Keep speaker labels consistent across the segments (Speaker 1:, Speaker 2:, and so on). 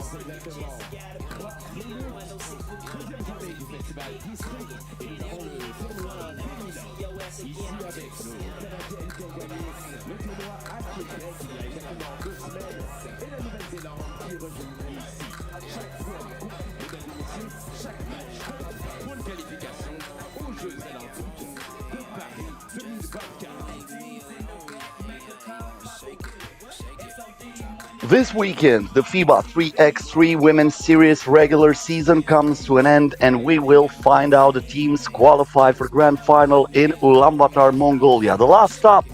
Speaker 1: Exactement. Deuxième journée du festival district et nous avons le tournoi 2000 ici avec nos Canadiennes qui ont gagné le tournoi à Québec il y a exactement 2 semaines et la Nouvelle-Zélande qui est revenue ici. Chaque fois, mesdames et messieurs, chaque match pour une qualification aux Jeux Olympiques de Paris 2024.
Speaker 2: This weekend, the FIBA 3x3 Women's Series regular season comes to an end, and we will find out the teams qualified for the grand final in Ulaanbaatar, Mongolia. The last stop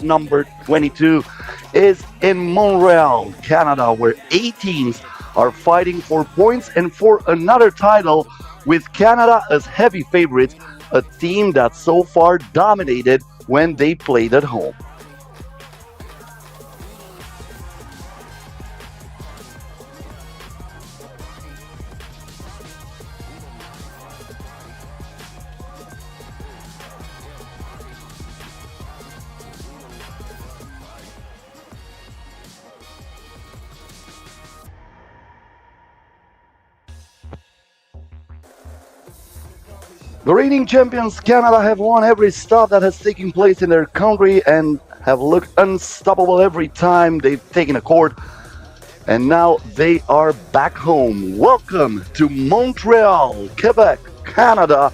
Speaker 2: number 22, is in Montreal, Canada, where 8 teams are fighting for points and for another title, with Canada as heavy favorites, a team that so far dominated when they played at home. The reigning champions, Canada, have won every stop that has taken place in their country and have looked unstoppable every time they've taken a court. And now they are back home. Welcome to Montreal, Quebec, Canada,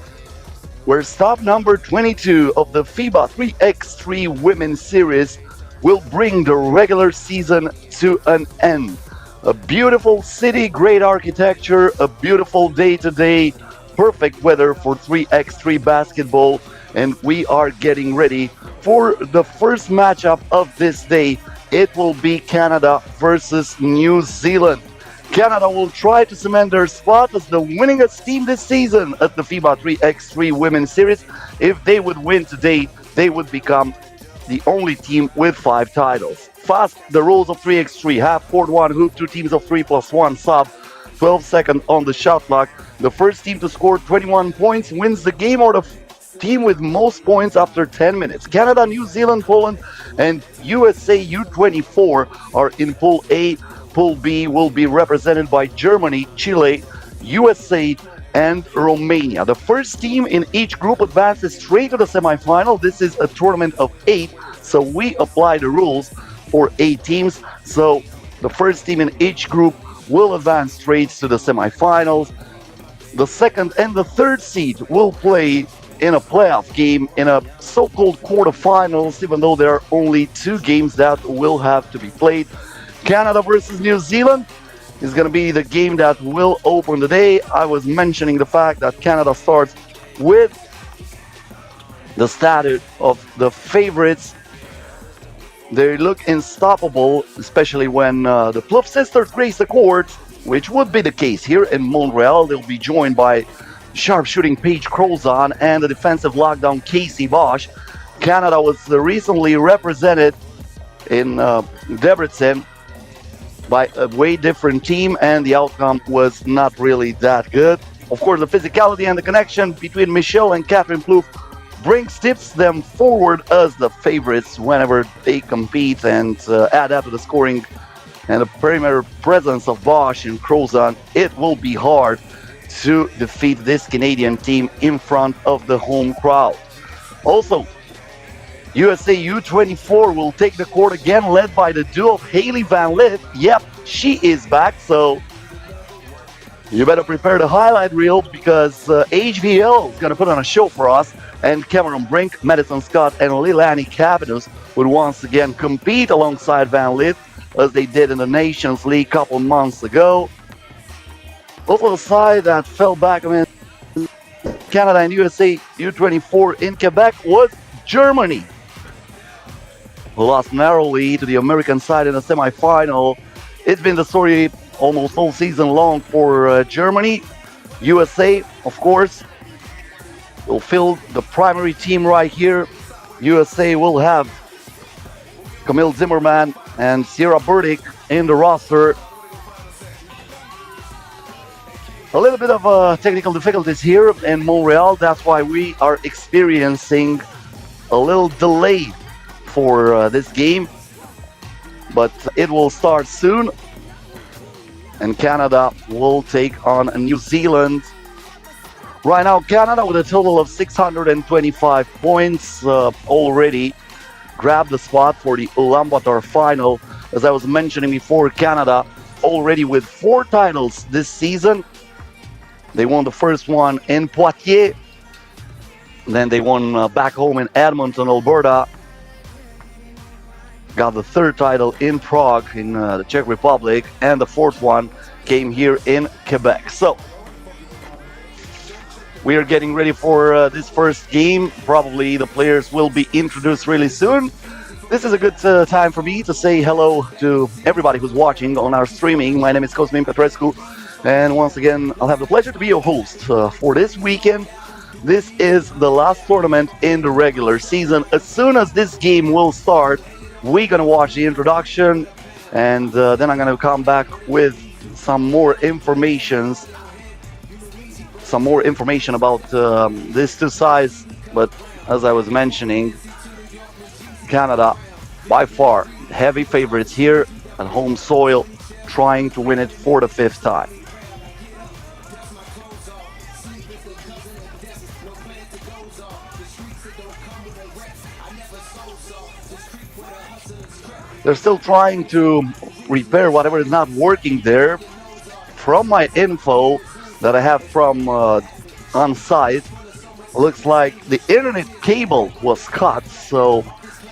Speaker 2: where stop number 22 of the FIBA 3x3 Women's Series will bring the regular season to an end. A beautiful city, great architecture, a beautiful day-to-day, perfect weather for 3x3 basketball, and we are getting ready for the first matchup of this day. It will be Canada versus New Zealand. Canada will try to cement their spot as the winningest team this season at the FIBA 3x3 Women's Series. If they would win today, they would become the only team with 5 titles. Fast, the rules of 3x3, half court 1 hoop, 2 teams of 3 plus 1 sub, 12 seconds on the shot clock. The first team to score 21 points wins the game, or the team with most points after 10 minutes. Canada, New Zealand, Poland, and USA U24 are in Pool A. Pool B will be represented by Germany, Chile, USA, and Romania. The first team in each group advances straight to the semifinal. This is a tournament of 8, so we apply the rules for 8 teams. So the first team in each group will advance straight to the semifinals. The second and the third seed will play in a playoff game in a so-called quarterfinals, even though there are only 2 games that will have to be played. Canada versus New Zealand is going to be the game that will open the day. I was mentioning the fact that Canada starts with the status of the favorites. They look unstoppable, especially when the Plouffe sisters grace the court, which would be the case here in Montreal. They'll be joined by sharpshooting Paige Crozon and the defensive lockdown Casey Bosch. Canada was recently represented in Debrecen by a way different team, and the outcome was not really that good. Of course, the physicality and the connection between Michelle and Catherine Plouffe tips them forward as the favorites whenever they compete, and add that to the scoring and the perimeter presence of Bosch and Crozon, it will be hard to defeat this Canadian team in front of the home crowd. Also, USA U24 will take the court again, led by the duo of Haley Van Lith. Yep, she is back, so you better prepare the highlight reel, because HVL is going to put on a show for us, and Cameron Brink, Madison Scott, and Lilani Cavenus would once again compete alongside Van Lith, as they did in the Nations League a couple months ago. Also, the side that fell back against Canada and USA U24 in Quebec was Germany, who lost narrowly to the American side in the semifinal. It's been the story almost all season long for Germany. USA, of course, will fill the primary team right here. USA will have Camille Zimmerman and Sierra Burdick in the roster. A little bit of technical difficulties here in Montreal. That's why we are experiencing a little delay for this game. But it will start soon. and Canada will take on New Zealand. Right now, Canada with a total of 625 points already grabbed the spot for the Ulaanbaatar final. As I was mentioning before, Canada already with 4 titles this season. They won the first one in Poitiers. Then they won back home in Edmonton, Alberta. Got the 3rd title in Prague in the Czech Republic. And the 4th one came here in Quebec. So we are getting ready for this first game. Probably the players will be introduced really soon. This is a good time for me to say hello to everybody who's watching on our streaming. My name is Cosmin Petrescu, and once again, I'll have the pleasure to be your host for this weekend. This is the last tournament in the regular season. As soon as this game will start, we're going to watch the introduction, and then I'm going to come back with some more information about these 2 sides. But as I was mentioning, Canada by far heavy favorites here at home soil, trying to win it for the 5th time. They're still trying to repair whatever is not working there. From my info that I have from on site, looks like the internet cable was cut, so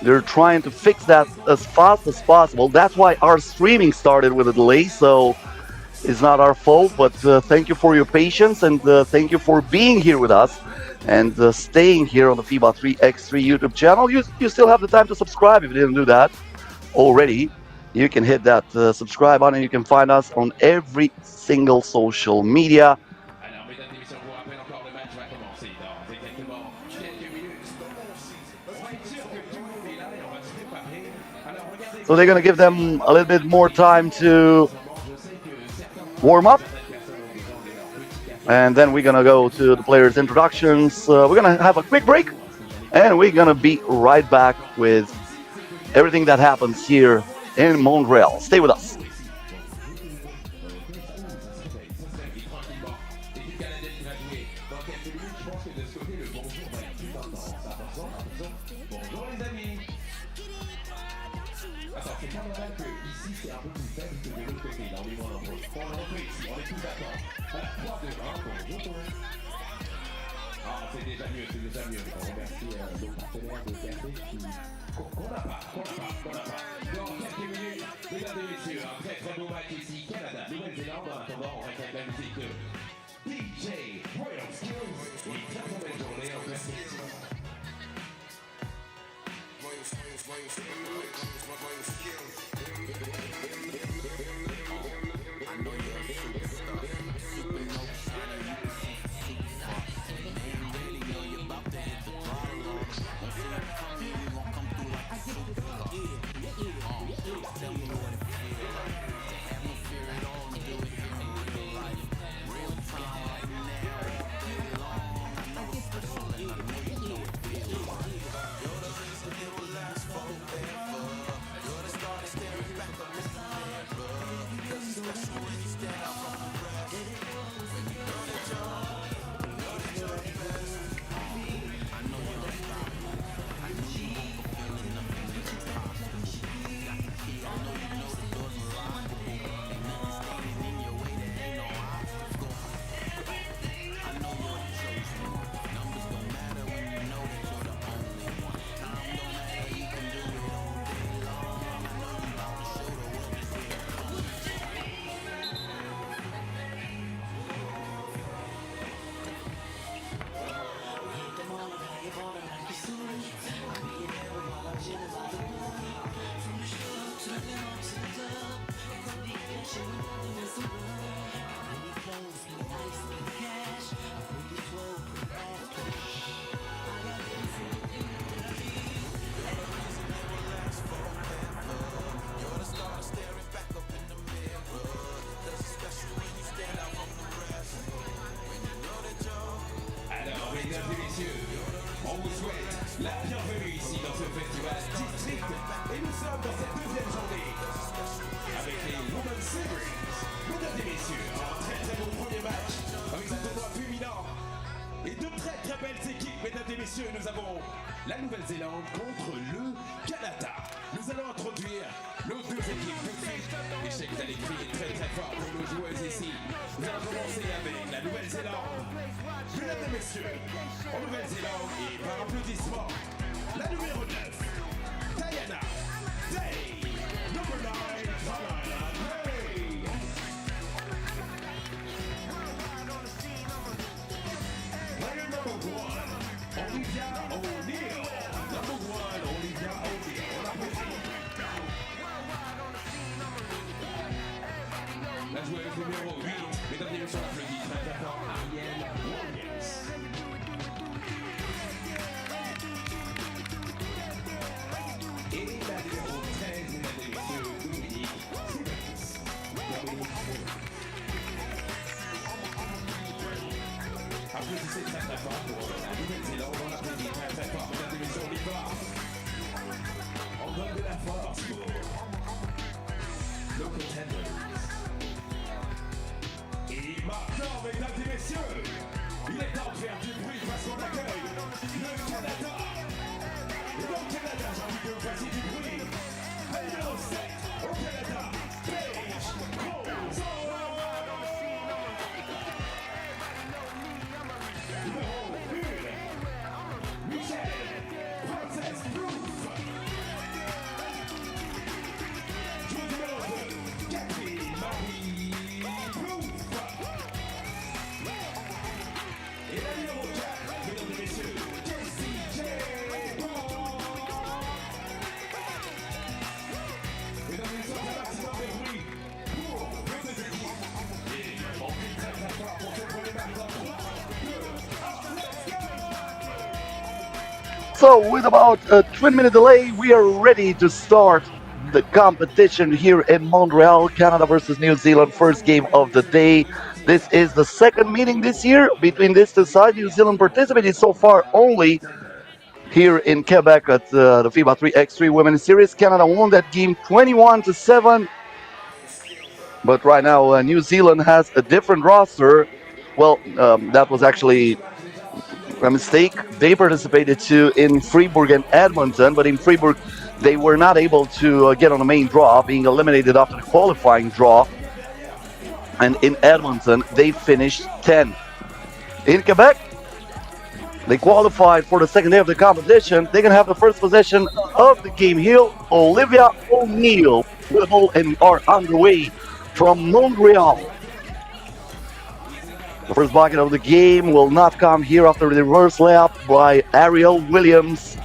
Speaker 2: they're trying to fix that as fast as possible. That's why our streaming started with a delay, so it's not our fault, but thank you for your patience, and thank you for being here with us and staying here on the FIBA 3x3 YouTube channel. You still have the time to subscribe if you didn't do that already. You can hit that subscribe button, and you can find us on every single social media. So they're going to give them a little bit more time to warm up. And then we're going to go to the players' introductions. We're going to have a quick break, and we're going to be right back with everything that happens here in Montreal. Stay with us.
Speaker 1: Nouvelle-Zélande contre le Canada. Nous allons introduire nos deux équipes de suite. Et je sais que vous allez crier très très fort pour nos joueuses ici. Nous allons commencer avec la Nouvelle-Zélande. Mesdames et messieurs, en Nouvelle-Zélande et par applaudissement, la numéro 9, Diana Day, number 9, Diana Day. Player number 1, Olivia O'Neill. Number 1, Olivia O'Neill. On applaudit. La joueuse numéro 8, mesdames et messieurs, on applaudit très fort Ariel Williams. Et la numéro 13, mesdames et messieurs, Dominique Stevens. Applaudissez très très fort pour la Nouvelle-Zélande, on applaudit très très fort, mesdames et messieurs, on y va. On donne de la force pour nos contenders. Et maintenant, mesdames et messieurs, il est temps de faire du bruit parce qu'on accueille le Canada. Et dans le Canada, j'ai envie que vous fassiez du bruit. Le numéro 7 au Canada, Paige Crozon. Numéro 1, Michelle Princess Proof. Joueur numéro 2, Catherine Marie Proof. Et la numéro 4, mesdames et messieurs, Jessie J. Bond. Mesdames et messieurs, un maximum de bruit pour nos deux équipes. Et on crie très très fort pour ce premier match dans 3, 2, 1, let's go!
Speaker 2: So, with about a 20-minute delay, we are ready to start the competition here in Montreal, Canada versus New Zealand, first game of the day. This is the second meeting this year between these two sides. New Zealand participated so far only here in Quebec at the FIBA 3x3 Women's Series. Canada won that game 21-7. But right now, New Zealand has a different roster. Well, that was actually a mistake. They participated too in Fribourg and Edmonton, but in Fribourg, they were not able to get on the main draw, being eliminated after the qualifying draw. And in Edmonton, they finished 10. In Quebec, they qualified for the second day of the competition. They can have the first possession of the game here. Olivia O'Neill with the ball and are underway from Montreal. The first bucket of the game will not come here after the reverse layup by Ariel Williams.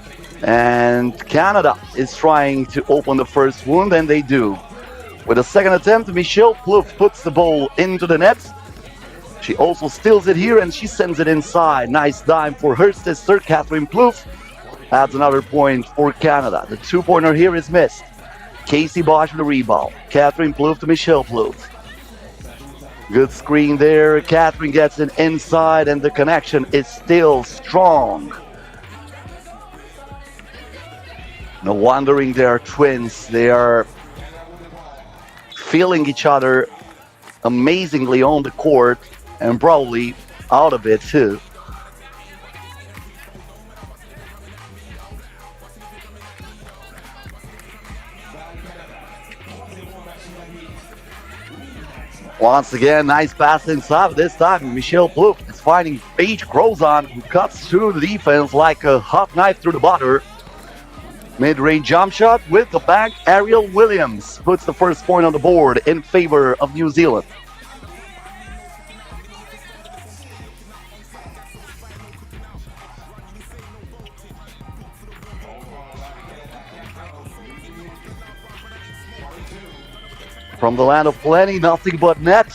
Speaker 2: And Canada is trying to open the first wound, and they do. With a second attempt, Michelle Plouffe puts the ball into the net. She also steals it here, and she sends it inside. Nice dime for her sister, Catherine Plouffe. Adds another point for Canada. The two-pointer here is missed. Casey Bosch with the rebound. Catherine Plouffe to Michelle Plouffe. Good screen there. Catherine gets it inside, and the connection is still strong. No wondering they are twins. They are feeling each other amazingly on the court and probably out of it too. Once again, nice pass inside. This time, Michelle Plouffe is finding Paige Crozon, who cuts through the defense like a hot knife through the butter. Mid-range jump shot with the back. Ariel Williams puts the first point on the board in favor of New Zealand. From the land of plenty, nothing but net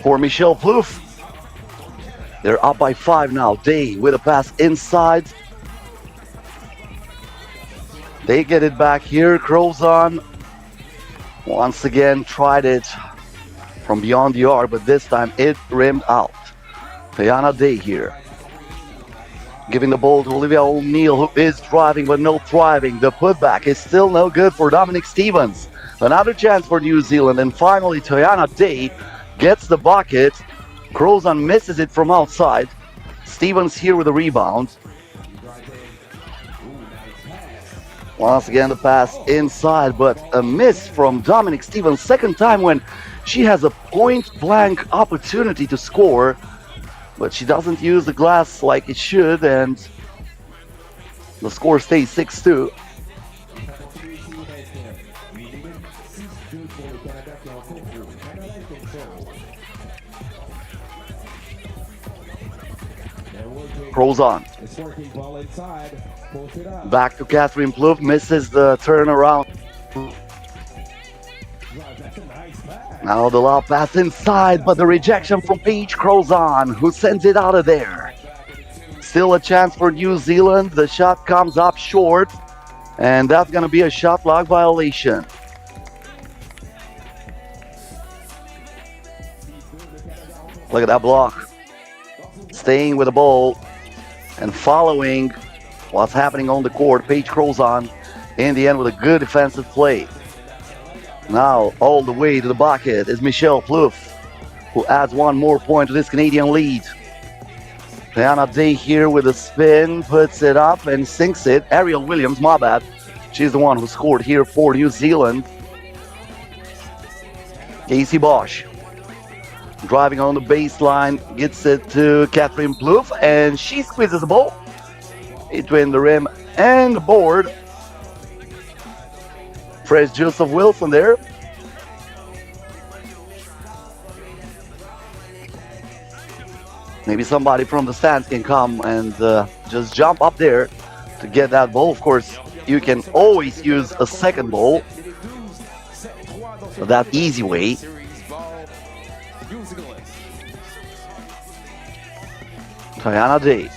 Speaker 2: for Michelle Plouffe. They're up by 5 now. Day with a pass inside. They get it back here. Crozon once again tried it from beyond the arc, but this time it rimmed out. Diana Day here. Giving the ball to Olivia O'Neill, who is driving but no thriving. The putback is still no good for Dominic Stevens. Another chance for New Zealand, and finally Diana Day gets the bucket. Crozon misses it from outside. Stevens here with a rebound. Once again, the pass inside, but a miss from Dominic Stevens. Second time when she has a point-blank opportunity to score, but she doesn't use the glass like it should, and the score stays 6-2. Crows on. Back to Catherine Plouffe, misses the turnaround. Now the lob pass inside, but the rejection from Paige Crozon, who sends it out of there. Still a chance for New Zealand. The shot comes up short, and that's going to be a shot clock violation. Look at that block. Staying with the ball and following what's happening on the court. Paige Crozon in the end with a good defensive play. Now all the way to the bucket is Michelle Plouffe, who adds one more point to this Canadian lead. Diana Day here with a spin, puts it up and sinks it. Ariel Williams, my bad. She's the one who scored here for New Zealand. Casey Bosch driving on the baseline, gets it to Catherine Plouffe, and she squeezes the ball between the rim and the board. Fresh Joseph Wilson there. Maybe somebody from the stands can come and just jump up there to get that ball. Of course, you can always use a second ball that easy way. Diana Day.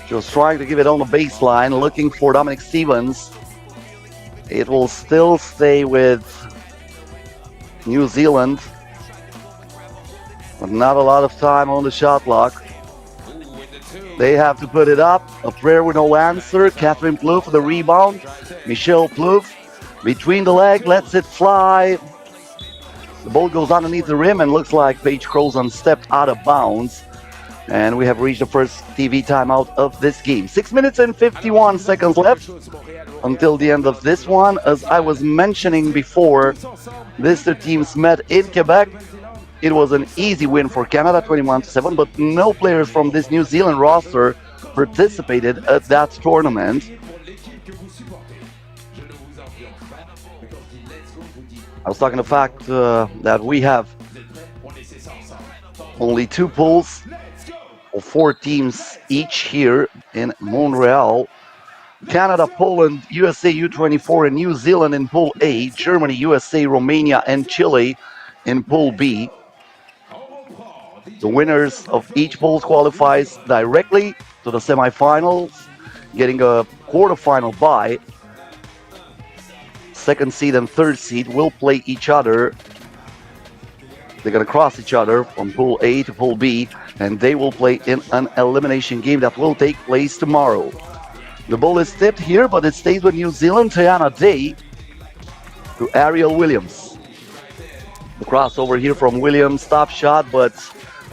Speaker 2: Just trying to give it on the baseline, looking for Dominic Stevens. It will still stay with New Zealand, but not a lot of time on the shot clock. They have to put it up. A prayer with no answer. Catherine Plouffe for the rebound. Michelle Plouffe between the leg, lets it fly. The ball goes underneath the rim and looks like Paige Crozon stepped out of bounds. And we have reached the first TV timeout of this game. 6 minutes and 51 seconds left until the end of this one. As I was mentioning before, these two teams met in Quebec. It was an easy win for Canada, 21-7, but no players from this New Zealand roster participated at that tournament. I was talking the fact that we have only two pools of 4 teams each here in Montreal. Canada, Poland, USA U24, and New Zealand in Pool A. Germany, USA, Romania, and Chile in Pool B. The winners of each pool qualifies directly to the semifinals, getting a quarterfinal bye. Second seed and third seed will play each other. They're going to cross each other from Pool A to Pool B, and they will play in an elimination game that will take place tomorrow. The ball is tipped here, but it stays with New Zealand. Diana Day to Ariel Williams. The crossover here from Williams, top shot, but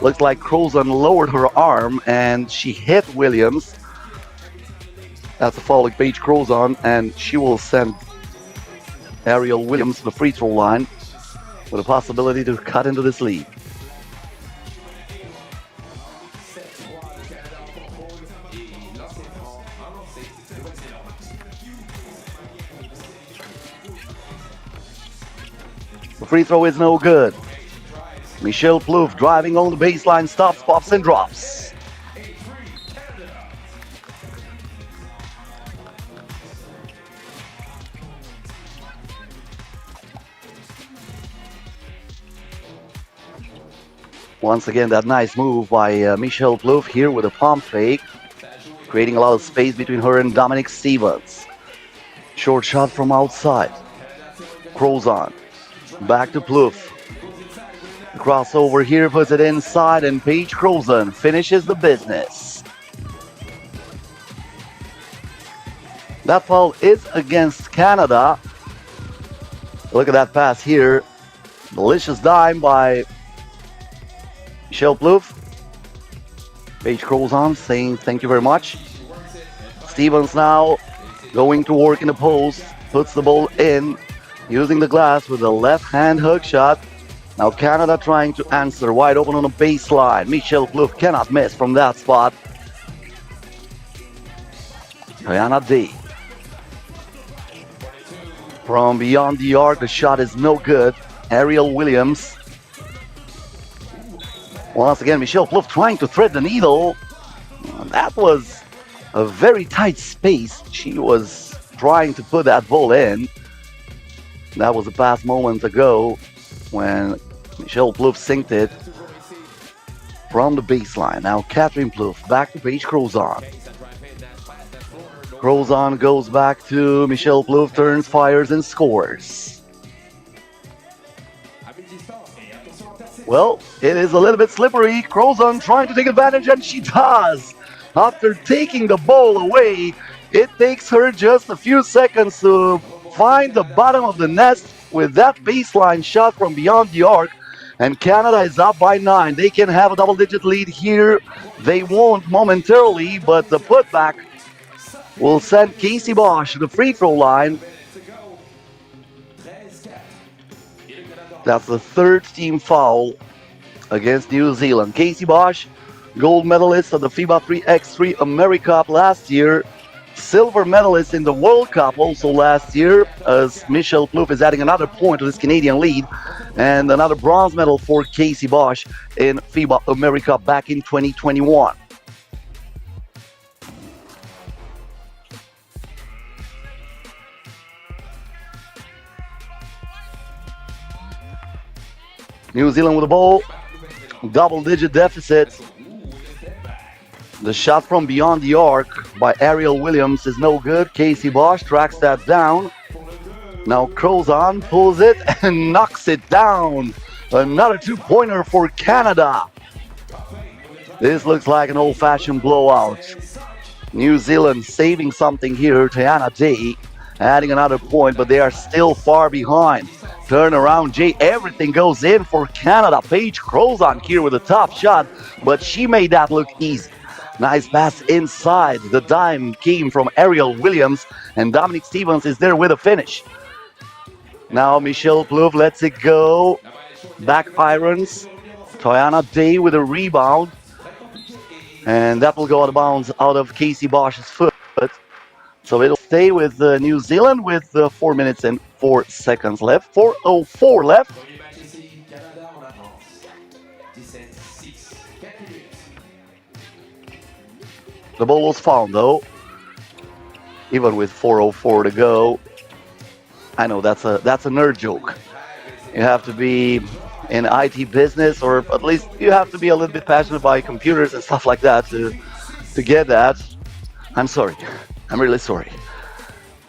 Speaker 2: looks like Crozon lowered her arm and she hit Williams. That's a foul with Paige Crozon, and she will send Ariel Williams to the free throw line with a possibility to cut into this lead. The free throw is no good. Michelle Plouffe driving on the baseline, stops, pops, and drops. Once again, that nice move by Michelle Plouffe here with a pump fake, creating a lot of space between her and Dominic Stevens. Short shot from outside. Crozon. Back to Plouffe. The crossover here puts it inside, and Paige Crozon finishes the business. That foul is against Canada. Look at that pass here. Delicious dime by Michelle Plouffe. Paige Crozon saying thank you very much. Stevens now going to work in the post, puts the ball in, using the glass with a left hand hook shot. Now Canada trying to answer, wide open on the baseline. Michelle Plouffe cannot miss from that spot. Diana D. From beyond the arc, the shot is no good. Ariel Williams. Once again, Michelle Plouffe trying to thread the needle. That was a very tight space. She was trying to put that ball in. That was a past moment ago when Michelle Plouffe sinked it from the baseline. Now Catherine Plouffe back to Paige Crozon. Crozon goes back to Michelle Plouffe, turns, fires, and scores. Well, it is a little bit slippery. Crozon trying to take advantage, and she does. After taking the ball away, it takes her just a few seconds to find the bottom of the net with that baseline shot from beyond the arc. And Canada is up by 9. They can have a double-digit lead here. They won't momentarily, but the putback will send Casey Bosch to the free throw line. That's the third team foul against New Zealand. Casey Bosch, gold medalist at the FIBA 3x3 America Cup last year. Silver medalist in the World Cup also last year, as Michelle Plouffe is adding another point to this Canadian lead. And another bronze medal for Casey Bosch in FIBA America back in 2021. New Zealand with the ball, double-digit deficit. The shot from beyond the arc by Ariel Williams is no good. Casey Bosch tracks that down. Now Crozon pulls it and knocks it down. Another two-pointer for Canada. This looks like an old-fashioned blowout. New Zealand saving something here. Tiana Day adding another point, but they are still far behind. Turn around, Jay. Everything goes in for Canada. Paige Crozon here with a top shot, but she made that look easy. Nice pass inside. The dime came from Ariel Williams, and Dominic Stevens is there with a finish. Now Michelle Plouffe lets it go. Back irons. Tiana Day with a rebound. And that will go out of bounds out of Casey Bosch's foot. So it'll stay with New Zealand with 4 minutes and 4 seconds left. 4:04 left. The ball was found though, even with 4:04 to go. I know that's a nerd joke. You have to be in IT business, or at least you have to be a little bit passionate about computers and stuff like that to get that. I'm sorry. I'm really sorry.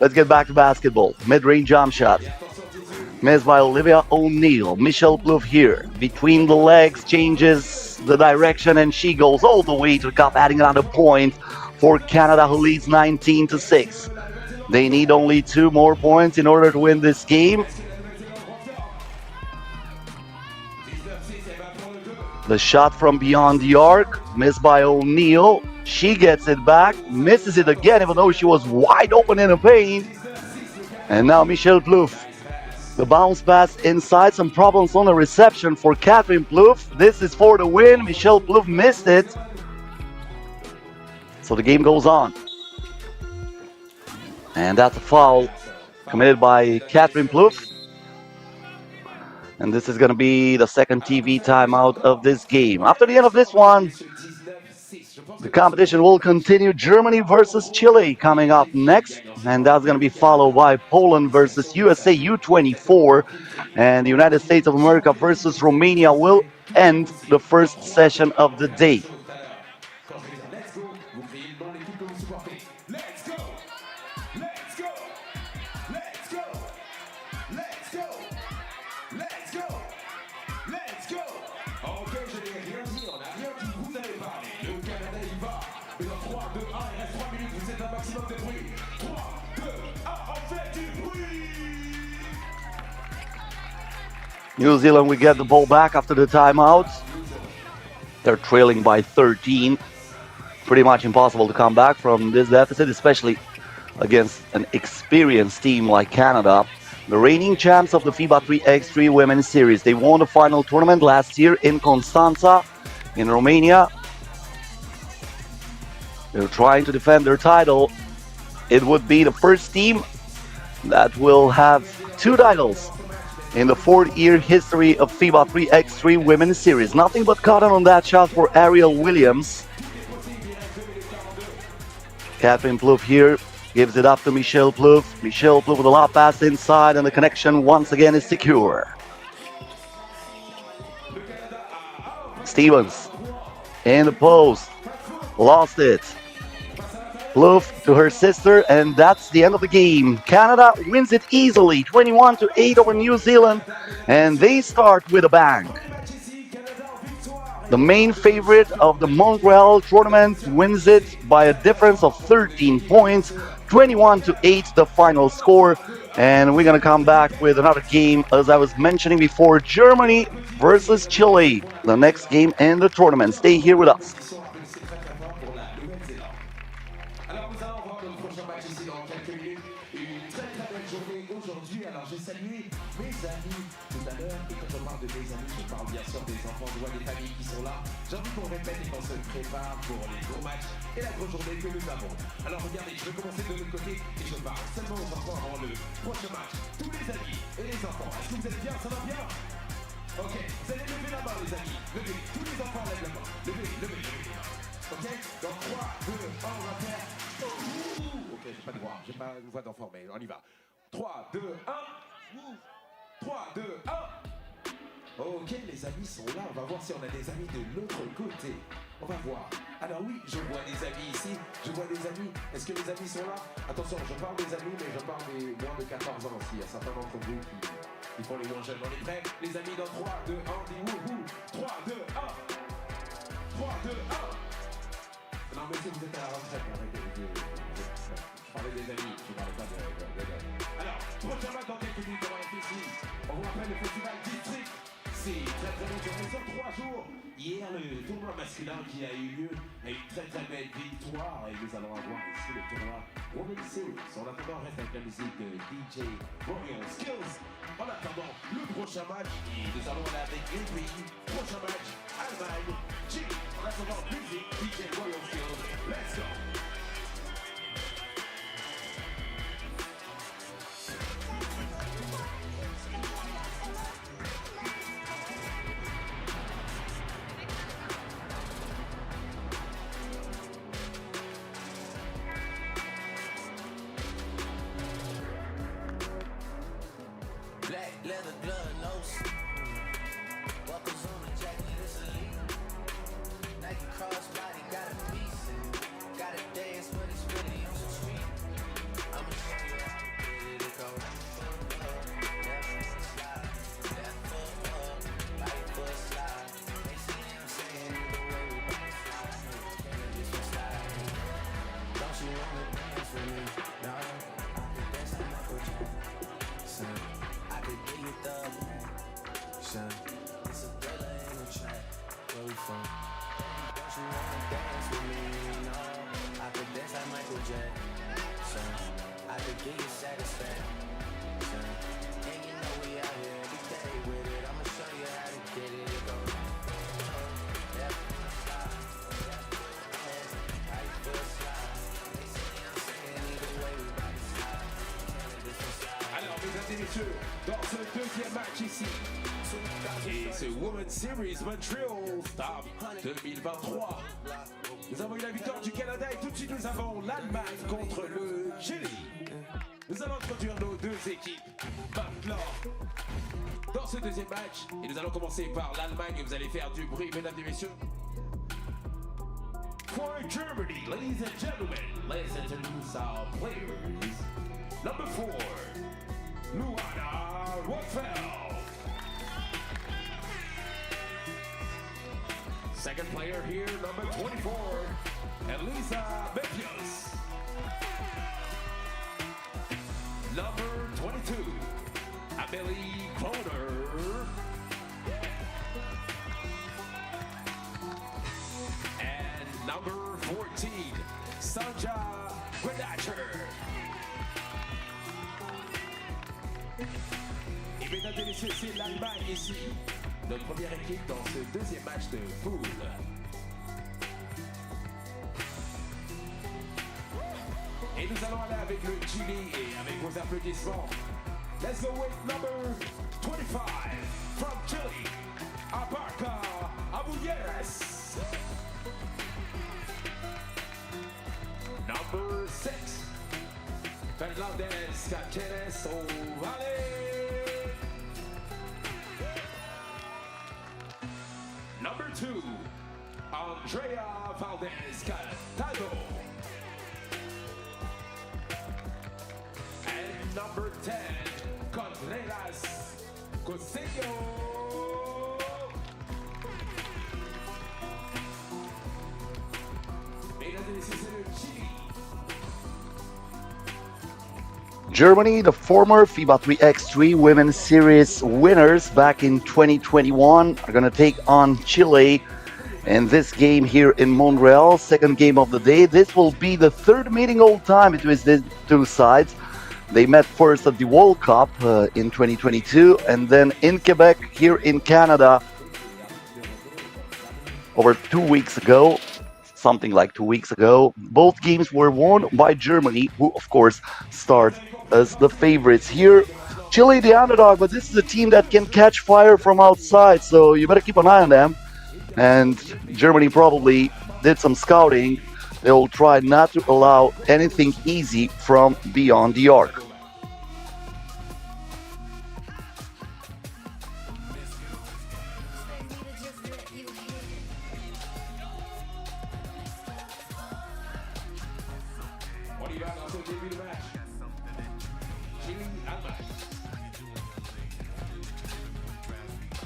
Speaker 2: Let's get back to basketball. Mid-range jump shot. Missed by Olivia O'Neill. Michelle Plouffe here. Between the legs, changes the direction, and she goes all the way to the cup, adding another point for Canada, who leads 19-6. They need only 2 more points in order to win this game. The shot from beyond the arc, missed by O'Neill. She gets it back, misses it again, even though she was wide open in the paint. And now Michelle Plouffe. The bounce pass inside, some problems on the reception for Catherine Plouffe. This is for the win. Michelle Plouffe missed it. So the game goes on. And that's a foul committed by Catherine Plouffe. And this is going to be the second TV timeout of this game. After the end of this one, the competition will continue. Germany versus Chile coming up next. And that's going to be followed by Poland versus USA U24. And the United States of America versus Romania will end the first session of the day. New Zealand will get the ball back after the timeout. They're trailing by 13. pretty much impossible to come back from this deficit, especially against an experienced team like Canada. The reigning champs of the FIBA 3x3 Women's Series. They won the final tournament last year in Constanța, in Romania. They're trying to defend their title. It would be the first team that will have two titles in the 4-year history of FIBA 3x3 Women's Series. Nothing but cotton on that shot for Ariel Williams. Catherine Plouffe here gives it up to Michelle Plouffe. Michelle Plouffe with a lot pass inside, and the connection once again is secure. Stevens in the post, lost it. Plouffe to her sister, and that's the end of the game. Canada wins it easily, 21-8 over New Zealand, and they start with a bang. The main favorite of the Montreal tournament wins it by a difference of 13 points, 21-8 the final score. And we're going to come back with another game, as I was mentioning before, Germany versus Chile, the next game in the tournament. Stay here with us.
Speaker 1: J'ai envie qu'on répète et qu'on se prépare pour les gros matchs et la grosse journée que nous avons. Alors regardez, je vais commencer de l'autre côté et je parle seulement aux enfants avant le prochain match. Tous les amis et les enfants, est-ce que vous êtes bien? Ça va bien? Ok, vous allez lever la main les amis. Levez, tous les enfants lèvent la main. Levez. Ok, donc 3, 2, 1, on va faire... Ok, j'ai pas de voix, j'ai pas une voix d'enfant, mais on y va. 3, 2, 1. 3, 2, 1. Ok, les amis sont là, on va voir si on a des amis de l'autre côté. On va voir. Alors oui, je vois des amis ici, je vois des amis. Est-ce que les amis sont là? Attention, je parle des amis, mais je parle des moins de 14 ans aussi. Il y a certains d'entre vous qui font les moins jeunes. On est prêts? Les amis, dans 3, 2, 1, on dit wouhou. 3, 2, 1. 3, 2, 1. Non, mais si vous êtes à la retraite, arrêtez. Je parlais des amis, je parlais pas de... Alors, prochain match dans quelques minutes, on va être ici. On vous rappelle le festival District. C'est très bonne journée sur 3 jours. Hier, le tournoi masculin qui a eu lieu a eu une très belle victoire et nous allons avoir ici le tournoi Women's Series. En attendant, reste avec la musique de DJ Royal Skills. En attendant le prochain match, et nous allons aller avec les pays. Prochain match, Allemagne, Chile. En attendant, musique, DJ Royal Skills. Let's go!
Speaker 3: Black leather glove, no buckles on the jacket, it's elite. Nike crossbody, got a piece. Gotta dance, but it's really on the street. I'ma show you how to get it go. Left foot slide, left foot up, right foot slide. They see what I'm saying, either way we bout to slide. Can't this one slide. Don't you wanna dance with me? No, I can dance like Michael Jackson. I could give you the son. It's a thriller in a track. Where we from? Don't you wanna dance with me? No, I could dance like Michael Jackson. I could give you satisfaction. And you know we out here every day with it. I'ma show you how to get it. It go left foot slide, left foot up, right foot slide. They see what I'm saying, either way we bout to slide. This one slide.
Speaker 1: Alors, mesdames et messieurs, dans ce deuxième match ici, et ce Women's Series Montreal Stop 2023, nous avons eu la victoire du Canada et tout de suite nous avons l'Allemagne contre le Chili. Nous allons introduire nos deux équipes maintenant dans ce deuxième match et nous allons commencer par l'Allemagne et vous allez faire du bruit, mesdames et messieurs. For Germany, ladies and gentlemen, let's introduce our players. Number 4, Luana Rothfeld. Second player here, number 24, Elisa Mepios. Number 22, Amelie Kroner. And number 14, Sanja Redacher. Et mesdames et messieurs, c'est l'Allemagne ici. Notre première équipe dans ce deuxième match de poule. Et nous allons aller avec le Chili et avec vos applaudissements. Let's go with number 25 from Chile, Abarca Abuyeres. Number 6, Fernandez Caceres Ovale. Number 2, Andrea Valdez Cataldo. And number 10, Contreras Cosello. Mesdames et messieurs, c'est le Chili.
Speaker 2: Germany, the former FIBA 3x3 Women's Series winners back in 2021, are going to take on Chile in this game here in Montreal, second game of the day. This will be the third meeting all time between these two sides. They met first at the World Cup in 2022 and then in Quebec here in Canada over 2 weeks ago. Something like 2 weeks ago. Both games were won by Germany, who of course start as the favorites here. Chile the underdog, but this is a team that can catch fire from outside, so you better keep an eye on them. And Germany probably did some scouting. They will try not to allow anything easy from beyond the arc.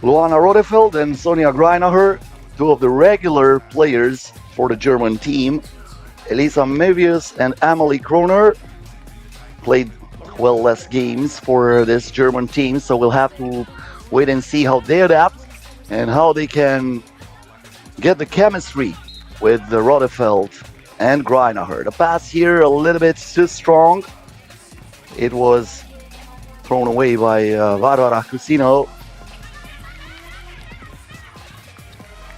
Speaker 2: Luana Rodefeld and Sonja Greinacher, two of the regular players for the German team. Elisa Mevius and Amelie Kroner played well less games for this German team, so we'll have to wait and see how they adapt and how they can get the chemistry with the Rodefeld and Greinacher. The pass here a little bit too strong. It was thrown away by Barbara Cusino.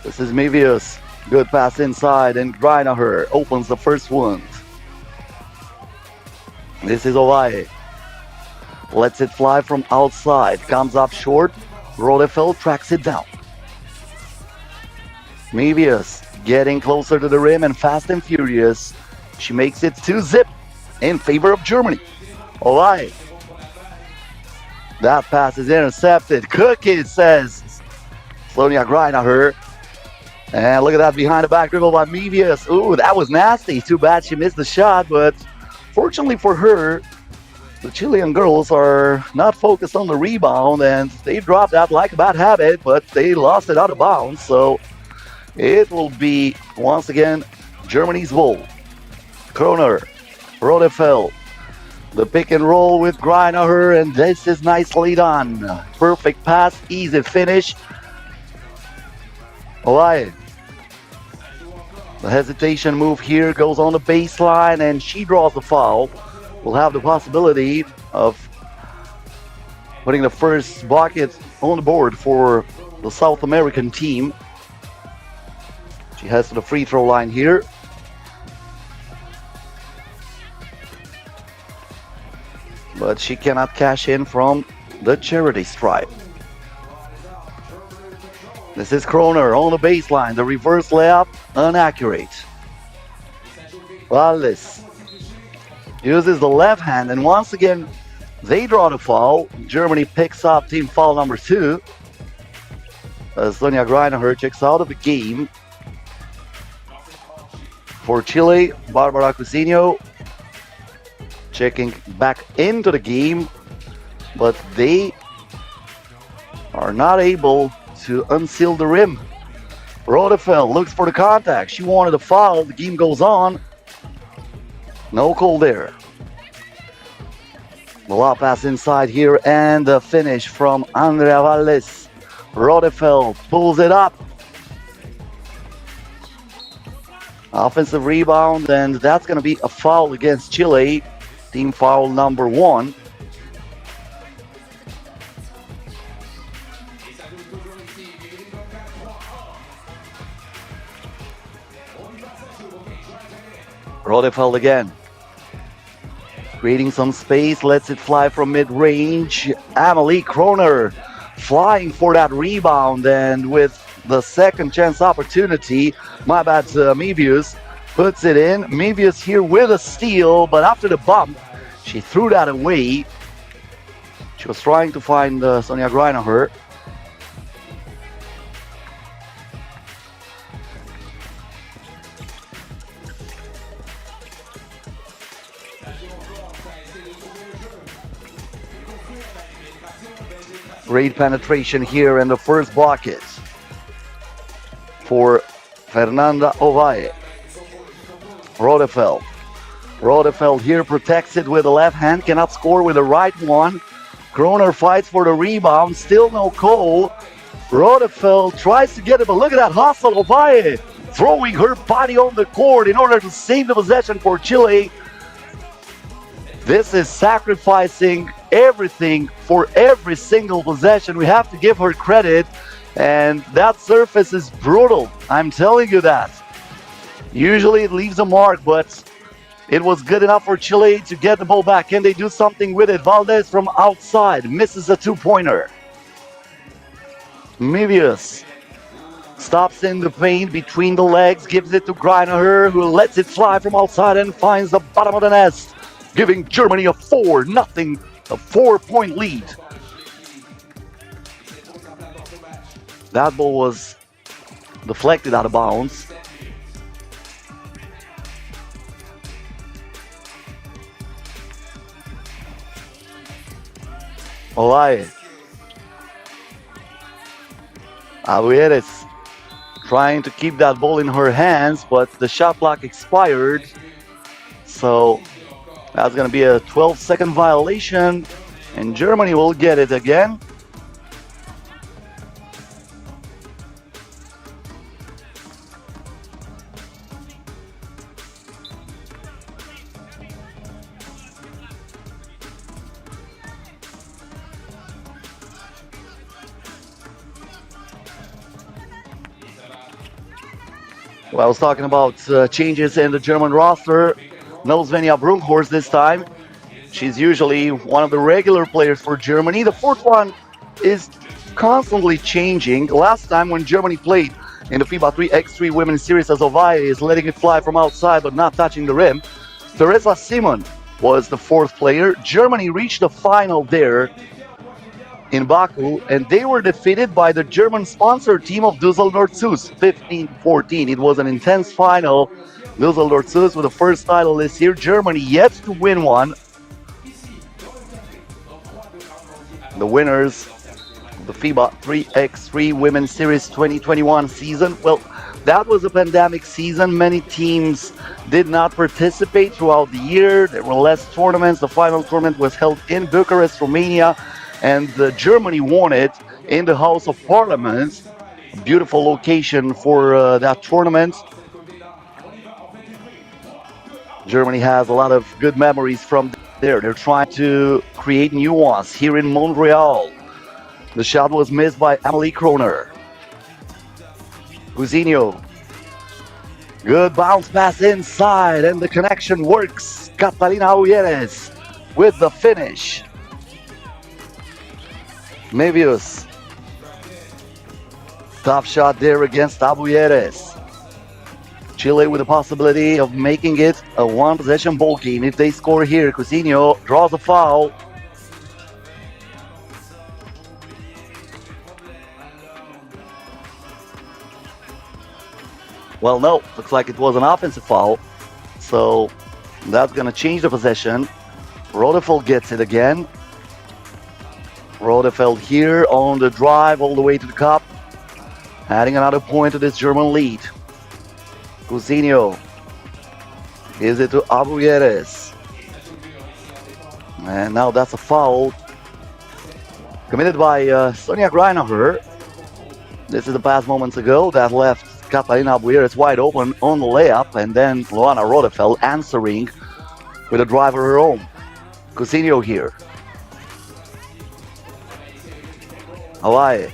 Speaker 2: This is Mevius. Good pass inside, and Greinacher opens the first one. This is Ovalle. Lets it fly from outside. Comes up short. Rodefeld tracks it down. Mevius getting closer to the rim and fast and furious. She makes it 2-zip in favor of Germany. Ovalle. That pass is intercepted. Cookie, says Sonja Greinacher. And look at that behind the back dribble by Mevius. Ooh, that was nasty. Too bad she missed the shot, but fortunately for her, the Chilean girls are not focused on the rebound, and they dropped that like a bad habit, but they lost it out of bounds. So it will be, once again, Germany's ball. Kroner, Rodefeld, the pick and roll with Greinacher, and this is nicely done. Perfect pass, easy finish. Ovalle. The hesitation move here goes on the baseline, and she draws the foul. We'll have the possibility of putting the first bucket on the board for the South American team. She heads to the free throw line here. But she cannot cash in from the charity stripe. This is Kroner on the baseline. The reverse layup, inaccurate. Valdes uses the left hand, and once again, they draw the foul. Germany picks up team foul number 2. Sonja Greinacher checks out of the game. For Chile, Barbara Cusino checking back into the game, but they are not able to unseal the rim. Rodefeld looks for the contact. She wanted a foul. The game goes on. No call there. The lob pass inside here, and the finish from Andrea Valdes. Rodefeld pulls it up. Offensive rebound, and that's going to be a foul against Chile. Team foul number 1. Rodefeld again. Creating some space, lets it fly from mid-range. Amelie Kroner flying for that rebound, and with the second chance opportunity, Mevius puts it in. Mevius here with a steal, but after the bump, she threw that away. She was trying to find Sonia Greinacher. Great penetration here in the first bucket for Fernanda Ovalle. Rodefeld here protects it with the left hand, cannot score with the right one. Kroner fights for the rebound, still no call. Rodefeld tries to get it, but look at that hustle. Ovalle throwing her body on the court in order to save the possession for Chile. This is sacrificing everything for every single possession. We have to give her credit, and that surface is brutal. I'm telling you that. Usually it leaves a mark, but it was good enough for Chile to get the ball back. Can they do something with it? Valdez from outside misses a two-pointer. Mevius stops in the paint between the legs, gives it to Greinacher, who lets it fly from outside and finds the bottom of the nest, giving Germany a 4-point lead. That ball was deflected out of bounds. Olay. Aguirres trying to keep that ball in her hands, but the shot clock expired. So that's going to be a 12-second violation, and Germany will get it again. Well, I was talking about changes in the German roster. No Svenja Brunkhorst this time. She's usually one of the regular players for Germany. The fourth one is constantly changing. Last time when Germany played in the FIBA 3x3 Women's Series, as Ovalle is letting it fly from outside but not touching the rim, Teresa Simon was the fourth player. Germany reached the final there in Baku, and they were defeated by the German sponsor team of Düsseldorf Sus, 15-14. It was an intense final. Düsseldorf Sus with the first title this year. Germany yet to win one. The winners of the FIBA 3x3 Women's Series 2021 season. Well, that was a pandemic season. Many teams did not participate throughout the year. There were less tournaments. The final tournament was held in Bucharest, Romania, and Germany won it in the House of Parliament. A beautiful location for that tournament. Germany has a lot of good memories from there. They're trying to create new ones here in Montreal. The shot was missed by Amelie Kroner. Cousinho. Good bounce pass inside, and the connection works. Catalina Aguirres with the finish. Mevius. Tough shot there against Aguirres. Chile with the possibility of making it a one-possession ball game if they score here. Cousinho draws a foul. Well, no, looks like it was an offensive foul. So that's going to change the possession. Rodefeld gets it again. Rodefeld here on the drive all the way to the cup, adding another point to this German lead. Cousinho gives it to Aguirres. And now that's a foul committed by Sonia Greinacher. This is the pass moments ago that left Catalina Abuyer is wide open on the layup, and then Luana Rodefeld answering with a driver her own. Cousinho here. Hawaii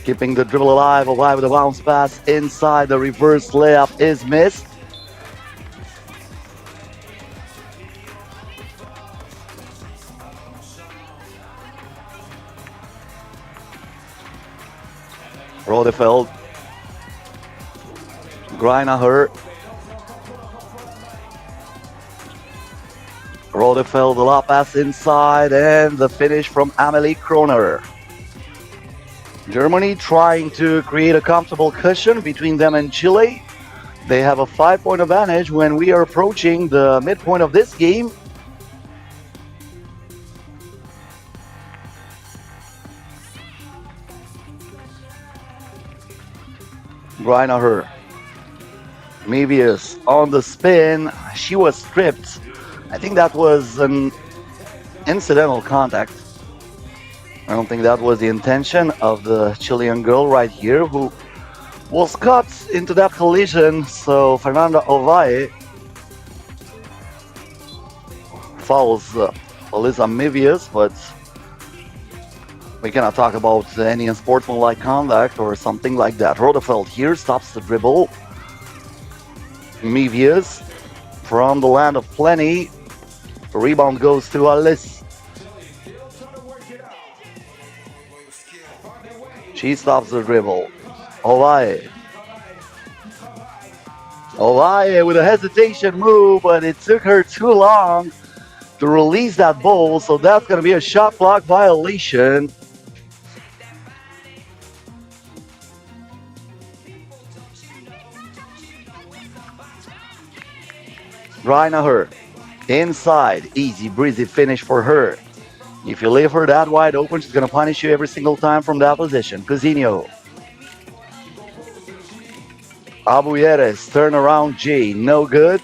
Speaker 2: keeping the dribble alive. Hawaii with a bounce pass inside. The reverse layup is missed. Rodefeld. Greinacher. Rodefeld, the lob pass inside, and the finish from Amelie Kroner. Germany trying to create a comfortable cushion between them and Chile. They have a 5-point advantage when we are approaching the midpoint of this game. Greinacher. Mevius on the spin. She was stripped. I think that was an incidental contact. I don't think that was the intention of the Chilean girl right here who was caught into that collision. So Fernanda Ovalle fouls Alyssa Mevius, but we cannot talk about any unsportsmanlike conduct or something like that. Rodefeld here stops the dribble. Mevius from the land of plenty. The rebound goes to Alice. She stops the dribble. Ovalle. Ovalle with a hesitation move, but it took her too long to release that ball, so that's going to be a shot clock violation. Greinacher inside, easy breezy finish for her. If you leave her that wide open, she's going to punish you every single time from that position. Cousinho. Abuyeres, turnaround J, no good.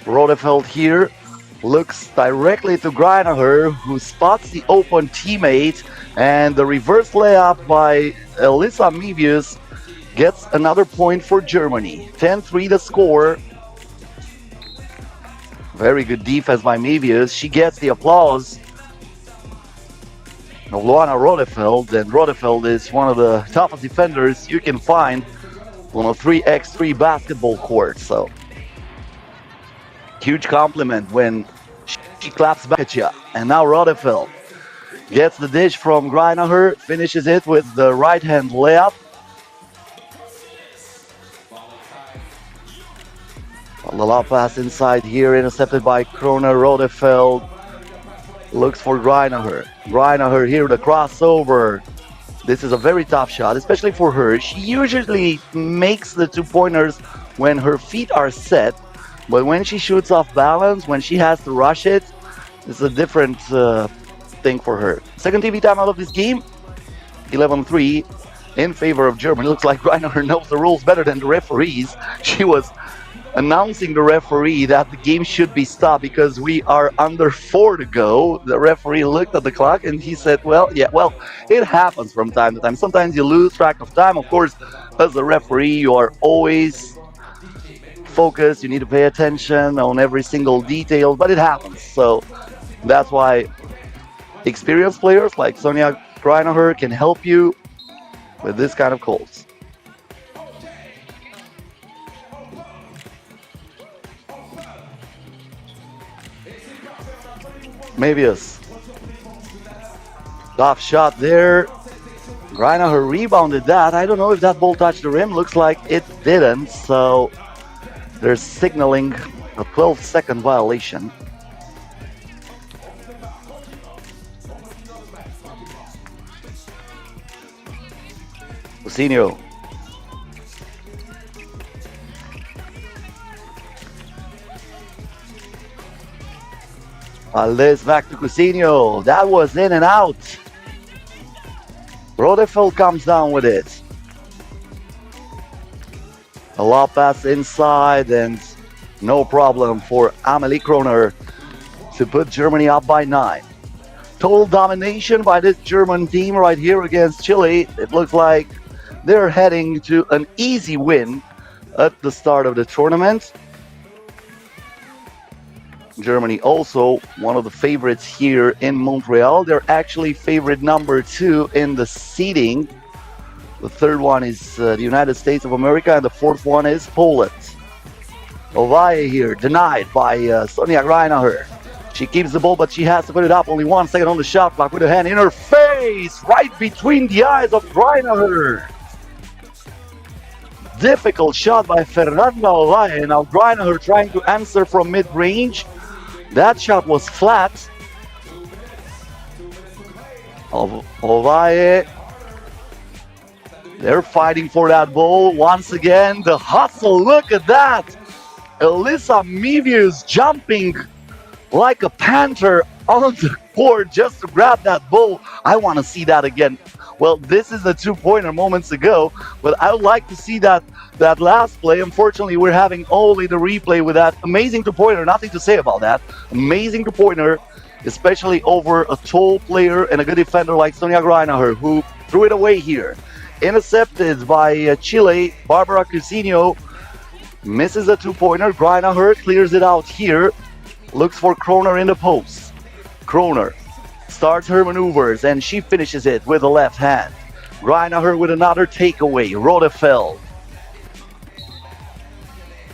Speaker 2: Rodefeld here looks directly to Greinacher, who spots the open teammate, and the reverse layup by Alyssa Mevius gets another point for Germany. 10-3 the score. Very good defense by Mevius. She gets the applause of Luana Rodefeld, and Rodefeld is one of the toughest defenders you can find on a 3x3 basketball court. So, huge compliment when she claps back at you. And now Rodefeld gets the dish from Greinacher, finishes it with the right-hand layup. The lob pass inside here, intercepted by Kroner. Rodefeld looks for Greinacher. Greinacher here, the crossover. This is a very tough shot, especially for her. She usually makes the two-pointers when her feet are set, but when she shoots off balance, when she has to rush it, it's a different thing for her. Second TV timeout of this game, 11-3 in favor of Germany. Looks like Greinacher knows the rules better than the referees. She was announcing the referee that the game should be stopped because we are under 4 to go. The referee looked at the clock and he said, well, it happens from time to time. Sometimes you lose track of time. Of course, as a referee, you are always focused. You need to pay attention on every single detail, but it happens. So that's why experienced players like Sonia Greinacher can help you with this kind of calls. Mevius. Tough shot there. Greinacher rebounded that. I don't know if that ball touched the rim. Looks like it didn't. So they're signaling a 12-second violation. Cousinho. Alice back to Cousinho. That was in and out. Rodefeld comes down with it. A lob pass inside, and no problem for Amelie Kroner to put Germany up by 9. Total domination by this German team right here against Chile. It looks like they're heading to an easy win at the start of the tournament. Germany also one of the favorites here in Montreal. They're actually favorite number 2 in the seeding. The third one is the United States of America, and the fourth one is Poland. Ovaje here, denied by Sonia Greinacher. She keeps the ball, but she has to put it up. Only 1 second on the shot clock with her hand in her face, right between the eyes of Greinacher. Difficult shot by Fernanda Ovaje. Now Greinacher trying to answer from mid-range. That shot was flat. Ovaje. They're fighting for that ball once again. The hustle, look at that. Elisa Mevius jumping like a panther on the court just to grab that ball. I want to see that again. Well, this is the 2-pointer moments ago, but I would like to see that last play. Unfortunately, we're having only the replay with that amazing 2-pointer. Nothing to say about that. Amazing 2-pointer, especially over a tall player and a good defender like Sonia Greinacher, who threw it away here. Intercepted by Chile. Barbara Cousinho misses a 2-pointer. Greinacher clears it out here. Looks for Kroner in the post. Kroner starts her maneuvers and she finishes it with the left hand. Greinacher with another takeaway. Rodefeld.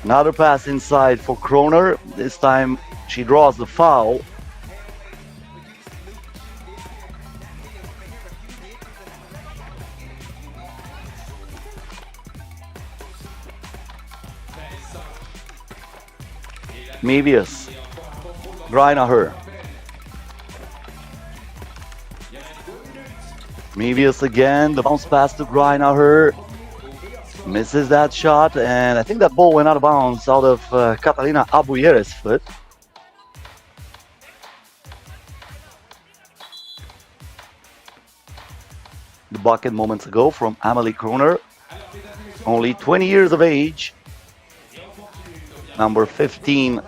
Speaker 2: Another pass inside for Kroner. This time she draws the foul. Mevius. Greinacher. Mevius again. The bounce pass to Greinacher. Misses that shot, and I think that ball went out of bounds out of Catalina Abuyere's foot. The bucket moments ago from Amelie Kroner. Only 20 years of age. Number 15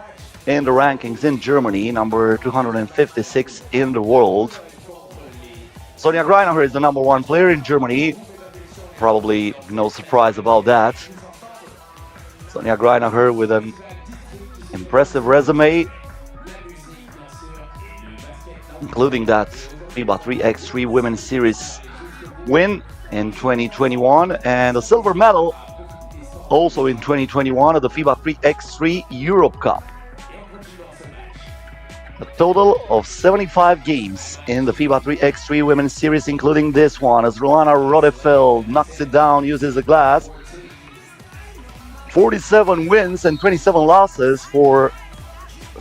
Speaker 2: in the rankings in Germany, number 256 in the world. Sonia Greinacher is the number 1 player in Germany. Probably no surprise about that. Sonia Greinacher with an impressive resume, including that FIBA 3x3 Women's Series win in 2021 and a silver medal also in 2021 at the FIBA 3x3 Europe Cup. A total of 75 games in the FIBA 3x3 Women's Series, including this one, as Roana Rodefeld knocks it down, uses the glass. 47 wins and 27 losses for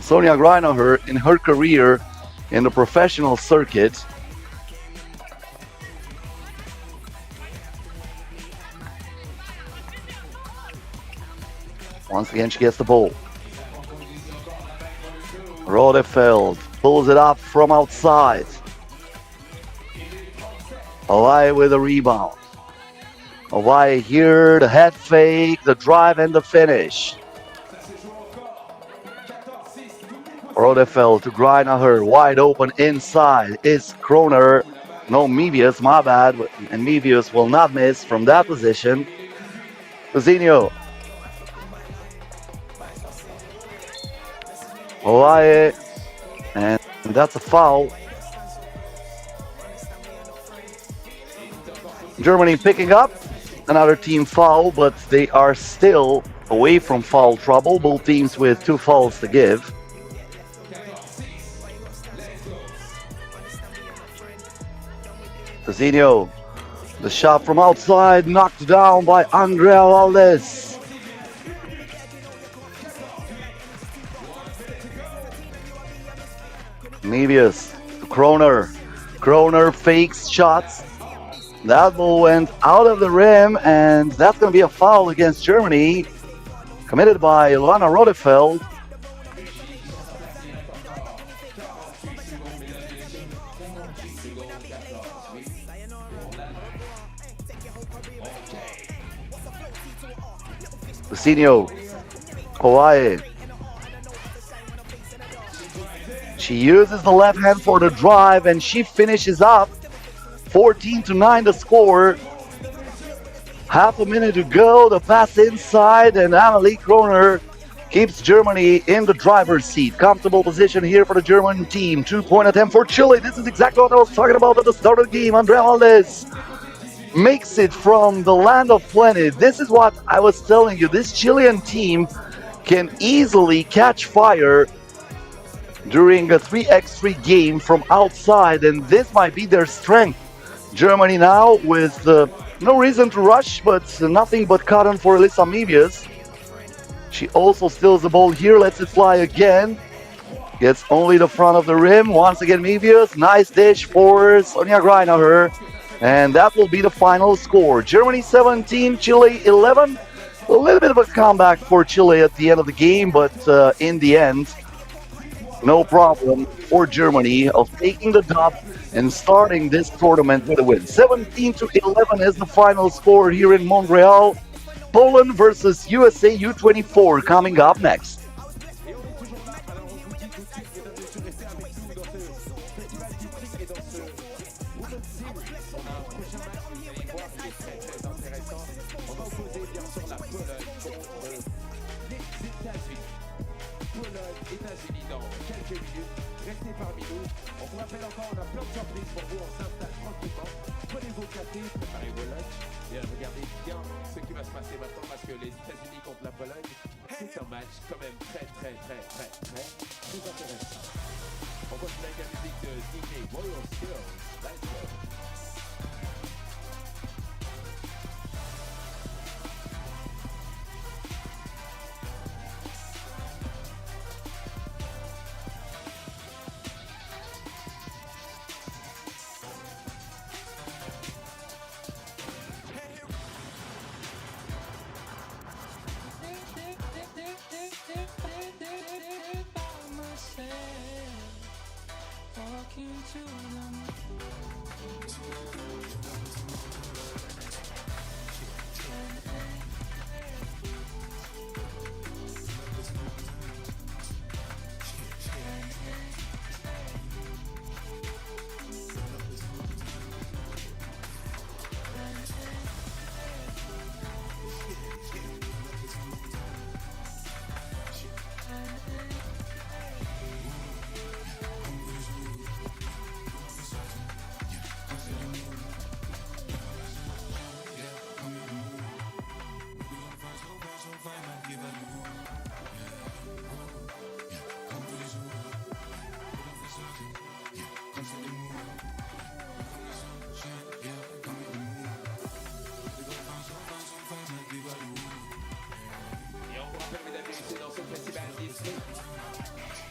Speaker 2: Sonia Greinacher in her career in the professional circuit. Once again, she gets the ball. Rodefeld pulls it up from outside. Ovaje with a rebound. Ovaje here, the head fake, the drive, and the finish. Rodefeld to Greinacher, wide open inside is Kroner. No, Mevius, my bad, and Mevius will not miss from that position. Cousinho. Ovaje, and that's a foul. Germany picking up another team foul, but they are still away from foul trouble. Both teams with 2 fouls to give. Cousinho, the shot from outside, knocked down by Andrea Valdez. Mevius to Kroner. Kroner fakes shots. That ball went out of the rim, and that's going to be a foul against Germany, committed by Ilana Rodefeld. Cousinho, Ovaje. She uses the left hand for the drive, and she finishes up. 14-9 the score. Half a minute to go. The pass inside, and Amelie Kroner keeps Germany in the driver's seat. Comfortable position here for the German team. 2-point attempt for Chile. This is exactly what I was talking about at the start of the game. Andrea Valdez makes it from the land of plenty. This is what I was telling you. This Chilean team can easily catch fire during a 3x3 game from outside, and this might be their strength. Germany now with no reason to rush, but nothing but cotton for Elisa Mebius. She also steals the ball here, lets it fly again. Gets only the front of the rim. Once again, Mebius. Nice dish for Sonia Greinacher. And that will be the final score. Germany 17, Chile 11. A little bit of a comeback for Chile at the end of the game, but in the end, no problem for Germany of taking the dub and starting this tournament with a win. 17-11 is the final score here in Montreal. Poland versus USA U24 coming up next.
Speaker 1: États-Unis dans quelques minutes. Restez parmi nous. On vous rappelle encore, on a plein de surprises pour vous. On s'installe tranquillement. Prenez vos cafés, préparez vos lunchs. Et regardez bien ce qui va se passer maintenant parce que les États-Unis contre la Pologne, c'est un match quand même très intéressant. On continue avec la musique de DJ Royal Skills. Let's go.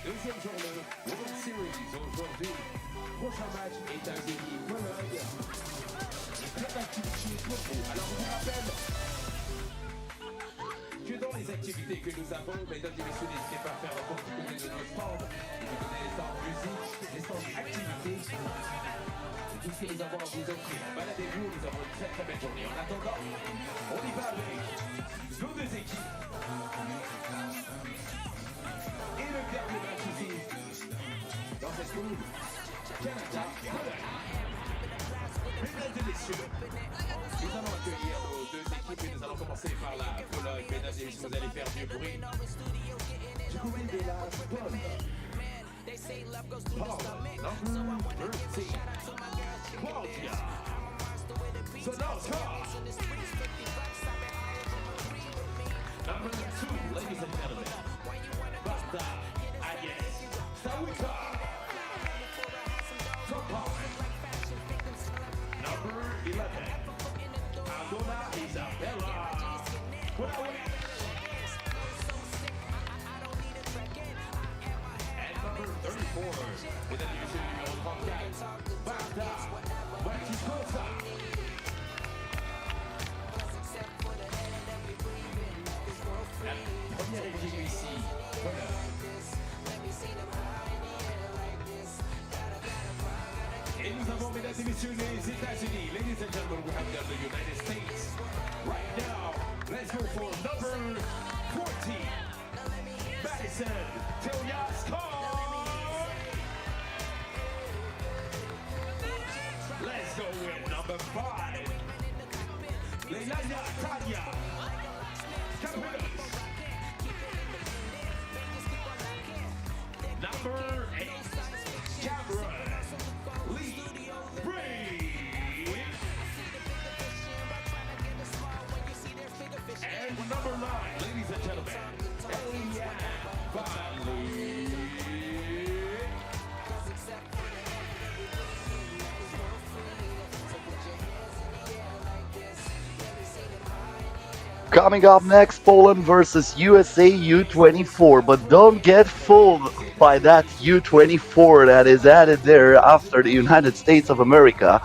Speaker 1: Deuxième journée, World Series aujourd'hui. Prochain match, États-Unis, Pologne. Plein d'activités pour vous. Alors on vous rappelle que dans les activités que nous avons, mesdames et messieurs, n'hésitez pas à faire un compte de nos stands. Et vous donnez les stands musique, les stands activités. C'est tout ce que nous avons à vous offrir. Baladez-vous, nous avons une très belle journée. En attendant, on y va avec nos deux équipes. Et le dernier match ici, dans cette poule, Canada, Pologne. Mesdames et messieurs, nous allons accueillir nos deux équipes et nous allons commencer par la Pologne. Mesdames et messieurs, vous allez faire du bruit. Du côté de la Pologne. Number 13, Claudia Zanowska. Number 2, ladies and gentlemen, Basta Agnes Sawika. From Poland. Number 11, Aldona Isabella. And number 34, with a division numéro 34, Basta Wakiskosa. La première équipe ici, voilà. Et nous avons, mesdames et messieurs, les États-Unis. Ladies and gentlemen, we have the United States. Right now, let's go for number 14, Madison Tilyaskar. Let's go with number 5, Number 8, Cameron Lee Briggs. And number 9, ladies and gentlemen, Elian Van Lee.
Speaker 2: Coming up next, Poland versus USA U24. But don't get fooled by that U24 that is added there after the United States of America.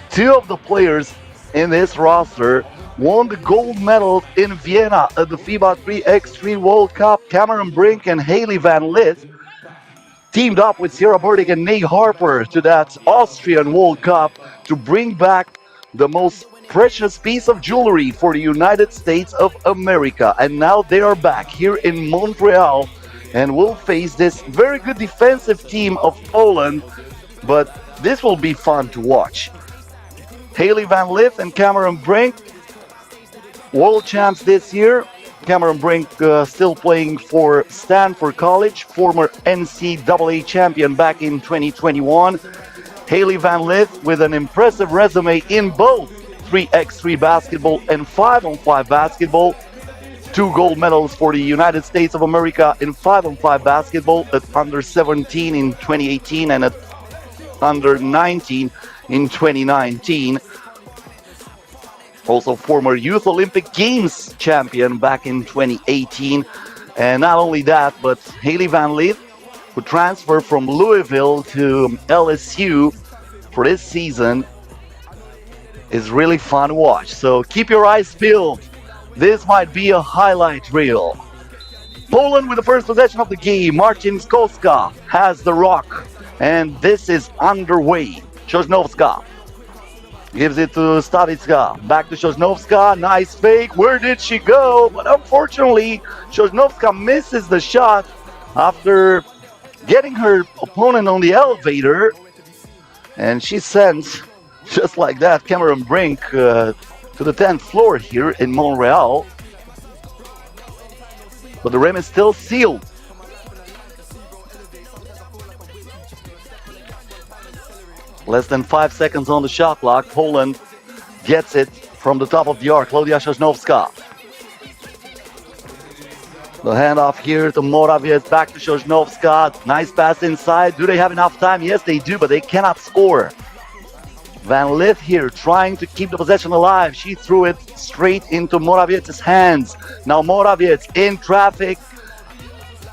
Speaker 2: Two of the players in this roster won the gold medals in Vienna at the FIBA 3x3 World Cup. Cameron Brink and Haley Van Lith teamed up with Sierra Burdick and Nate Harper to that Austrian World Cup to bring back the most precious piece of jewelry for the United States of America. And now they are back here in Montreal and will face this very good defensive team of Poland. But this will be fun to watch. Haley Van Lith and Cameron Brink, world champs this year. Cameron Brink still playing for Stanford College, former NCAA champion back in 2021. Haley Van Lith with an impressive resume in both 3x3 basketball and 5-on-5 basketball. 2 gold medals for the United States of America in 5-on-5 basketball at under 17 in 2018 and at under 19 in 2019. Also former Youth Olympic Games champion back in 2018. And not only that, but Haley Van Lith, who transferred from Louisville to LSU for this season, is really fun to watch. So keep your eyes peeled. This might be a highlight reel. Poland with the first possession of the game. Marcin Skoska has the rock. And this is underway. Sosnowska gives it to Stavicka. Back to Sosnowska. Nice fake. Where did she go? But unfortunately, Sosnowska misses the shot after getting her opponent on the elevator. And she sends, just like that, Cameron Brink to the 10th floor here in Montreal. But the rim is still sealed. Less than 5 seconds on the shot clock. Poland gets it from the top of the arc. Klaudia Sosnowska. The handoff here to Morawiec. Back to Sosnowska. Nice pass inside. Do they have enough time? Yes, they do, but they cannot score. Van Lith here trying to keep the possession alive. She threw it straight into Morawiec's hands. Now Morawiec in traffic.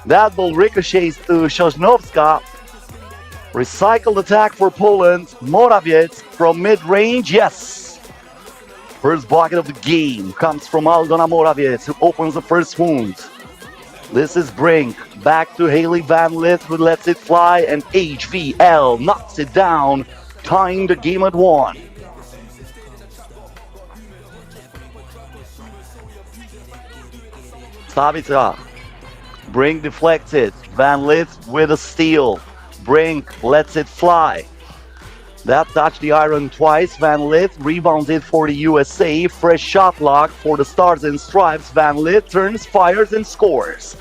Speaker 2: That ball ricochets to Sosnowska. Recycled attack for Poland. Morawiec from mid-range. Yes. First bucket of the game comes from Aldona Morawiec, who opens the first wound. This is Brink. Back to Haley Van Lith, who lets it fly, and HVL knocks it down, tying the game at 1. Stavicka. Brink deflects it. Van Lith with a steal. Brink lets it fly. That touched the iron twice. Van Lith rebounds it for the USA. Fresh shot clock for the Stars and Stripes. Van Lith turns, fires, and scores.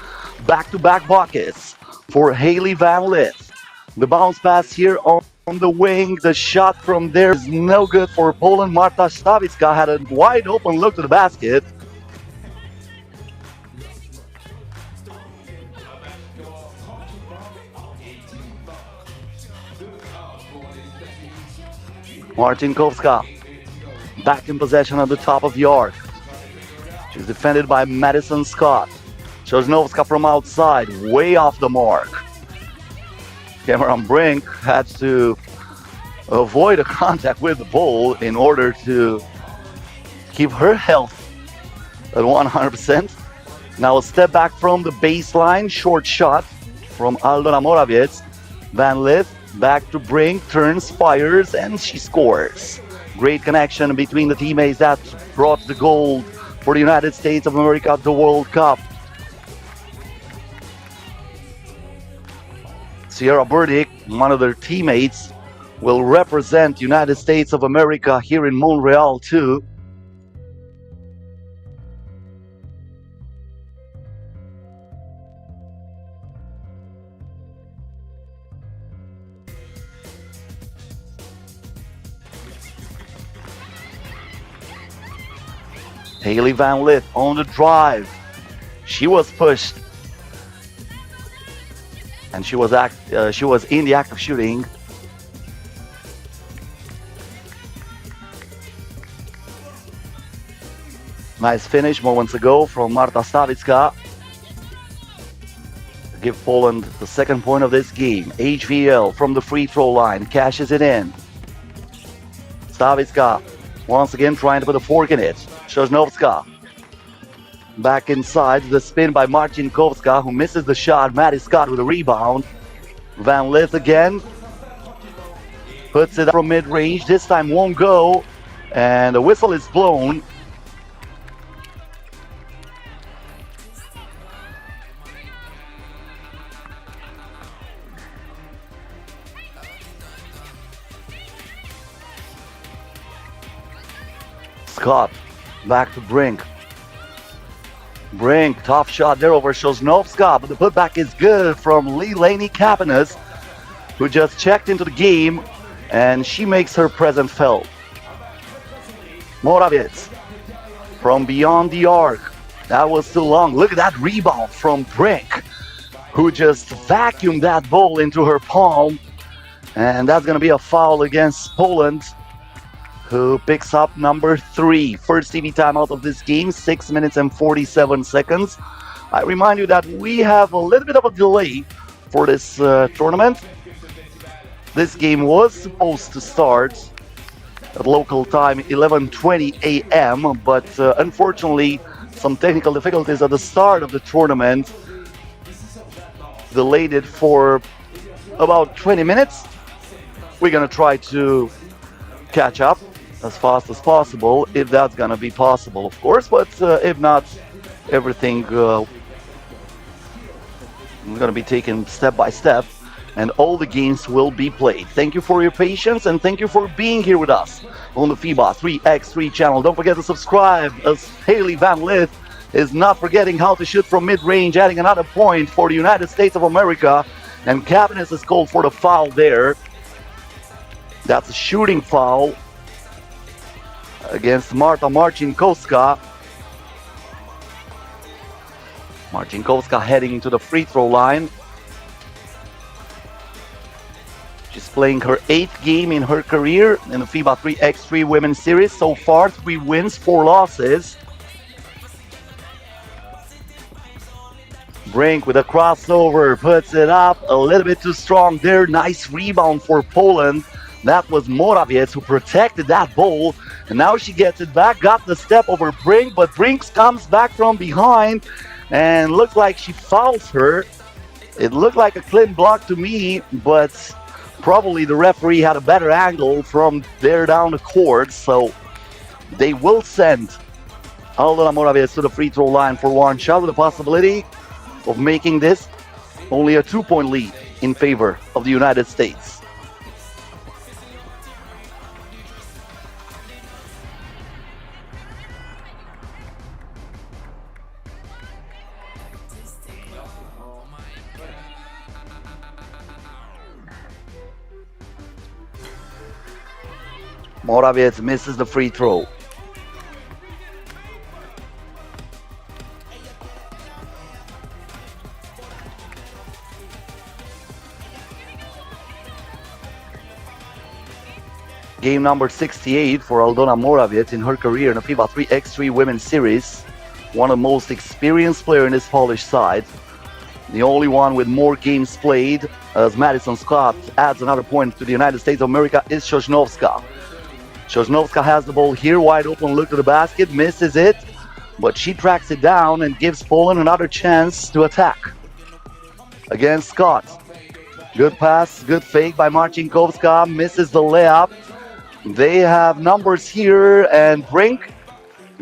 Speaker 2: Back-to-back buckets for Haley Van Lith. The bounce pass here on the wing. The shot from there is no good for Poland. Marta Stavicka had a wide open look to the basket. Marcinkowska back in possession at the top of the arc. She's defended by Madison Scott. Sosnowska from outside, way off the mark. Cameron Brink had to avoid a contact with the ball in order to keep her health at 100%. Now a step back from the baseline, short shot from Aldona Morawiec. Van Lith back to Brink, turns, fires, and she scores. Great connection between the teammates that brought the gold for the United States of America at the World Cup. Sierra Burdick, one of their teammates, will represent United States of America here in Montreal too. Haley Van Lith on the drive. She was pushed. And she was in the act of shooting. Nice finish moments ago from Marta Stavicka. Give Poland the second point of this game. HVL from the free throw line, cashes it in. Stavicka once again trying to put a fork in it. Sosnovska back inside, the spin by Marcinkovska, who misses the shot. Maddie Scott with a rebound. Van Lith again puts it up from mid-range. This time won't go, and the whistle is blown. Scott back to Brink. Brink, tough shot there over Sosnovska, but the putback is good from Leilani Kapanis, who just checked into the game, and she makes her presence felt. Morawiec from beyond the arc. That was too long. Look at that rebound from Brink, who just vacuumed that ball into her palm, and that's going to be a foul against Poland, who picks up number 3. First TV timeout of this game, 6 minutes and 47 seconds. I remind you that we have a little bit of a delay for this tournament. This game was supposed to start at local time 11:20 a.m., but unfortunately some technical difficulties at the start of the tournament delayed it for about 20 minutes. We're going to try to catch up as fast as possible, if that's gonna be possible, of course, but if not, everything is gonna be taken step by step, and all the games will be played. Thank you for your patience, and thank you for being here with us on the FIBA 3x3 channel. Don't forget to subscribe, as Haley Van Lith is not forgetting how to shoot from mid-range, adding another point for the United States of America, and Kapanis is called for the foul there. That's a shooting foul against Marta Marcinkovska. Marcinkovska heading into the free throw line. She's playing her 8th game in her career in the FIBA 3x3 Women's Series. So far, 3 wins, 4 losses. Brink with a crossover, puts it up a little bit too strong there. Nice rebound for Poland. That was Morawiec who protected that ball. And now she gets it back, got the step over Brink, but Brink comes back from behind and looks like she fouls her. It looked like a clean block to me, but probably the referee had a better angle from there down the court, so they will send Aldona Morawiec to the free throw line for one shot, with the possibility of making this only a 2-point lead in favor of the United States. Morawiec misses the free throw. Game number 68 for Aldona Morawiec in her career in the FIBA 3x3 Women's Series. One of the most experienced players in this Polish side. The only one with more games played, as Madison Scott adds another point to the United States of America, is Sosnovska. Sosnovska has the ball here, wide open look to the basket, misses it, but she tracks it down and gives Poland another chance to attack. Against Scott. Good pass, good fake by Marcinkovska, misses the layup. They have numbers here, and Brink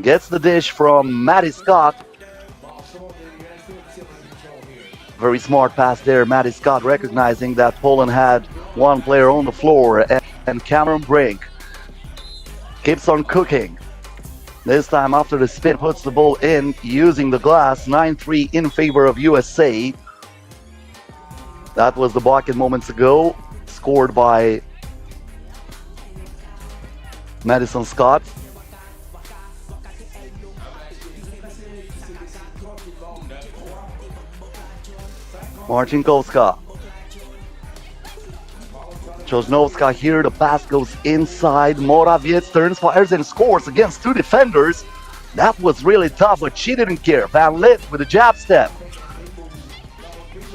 Speaker 2: gets the dish from Maddie Scott. Very smart pass there, Maddie Scott recognizing that Poland had one player on the floor, and Cameron Brink keeps on cooking. This time after the spin, puts the ball in using the glass. 9-3 in favor of USA. That was the bucket moments ago, scored by Madison Scott. Marcinkovska. Sosnovska here, the pass goes inside. Morawiec turns, fires, and scores against two defenders. That was really tough, but she didn't care. Van Lith with a jab step.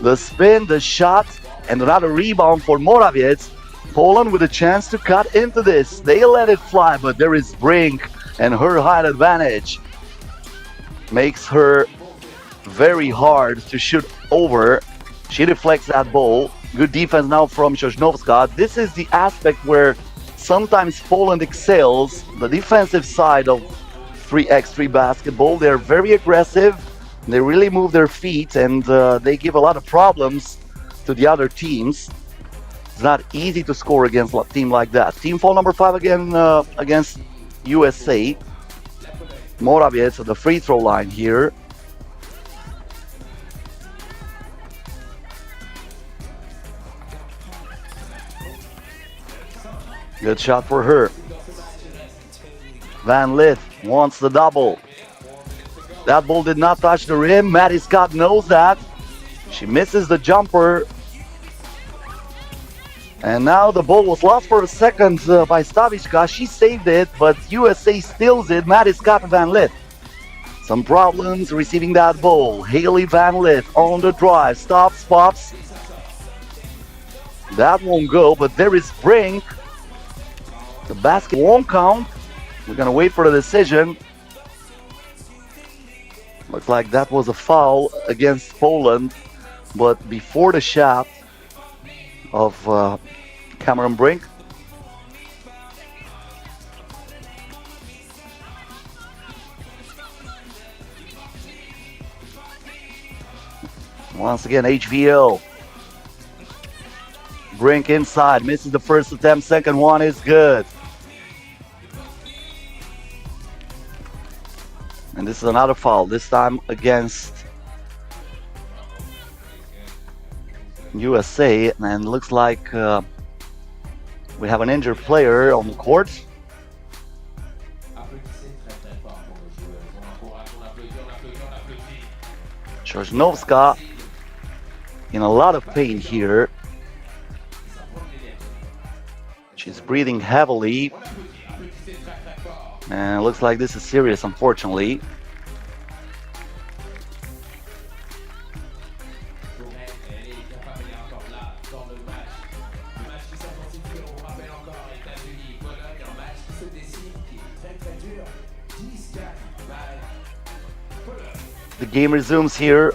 Speaker 2: The spin, the shot, and another rebound for Morawiec. Poland with a chance to cut into this. They let it fly, but there is Brink, and her height advantage makes her very hard to shoot over. She deflects that ball. Good defense now from Sosnovska. This is the aspect where sometimes Poland excels, the defensive side of 3x3 basketball. They're very aggressive. They really move their feet, and they give a lot of problems to the other teams. It's not easy to score against a team like that. Team foul number 5 again against USA. Morawiec at the free throw line here. Good shot for her. Van Lith wants the double. That ball did not touch the rim. Maddie Scott knows that. She misses the jumper. And now the ball was lost for a second by Stavichka. She saved it, but USA steals it. Maddie Scott and Van Lith. Some problems receiving that ball. Haley Van Lith on the drive. Stops, pops. That won't go, but there is Brink. The basket won't count. We're going to wait for the decision. Looks like that was a foul against Poland, but before the shot of Cameron Brink. Once again, HVL. Brink inside, misses the first attempt, second one is good. And this is another foul, this time against USA, and looks like we have an injured player on the court. Sosnovska in a lot of pain here. She's breathing heavily. And it looks like this is serious, unfortunately. The game resumes here.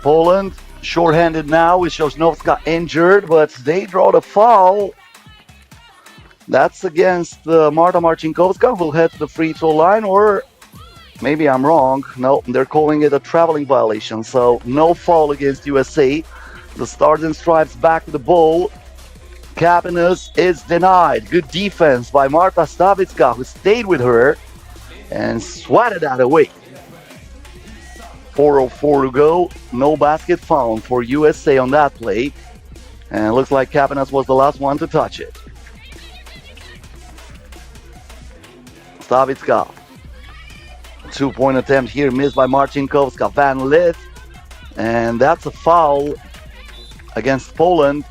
Speaker 2: Poland short-handed now with Sosnovska injured, but they draw the foul. That's against Marta Marcinkovska, who'll head to the free throw line, or maybe I'm wrong. No, they're calling it a traveling violation, so no foul against USA. The Stars and Stripes back to the ball. Kapinas is denied. Good defense by Marta Stavicka, who stayed with her and swatted that away. 4:04 to go. No basket found for USA on that play. And it looks like Kapinas was the last one to touch it. Stavicka. 2-point attempt here missed by Marcinkovska. Van Lith. And that's a foul against Poland,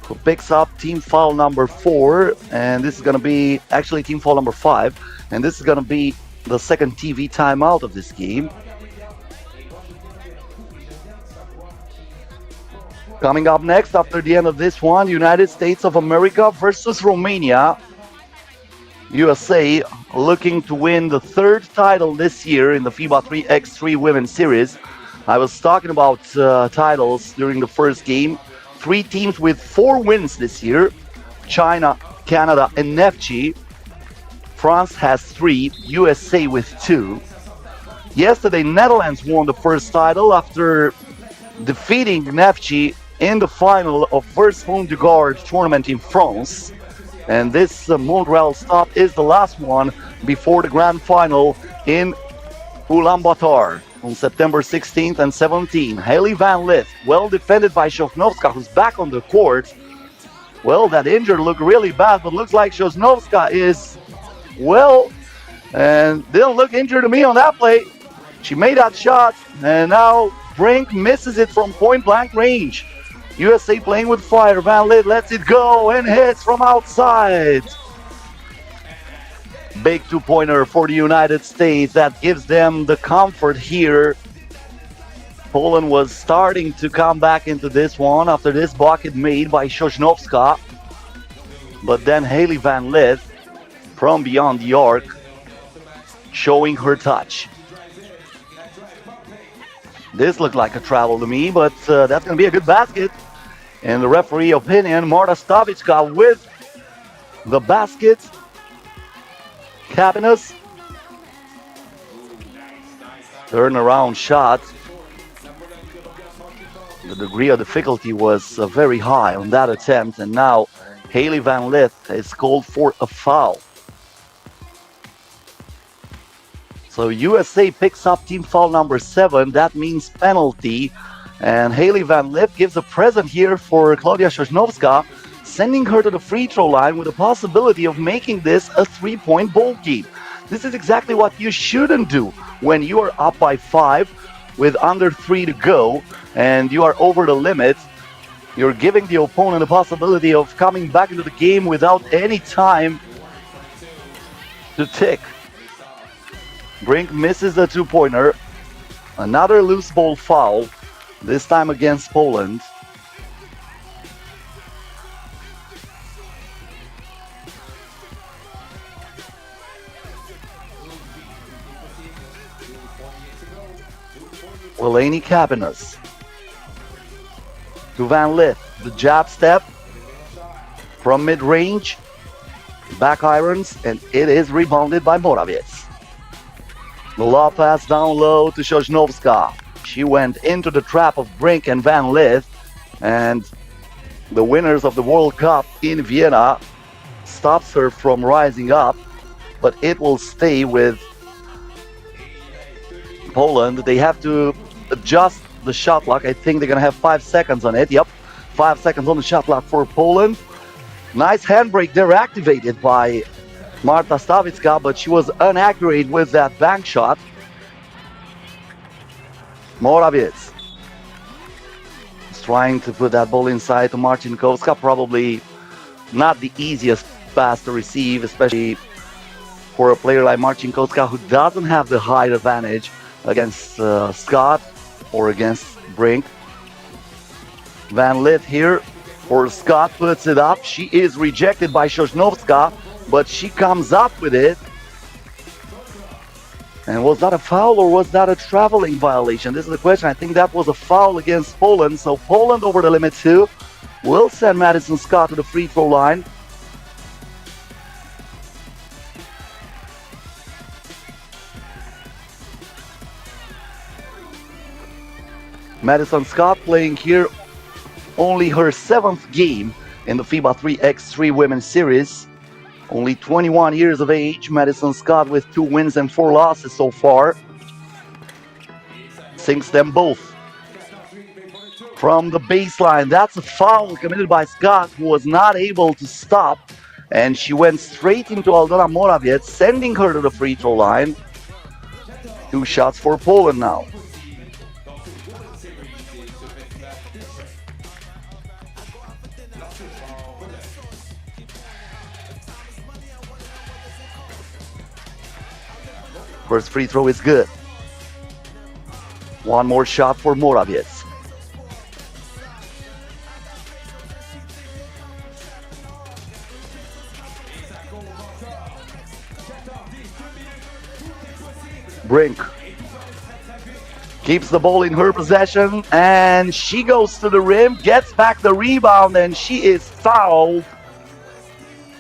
Speaker 2: who picks up team foul number 4. And this is going to be actually team foul number 5. And this is going to be the second TV timeout of this game. Coming up next after the end of this one, United States of America versus Romania. USA looking to win the 3rd title this year in the FIBA 3x3 Women's Series. I was talking about titles during the first game. 3 teams with 4 wins this year. China, Canada, and Nefci. France has 3, USA with 2. Yesterday, Netherlands won the first title after defeating Nefci in the final of First Home de Garde tournament in France. And this Montreal stop is the last one before the grand final in Ulaanbaatar on September 16th and 17th. Haley Van Lith, well defended by Sosnovska, who's back on the court. Well, that injury looked really bad, but looks like Sosnovska is well, and didn't look injured to me on that play. She made that shot, and now Brink misses it from point blank range. USA playing with fire. Van Lith lets it go and hits from outside. Big two-pointer for the United States. That gives them the comfort here. Poland was starting to come back into this one after this bucket made by Sosnowska. But then Haley Van Lith from beyond the arc showing her touch. This looked like a travel to me, but that's going to be a good basket. In the referee opinion, Marta Stavicka with the basket. Capinas. Turnaround shot. The degree of difficulty was very high on that attempt, and now Haley Van Lith is called for a foul. So USA picks up team foul number 7. That means penalty. And Haley Van Lith gives a present here for Klaudia Sosnowska, sending her to the free throw line with the possibility of making this a 3-point ball game. This is exactly what you shouldn't do when you are up by 5 with under 3 to go and you are over the limit. You're giving the opponent the possibility of coming back into the game without any time to tick. Brink misses a 2-pointer. Another loose ball foul, this time against Poland. Eleni Capinas to Van Lith. The jab step from mid-range. Back irons, and it is rebounded by Morawiecz. The lob pass down low to Sosnowska. She went into the trap of Brink and Van Lith, and the winners of the World Cup in Vienna stops her from rising up, but it will stay with Poland. They have to adjust the shot clock. I think they're going to have 5 seconds on it. Yep, 5 seconds on the shot clock for Poland. Nice handbrake there activated by Marta Stavicka, but she was inaccurate with that bank shot. Morawiecz is trying to put that ball inside to Marcinkowska. Probably not the easiest pass to receive, especially for a player like Marcinkowska who doesn't have the height advantage against Scott or against Brink. Van Lith here for Scott, puts it up. She is rejected by Sosnowska, but she comes up with it. And was that a foul or was that a traveling violation? This is the question. I think that was a foul against Poland. So Poland over the limit too. Will send Madison Scott to the free throw line. Madison Scott playing here only her 7th game in the FIBA 3x3 Women's Series. Only 21 years of age. Madison Scott with 2 wins and 4 losses so far. Sinks them both. From the baseline, that's a foul committed by Scott, who was not able to stop. And she went straight into Aldona Morawiecz, sending her to the free throw line. 2 shots for Poland now. First free throw is good. One more shot for Morawiecz. Brink keeps the ball in her possession, and she goes to the rim, gets back the rebound, and she is fouled.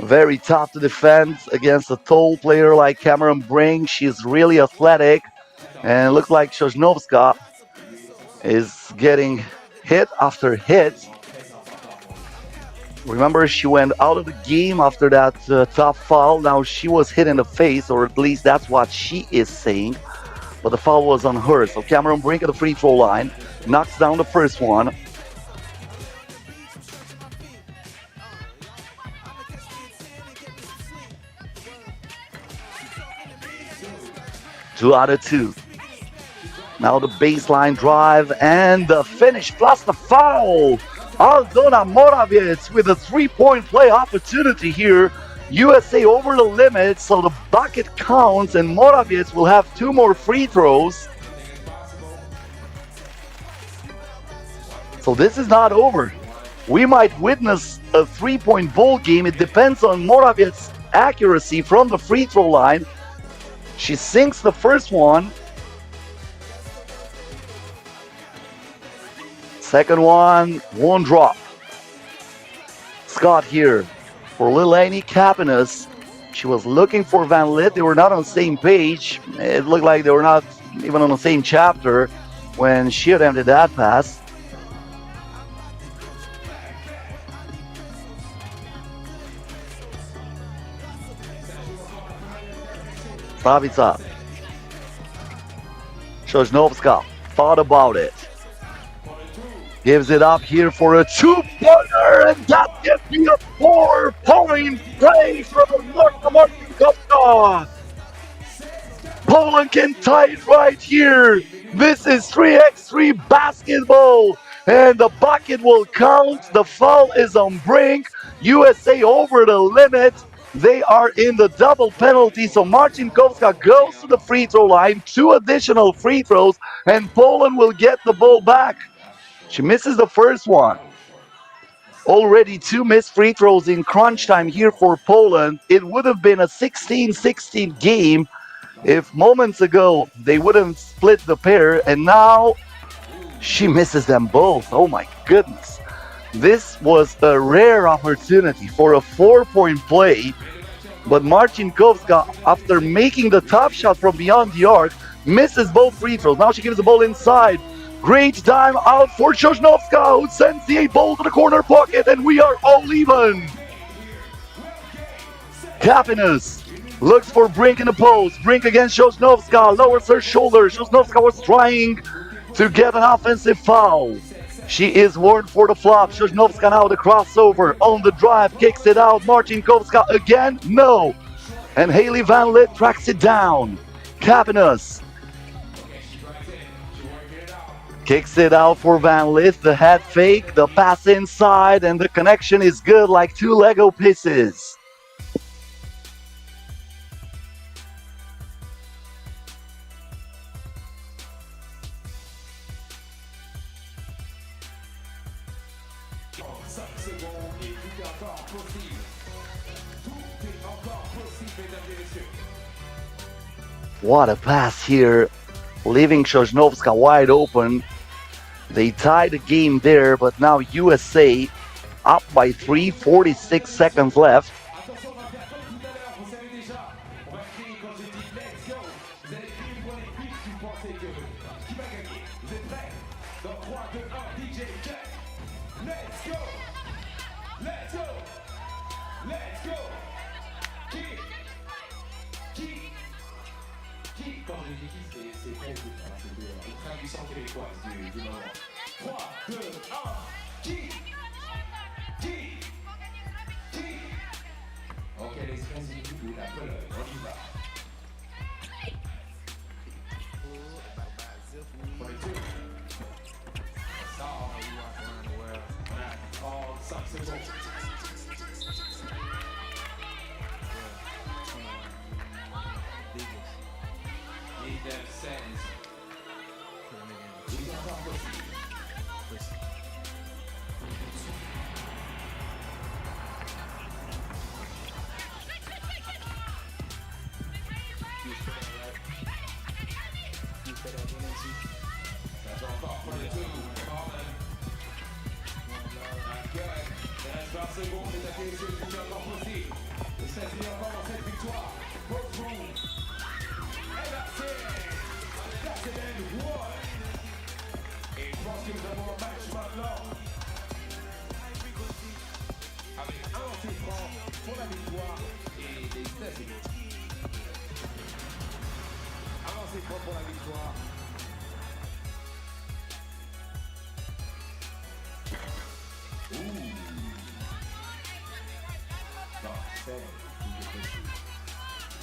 Speaker 2: Very tough to defend against a tall player like Cameron Brink. She's really athletic, and it looks like Sosnowska is getting hit after hit. Remember, she went out of the game after that tough foul. Now she was hit in the face, or at least that's what she is saying. But the foul was on her. So Cameron Brink at the free throw line knocks down the first one. Two out of two. Now the baseline drive and the finish plus the foul. Aldona Morawiec with a three-point play opportunity here. USA over the limit, so the bucket counts, and Morawiec will have two more free throws. So this is not over. We might witness a three-point bowl game. It depends on Morawiec's accuracy from the free throw line. She sinks the first one. Second one won't drop. Scott here for Lil Annie Capinas. She was looking for Van Lith. They were not on the same page. It looked like they were not even on the same chapter when she attempted that pass. Slavica. Sosnovska thought about it. Gives it up here for a two-pointer, and that gives me a 4-point play from Martin. Poland can tie it right here. This is 3x3 basketball, and the bucket will count. The foul is on brink. USA over the limit. They are in the double penalty, so Marcinkowska goes to the free throw line, 2 additional free throws, and Poland will get the ball back. She misses the first one. Already 2 missed free throws in crunch time here for Poland. It would have been a 16-16 game if moments ago they wouldn't split the pair, and now she misses them both. Oh my goodness. This was a rare opportunity for a 4-point play, but Marcinkowska, after making the top shot from beyond the arc, misses both free throws. Now she gives the ball inside. Great time out for Sosnovska, who sends the 8 ball to the corner pocket, and we are all even. Capinas looks for Brink in the post. Brink against Sosnovska, lowers her shoulder. Sosnovska was trying to get an offensive foul. She is warned for the flop. Sosnovska now the crossover on the drive, kicks it out. Marcinkowska again, no. And Haley Van Lith tracks it down. Capinas kicks it out for Van Lith. The head fake, the pass inside, and the connection is good like 2 Lego pieces. What a pass here, leaving Sosnovska wide open. They tied the game there, but now USA up by 3, 46 seconds left.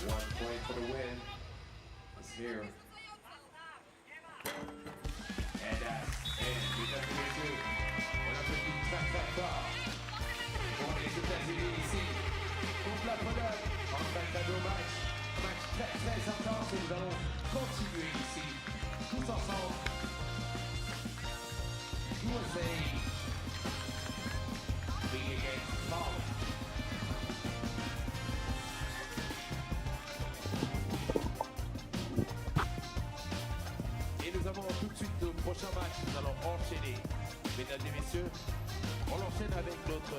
Speaker 1: One point for the win. It's here. départ pour les États-Unis ici. Contre la Pologne, en fin de match. Match très très intense et nous allons continuer ici, tous ensemble. USA being against Poland. Et nous avons tout de suite le prochain match, nous allons enchaîner. Mesdames et messieurs, on enchaîne avec notre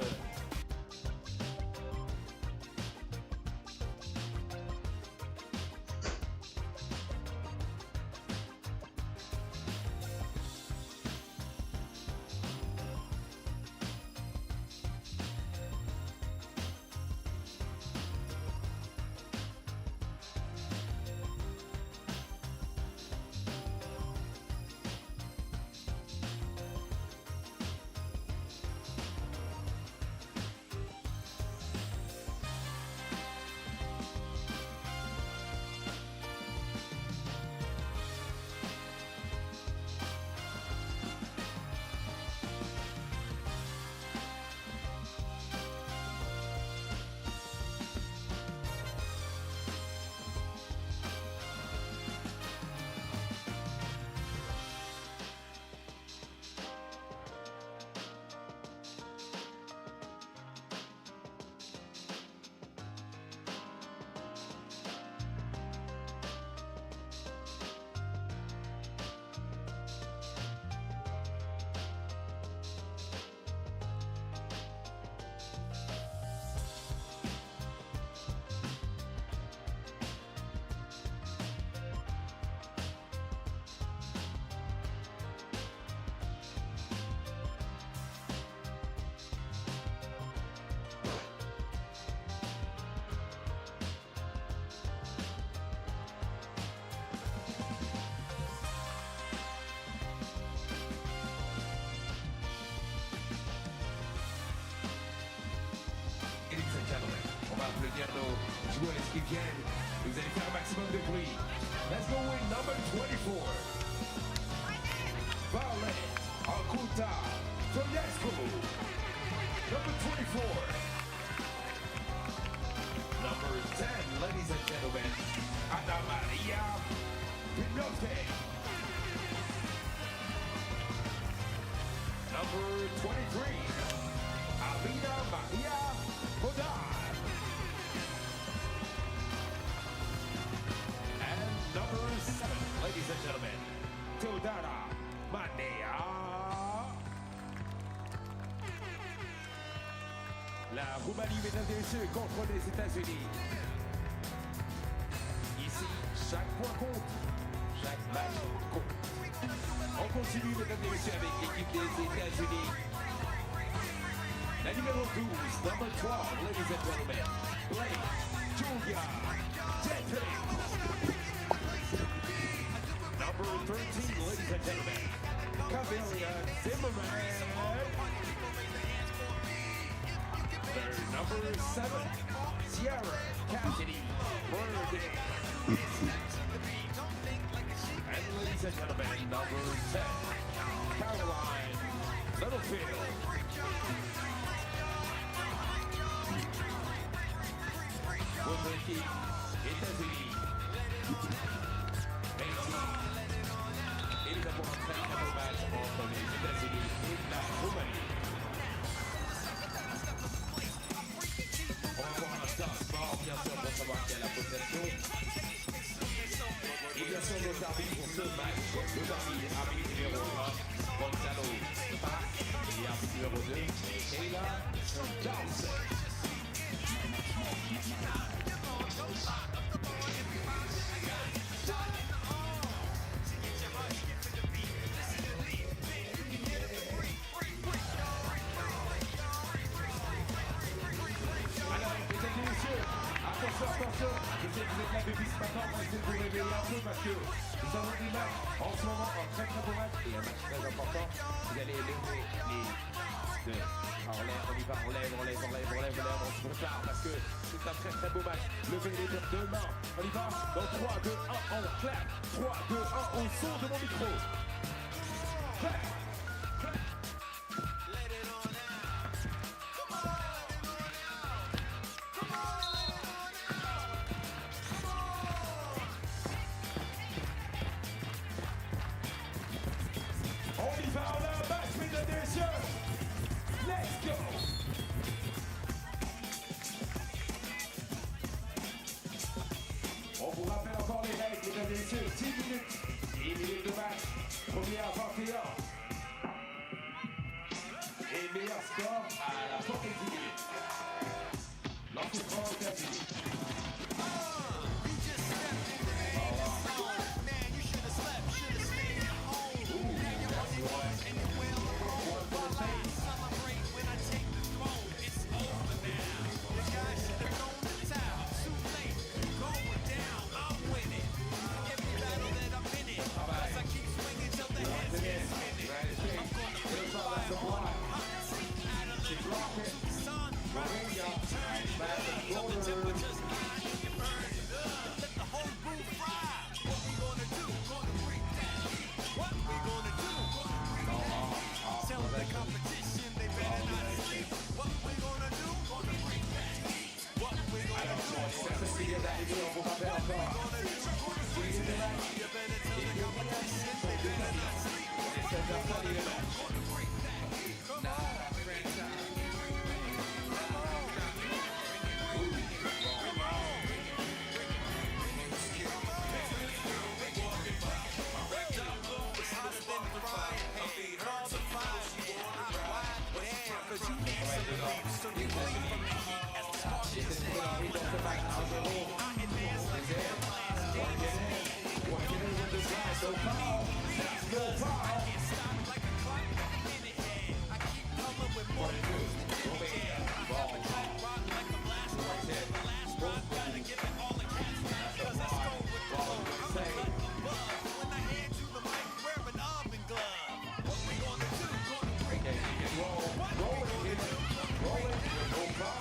Speaker 1: applaudir nos joueurs qui viennent. Vous allez faire un maximum de bruit. Let's go with number 24. Violet Akuta Toyescu. Number 24. Number 10, ladies and gentlemen, Ana Maria Pinote. Number 23, Alina Maria Bodar. Number 7, ladies and gentlemen, Teodora Manea. La Roumanie, mesdames et messieurs, contre les États-Unis. Ici, chaque point compte, chaque match compte. On continue, mesdames et messieurs, avec l'équipe des États-Unis. La numéro 12, number 12, ladies and gentlemen, Blake Julia Jetley. Number 13, ladies and gentlemen, Cavelia Zimmerman. Number 7, Sierra Cassidy Burden. And ladies and gentlemen, number 10, Caroline Littlefield. Votre équipe, États-Unis. Et nous avons un très très beau match entre les États-Unis et la Roumanie. On va voir un temps sport, bien sûr, pour savoir qui a la possession. Et bien sûr, nos arbitres pour ce match, nos arbitres numéro 1, Gonzalo Paz, et arbitre numéro 2, Taylor Dawson. Attention, je sais que vous êtes là depuis ce matin pour essayer de vous réveiller un peu parce que nous avons des matchs en ce moment, un très très beau match et un match très important. Vous allez lever les deux en l'air, on y va, on lève, on se prépare parce que c'est un très très beau match. Levez les deux mains, on y va, dans 3, 2, 1, on clap, 3, 2, 1, au son de mon micro. Clap. messieurs, 10 minutes. 10 minutes de match. Première 21. Et meilleur score à la 70 minutes. L'entraînement est terminé. Romania, the temperature's high, you burn it up. Let the whole roof fry. What we gonna do? Gonna break that heat. What we gonna do? Tell the competition they better not sleep. What we gonna do? Gonna break that heat. What we gonna do? What we gonna do? You better tell the competition they better not sleep. What we gonna do? Gonna break that heat. Come on. So you believe from the heat as the spark is flame with the right to the beat. I advance like a last dance. Working in with the side, so foul. I can't stop like a clock in the head. I keep coming with more moves than Jimmy. I have a track rock like a blast rock. The last rock gotta give it all a cat's back. Cause I stole with the flow. I'm a cut above. When I hand you the mic, wear an oven glove. What we gonna do? Gonna break that heat. What we gonna do?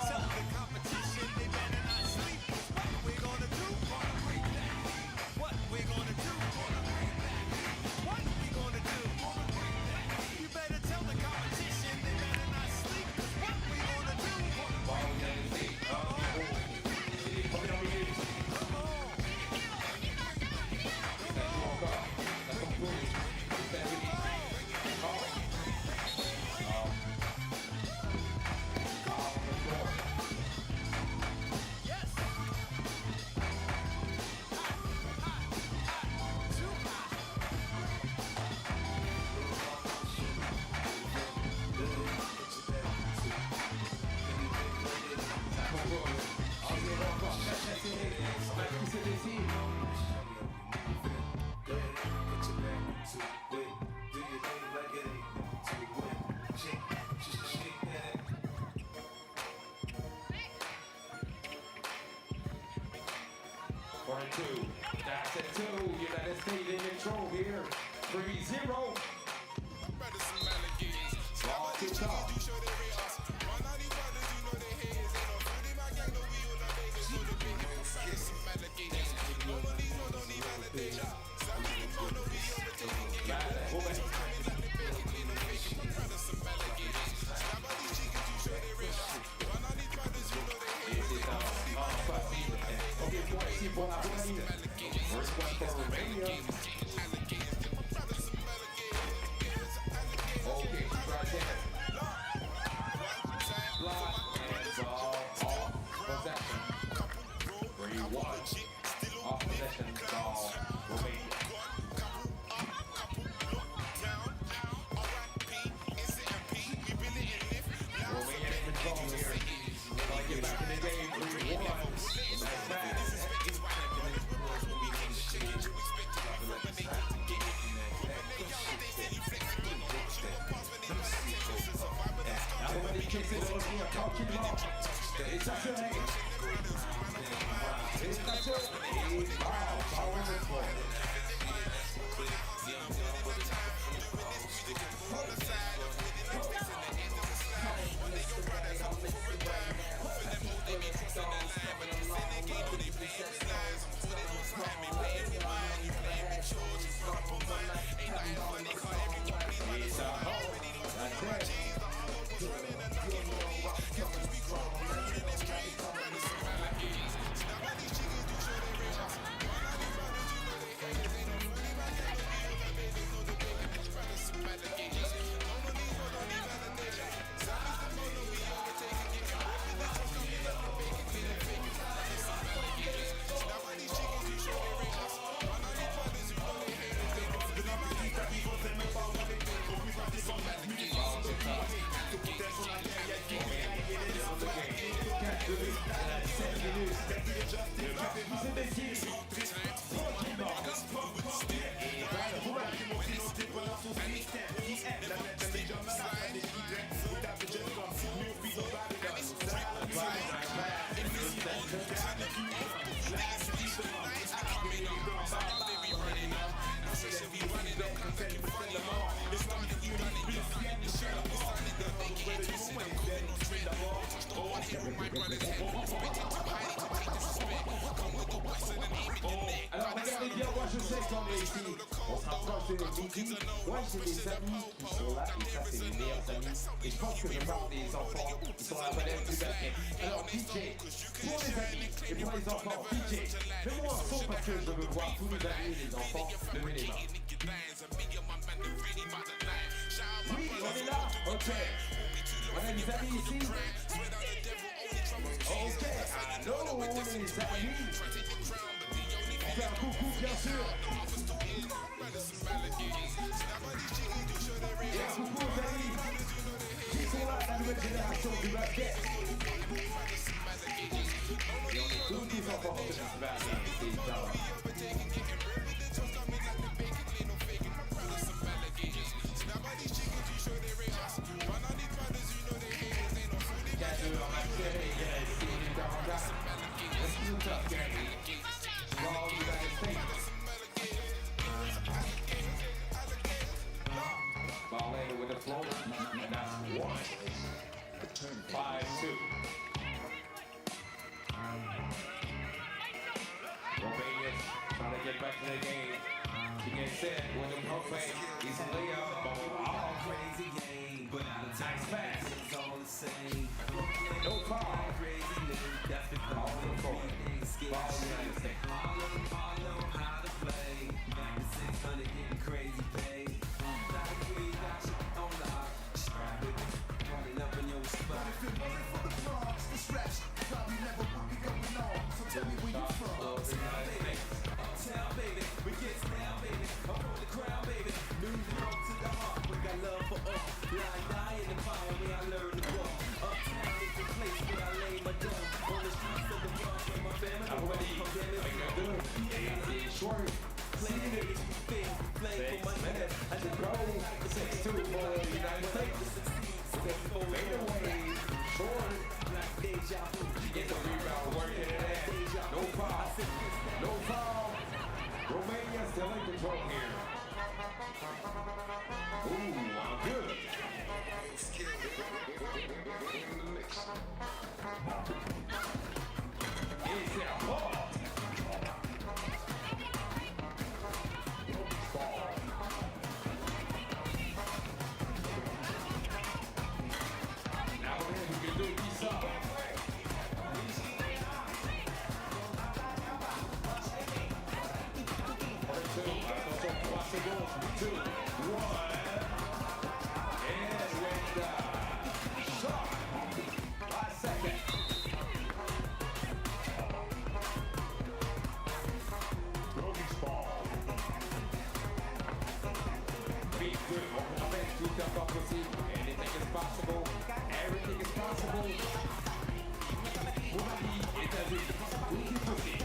Speaker 1: Tell the competition they better not sleep. What we gonna do? Gonna break that heat. What we gonna do? Gonna break that heat. What we gonna do? Gonna break that heat. You better tell the competition they better not sleep. What we gonna do? Gonna break that heat. Come on. That's it, 2. United States in control here. 3-0. Ball to top. Okay, point ici pour la Roumanie. First one for Romania. Okay, she tries in. Block and ball off possession. 3-1. Off possession, ball Romania. Romania in control here. Like get back in the game, 3-1. Nice pass. Everybody kicks it over here, tranquillement. Et ça se règle. Et ça se règle. Et power C'est décidé. Tranquillement. Et voilà, vous m'avez montré notre pendant son système. Qui est la tête de déjà malade des Y. Vous tapez juste comme mieux puis dans Babylone. Ça va la alors regardez bien, moi je sais qu'on est ici. On se rapproche de midi. Moi j'ai des amis qui sont là et ça c'est mes meilleurs amis. Et je pense que je parle des enfants qui sont la relève du basket. Alors DJ, pour les amis et pour les enfants, DJ, fais-moi un son parce que je veux voir tous les amis et les enfants lever les mains. Oui, on est là. Ok. On a des amis ici. Ok, allô les amis. On fait un coucou bien sûr. Et un coucou aux amis qui sont là, la nouvelle génération du basket. Et on est tous des enfants de ce basket. Ballet with the flow, that's 1, 5-2. Romania's trying to get back to the game. She gets set with the pump fake. He's a layup, oh, crazy game, but nice pass. It's all the same. No foul. Crazy name, that's the call. Ball United States. All know how to play. Back to 600, getting crazy pay. Not a queen, got you on the hop. Strap it, running up in your spot. If you're running for the Bronx, the stretch probably never would be going on. So tell me where you from. Uptown, baby. Uptown, baby. We get down, baby. I'm on the crown, baby. Moving up to the heart. We got love for all. Lie in the fire where I learn to walk. Uptown is the place where I lay my down. On the streets of the Bronx where my family goes. Et short.
Speaker 3: Playing it, playing for my head. I just
Speaker 1: Go. 6-2 for the United States. Fade away. Short. Get the rebound, working it in. No foul. No foul. Romania still in control here. Ooh, I'm good. It's a ball. Now we're in, we can do this up. Two, 1, and with shot. Last second. Release ball. Be good. Offense, you jump up with you. Anything is possible. Everything is possible. Montreal, États-Unis. We keep pushing.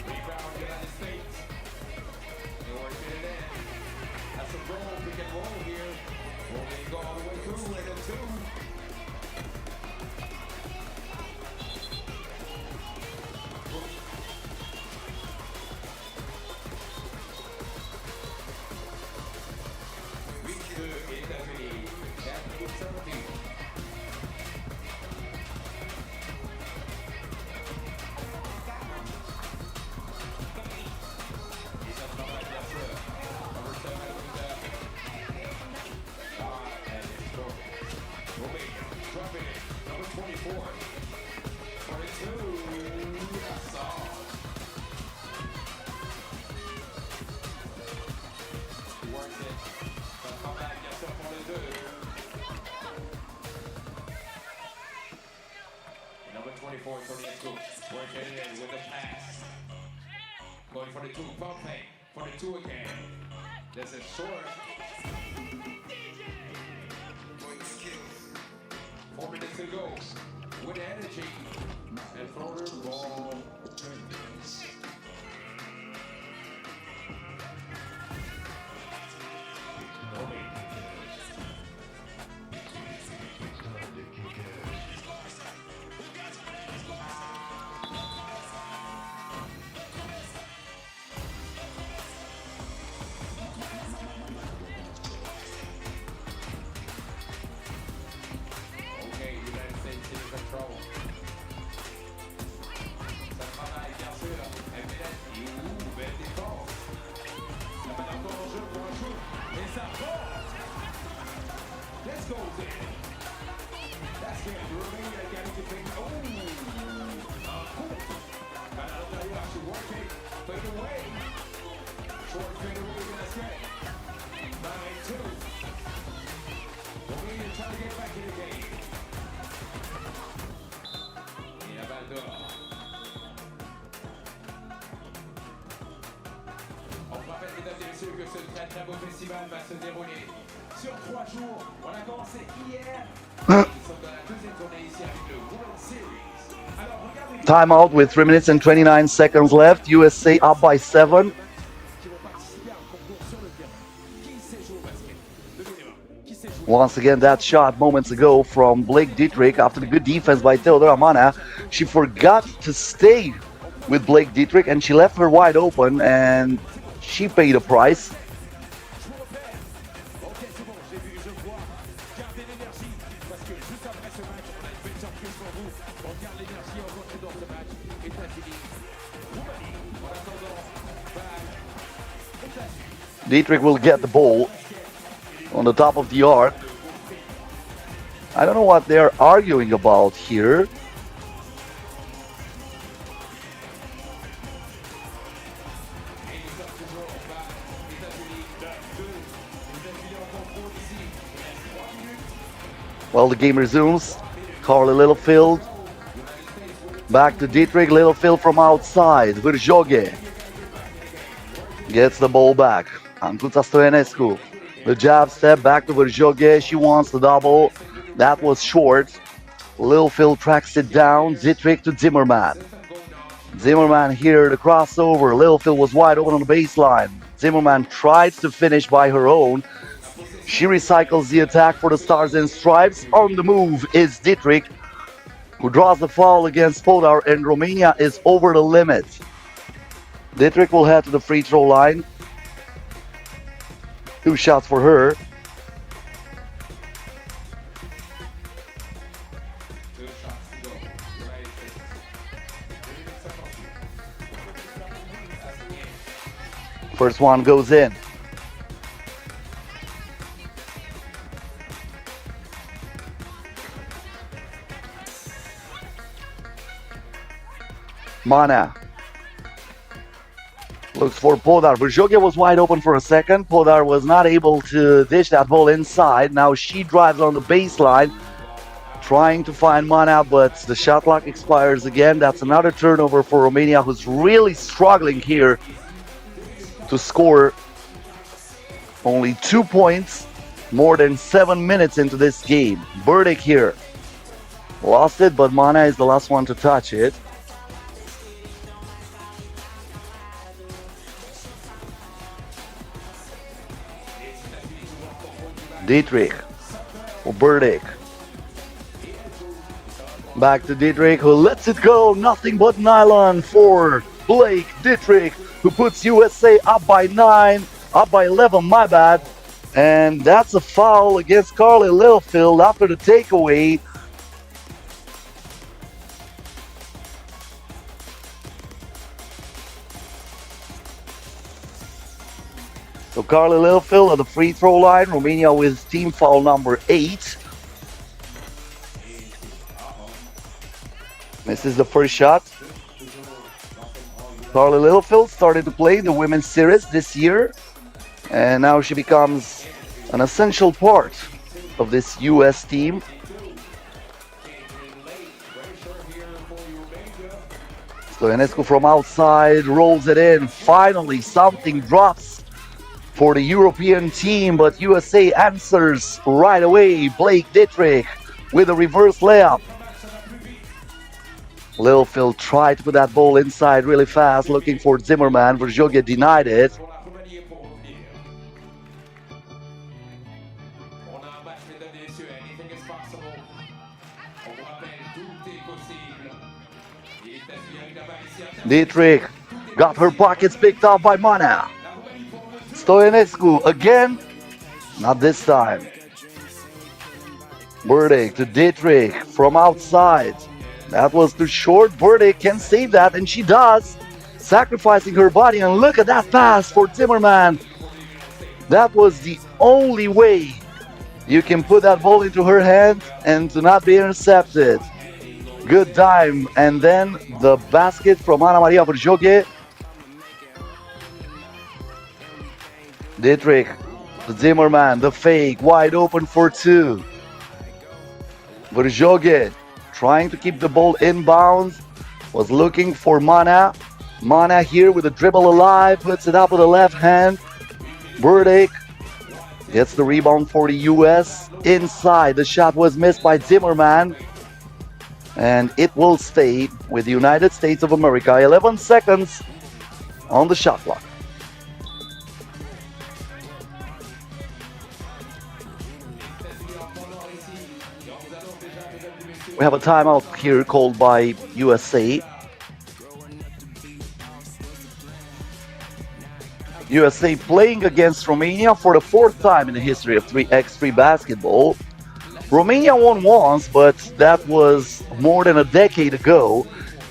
Speaker 1: Rebound, United States. They're working it in. That's a roll, pick and roll here. Will they go all the way through and a 2? We good, États-Unis. That's good 17. Dropping it, number 24, 22, that's all. Works it, gonna come back, yourself on the do. Number 24, 22, working it in with the pass. Going for the 2, pump fake, for the 2 again. This is short. to go with energy. And floater ball. Que ce très très beau festival va se dérouler sur 3 jours. On a commencé hier. Ils sont dans la deuxième journée ici avec le World Series. Alors regardez.
Speaker 2: Timeout with 3 minutes and 29 seconds left. USA up by 7. Once again, that shot moments ago from Blake Dietrich after the good defense by Teodora Mana. She forgot to stay with Blake Dietrich and she left her wide open and she paid a price. Dietrich will get the ball on the top of the arc. I don't know what they're arguing about here. Well, the game resumes. Carly Littlefield. Back to Dietrich. Littlefield from outside. Verjoge gets the ball back. Ancuța Stoianescu. The jab step back to Verjoge. She wants the double. That was short. Littlefield tracks it down. Dietrich to Zimmerman. Zimmerman here, the crossover. Littlefield was wide open on the baseline. Zimmerman tries to finish by her own. She recycles the attack for the Stars and Stripes. On the move is Dietrich, who draws the foul against Podar, and Romania is over the limit. Dietrich will head to the free throw line. 2 shots for her. First one goes in. Mana looks for Podar. Verjoge was wide open for a second. Podar was not able to dish that ball inside. Now she drives on the baseline, trying to find Mana, but the shot clock expires again. That's another turnover for Romania, who's really struggling here to score. Only 2 points, more than 7 minutes into this game. Burdick here lost it, but Mana is the last one to touch it. Dietrich for Burdick. Back to Dietrich, who lets it go. Nothing but nylon for Blake Dietrich, who puts USA up by 9, up by 11, my bad. And that's a foul against Carly Littlefield after the takeaway. So Carly Littlefield at the free throw line. Romania with team foul number 8. This is the first shot. Carly Littlefield started to play the women's series this year, and now she becomes an essential part of this US team. Stoianescu from outside rolls it in. Finally, something drops for the European team, but USA answers right away. Blake Dietrich with a reverse layup. Lil Phil tried to put that ball inside really fast, looking for Zimmerman. Verjoge denied it. Dietrich got her pockets picked up by Mana. Stoyanescu again, not this time. Burdick to Dietrich from outside. That was too short. Burdick can save that, and she does, sacrificing her body. And look at that pass for Zimmerman. That was the only way you can put that ball into her hand and to not be intercepted. Good dime, and then the basket from Ana Maria Verjoge. Dietrich, the Zimmerman, the fake, wide open for two. Verjoge trying to keep the ball inbounds, was looking for Mana. Mana here with a dribble alive, puts it up with the left hand. Burdick gets the rebound for the US. Inside, the shot was missed by Zimmerman. And it will stay with the United States of America. 11 seconds on the shot clock. We have a timeout here called by USA. USA playing against Romania for the fourth time in the history of 3x3 basketball. Romania won once, but that was more than a decade ago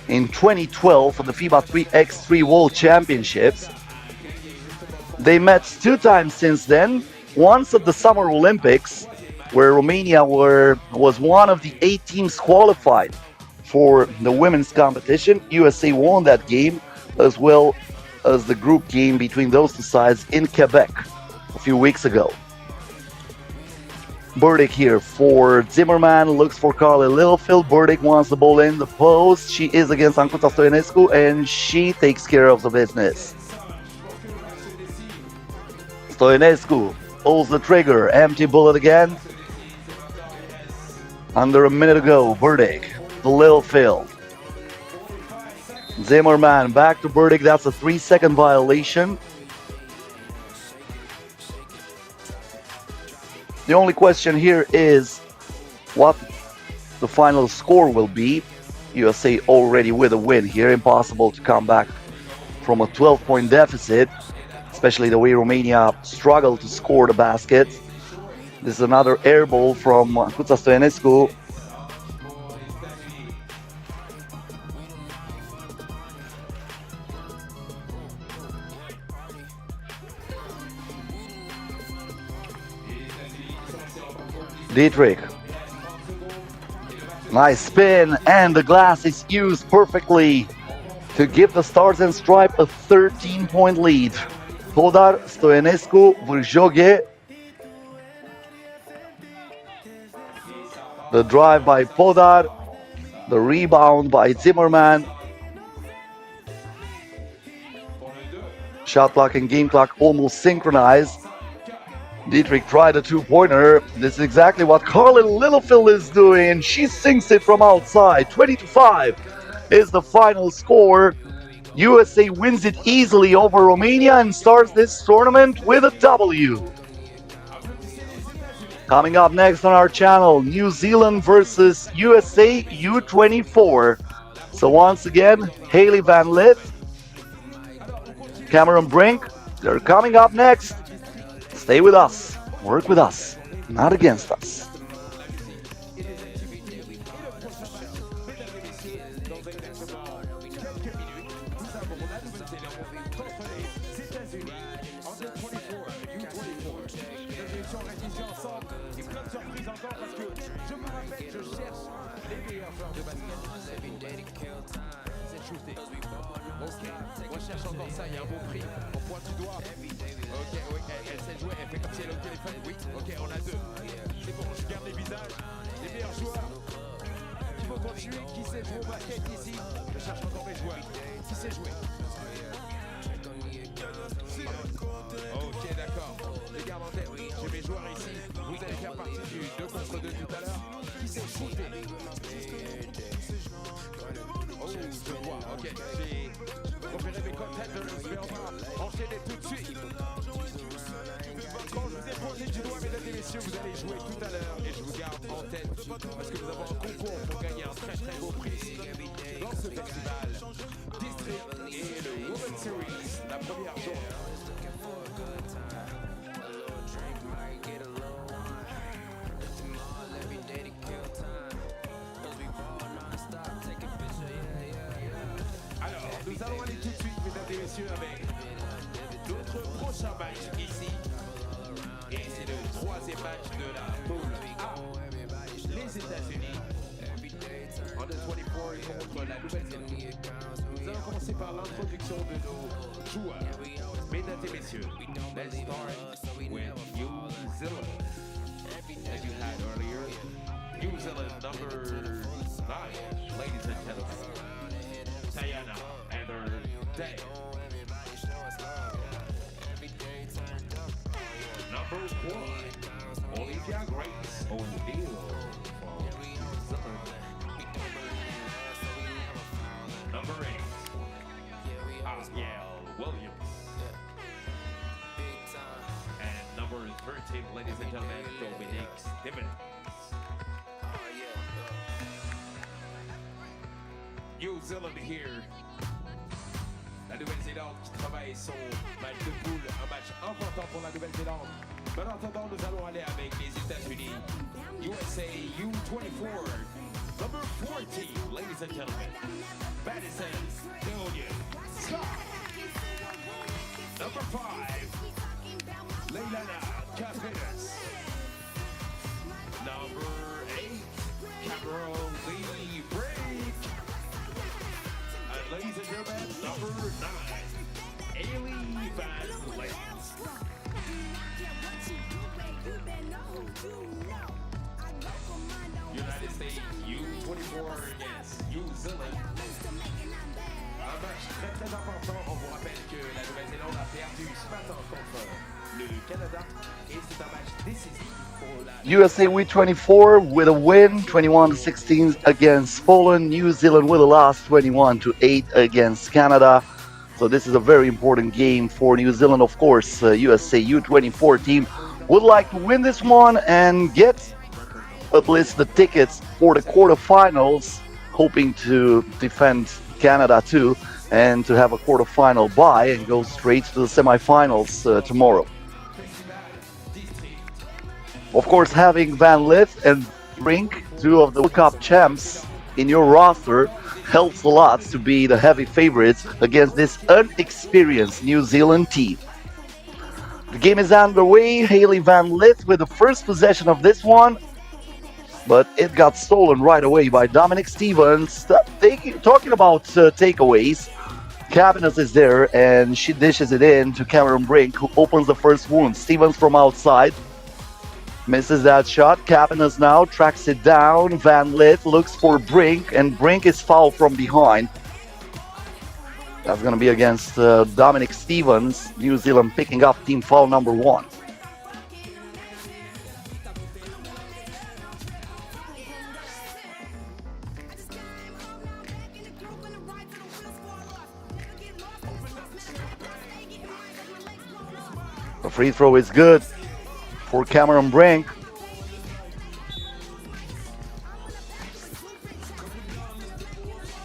Speaker 2: in 2012 for the FIBA 3x3 World Championships. They met two times since then, once at the Summer Olympics, where Romania was one of the 8 teams qualified for the women's competition. USA won that game, as well as the group game between those two sides in Quebec a few weeks ago. Burdick here for Zimmerman, looks for Carly Littlefield. Burdick wants the ball in the post. She is against Ancuța Stoyanescu, and she takes care of the business. Stoyanescu pulls the trigger, empty bullet again. Under a minute ago, Burdick to Littlefield. Zimmerman back to Burdick, that's a 3-second violation. The only question here is what the final score will be. USA already with a win here. Impossible to come back from a 12-point deficit, especially the way Romania struggled to score the basket. This is another air ball from Ancuța Stoyanescu. Dietrich. Nice spin, and the glass is used perfectly to give the Stars and Stripes a 13-point lead. Podar, Stoyanescu, Verjoge. The drive by Podar, the rebound by Zimmerman. Shot clock and game clock almost synchronized. Dietrich tried a two-pointer. This is exactly what Carly Littlefield is doing. She sinks it from outside. 20-5 is the final score. USA wins it easily over Romania and starts this tournament with a W. Coming up next on our channel, New Zealand versus USA U24. So once again, Haley Van Lith, Cameron Brink, they're coming up next. Stay with us, work with us, not against us.
Speaker 1: Oh, je vois, ok. J'ai repéré mes contenders, mais on va enchaîner tout de suite. Quand je vous ai pointé du doigt, mesdames et messieurs, vous allez jouer tout à l'heure et je vous garde en tête parce que nous avons un concours pour gagner un très très beau prix dans ce festival. District et le Women's Series, la première journée. Alors, nous allons aller tout de suite, mesdames et messieurs, avec notre prochain match ici. Et c'est le troisième match de la poule A. Les États-Unis, Under 24 contre la Nouvelle-Zélande. Nous allons commencer par l'introduction de nos joueurs. Mesdames et messieurs, let's start with New Zealand. As you had earlier, New Zealand number 9, ladies and gentlemen. Diana and her day. Number 1, Olivia Grace O'Neill from New Zealand. Number 8, Ariel Williams. And number 13, ladies and gentlemen, Dominic Stevens. New Zealand here. La Nouvelle-Zélande qui travaille son match de poule, un match important pour la Nouvelle-Zélande. Mais en attendant, nous allons aller avec les États-Unis. USA U24, number 14, ladies and gentlemen. Madison Billion Scott. Number 5, Leilana Capitas. Number 8, Cameron Lee Break. And ladies and gentlemen, number 9, Ailey Van Lent. United States U24 against New Zealand. Un match très très important. On vous rappelle que la Nouvelle-Zélande a perdu ce matin contre le Canada et c'est un match décisif pour la
Speaker 2: USA U24 with a win 21-16 against Poland. New Zealand with a loss 21-8 against Canada. So this is a very important game for New Zealand. Of course, USA U24 team would like to win this one and get at least the tickets for the quarterfinals, hoping to defend Canada too and to have a quarterfinal bye and go straight to the semifinals tomorrow. Of course, having Van Lith and Brink, two of the World Cup champs, in your roster helps a lot to be the heavy favorites against this unexperienced New Zealand team. The game is underway. Hailey Van Lith with the first possession of this one, but it got stolen right away by Dominic Stevens. Talking about takeaways, Cabinet is there and she dishes it in to Cameron Brink, who opens the first wound. Stevens from outside misses that shot. Cabinet now tracks it down. Van Lith looks for Brink, and Brink is fouled from behind. That's going to be against Dominic Stevens. New Zealand picking up team foul number 1. The free throw is good for Cameron Brink.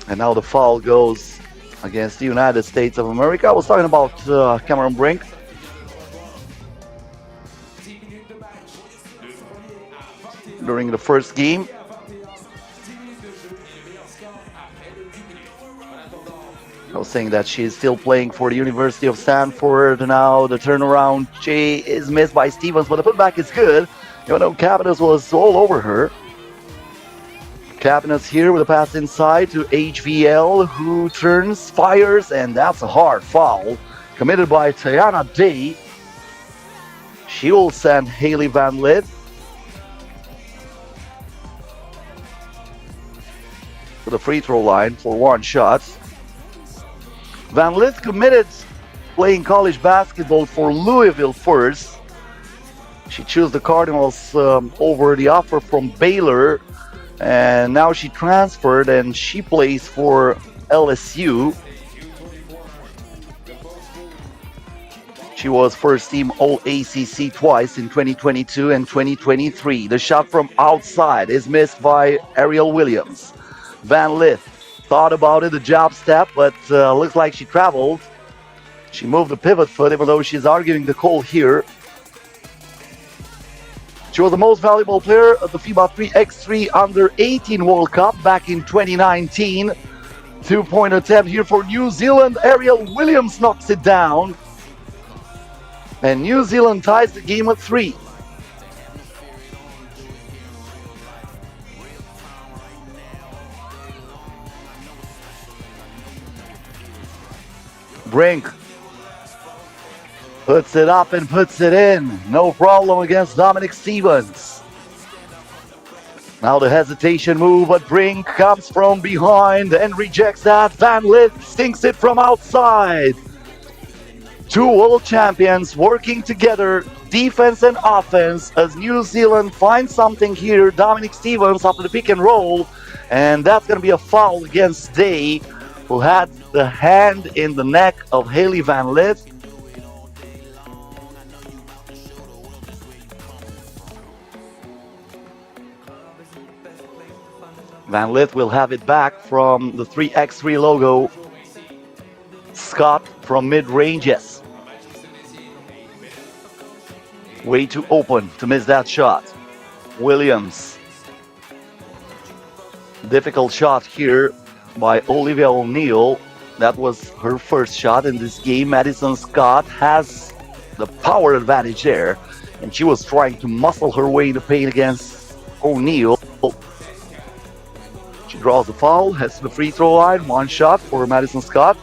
Speaker 2: And now the foul goes against the United States of America. I was talking about Cameron Brink. During the first game. I was saying that she is still playing for the University of Stanford. Now the turnaround, she is missed by Stevens, but the putback is good. You know, Cabinet was all over her. Cabinet here with a pass inside to HVL, who turns, fires, and that's a hard foul committed by Tiana Day. She will send Hailey Van Lith to the free throw line for one shot. Van Lith committed playing college basketball for Louisville first. She chose the Cardinals over the offer from Baylor. And now she transferred and she plays for LSU. She was first team All-ACC twice in 2022 and 2023. The shot from outside is missed by Ariel Williams. Van Lith thought about it, the jab step, but looks like she traveled. She moved the pivot foot, even though she's arguing the call here. She was the most valuable player at the FIBA 3x3 Under 18 World Cup back in 2019. 2-point attempt here for New Zealand. Ariel Williams knocks it down. And New Zealand ties the game at 3. Brink puts it up and puts it in. No problem against Dominic Stevens. Now the hesitation move, but Brink comes from behind and rejects that. Van Lith sinks it from outside. Two world champions working together, defense and offense, as New Zealand finds something here. Dominic Stevens after the pick and roll, and that's going to be a foul against Day, who had the hand in the neck of Hailey Van Lith. Van Lith will have it back from the 3x3 logo. Scott from mid-range, yes. Way too open to miss that shot. Williams. Difficult shot here by Olivia O'Neill. That was her first shot in this game. Madison Scott has the power advantage there, and she was trying to muscle her way in the paint against O'Neill. She draws the foul, heads to the free throw line. One shot for Madison Scott.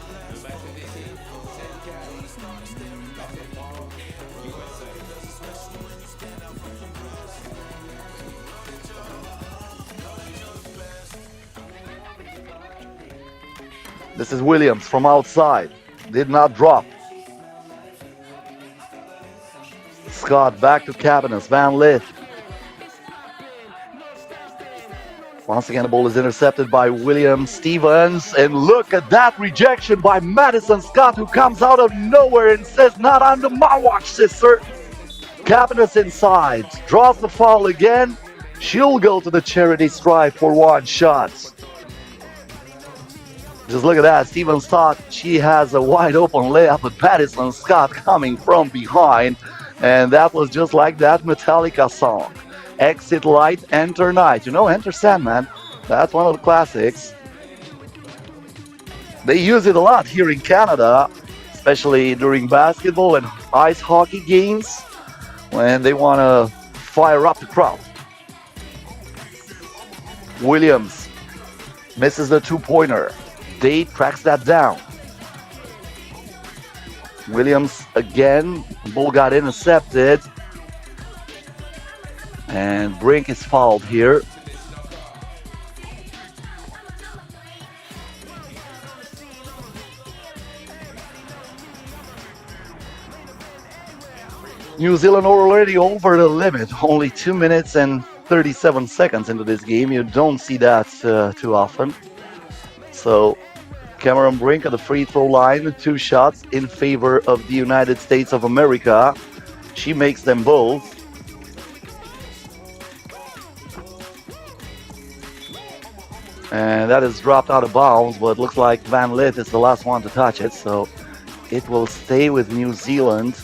Speaker 2: This is Williams from outside. Did not drop. Scott back to Cabinets. Van Lith. Once again, the ball is intercepted by William Stevens. And look at that rejection by Madison Scott, who comes out of nowhere and says, "Not under my watch, sister." Cabinets inside. Draws the foul again. She'll go to the charity stripe for one shot. Just look at that. Stevens thought she has a wide open layup, but Madison Scott coming from behind. And that was just like that Metallica song. Exit light, enter night. You know, Enter Sandman. That's one of the classics. They use it a lot here in Canada, especially during basketball and ice hockey games when they want to fire up the crowd. Williams misses the two-pointer. Dade tracks that down. Williams again. Ball got intercepted. And Brink is fouled here. New Zealand already over the limit. Only 2 minutes and 37 seconds into this game. You don't see that too often. So Cameron Brink at the free throw line, 2 shots in favor of the United States of America. She makes them both. And that is dropped out of bounds, but it looks like Van Lith is the last one to touch it, so it will stay with New Zealand.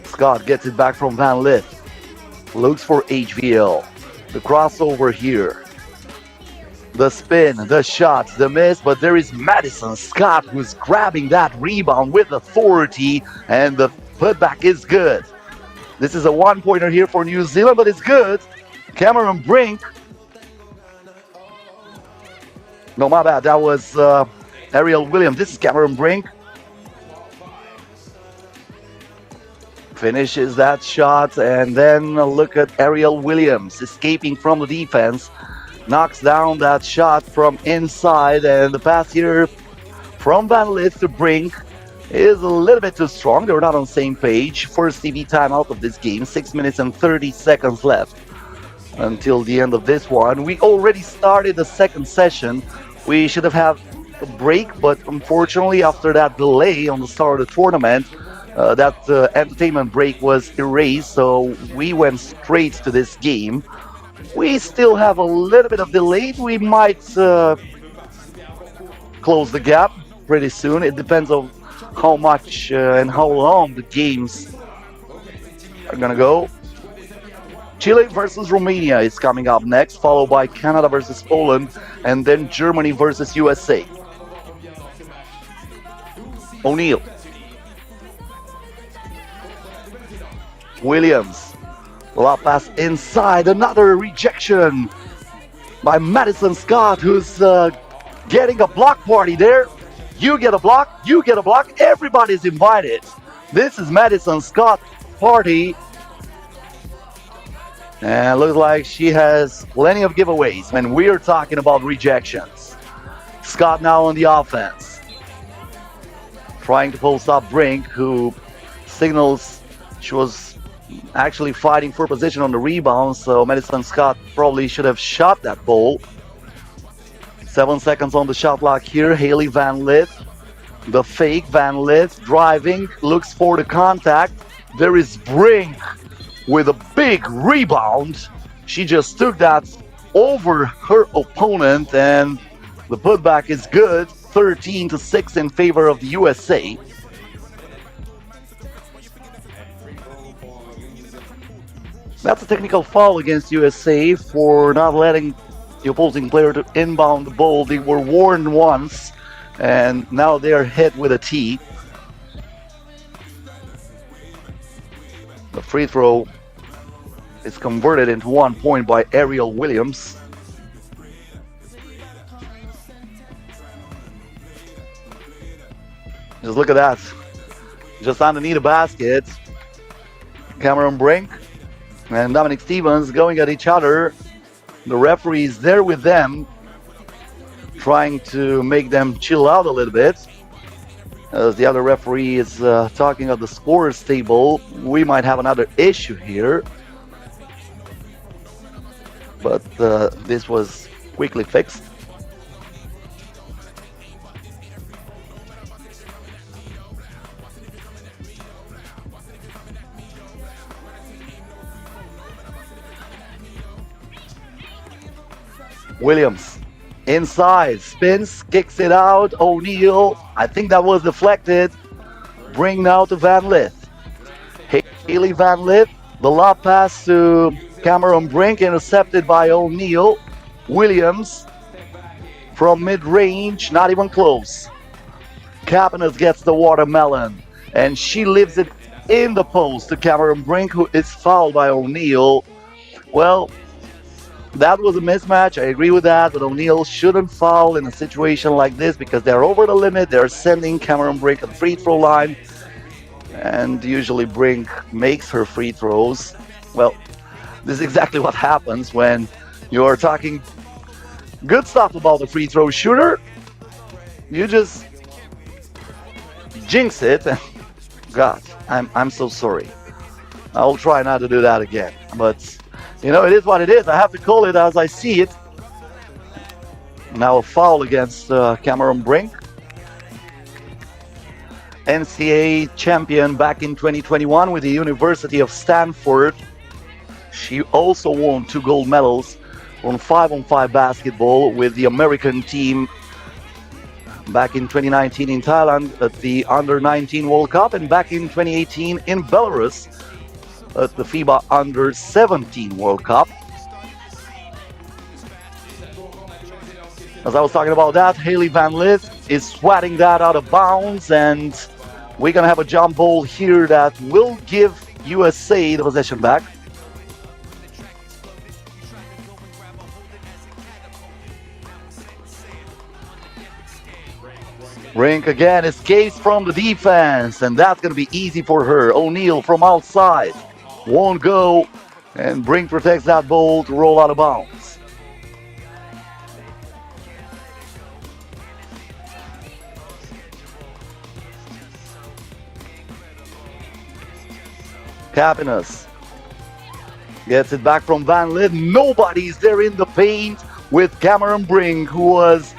Speaker 2: Scott gets it back from Van Lith. Looks for HVL. The crossover here. The spin, the shot, the miss, but there is Madison Scott who's grabbing that rebound with authority, and the putback is good. This is a one-pointer here for New Zealand, but it's good. Cameron Brink. No, my bad. That was Ariel Williams. This is Cameron Brink. Finishes that shot, and then look at Ariel Williams escaping from the defense. Knocks down that shot from inside, and the pass here from Van Lith to Brink. is a little bit too strong. They're not on the same page. First TV timeout of this game, 6 minutes and 30 seconds left until the end of this one. We already started the second session. We should have had a break, but unfortunately, after that delay on the start of the tournament, that entertainment break was erased, so we went straight to this game. We still have a little bit of delay. We might close the gap pretty soon. It depends on how much and how long the games are gonna go. Chile versus Romania is coming up next, followed by Canada versus Poland, and then Germany versus USA. O'Neal. Williams. Lob pass inside. Another rejection by Madison Scott, who's getting a block party there. You get a block, you get a block, everybody's invited. This is Madison Scott's party. And looks like she has plenty of giveaways when we're talking about rejections. Scott now on the offense. Trying to post up Brink, who signals she was actually fighting for position on the rebound, so Madison Scott probably should have shot that ball. 7 seconds on the shot clock here. Haley Van Lith, the fake Van Lith driving, looks for the contact. There is Brink with a big rebound. She just took that over her opponent, and the putback is good. 13-6 in favor of the USA. That's a technical foul against USA for not letting the opposing player to inbound the ball. They were warned once, and now they are hit with a tee. The free throw is converted into 1 point by Ariel Williams. Just look at that. Just underneath the basket. Cameron Brink and Dominic Stevens going at each other. The referee is there with them, trying to make them chill out a little bit. As the other referee is talking at the scorers table, we might have another issue here. But this was quickly fixed. Williams inside, spins, kicks it out. O'Neal, I think that was deflected. Bring now to Van Lith. Haley Van Lith, the lob pass to Cameron Brink, intercepted by O'Neal. Williams from mid-range, not even close. Cabanas gets the watermelon, and she leaves it in the post to Cameron Brink, who is fouled by O'Neal. Well, that was a mismatch, I agree with that, but O'Neal shouldn't foul in a situation like this because they're over the limit. They're sending Cameron Brink at the free throw line, and usually Brink makes her free throws. Well, this is exactly what happens when you're talking good stuff about the free throw shooter. You just jinx it. God, I'm so sorry. I'll try not to do that again, but you know, it is what it is. I have to call it as I see it. Now a foul against Cameron Brink. NCAA champion back in 2021 with the University of Stanford. She also won 2 gold medals on 5-on-5 basketball with the American team back in 2019 in Thailand at the Under-19 World Cup, and back in 2018 in Belarus at the FIBA Under-17 World Cup. As I was talking about that, Haley Van Lith is swatting that out of bounds, and we're going to have a jump ball here that will give USA the possession back. Brink again escapes from the defense, and that's going to be easy for her. O'Neal from outside won't go, and Brink protects that ball to roll out of bounds. Happiness gets it back from Van Lith. Nobody's there in the paint with Cameron Brink, who was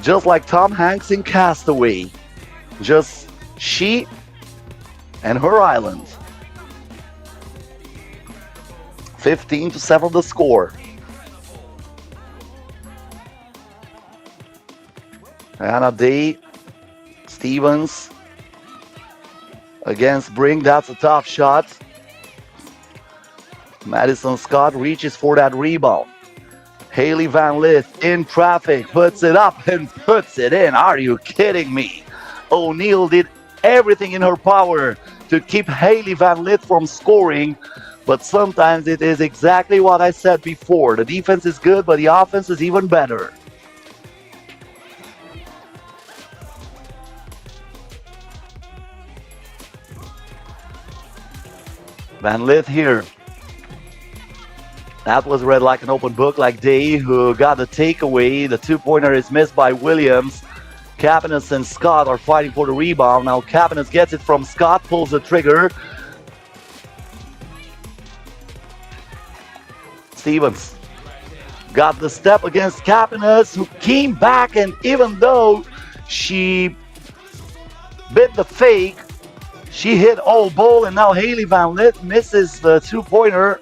Speaker 2: just like Tom Hanks in Castaway. Just she and her island. 15-7 the score. Anna Day, Stevens against Brink. That's a tough shot. Madison Scott reaches for that rebound. Haley Van Lith in traffic, puts it up and puts it in. Are you kidding me? O'Neal did everything in her power to keep Haley Van Lith from scoring, but sometimes it is exactly what I said before. The defense is good, but the offense is even better. Van Lith here. That was read like an open book, like Day, who got the takeaway. The two-pointer is missed by Williams. Cabanas and Scott are fighting for the rebound. Now Cabanas gets it from Scott, pulls the trigger. Stevens got the step against Cabanas, who came back, and even though she bit the fake, she hit all ball, and now Haley Van Lith misses the two-pointer.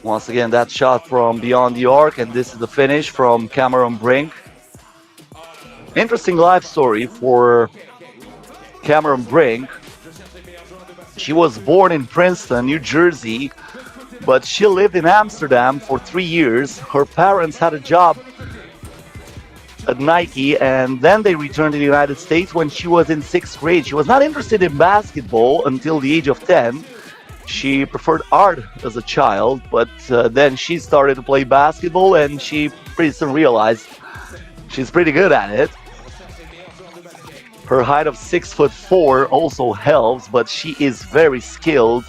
Speaker 2: Once again, that shot from beyond the arc, and this is the finish from Cameron Brink. Interesting life story for Cameron Brink. She was born in Princeton, New Jersey, but she lived in Amsterdam for 3 years. Her parents had a job at Nike, and then they returned to the United States when she was in 6th grade. She was not interested in basketball until the age of 10. She preferred art as a child, but then she started to play basketball, and she pretty soon realized she's pretty good at it. Her height of 6'4" also helps, but she is very skilled,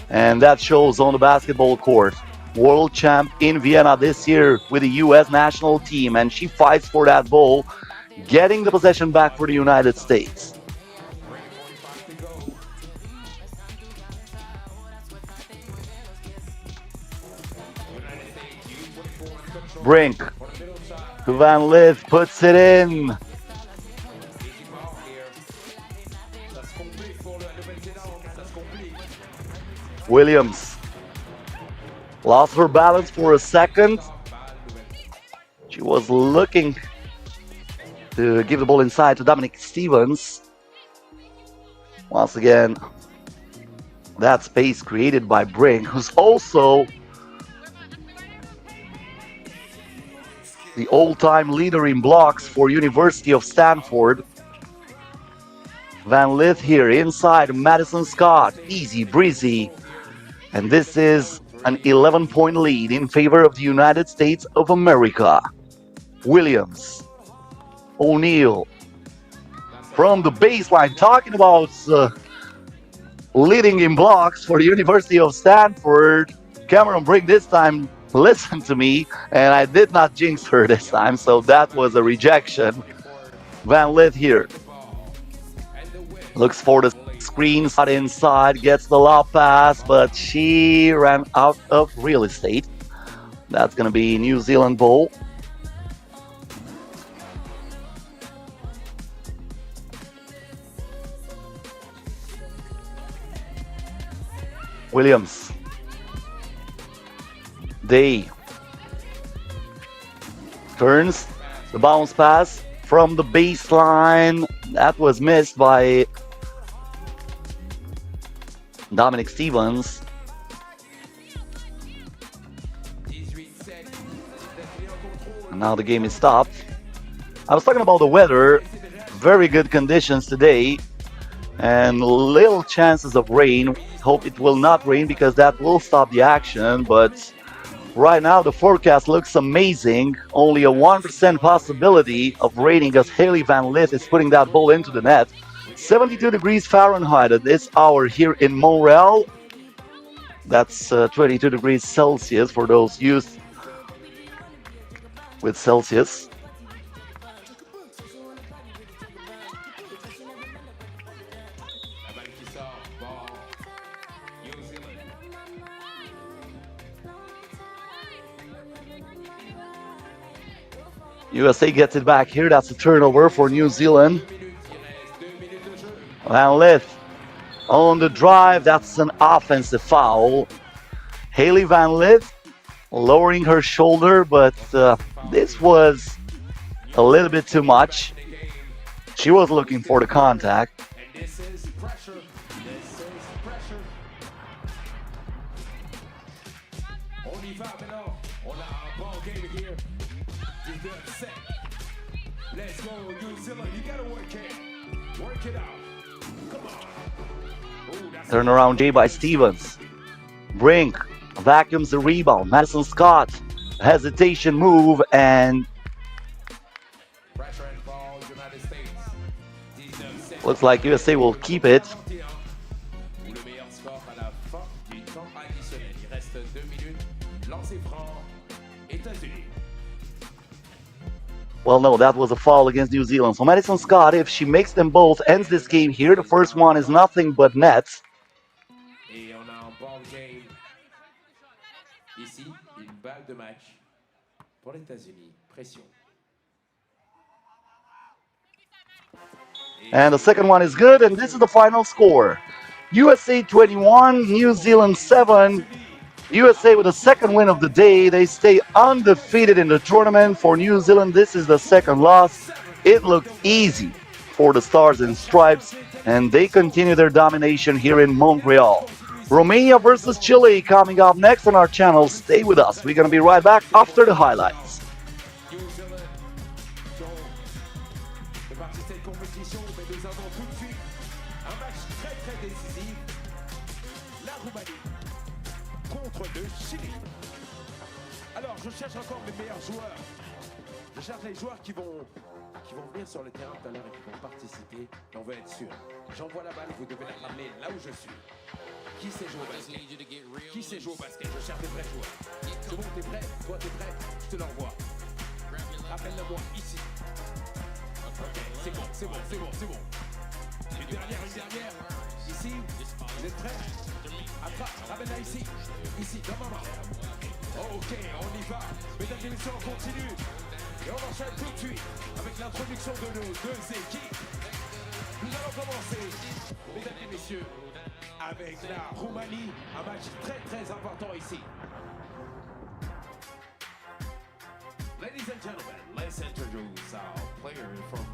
Speaker 2: and that shows on the basketball court. World champ in Vienna this year with the US national team, and she fights for that ball, getting the possession back for the United States. Brink, Van Lith puts it in. Williams lost her balance for a second. She was looking to give the ball inside to Dominic Stevens. Once again, that space created by Brink, who's also the all-time leader in blocks for University of Stanford. Van Lith here inside Madison Scott, easy breezy. And this is an 11-point lead in favor of the United States of America. Williams, O'Neal from the baseline, talking about leading in blocks for the University of Stanford. Cameron Brink this time listened to me, and I did not jinx her this time, so that was a rejection. Van Lith here looks for the screen, shot inside, gets the lob pass, but she ran out of real estate. That's going to be New Zealand ball. Williams. Day turns the bounce pass from the baseline. That was missed by Dominic Stevens. And now the game is stopped. I was talking about the weather. Very good conditions today, and little chances of rain. Hope it will not rain because that will stop the action, but right now the forecast looks amazing. Only a 1% possibility of raining as Haley Van Lith is putting that ball into the net. 72 degrees Fahrenheit at this hour here in Montreal. That's 22 degrees Celsius for those used with Celsius. USA gets it back here. That's a turnover for New Zealand. Van Lith on the drive. That's an offensive foul. Haley Van Lith lowering her shoulder, but this was a little bit too much. She was looking for the contact.
Speaker 1: This is pressure. This is pressure. On y va maintenant. On a un bon game here. 19-7. Let's go, New Zealand. You gotta work it. Work it out. Come on. Ooh, that's
Speaker 2: Turn around J by Stevens. Brink vacuums the rebound. Madison Scott, hesitation move, and
Speaker 1: pressure and ball, United States. 19-7.
Speaker 2: looks like USA will keep it.
Speaker 1: Le meilleur score à la fin du temps additionnel. Il reste 2 minutes. Lancer franc, États-Unis.
Speaker 2: Well, no, that was a foul against New Zealand. So Madison Scott, if she makes them both, ends this game here. The first one is nothing but net.
Speaker 1: Et on a un ball game. Ici, une balle de match pour les États-Unis. Pression.
Speaker 2: And the second one is good, and this is the final score. USA 21, New Zealand 7. USA with the second win of the day. They stay undefeated in the tournament. For New Zealand, this is the second loss. It looked easy for the Stars and Stripes, and they continue their domination here in Montreal. Romania versus Chile coming up next on our channel. Stay with us. We're going to be right back after the highlights.
Speaker 1: New Zealand fait partie de cette compétition, mais nous avons tout de suite un match très très décisif. La Roumanie contre le Chili. Alors, je cherche encore mes meilleurs joueurs. Je cherche les joueurs qui vont venir sur le terrain tout à l'heure et qui vont participer. Et on veut être sûr. J'envoie la balle, vous devez la ramener là où je suis. Qui sait jouer au basket? Qui sait jouer au basket? Je cherche des vrais joueurs. C'est bon, t'es prêt? Toi, t'es prêt? Je te l'envoie. Rappelle-le-moi ici. Ok, c'est bon, c'est bon, c'est bon, c'est bon. Une dernière. Ici, vous êtes prêts? Attrape, ramène-la ici. Ici, dans ma main. Ok, on y va. Mesdames et messieurs, on continue. Et on enchaîne tout de suite avec l'introduction de nos deux équipes. Nous allons commencer, mesdames et messieurs, avec la Roumanie. Un match très très important ici. Ladies and gentlemen, let's introduce our player from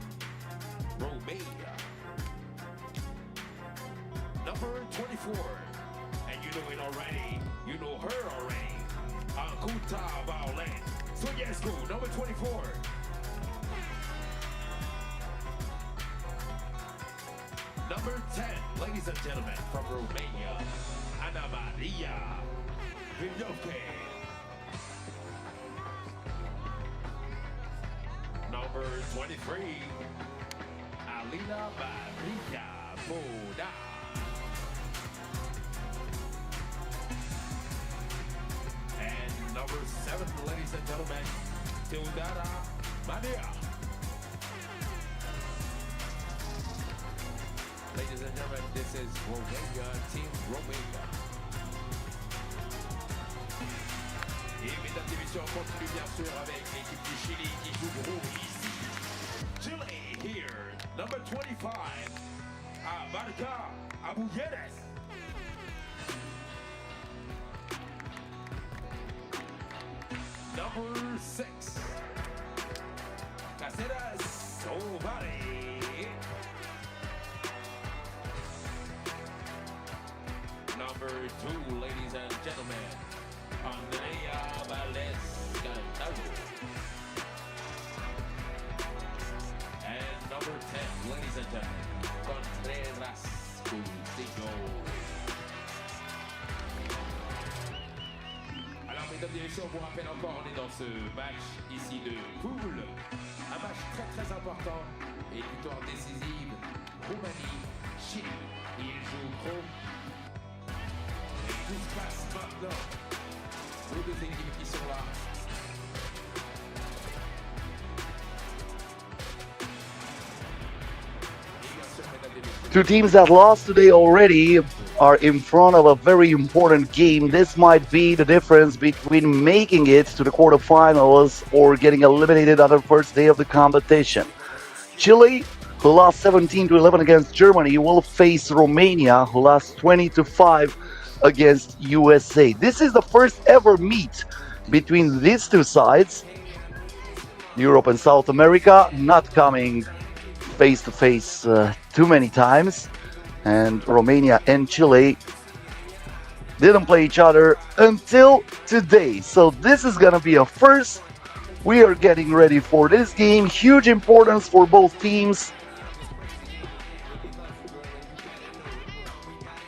Speaker 1: Romania. Number 24. And you know it already. You know her already. Ankuta Vaulen. So yes, go, number 24. Number 10, ladies and gentlemen, from Romania, Ana Maria Viljoke. Number 23, Alina Maria Boda. And number 7, ladies and gentlemen, Teodora Mania. Ladies and gentlemen, this is Romania, Team Romania. Et mesdames et messieurs, on continue bien sûr avec l'équipe du Chili qui joue gros ici. Chile here, number 25, Abarca Abuyeres. Number 6, Caceres Ovare. Number 2, ladies and gentlemen, Andrea Valles-Gantaro. And number 10, ladies and gentlemen, Contreras Coutinho. Alors, mesdames et messieurs, on vous rappelle encore, on est dans ce match ici de poule. Un match très très important et victoire décisive. Roumanie Chili. Il joue trop. Et tout se passe maintenant. Nos deux équipes qui sont là.
Speaker 2: Two teams that lost today already are in front of a very important game. This might be the difference between making it to the quarterfinals or getting eliminated on the first day of the competition. Chile, who lost 17-11 against Germany, will face Romania, who lost 20-5 against USA. This is the first ever meet between these two sides. Europe and South America not coming face to face too many times, and Romania and Chile didn't play each other until today. So this is gonna be a first. We are getting ready for this game. Huge importance for both teams.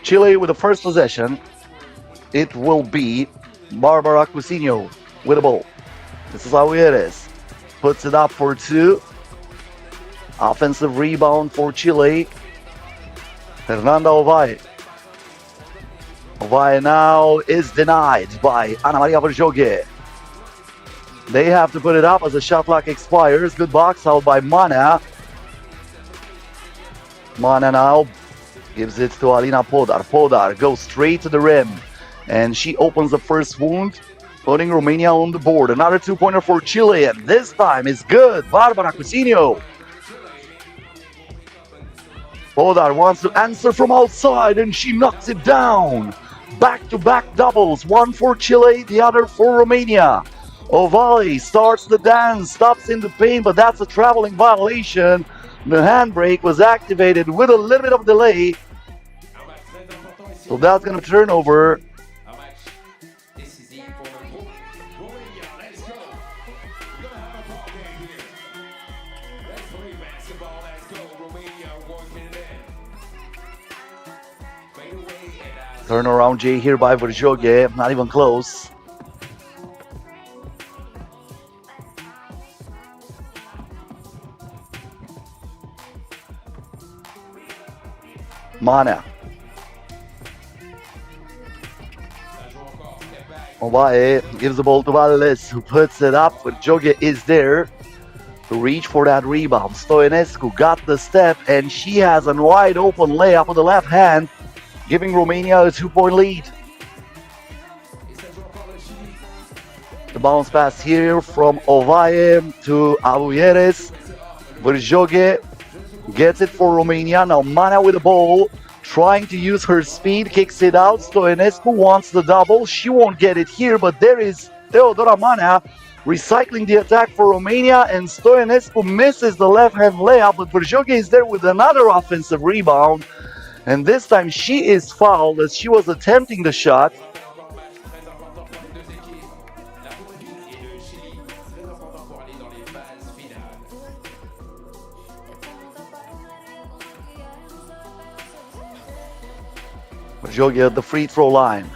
Speaker 2: Chile with the first possession. It will be Barbara Cousinho with the ball. This is how it is. Puts it up for two. Offensive rebound for Chile. Fernanda Ovalle. Ovalle now is denied by Ana Maria Verjoge. They have to put it up as the shot clock expires. Good box out by Mana. Mana now gives it to Alina Podar. Podar goes straight to the rim. And she opens the first wound, putting Romania on the board. Another two-pointer for Chile, and this time is good. Barbara Cousinho. Podar wants to answer from outside, and she knocks it down. Back-to-back doubles, one for Chile, the other for Romania. Ovalle starts the dance, stops in the paint, but that's a traveling violation. The handbrake was activated with a little bit of delay. So that's going to turn over. Turnaround J here by Verjoge, not even close. Mana. Ovalle gives the ball to Valles, who puts it up. Verjoge is there to reach for that rebound. Stoinescu got the step, and she has a wide open layup with the left hand, giving Romania a two-point lead. The bounce pass here from Ovalle to Abuyeres. Verjoge gets it for Romania. Now Mana with the ball, trying to use her speed, kicks it out. Stoinescu wants the double. She won't get it here, but there is Teodora Mana recycling the attack for Romania, and Stoinescu misses the left-hand layup, but Verjoge is there with another offensive rebound. And this time she is fouled as she was attempting the shot. Verjoge at the free throw line.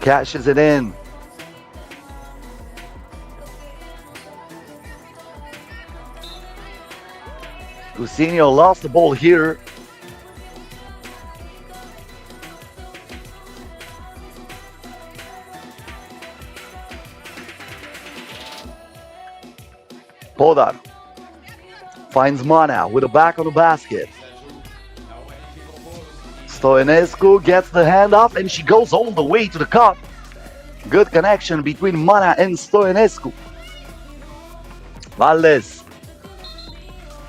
Speaker 2: Cashes it in. Cousinho lost the ball here. Podar finds Mana with a back on the basket. Stoinescu gets the handoff, and she goes all the way to the cup. Good connection between Mana and Stoinescu. Valles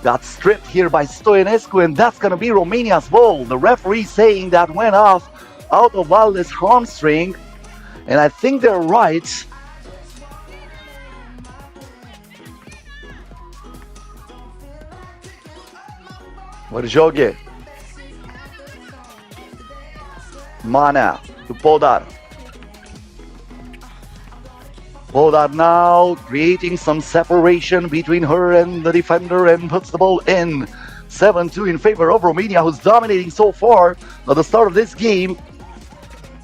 Speaker 2: got stripped here by Stoinescu, and that's going to be Romania's ball. The referee saying that went off out of Valles' hamstring, and I think they're right. Verjoge. Mana to Podar. Podar now creating some separation between her and the defender and puts the ball in. 7-2 in favor of Romania, who's dominating so far at the start of this game.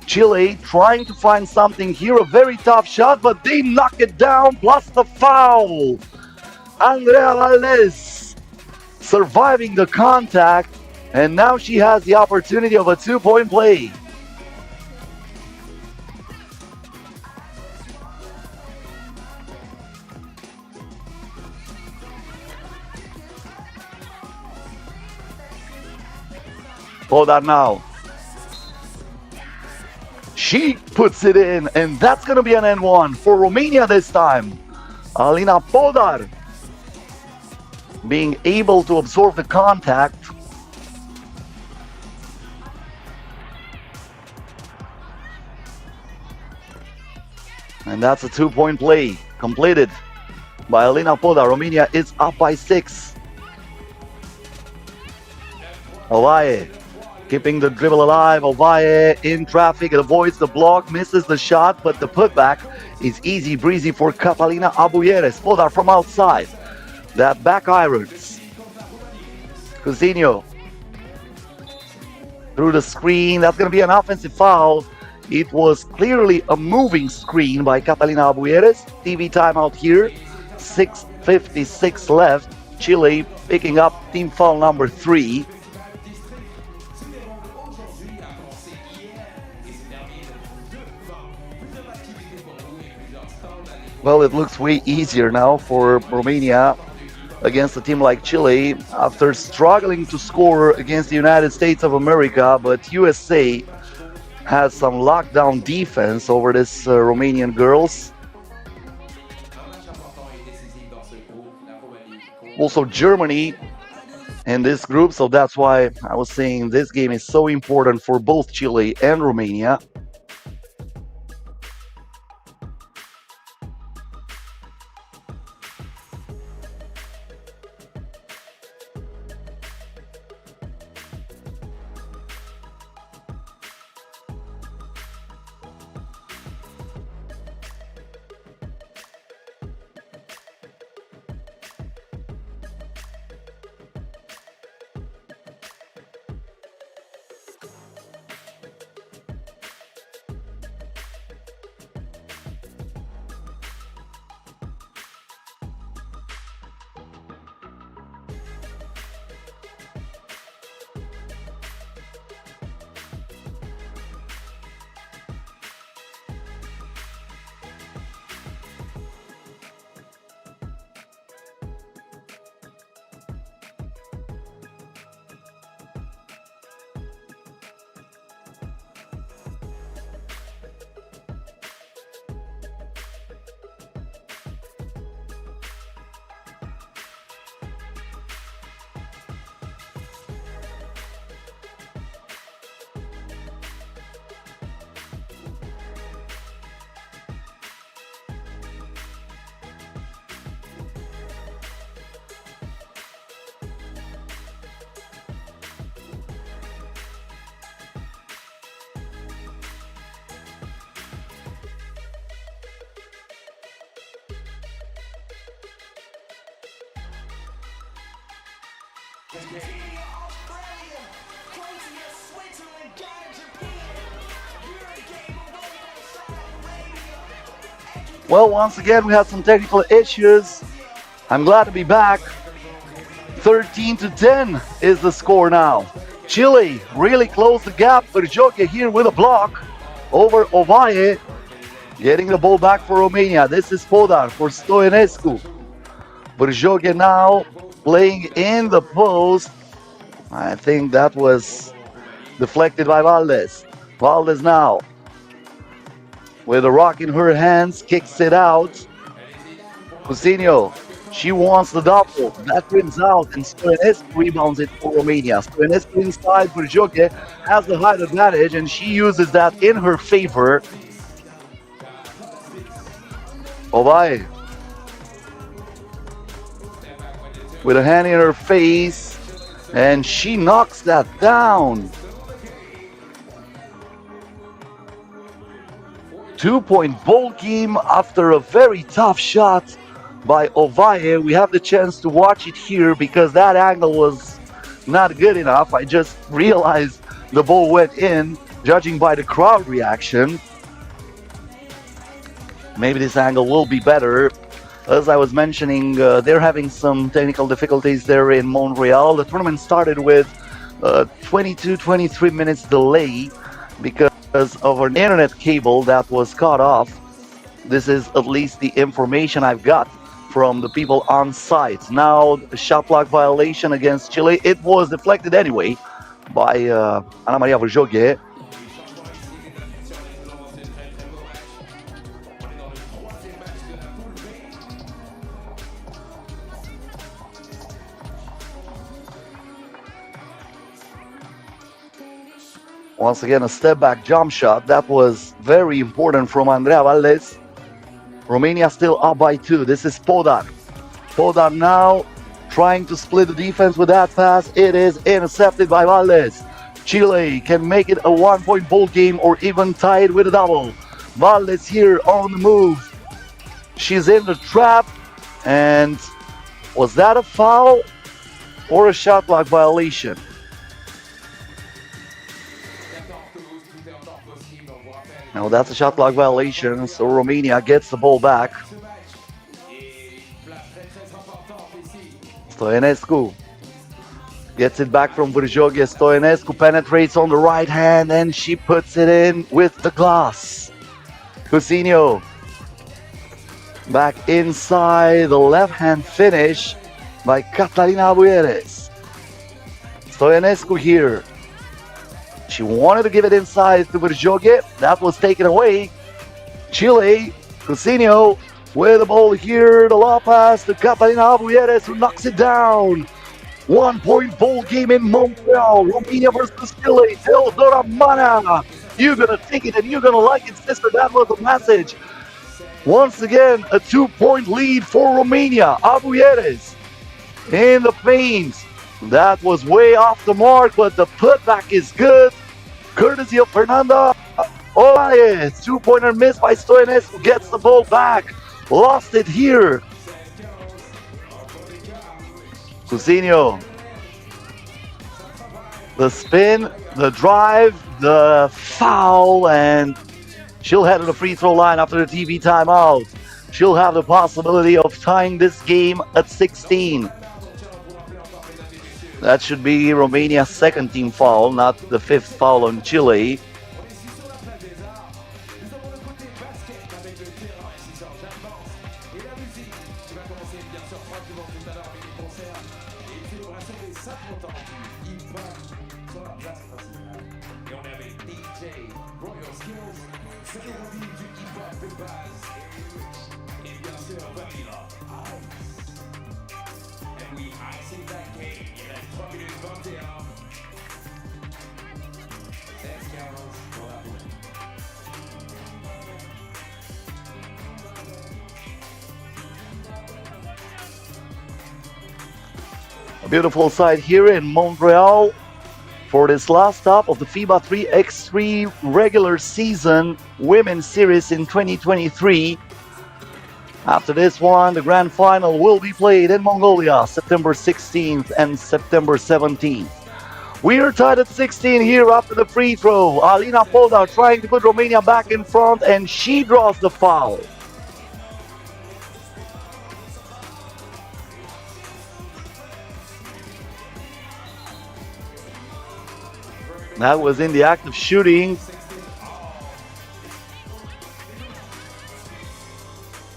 Speaker 2: Chile trying to find something here, a very tough shot, but they knock it down, plus the foul. Andrea Valles surviving the contact And now she has the opportunity of a 2-point play. Podar now. She puts it in, and that's going to be an N1 for Romania this time. Alina Podar being able to absorb the contact. And that's a 2-point play completed by Alina Podar. Romania is up by 6. Ovaie keeping the dribble alive. Ovaie in traffic, avoids the block, misses the shot, but the putback is easy breezy for Catalina Abuyeres. Podar from outside. That back irons. Cousinho through the screen. That's going to be an offensive foul. It was clearly a moving screen by Catalina Abuyeres. TV timeout here. 6:56 left. Chile picking up team foul number 3. Well, it looks way easier now for Romania against a team like Chile after struggling to score against the United States of America, but USA has some lockdown defense over this Romanian girls. Also Germany in this group, so that's why I was saying this game is so important for both Chile and Romania. Well, once again, we had some technical issues. I'm glad to be back. 13-10 is the score now. Chile really closed the gap. Berjoke here with a block over Ovaie. Getting the ball back for Romania. This is Podar for Stoinescu. Berjoke now playing in the post. I think that was deflected by Valdez. Valdez now with a rock in her hands, kicks it out. Cousinho, she wants the double. That wins out, and Stoinescu rebounds it for Romania. Stoinescu inside, Berjoke has the height advantage, and she uses that in her favor. Ovaie with a hand in her face, and she knocks that down. 2-point ball game after a very tough shot by Ovaie. We have the chance to watch it here because that angle was not good enough. I just realized the ball went in, judging by the crowd reaction. Maybe this angle will be better. As I was mentioning, they're having some technical difficulties there in Montreal. The tournament started with 22-23 minutes delay because of an internet cable that was cut off. This is at least the information I've got from the people on site. Now, a shot clock violation against Chile. It was deflected anyway by Ana Maria Verjogue. Once again, a step back jump shot. That was very important from Andrea Valles. Romania still up by 2. This is Podar. Podar now trying to split the defense with that pass. It is intercepted by Valles. Chile can make it a 1-point ball game or even tie it with a double. Valles here on the move. She's in the trap. And was that a foul or a shot clock violation? Now that's a shot clock violation, so Romania gets the ball back. Stoinescu gets it back from Verjogue. Stoinescu penetrates on the right hand and she puts it in with the glass. Cousinho back inside, the left hand finish by Catalina Abueres. Stoinescu here. She wanted to give it inside to Verjogue. That was taken away. Chile, Cousinho with the ball here. The low pass to Catalina Abueres, who knocks it down. 1-point ball game in Montreal. Romania versus Chile. Teodora Mana. You're going to take it and you're going to like it, sister. That was the message. Once again, a 2-point lead for Romania. Abueres in the paint. That was way off the mark, but the putback is good. Courtesy of Fernanda Olaez. 2-pointer missed by Stoinescu. Gets the ball back. Lost it here. Cousinho. The spin, the drive, the foul, and she'll head to the free throw line after the TV timeout. She'll have the possibility of tying this game at 16. That should be Romania's second team foul, not the 5th foul on Chile. A beautiful sight here in Montreal for this last stop of the FIBA 3x3 regular season women's series in 2023. After this one, the grand final will be played in Mongolia, September 16th and September 17th. We are tied at 16 here after the free throw. Alina Podar trying to put Romania back in front, and she draws the foul. That was in the act of shooting.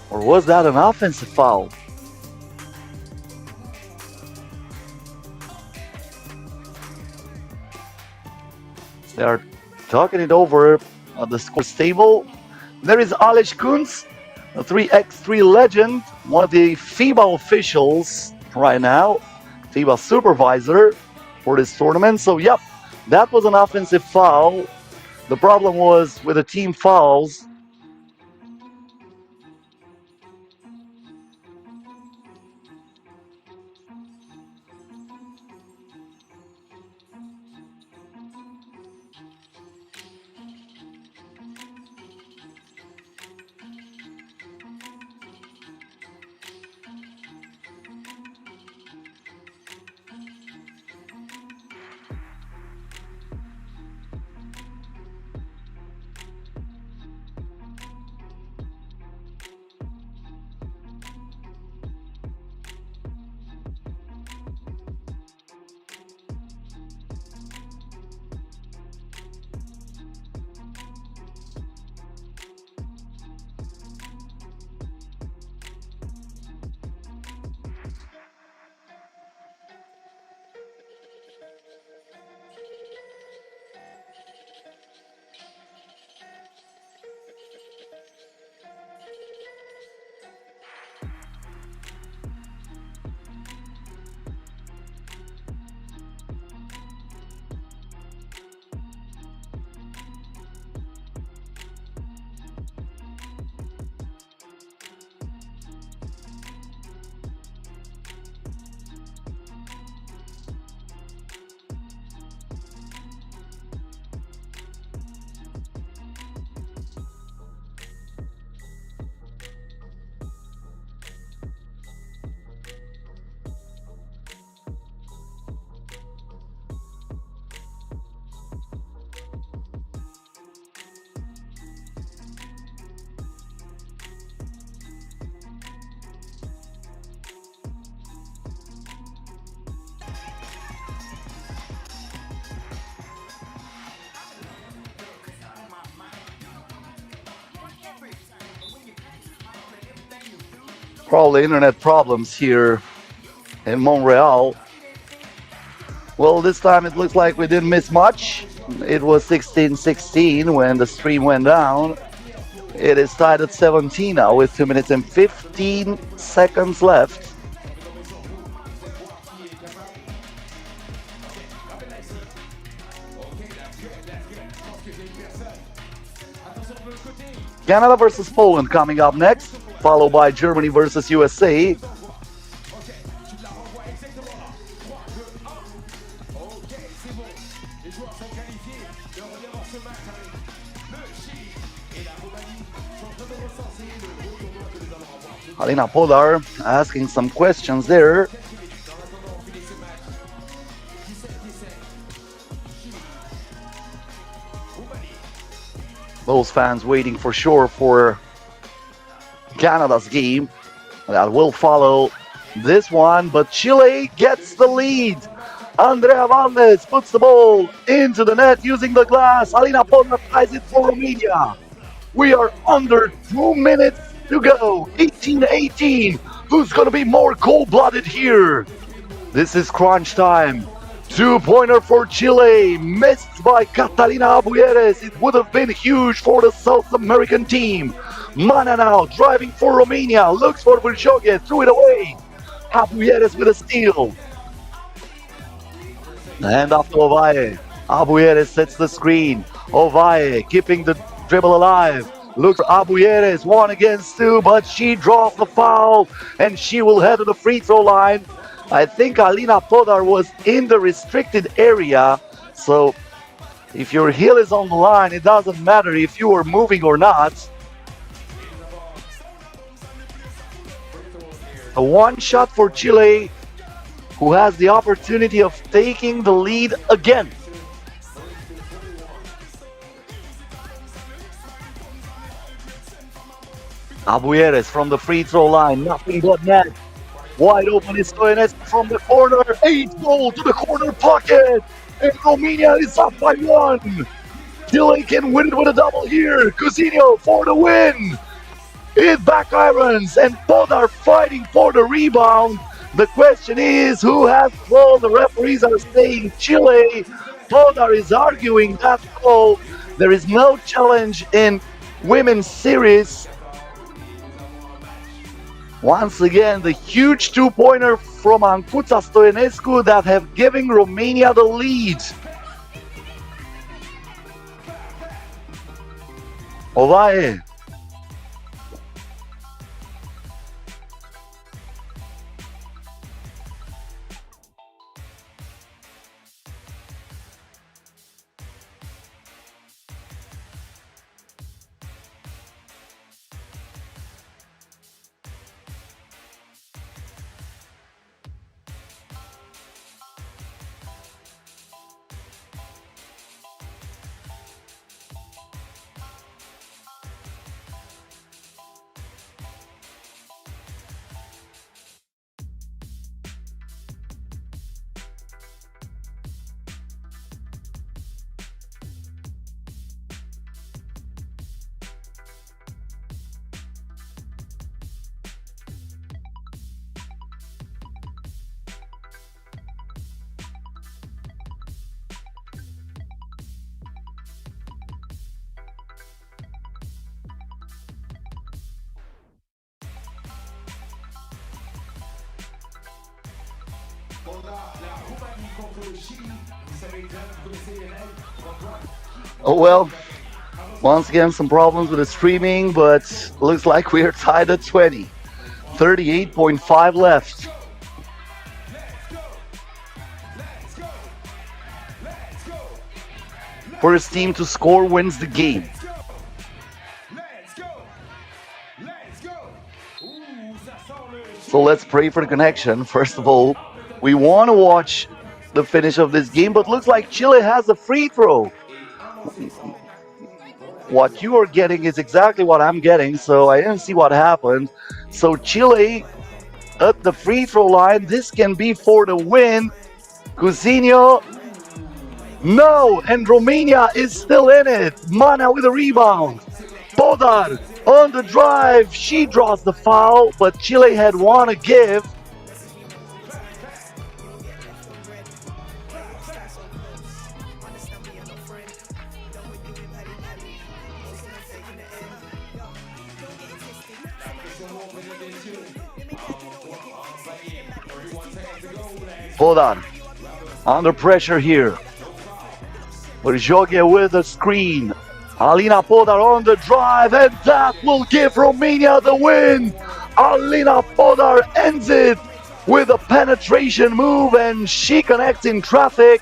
Speaker 2: Or was that an offensive foul? They are talking it over at the scores table. There is Aleš Kunc, a 3x3 legend, one of the FIBA officials right now, FIBA supervisor for this tournament. So, yep, that was an offensive foul. The problem was with the team fouls. Probably internet problems here in Montreal. Well, this time it looks like we didn't miss much. It was 16-16 when the stream went down. It is tied at 17 now with 2 minutes and 15 seconds left. Canada versus Poland coming up next, followed by Germany versus USA. Alina Podar asking some questions there. Those fans waiting for sure for Canada's game that will follow this one, but Chile gets the lead. Andrea Valdes puts the ball into the net using the glass. Alina Podar ties it for Romania. We are under 2 minutes to go. 18-18. Who's going to be more cold-blooded here? This is crunch time. Two-pointer for Chile, missed by Catalina Abuyeres. It would have been huge for the South American team. Mana now driving for Romania, looks for Verjoge, threw it away. Abuyeres with a steal. And off to Ovalle. Abuyeres sets the screen. Ovalle keeping the dribble alive. Looks for Abuyeres, 1 against 2, but she draws the foul and she will head to the free throw line. I think Alina Podar was in the restricted area, so if your heel is on the line, it doesn't matter if you are moving or not. A one shot for Chile, who has the opportunity of taking the lead again. Abuyeres from the free throw line, nothing but net. Wide open is Stoyanescu from the corner. 8-goal to the corner pocket. And Romania is up by 1. Chile can win it with a double here. Cousinho for the win. It back irons and both are fighting for the rebound. The question is who has called. The referees are saying Chile. Podar is arguing that call. There is no challenge in women's series. Once again, the huge two-pointer from Ancuța Stoyanescu that have given Romania the lead. Ovalle. Oh well, once again some problems with the streaming, but looks like we are tied at 20. 38.5 left. First team to score wins the game. So let's pray for the connection. First of all, we want to watch the finish of this game, but looks like Chile has a free throw. What you are getting is exactly what I'm getting, so I didn't see what happened. So Chile at the free throw line. This can be for the win. Cousinho. No, and Romania is still in it. Mana with a rebound. Podar On the drive, she draws the foul, but Chile had one to give. Hold on. Under pressure here. Jogue with the screen. Alina Podar on the drive, and that will give Romania the win. Alina Podar ends it with a penetration move, and she connects in traffic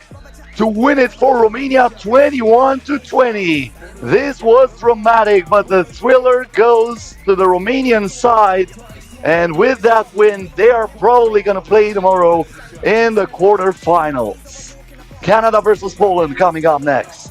Speaker 2: to win it for Romania 21-20. This was dramatic, but the thriller goes to the Romanian side. And with that win, they are probably going to play tomorrow in the quarterfinals. Canada versus Poland coming up next.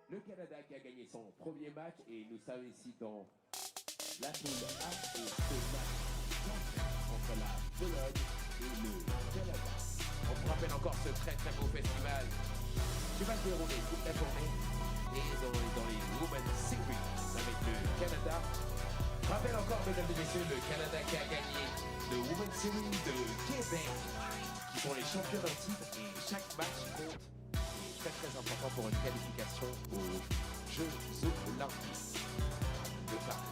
Speaker 1: Le Canada qui a gagné son premier match et nous sommes ici dans la poule A et ce match entre la Pologne et le Canada. On vous rappelle encore ce très très beau festival qui va se dérouler toute la journée et dans les Women's Series avec le Canada. Je rappelle encore, mesdames et messieurs, le Canada qui a gagné le Women's Series de Québec, qui sont les champions d'un titre et chaque match compte. Très important pour une qualification aux Jeux Olympiques de Paris.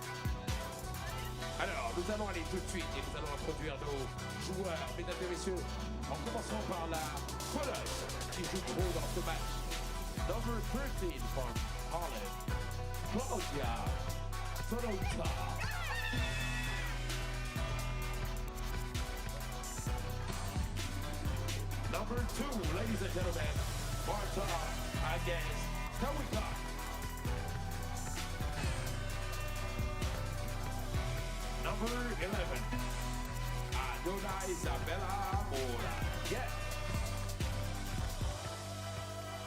Speaker 1: Alors, nous allons aller tout de suite et nous allons introduire nos joueurs, mesdames et messieurs, en commençant par la Pologne qui joue gros dans ce match. Number 13 from Holland, Claudia Sonota. Number 2, ladies and gentlemen, Marta against Kawika. Number 11, Adona Isabella Mora. Yes.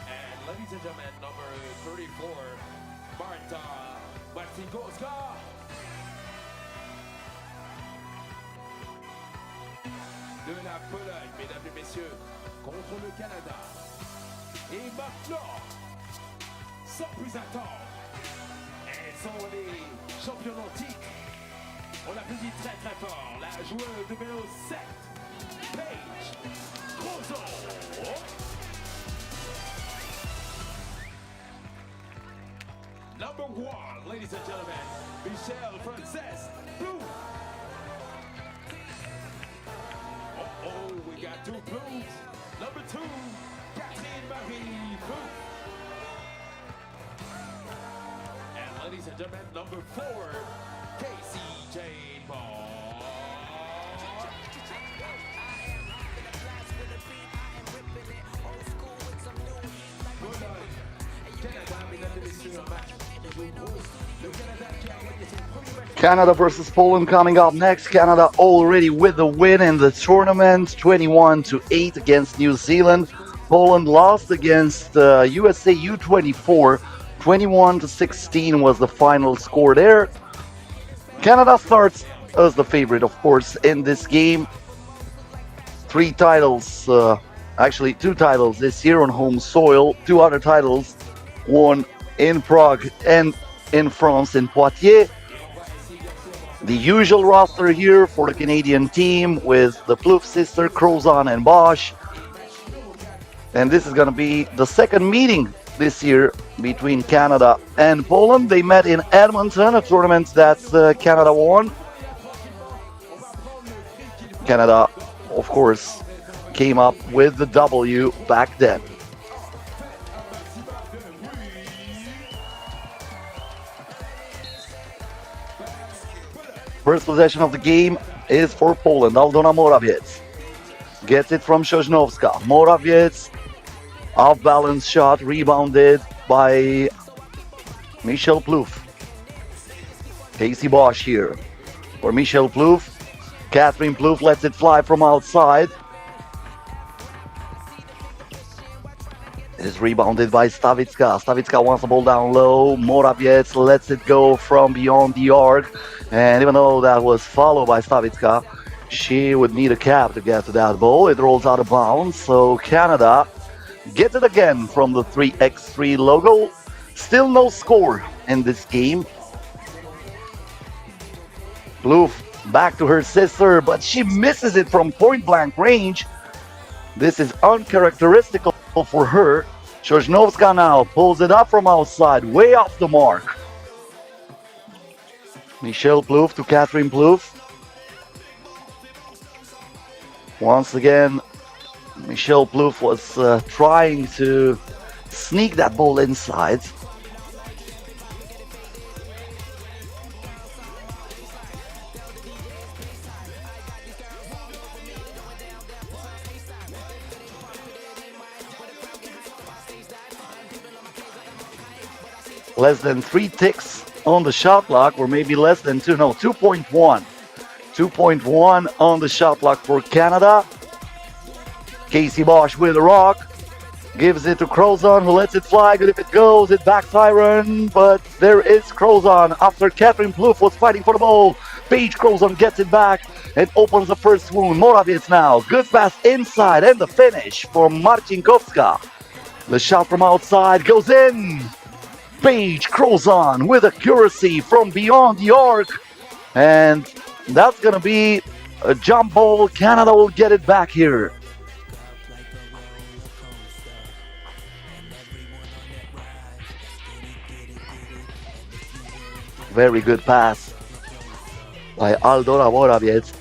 Speaker 1: And ladies and gentlemen, number 34, Marta Marcinkoska. De la Pologne, mesdames et messieurs, contre le Canada. Et maintenant, sans plus attendre, elles sont les champions antiques. On l'applaudit très très fort, la joueuse numéro 7, Paige Rozo. Number 1, ladies and gentlemen, Michelle Frances Blue. Oh, we got 2 blues. Number 2, Catherine Marie Booth. And ladies and gentlemen, number 4, Casey Jane Ball.
Speaker 2: Canada versus Poland coming up next. Canada already with the win in the tournament, 21-8 against New Zealand. Poland lost against USA U24. 21-16 was the final score there. Canada starts as the favorite, of course, in this game. 3 titles, actually 2 titles this year on home soil. 2 other titles, won in Prague and in France, in Poitiers. The usual roster here for the Canadian team with the Plouffe sister, Crozon and Bosch. And this is going to be the second meeting this year between Canada and Poland. They met in Edmonton, a tournament that Canada won. Canada, of course, came up with the W back then. First possession of the game is for Poland. Aldona Morawiec gets it from Sosnowska. Morawiec, off-balance shot, rebounded by Michel Plouffe. Casey Bosch here for Michel Plouffe. Catherine Plouffe lets it fly from outside. It is rebounded by Stavicka. Stavicka wants the ball down low. Morawiec lets it go from beyond the arc. And even though that was followed by Stavicka, she would need a cap to get to that ball. It rolls out of bounds. So Canada gets it again from the 3x3 logo. Still no score in this game. Plouffe back to her sister, but she misses it from point-blank range. This is uncharacteristic for her. Sosnowska now pulls it up from outside, way off the mark. Michel Plouffe to Catherine Plouffe. Once again, Michel Plouffe was trying to sneak that ball inside. Less than 3 ticks on the shot clock, or maybe less than 2, no, 2.1. 2.1 on the shot clock for Canada. Casey Bosch with a rock. Gives it to Crozon, who lets it fly. Good if it goes, it backs but there is Crozon after Catherine Plouffe was fighting for the ball. Paige Crozon gets it back and opens the first wound. Morawiec now, good pass inside, and the finish for Marcinkowska. The shot from outside goes in. Paige Crozon with accuracy from beyond the arc. And that's going to be a jump ball. Canada will get it back here. Very good pass by Aldona Morawiec.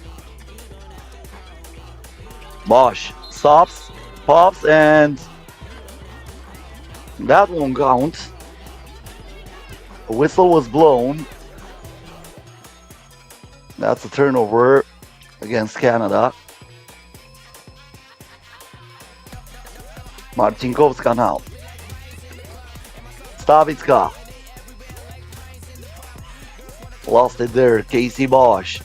Speaker 2: Bosch stops, pops, and that won't count. A whistle was blown. That's a turnover against Canada. Marcinkowska now. Stavicka. Lost it there. Casey Bosch.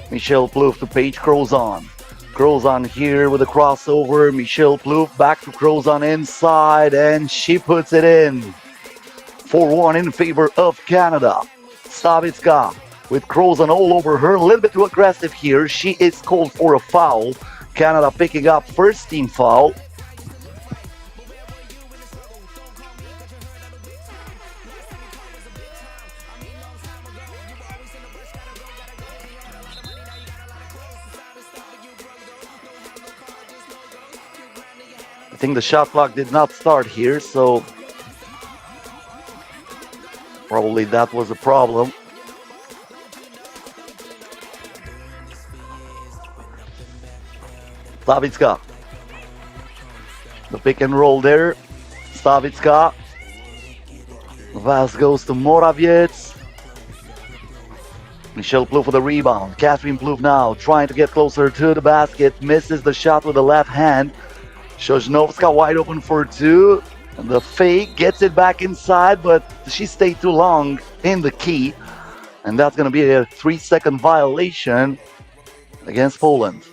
Speaker 2: Michel Plouffe to Paige Crozon. Crozon here with a crossover. Michel Plouffe back to Crozon inside, and she puts it in. 4-1 in favor of Canada. Stavicka with Crozon all over her. A little bit too aggressive here. She is called for a foul. Canada picking up first team foul. I think the shot clock did not start here, so probably that was a problem. Stavicka. The pick and roll there. Stavicka. The pass goes to Morawiec. Michel Plouffe for the rebound. Catherine Plouffe now trying to get closer to the basket. Misses the shot with the left hand. Sosnowska wide open for 2. And the fake gets it back inside, but she stayed too long in the key. And that's going to be a 3-second violation against Poland.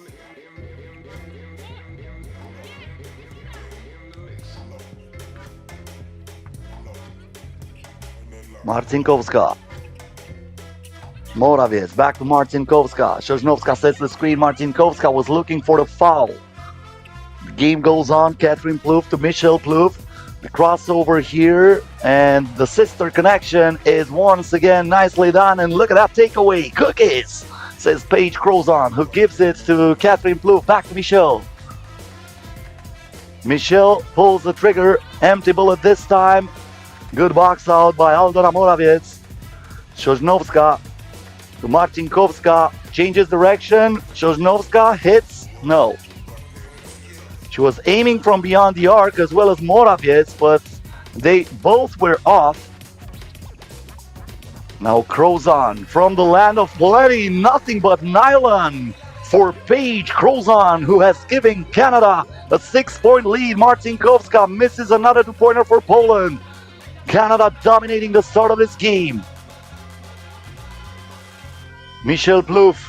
Speaker 2: Marcinkovska. Morawiec, back to Marcinkovska. Sosnovska sets the screen. Marcinkovska was looking for the foul. The game goes on. Catherine Plouffe to Michelle Plouffe. The crossover here, and the sister connection is once again nicely done. And look at that takeaway. Cookies, says Paige Crozon, who gives it to Catherine Plouffe. Back to Michelle. Michelle pulls the trigger. Empty bullet this time. Good box out by Aldona Morawiec. Sosnovska to Marcinkovska. Changes direction. Sosnovska hits. No. She was aiming from beyond the arc as well as Morawiec, but they both were off. Now Crozon from the land of plenty, nothing but nylon for Paige Crozon, who has given Canada a 6-point lead. Marcinkovska misses another 2-pointer for Poland. Canada dominating the start of this game. Michelle Plouffe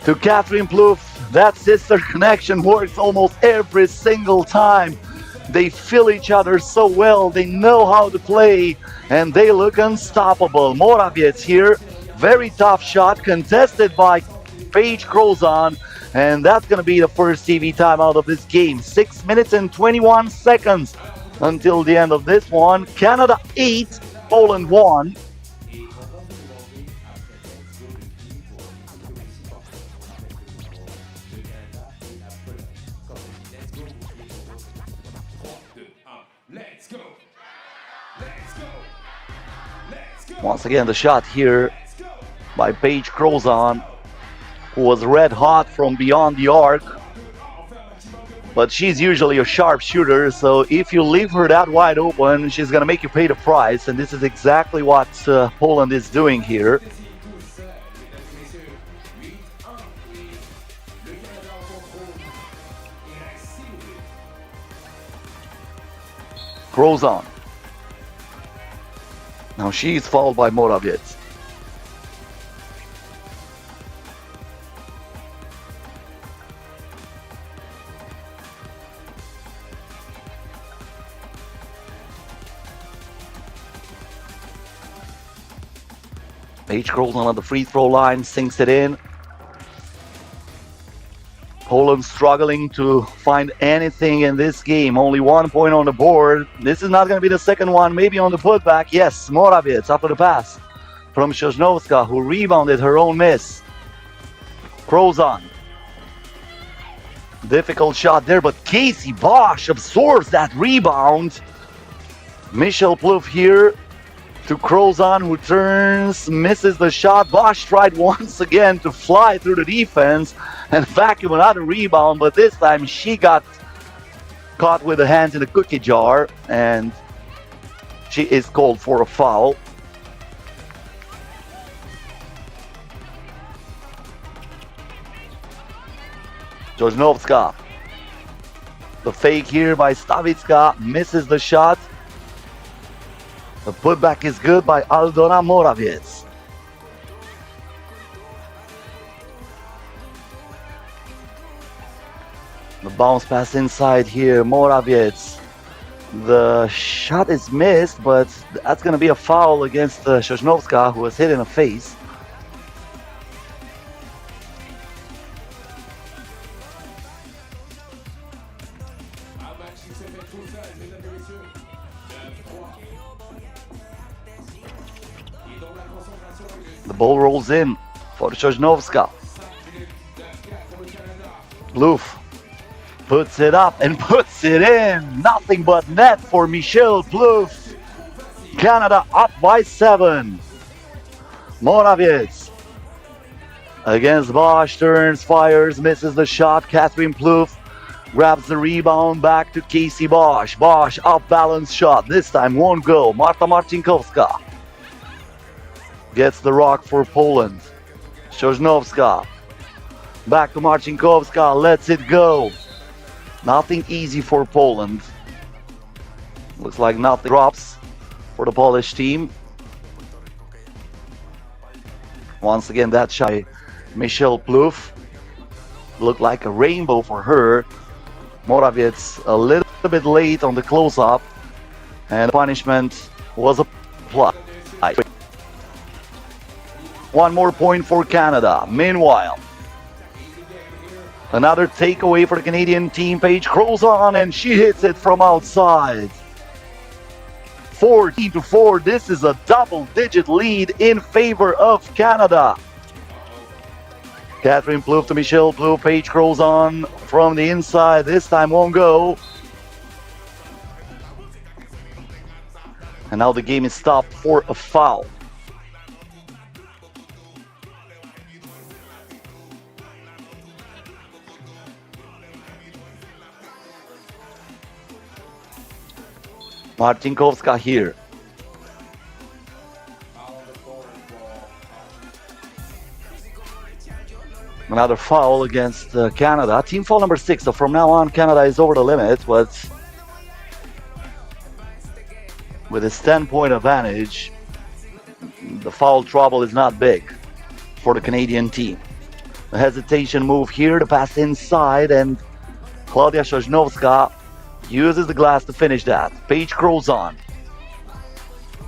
Speaker 2: to Catherine Plouffe. That sister connection works almost every single time. They feel each other so well. They know how to play, and they look unstoppable. Morawiec here, very tough shot, contested by Paige Crozon, and that's going to be the first TV timeout of this game. 6 minutes and 21 seconds until the end of this one. Canada 8, Poland 1. Once again, the shot here by Paige Crozon, who was red hot from beyond the arc. But she's usually a sharp shooter, so if you leave her that wide open, she's going to make you pay the price. And this is exactly what Poland is doing here. Crozon. Now she's fouled by Morawiec. Paige Crozon on the free throw line, sinks it in. Poland struggling to find anything in this game. Only 1 point on the board. This is not going to be the second one. Maybe on the putback. Yes, Morawiec after the pass from Sosnovska, who rebounded her own miss. Crozon. Difficult shot there, but Casey Bosch absorbs that rebound. Michelle Plouffe here to Crozon, who turns, misses the shot. Bosch tried once again to fly through the defense and vacuum another rebound, but this time she got caught with her hands in the cookie jar, and she is called for a foul. Sosnovska. The fake here by Stavicka, misses the shot. The putback is good by Aldona Morawiec. The bounce pass inside here, Morawiec. The shot is missed, but that's going to be a foul against Sosnovska, who was hit in the face. The ball rolls in for Sosnovska. Plouffe puts it up and puts it in. Nothing but net for Michelle Plouffe. Canada up by 7. Morawiec against Bosch, turns, fires, misses the shot. Catherine Plouffe grabs the rebound, back to Casey Bosch. Bosch up balance shot. This time won't go. Marta Marcinkovska gets the rock for Poland. Sosnovska back to Marcinkovska, lets it go. Nothing easy for Poland. Looks like nothing drops for the Polish team. Once again, that shot by Michelle Plouffe looked like a rainbow for her. Morawiec a little bit late on the close-up, and the punishment was applied. One more point for Canada. Meanwhile, another takeaway for the Canadian team. Paige crawls on and she hits it from outside. 14-4. This is a double-digit lead in favor of Canada. Catherine Plouffe to Michelle Plouffe. Paige crawls on from the inside. This time won't go. And now the game is stopped for a foul. Martinkovska here. Another foul against Canada. Team foul number 6. So from now on, Canada is over the limit, but with his 10-point advantage, the foul trouble is not big for the Canadian team. A hesitation move here to pass inside, and Claudia Sosnovska uses the glass to finish that. Paige crawls on.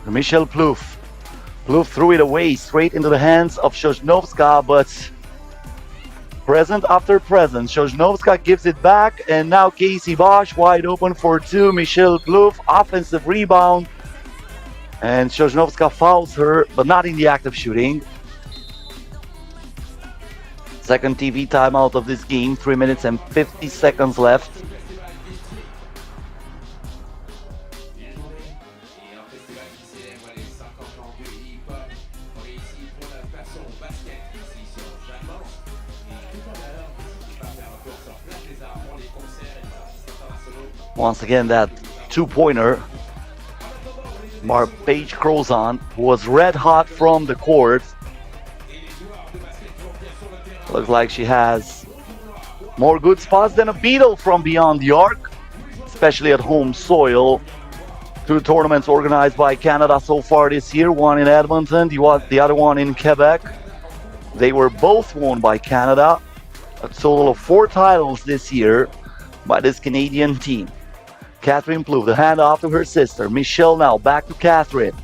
Speaker 2: Michelle Plouffe. Plouffe threw it away straight into the hands of Sosnovska, but present after present, Sosnovska gives it back, and now Casey Bosch wide open for two. Michelle Plouffe, offensive rebound, and Sosnovska fouls her, but not in the act of shooting. Second TV timeout of this game, 3 minutes and 50 seconds left. Once again, that two-pointer. Paige Crozon was red hot from the court. Looks like she has more good spots than a beetle from beyond the arc, especially at home soil. 2 tournaments organized by Canada so far this year, one in Edmonton, the other one in Quebec. They were both won by Canada. A total of 4 titles this year by this Canadian team. Catherine Plouffe, the handoff to her sister. Michelle now back to Catherine.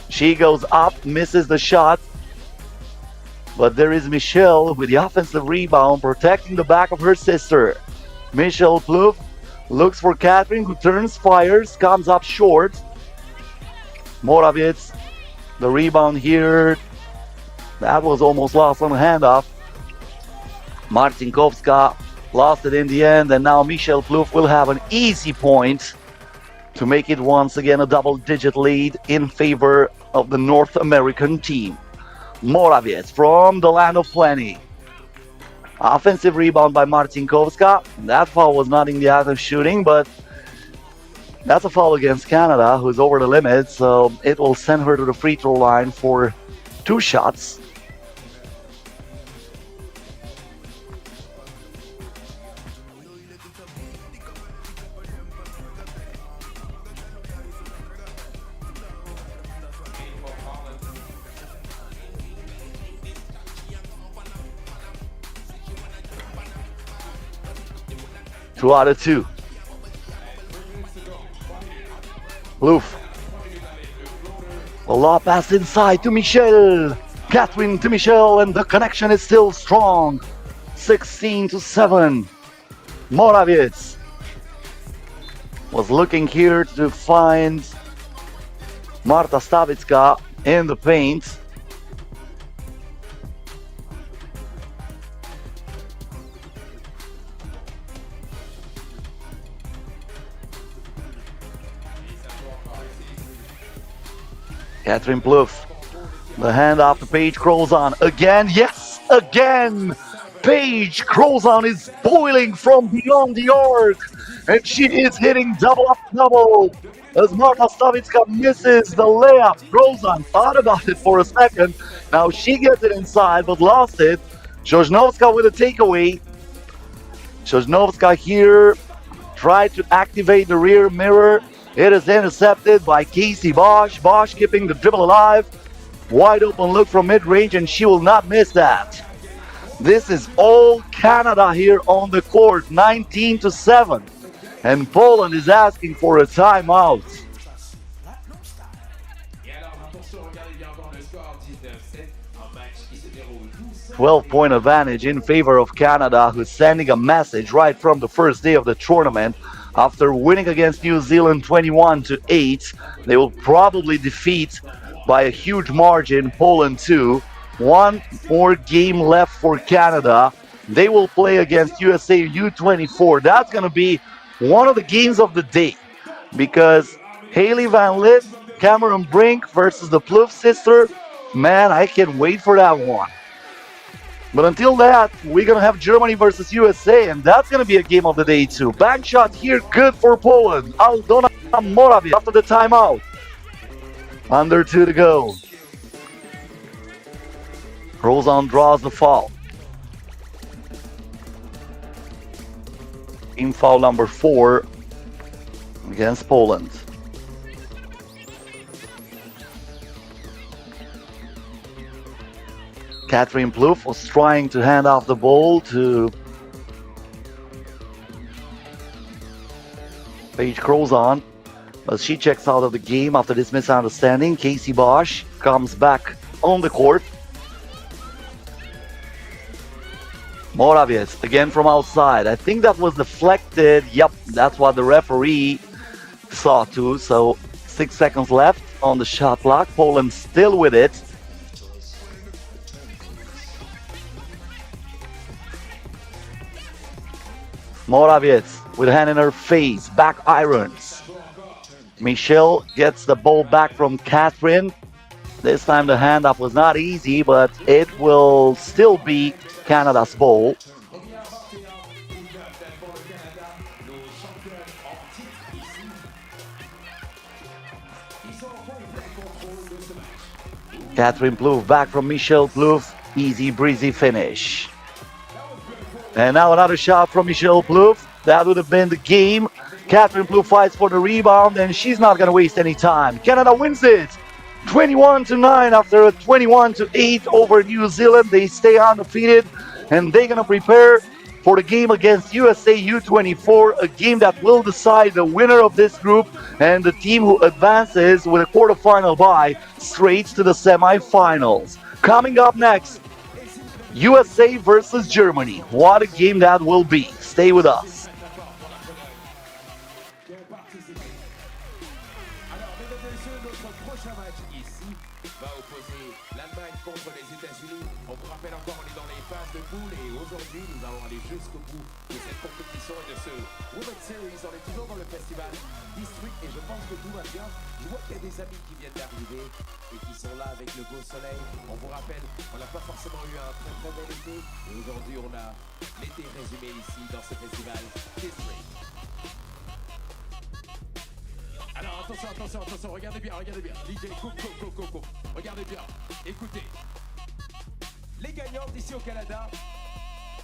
Speaker 2: She goes up, misses the shot. But there is Michelle with the offensive rebound, protecting the back of her sister. Michelle Plouffe looks for Catherine, who turns, fires, comes up short. Moravец, the rebound here. That was almost lost on the handoff. Martinkovska lost it in the end, and now Michelle Plouffe will have an easy point to make it once again a double-digit lead in favor of the North American team. Moravец from the land of plenty. Offensive rebound by Martinkovska. That foul was not in the act of shooting, but that's a foul against Canada, who's over the limit, so it will send her to the free throw line for 2 shots. Two out of 2. Plouffe. A low pass inside to Michelle. Catherine to Michelle, and the connection is still strong. 16-7. Moravец was looking here to find Marta Stavicka in the paint. Catherine Plouffe, the handoff to Paige Crozon again. Yes, again! Paige Crozon is boiling from beyond the arc, and she is hitting double up double as Marta Stavicka misses the layup. Crozon thought about it for a second. Now she gets it inside, but lost it. Sosnovska with a takeaway. Sosnovska here tried to activate the rear mirror. It is intercepted by Casey Bosch. Bosch keeping the dribble alive. Wide open look from mid-range, and she will not miss that. This is all Canada here on the court, 19-7. And Poland is asking for a timeout. 12-point advantage in favor of Canada, who's sending a message right from the first day of the tournament. After winning against New Zealand 21-8, they will probably defeat by a huge margin Poland too. One more game left for Canada. They will play against USA U24. That's going to be one of the games of the day because Haley Van Lith, Cameron Brink versus the Plouffe sister. Man, I can't wait for that one. But until that, we're going to have Germany versus USA, and that's going to be a game of the day too. Back shot here, good for Poland. Aldona Morawiecki after the timeout. Under 2 to go. Rozan draws the foul. Team foul number 4 against Poland. Catherine Plouffe was trying to hand off the ball to Paige Crozon, but she checks out of the game after this misunderstanding. Casey Bosch comes back on the court. Morawiecki again from outside. I think that was deflected. Yep, that's what the referee saw too. So 6 seconds left on the shot clock. Poland still with it. Morawiecki with a hand in her face, back irons. Michelle gets the ball back from Catherine. This time the handoff was not easy, but it will still be Canada's ball. Catherine Plouffe back from Michelle Plouffe. Easy breezy finish. And now another shot from Michelle Plouffe. That would have been the game. Catherine Plouffe fights for the rebound, and she's not going to waste any time. Canada wins it 21-9 after a 21-8 over New Zealand. They stay undefeated, and they're going to prepare for the game against USA U24, a game that will decide the winner of this group and the team who advances with a quarterfinal bye straight to the semifinals. Coming up next, USA versus Germany. What a game that will be. Stay with us.
Speaker 1: Alors, mesdames et messieurs, notre prochain match ici va opposer l'Allemagne contre les États-Unis. On vous rappelle encore, on est dans les phases de poule et aujourd'hui, nous allons aller jusqu'au bout de cette compétition et de ce Women's Series. On est toujours dans le festival District et je pense que tout va bien. Je vois qu'il y a des amis qui viennent d'arriver et qui sont là avec le beau soleil. On vous rappelle, on n'a pas forcément eu un très très bel été et aujourd'hui on a l'été résumé ici dans ce festival District. Alors attention, regardez bien. DJ, coupe. Regardez bien, écoutez. Les gagnants d'ici au Canada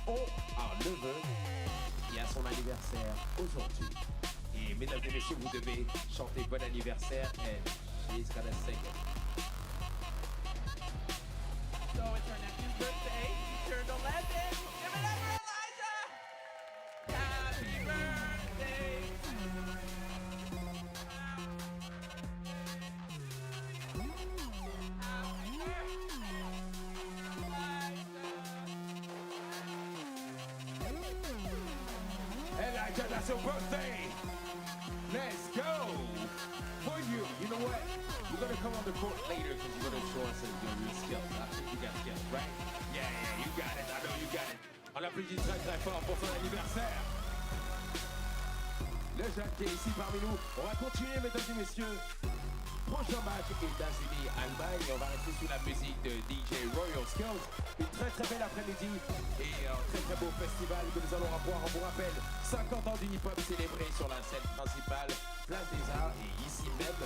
Speaker 1: ont un neveu qui a son anniversaire aujourd'hui. Et mesdames et messieurs, vous devez chanter bon anniversaire and she's gonna sing it. So it's her nephew's birthday, he turned 11. Give it up for Elijah! Happy birthday! Elijah, that's your birthday! Let's go! For you, you know what? You're gonna come on the court later because you're gonna show us your real skills. I think you got skills, right? Yeah, you got it. I know you got it. On applaudit très très fort pour son anniversaire. Le jeune qui est ici parmi nous. On va continuer, mesdames et messieurs. Prochain match, États-Unis-Allemagne. On va rester sous la musique de DJ Royal Skills. Une très très belle après-midi et un très très beau festival que nous allons avoir. On vous rappelle, 50 ans du hip-hop célébrés sur la scène principale, Place des Arts et ici même,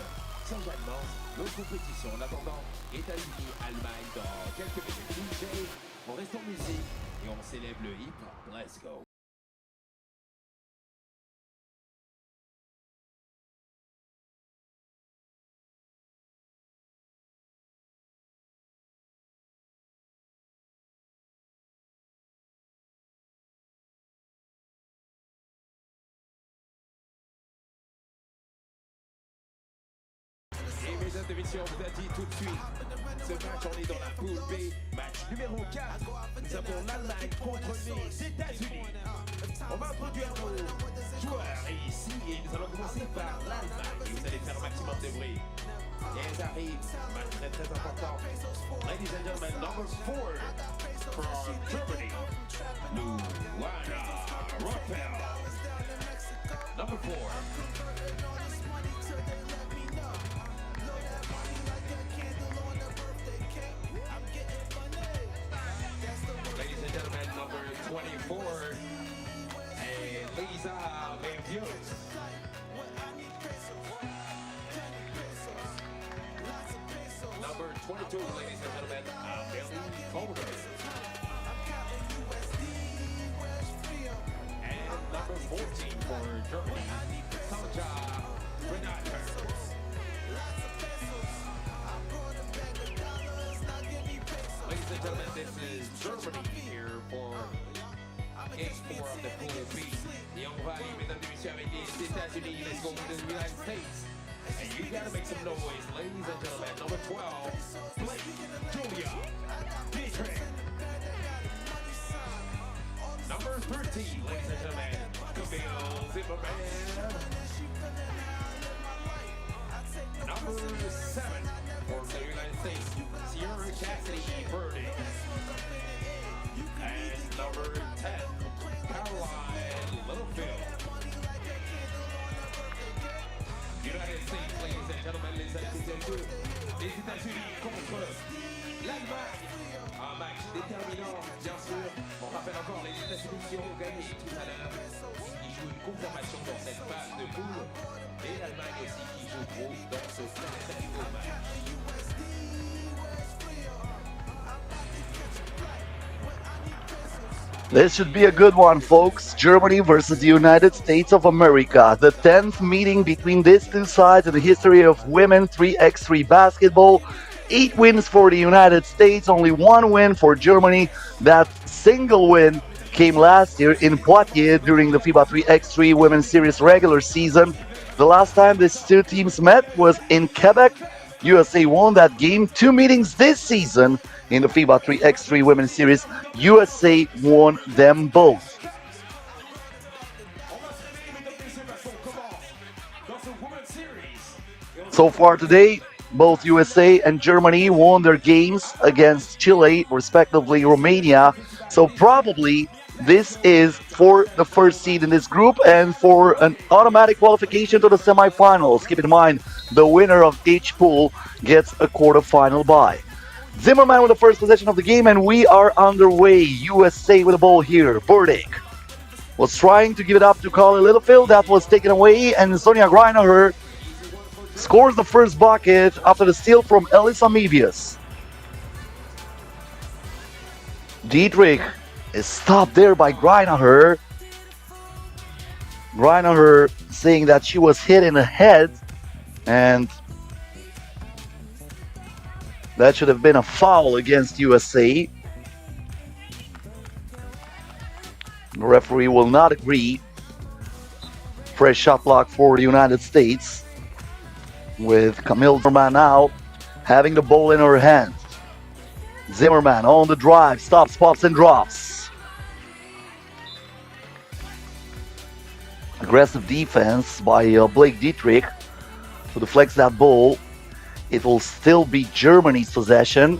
Speaker 1: Saint-Jean-de-Mance, nos compétitions. En attendant, États-Unis-Allemagne dans quelques minutes. DJ, on reste en musique et on célèbre le hip-hop. Let's go. Et mesdames et messieurs, on vous a dit tout de suite, Ce match, on est dans la poule B. Match numéro 4. Nous avons l'Allemagne contre les États-Unis. On va introduire nos joueurs ici et nous allons commencer par l'Allemagne. Et vous allez faire un maximum de bruit. Et elles arrivent, match très très important. Ladies and gentlemen, number 4 from Germany, Luana Raphael. Number 4. Ladies and gentlemen, number 24, and Lisa Membios. Number 22, ladies and gentlemen, Billy Holder. And number 14 for Germany, Sanja Renata. Ladies and gentlemen, this is Germany here for game 4 of the Pool B. Et on va aller, mesdames et messieurs, avec les États-Unis. Let's go to the United States. And you gotta make some noise, ladies and gentlemen. Number 12, Blake Julia Dietrich. Number 13, ladies and gentlemen, Camille Zimmerman. Number 7, for the United States, Sierra Cassidy Birdie. And number 10, Caroline Littlefield. United States, ladies and gentlemen, les États-Unis contre l'Allemagne. Un match déterminant, bien sûr. On rappelle encore les États-Unis qui ont gagné tout à l'heure. Ils jouent une confirmation dans cette phase de poule. Et l'Allemagne aussi qui joue gros dans ce très beau match.
Speaker 2: This should be a good one, folks. Germany versus the United States of America. The 10th meeting between these two sides in the history of women 3x3 basketball. 8 wins for the United States, only 1 win for Germany. That single win came last year in Poitiers during the FIBA 3x3 Women's Series regular season. The last time these two teams met was in Quebec. USA won that game. 2 meetings this season in the FIBA 3x3 Women's Series. USA won them both. So far today, both USA and Germany won their games against Chile, respectively Romania. So probably this is for the first seed in this group and for an automatic qualification to the semifinals. Keep in mind, the winner of each pool gets a quarterfinal bye. Zimmerman with the first possession of the game, and we are underway. USA with the ball here. Burdick was trying to give it up to Carly Littlefield. That was taken away, and Sonia Greinacher scores the first bucket after the steal from Elisa Mevius. Dietrich is stopped there by Greinacher. Greinacher saying that she was hit in the head, and that should have been a foul against USA. The referee will not agree. Fresh shot block for the United States, with Camille Zimmerman now having the ball in her hand. Zimmerman on the drive, stops, pops, and drops. Aggressive defense by Blake Dietrich to deflect that ball. It will still be Germany's possession.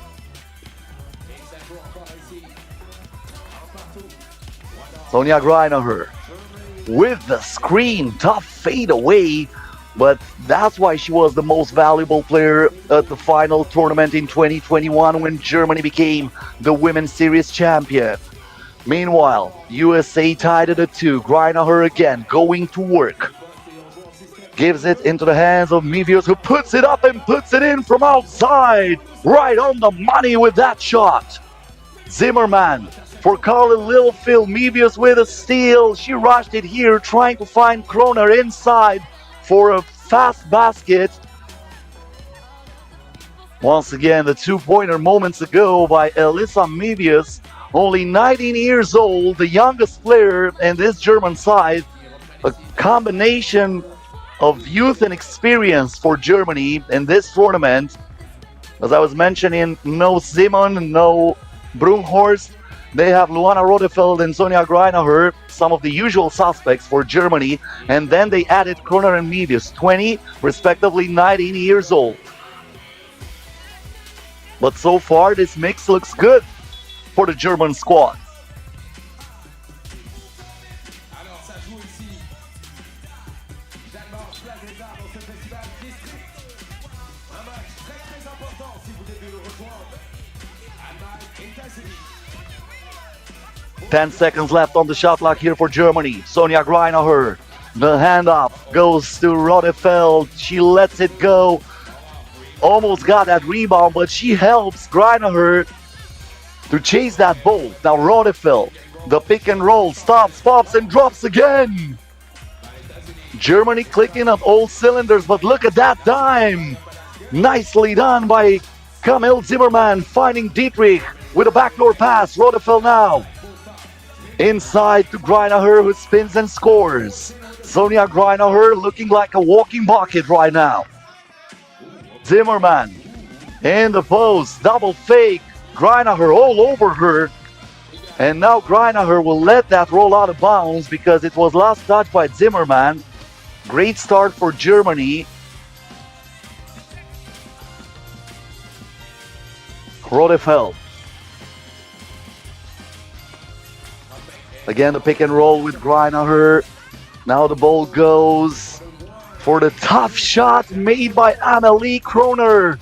Speaker 2: Sonia Greinacher with the screen, tough fade away, but that's why she was the most valuable player at the final tournament in 2021 when Germany became the Women's Series champion. Meanwhile, USA tied it at 2. Greinacher again going to work. Gives it into the hands of Mevius, who puts it up and puts it in from outside. Right on the money with that shot. Zimmerman for Carly Littlefield. Mevius with a steal. She rushed it here, trying to find Kroner inside for a fast basket. Once again, the two-pointer moments ago by Elisa Mevius, only 19 years old, the youngest player in this German side. A combination of youth and experience for Germany in this tournament. As I was mentioning, no Simon, no Brunhorst. They have Luana Rodefeld and Sonja Greinacher, some of the usual suspects for Germany. And then they added Kroner and Mebius, 20, respectively 19 years old. But so far, this mix looks good for the German squad. Ten seconds left on the shot clock here for Germany. Sonja Greinacher, the handoff goes to Rodefeld. She lets it go. Almost got that rebound, but she helps Greinacher to chase that ball. Now Rodefeld, the pick and roll, stops, pops, and drops again. Germany clicking on all cylinders, but look at that dime. Nicely done by Camille Zimmermann, finding Dietrich with a backdoor pass. Rodefeld now. Inside to Greinacher, who spins and scores. Sonja Greinacher looking like a walking bucket right now. Zimmermann in the post, double fake. Greinacher all over her. And now Greinacher will let that roll out of bounds because it was last touched by Zimmermann. Great start for Germany. Rodefeld. Again, the pick and roll with Greinacher. Now the ball goes for the tough shot made by Amelie Kroner.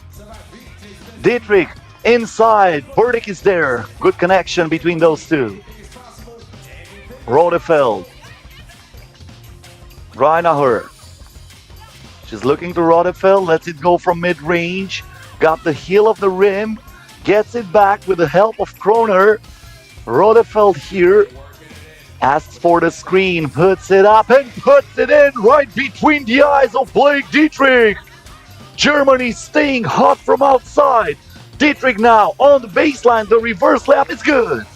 Speaker 2: Dietrich inside. Burdick is there. Good connection between those two. Rodefeld. Greinacher. She's looking to Rodefeld. Lets it go from mid-range. Got the heel of the rim. Gets it back with the help of Kroner. Rodefeld here. Asks for the screen, puts it up and puts it in right between the eyes of Blake Dietrich. Germany staying hot from outside. Dietrich now on the baseline. The reverse layup is good.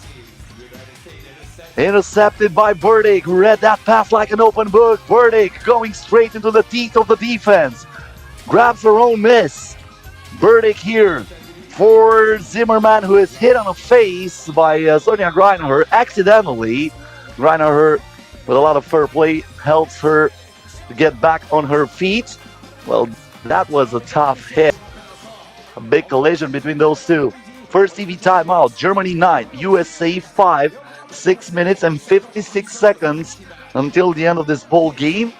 Speaker 2: Intercepted by Burdick, who read that pass like an open book. Burdick going straight into the teeth of the defense. Grabs her own miss. Burdick here for Zimmermann, who is hit on the face by Sonja Greinacher accidentally. Greinacher, with a lot of fair play, helps her to get back on her feet. Well, that was a tough hit. A big collision between those two. First TV timeout. Germany 9, USA 5. 6 minutes and 56 seconds until the end of this ball game.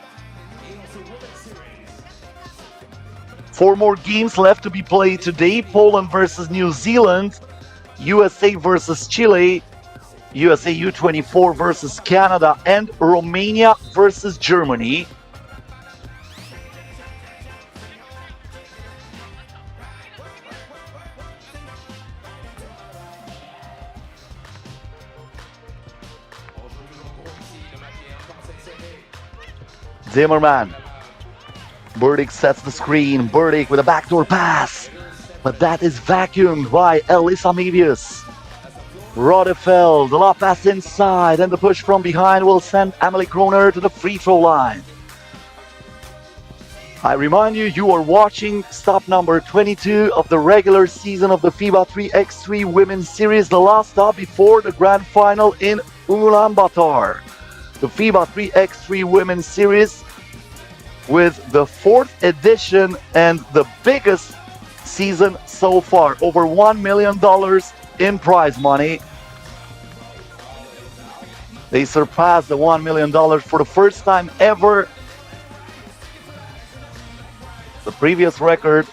Speaker 2: 4 more games left to be played today. Poland versus New Zealand. USA versus Chile. USA U24 versus Canada, and Romania versus Germany. Zimmermann. Burdick sets the screen. Burdick with a backdoor pass. But that is vacuumed by Elisa Mebius. Rodefeld, the lob pass inside, and the push from behind will send Amelie Kroner to the free throw line. I remind you, you are watching stop number 22 of the regular season of the FIBA 3x3 Women's Series, the last stop before the grand final in Ulaanbaatar. The FIBA 3x3 Women's Series with the 4th edition and the biggest season so far. Over $1 million in prize money. They surpassed the $1 million for the first time ever. The previous record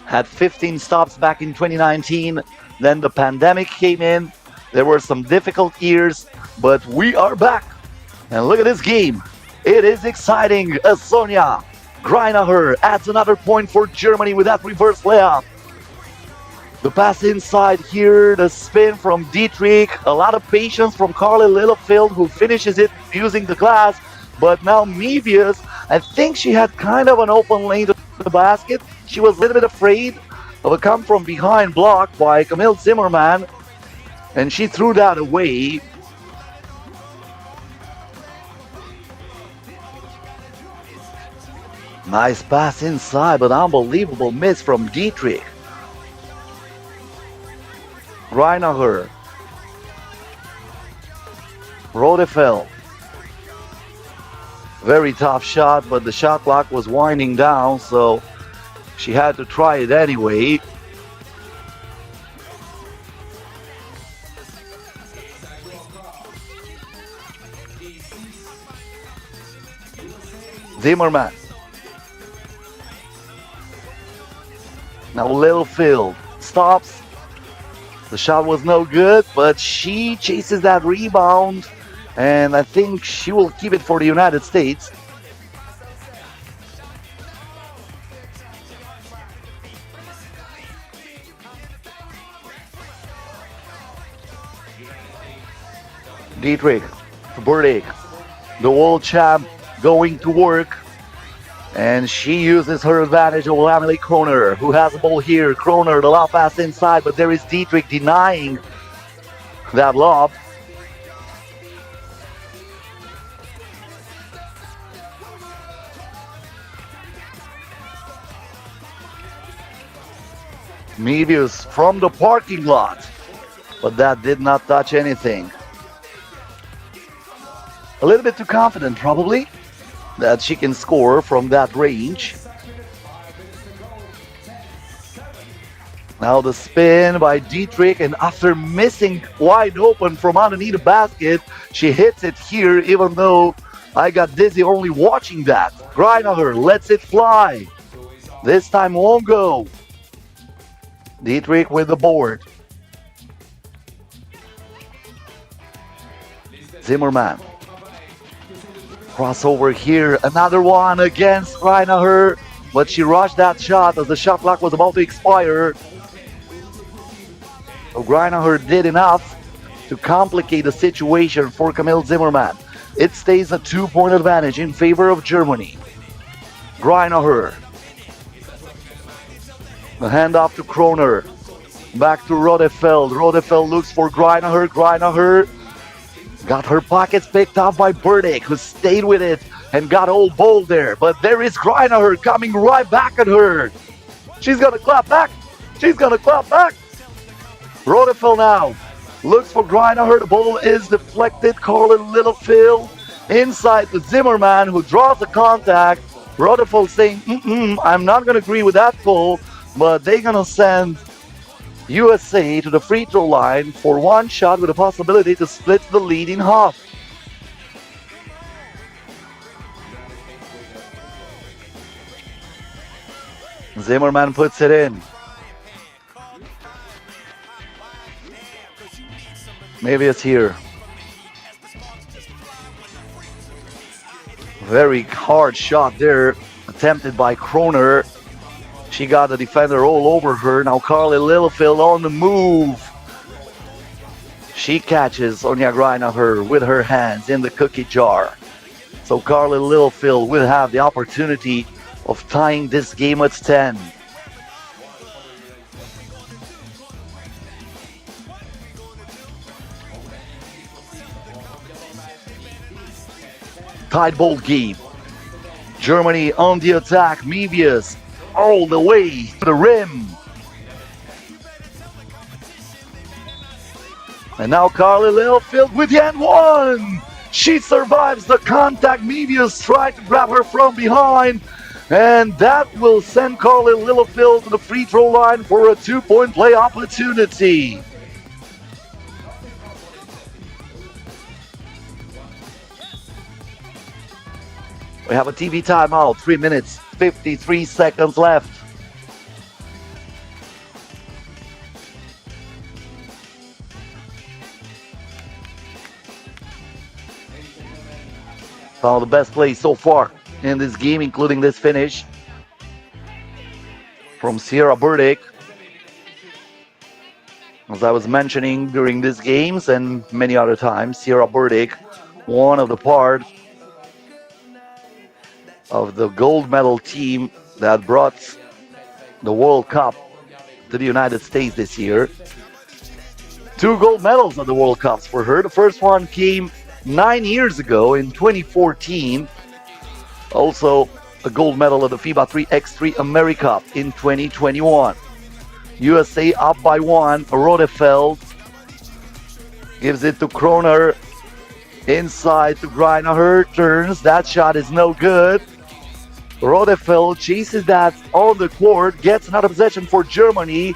Speaker 2: had 15 stops back in 2019. Then the pandemic came in. There were some difficult years, but we are back. And look at this game. It is exciting as Sonja Greinacher adds another point for Germany with that reverse layup. The pass inside here, the spin from Dietrich, a lot of patience from Carly Littlefield, who finishes it using the glass. But now Mebius, I think she had kind of an open lane to the basket. She was a little bit afraid of a come from behind block by Camille Zimmermann, and she threw that away. Nice pass inside, but unbelievable miss from Dietrich. Greinacher. Rodefeld. Very tough shot, but the shot clock was winding down, so she had to try it anyway. Zimmerman. Now Littlefield stops. The shot was no good, but she chases that rebound, and I think she will keep it for the United States. Dietrich, Burdick, the world champ, going to work, and she uses her advantage over Emily Kroner, who has the ball here. Kroner, the lob pass inside, but there is Dietrich denying that lob. Mebius from the parking lot, but that did not touch anything. A little bit too confident, probably, that she can score from that range. Now the spin by Dietrich, and after missing wide open from underneath the basket, she hits it here, even though I got dizzy only watching that. Greinacher lets it fly. This time won't go. Dietrich with the board. Zimmerman. Crossover here, another one against Greinacher, but she rushed that shot as the shot clock was about to expire. So Greinacher did enough to complicate the situation for Camille Zimmerman. It stays a 2-point advantage in favor of Germany. Greinacher. The handoff to Kroner. Back to Rodefeld. Rodefeld looks for Greinacher. Greinacher got her pockets picked up by Burdick, who stayed with it and got old ball there. But there is Greinacher coming right back at her. She's going to clap back. She's going to clap back. Rodefeld now looks for Greinacher. The ball is deflected. Carlin Littlefield inside to Zimmerman, who draws the contact. Rodefeld saying, I'm not going to agree with that call, but they're going to send USA to the free throw line for one shot with a possibility to split the lead in half. Zimmerman puts it in. Maybe it's here. Very hard shot there, attempted by Kroner. She got the defender all over her. Now Carly Littlefield on the move. She catches Sonia Greinacher with her hands in the cookie jar. So Carly Littlefield will have the opportunity of tying this game at 10. Tied ball game. Germany on the attack. Mebius all the way to the rim. And now Carly Littlefield with the and one. She survives the contact. Mebius tried to grab her from behind. And that will send Carly Littlefield to the free throw line for a 2-point play opportunity. We have a TV timeout, 3 minutes, 53 seconds left. Found the best play so far in this game, including this finish from Sierra Burdick. As I was mentioning during these games and many other times, Sierra Burdick, one of the part of the gold medal team that brought the World Cup to the United States this year. 2 gold medals at the World Cups for her. The first one came 9 years ago in 2014. Also a gold medal at the FIBA 3x3 AmeriCup in 2021. USA up by 1. Rodefeld Gives it to Kroner. Inside to Greinacher. Turns. That shot is no good. Rodefeld chases that on the court. Gets another possession for Germany.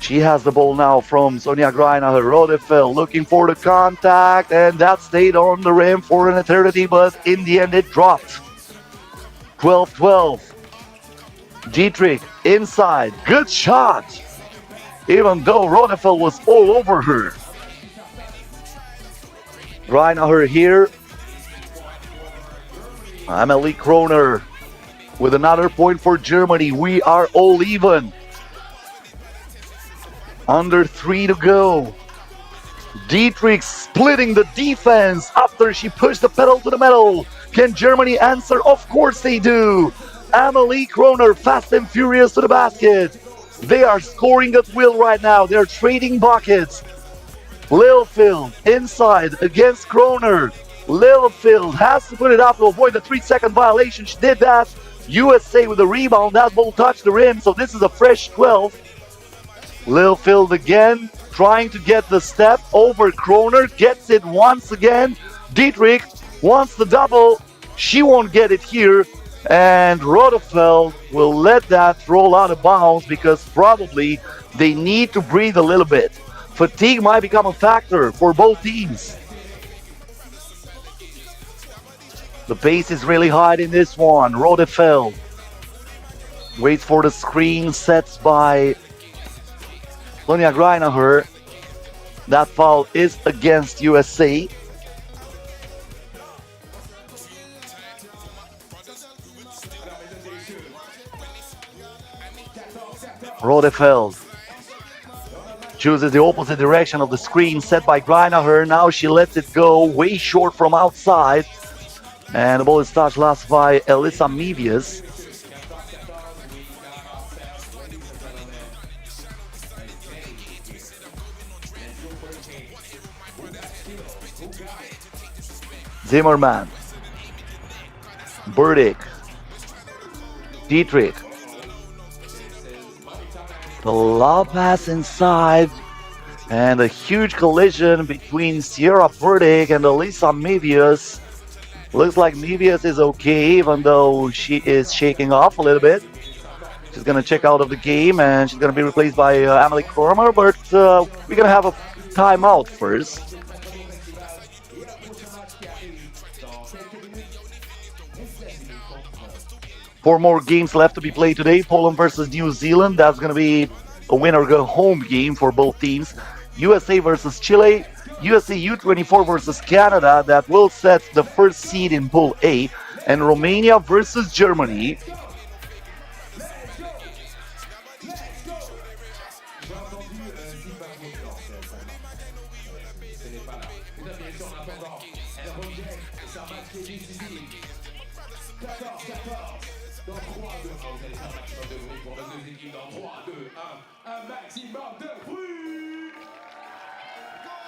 Speaker 2: She has the ball now from Sonja Greinacher. Rodefeld looking for the contact, and that stayed on the rim for an eternity, but in the end it dropped. 12-12. Dietrich inside. Good shot. Even though Rodefeld was all over her. Greinacher here. Amelie Kroner with another point for Germany. We are all even. Under 3 to go. Dietrich splitting the defense after she pushed the pedal to the metal. Can Germany answer? Of course they do. Amelie Kroner, fast and furious to the basket. They are scoring at will right now. They're trading buckets. Littlefield inside against Kroner. Littlefield has to put it up to avoid the 3-second violation. She did that. USA with a rebound. That ball touched the rim, so this is a fresh 12. Littlefield again, trying to get the step over Kroner. Gets it once again. Dietrich wants the double. She won't get it here. And Rodefeld will let that roll out of bounds because probably they need to breathe a little bit. Fatigue might become a factor for both teams. The pace is really high in this one. Rodefeld waits for the screen, sets by Sonja Greinacher. That foul is against USA. Rodefeld chooses the opposite direction of the screen set by Greinacher. Now she lets it go way short from outside. And the ball is touched last by Elisa Mevius. Zimmerman. Burdick. Dietrich. The lob pass inside. And a huge collision between Sierra Burdick and Elisa Mevius. Looks like Mevius is okay, even though she is shaking off a little bit. She's going to check out of the game, and she's going to be replaced by Amelie Kroner, but we're going to have a timeout first. Four more games left to be played today. Poland versus New Zealand. That's going to be a winner-go-home game for both teams. USA versus Chile. USA U24 versus Canada. That will set the first seed in Pool A. And Romania versus Germany.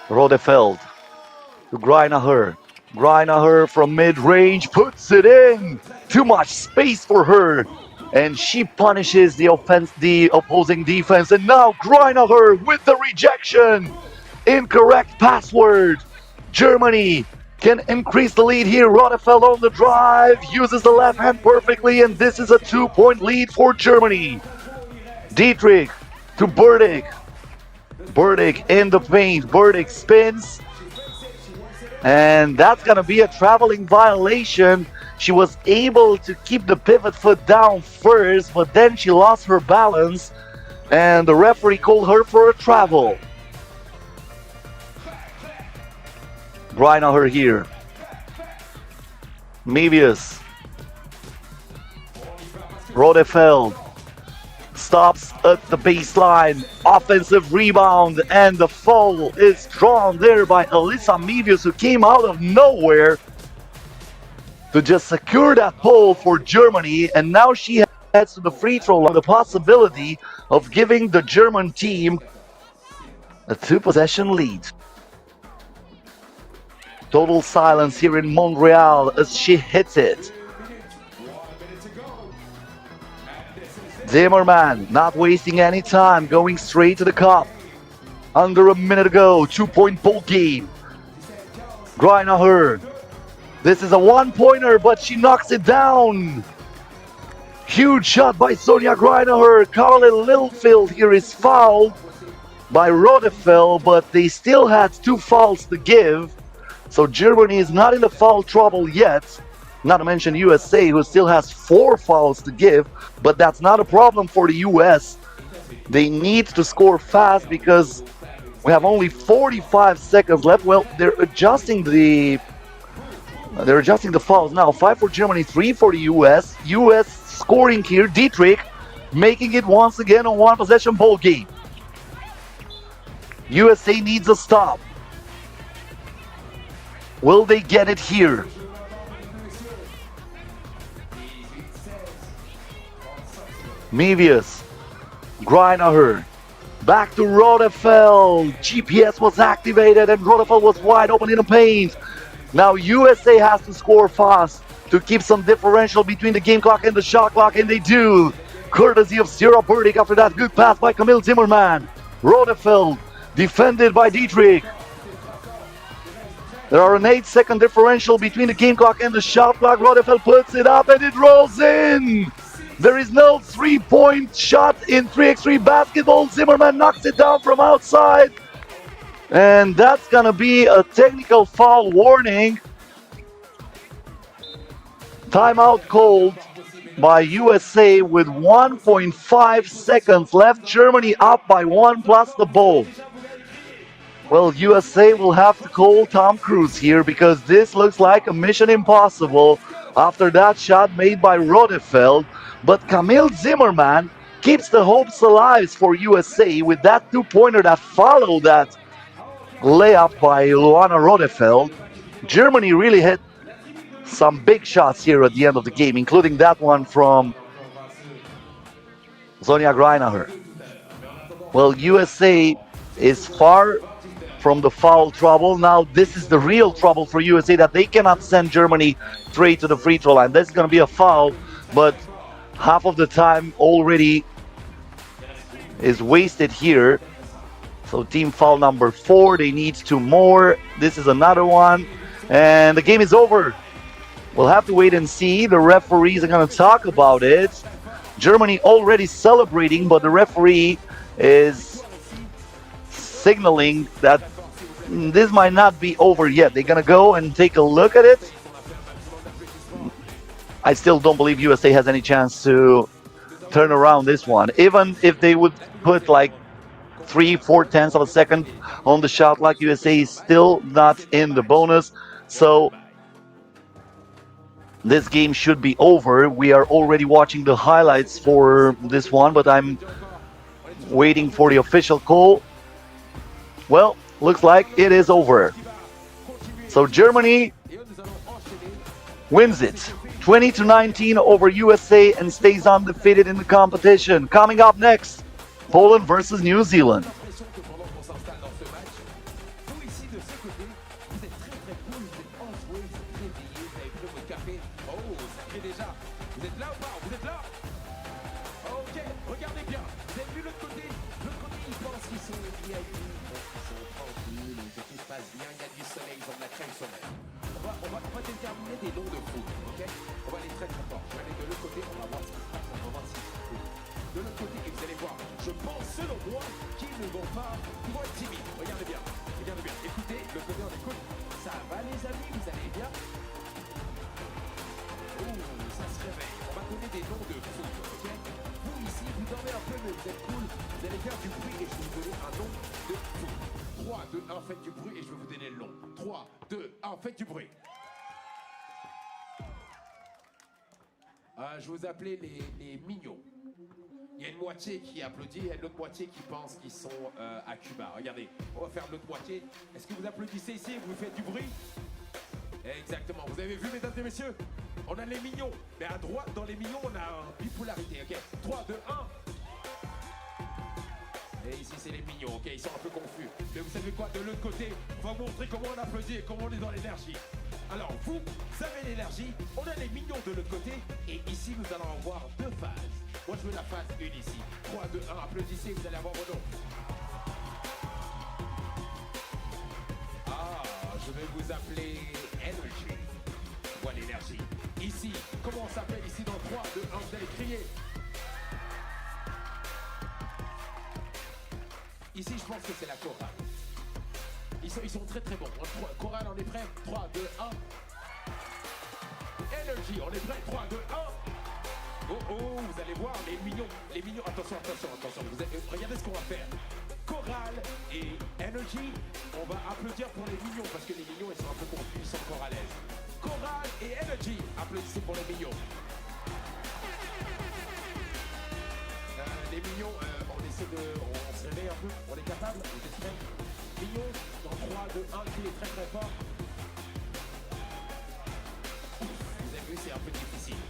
Speaker 2: Rodefeld to Greinacher. Greinacher from mid-range puts it in. Too much space for her. And she punishes the opposing defense. And now Greinacher with the rejection. Incorrect password. Germany can increase the lead here. Rodefeld on the drive. Uses the left hand perfectly. And this is a 2-point lead for Germany. Dietrich to Burdick. Burdick in the paint. Burdick spins. And that's going to be a traveling violation. She was able to keep the pivot foot down first, but then she lost her balance. And the referee called her for a travel. Greinacher here. Mevius. Rodefeld. Stops at the baseline. Offensive rebound, and the foul is drawn there by Elisa Mevius, who came out of nowhere to just secure that pole for Germany. And now she heads to the free throw line, the possibility of giving the German team a 2-possession lead. Total silence here in Montreal as she hits it. Zimmerman not wasting any time, going straight to the cup. Under a minute ago, 2-point ball game. Greinacher. This is a one-pointer, but she knocks it down. Huge shot by Sonia Greinacher. Caroline Littlefield here is fouled by Rodefeld, but they still had 2 fouls to give. So Germany is not in the foul trouble yet. Not to mention USA, who still has 4 fouls to give. But that's not a problem for the US. They need to score fast because we have only 45 seconds left. Well, they're adjusting the fouls now. 5 for Germany, 3 for the US. US scoring here. Dietrich making it once again a one-possession ball game. USA needs a stop. Will they get it here? Mevius, Greinacher, back to Rodefeld. GPS was activated and Rodefeld was wide open in the paint. Now USA has to score fast to keep some differential between the game clock and the shot clock, and they do. Courtesy of Sierra Burdick after that good pass by Camille Zimmerman. Rodefeld defended by Dietrich. There are an 8-second differential between the game clock and the shot clock. Rodefeld puts it up and it rolls in. There is no 3-point shot in 3x3 basketball. Zimmerman knocks it down from outside. And that's going to be a technical foul warning. Timeout called by USA with 1.5 seconds left. Germany up by 1 plus the ball. Well, USA will have to call Tom Cruise here because this looks like a mission impossible after that shot made by Rodefeld. But Camille Zimmerman keeps the hopes alive for USA with that 2-pointer that followed that layup by Luana Rodefeld. Germany really hit some big shots here at the end of the game, including that one from Sonia Greinacher. Well, USA is far from the foul trouble. Now this is the real trouble for USA, that they cannot send Germany straight to the free throw line. This is going to be a foul, but half of the time already is wasted here. So team foul number 4. They need 2 more. This is another one. And the game is over. We'll have to wait and see. The referees are going to talk about it. Germany already celebrating, but the referee is signaling that this might not be over yet. They're going to go and take a look at it. I still don't believe USA has any chance to turn around this one. Even if they would put like 3-4 tenths of a second on the shot clock, USA is still not in the bonus. So this game should be over. We are already watching the highlights for this one, but I'm waiting for the official call. Well, looks like it is over. So Germany wins it 20-19 over USA and stays undefeated in the competition. Coming up next, Poland versus New Zealand.
Speaker 1: Faites du bruit et je vais vous donner le nom. 3, 2, 1, faites du bruit. Je vous appelais les mignons. Il y a une moitié qui applaudit et l'autre moitié qui pense qu'ils sont à Cuba. Regardez, on va faire l'autre moitié. Est-ce que vous applaudissez ici et vous faites du bruit? Exactement. Vous avez vu, mesdames et messieurs? On a les mignons. Mais à droite, dans les mignons, on a une bipolarité. Ok, 3, 2, 1. Et ici, c'est les mignons, ok? Ils sont un peu confus. Mais vous savez quoi? De l'autre côté, on va vous montrer comment on applaudit et comment on est dans l'énergie. Alors, vous avez l'énergie, on a les mignons de l'autre côté. Et ici, nous allons avoir 2 phases. Moi, je veux la phase 1 ici. 3, 2, 1, applaudissez, vous allez avoir vos noms. vais vous appeler Energy. Voilà l'énergie. Ici, comment on s'appelle ici dans 3, 2, 1, vous allez crier. Ici, je pense que c'est la chorale. Ils sont très très bons. Chorale, on est prêt? 3, 2, 1. Energy, on est prêt? 3, 2, 1. Oh oh, vous allez voir les mignons. Attention. Regardez ce qu'on va faire. Chorale et Energy, on va applaudir pour les mignons parce que les mignons ils sont un peu confus, ils sont encore à l'aise. Chorale et Energy, applaudissez pour les mignons. Les mignons, on se réveille un peu, on est capable, vous êtes prêts? Mignons, dans 3, 2, 1, qui est très très fort. Vous avez vu, c'est un peu difficile.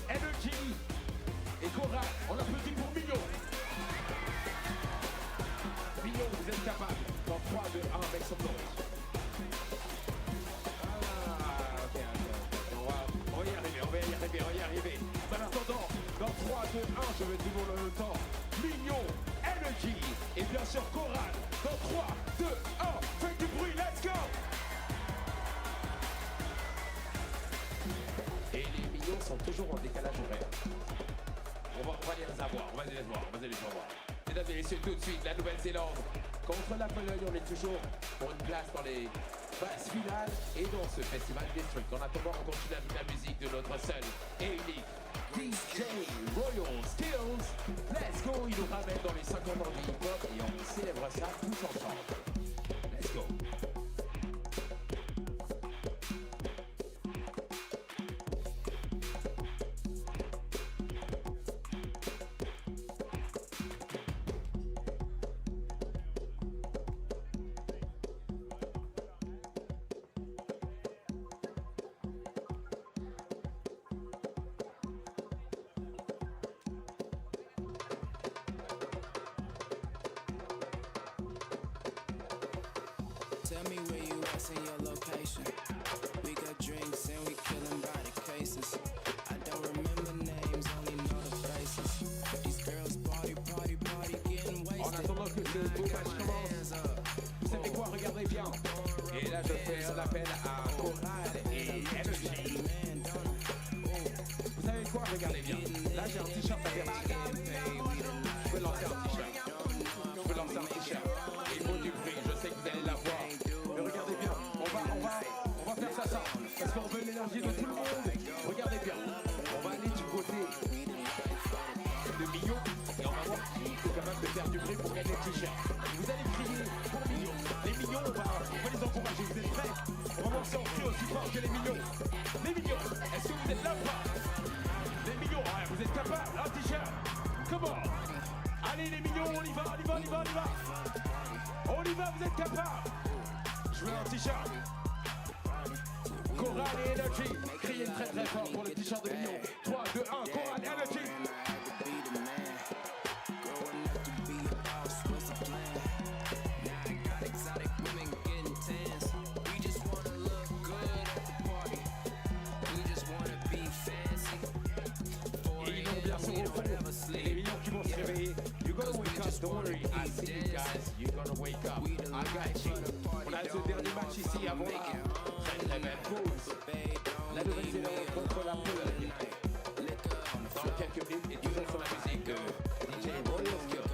Speaker 1: Energy et Chorale, on applaudit pour Mignons. Mignons, vous êtes capables. Dans 3, 2, 1, avec son nom. Ok. On va y arriver. Mais en attendant, dans 3, 2, 1, je vais tout le monde le temps. Mignons, Energy et bien sûr Chorale. Dans 3, 2, 1, faites du bruit, let's go! Et les mignons sont toujours en décalage horaire. On va les avoir, on va les voir. Mesdames et messieurs, tout de suite, la Nouvelle-Zélande. Contre la Pologne, on est toujours pour une place dans les phases finales et dans ce festival District. En attendant, on continue avec la musique de notre seul et unique DJ Royal Skills. Let's go, il nous ramène dans les 50 ans du hip-hop et on célèbre ça tous ensemble. Let's go.
Speaker 3: Tell me where you at, send your location. We got drinks and we killing body cases. I don't remember names, only know the faces. These girls party, getting wasted.
Speaker 1: En attendant que le beau match commence, vous savez quoi, regardez bien. Et là je fais un appel à Chorale et Energy. Vous savez quoi, regardez bien. Là j'ai un t-shirt à vertical. Je peux lancer un t-shirt. Il faut du bruit, je sais que vous allez l'avoir. Mais regardez bien, on va faire ça. Parce qu'on veut l'énergie de tout le monde. Regardez bien, on va aller du côté de Mignons et on va voir qui est capable de faire du bruit pour gagner le t-shirt. Vous allez crier pour Mignons. Les Mignons, on va les encourager. Vous êtes prêts? On va lancer en cri aussi fort que les Mignons. Les Mignons, est-ce que vous êtes là ou pas? Les Mignons, ouais, vous êtes capables? Un t-shirt. Comment? Allez les Mignons, on y va. On y va, vous êtes capables? Je veux un t-shirt. Chorale et Energy. Criez très très fort pour le t-shirt de Mignons. 3, 2, 1, Chorale, Energy. Et les Mignons qui vont se réveiller. You're gonna wake up, don't worry. I see you guys, you're gonna wake up. I got you. On a ce dernier match ici avant la très belle pause. La Nouvelle-Zélande contre la Pologne. Dans quelques minutes, et toujours sur la musique de DJ Royal Skills.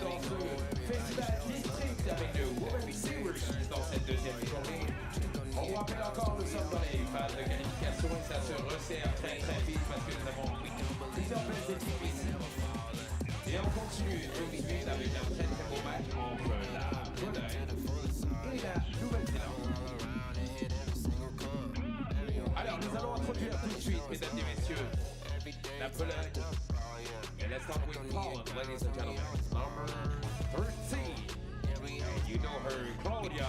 Speaker 1: dans ce festival district avec de Women Series dans cette deuxième journée. On vous rappelle encore, nous sommes dans les phases de qualification et ça se resserre très très vite parce que nous avons plusieurs belles équipes ici. Et on continue tout de suite avec un très très beau match entre la Pologne et la Nouvelle-Zélande. Alors nous allons introduire tout de suite, mesdames et messieurs, la Pologne. And let's start with Poland, ladies and gentlemen. Number 13. And you know her, Claudia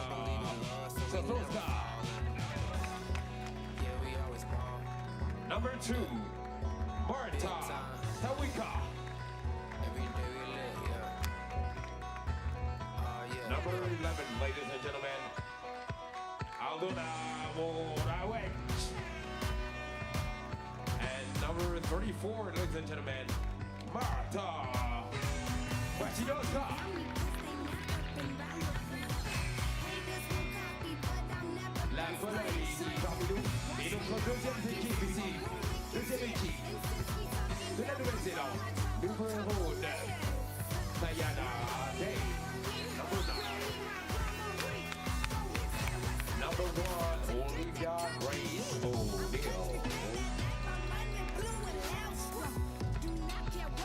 Speaker 1: Sotowska. Number 2, Marta Stawika. Number 11, ladies and gentlemen, Aldona Morawek. And number 34, ladies and gentlemen, Marta Wachidowska. La Pologne ici parmi nous et notre deuxième équipe ici, deuxième équipe de la Nouvelle-Zélande, numéro 9, Diana Day, number 9, number 1, Olivia Grace O'Neill.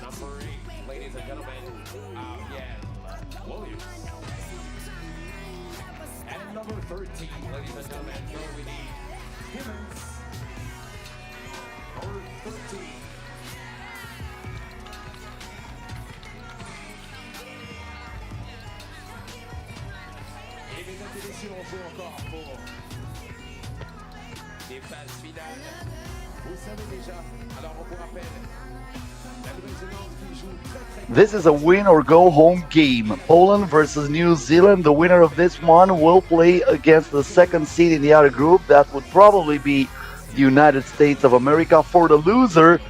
Speaker 1: Number 8, ladies and gentlemen, Ariel Williams. And number 13, ladies and gentlemen, Joey Gibbons. Number 13. Et mesdames et messieurs, on joue encore pour des phases finales. Vous savez déjà, alors on vous rappelle.
Speaker 2: This is a win or go home game. Poland versus New Zealand. The winner of this one will play against the second seed in the other group. That would probably be the United States of America. For the loser,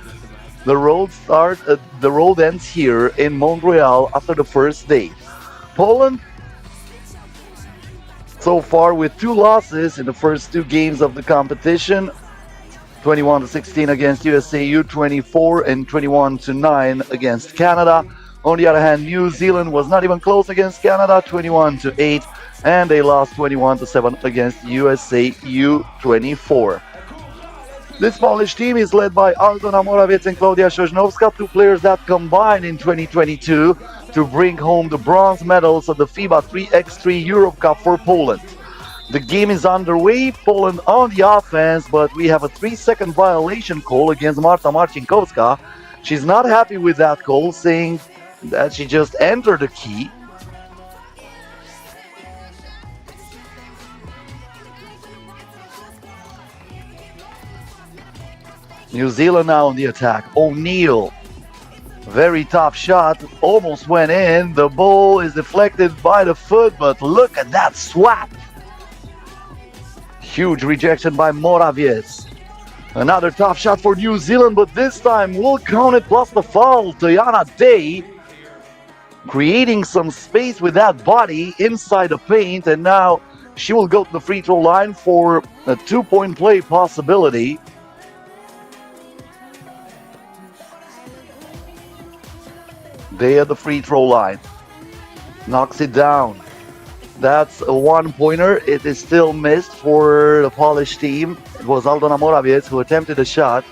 Speaker 2: the road ends here in Montreal after the first day. Poland, so far with 2 losses in the first 2 games of the competition. 21-16 against USA U24 and 21-9 against Canada. On the other hand, New Zealand was not even close against Canada, 21-8, and they lost 21-7 against USA U24. This Polish team is led by Aldona Morawiec and Klaudia Sosnowska, 2 players that combined in 2022 to bring home the bronze medals of the FIBA 3x3 Europe Cup for Poland. The game is underway, Poland on the offense, but we have a 3-second violation call against Marta Marcinkowska. She's not happy with that call, saying that she just entered the key. New Zealand now on the attack. O'Neill, very tough shot, almost went in. The ball is deflected by the foot, but look at that swap. Huge rejection by Morawiec. Another tough shot for New Zealand, but this time we'll count it plus the foul. Diana Day creating some space with that body inside the paint, and now she will go to the free throw line for a 2-point play possibility. Day at the free throw line. Knocks it down. That's a 1-pointer. It is still missed for the Polish team. It was Aldona Morawiec who attempted a shot.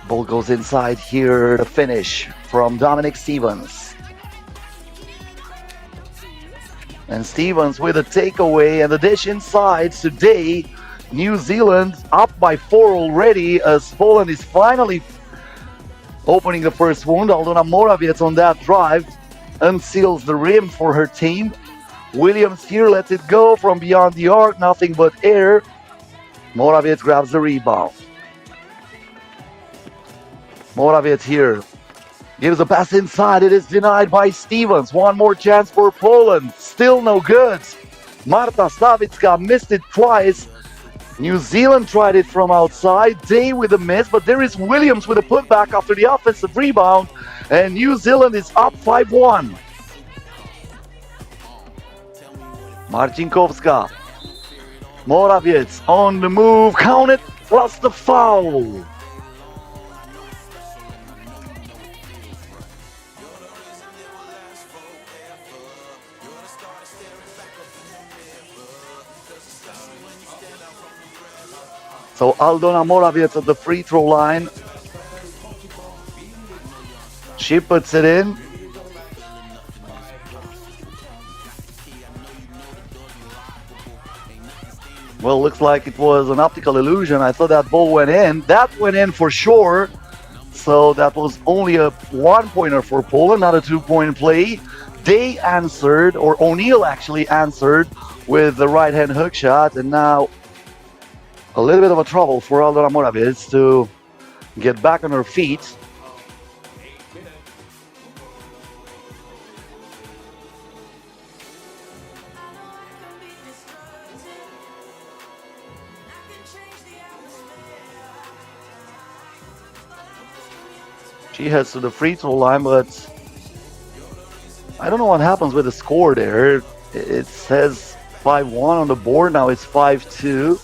Speaker 2: Ball goes inside here. The finish from Dominic Stevens. And Stevens with a takeaway and the dish inside today. New Zealand up by 4 already as Poland is finally opening the first wound. Aldona Morawiec on that drive unseals the rim for her team. Williams here lets it go from beyond the arc, nothing but air. Morawiec grabs the rebound. Morawiec here gives a pass inside. It is denied by Stevens. One more chance for Poland. Still no good. Marta Stawicka missed it twice. New Zealand tried it from outside. Day with a miss, but there is Williams with a putback after the offensive rebound. And New Zealand is up 5-1. Marcinkowska Morawiecz on the move, count it, plus the foul. So Aldona Morawiecz at the free throw line. She puts it in. Well, looks like it was an optical illusion. I thought that ball went in. That went in for sure. So that was only a one-pointer for Poland, not a two-point play. They answered, or O'Neal actually answered, with the right-hand hook shot. And now a little bit of a trouble for Aldona Morawiecz to get back on her feet. She heads to the free throw line, but I don't know what happens with the score there. It says 5-1 on the board. Now it's 5-2.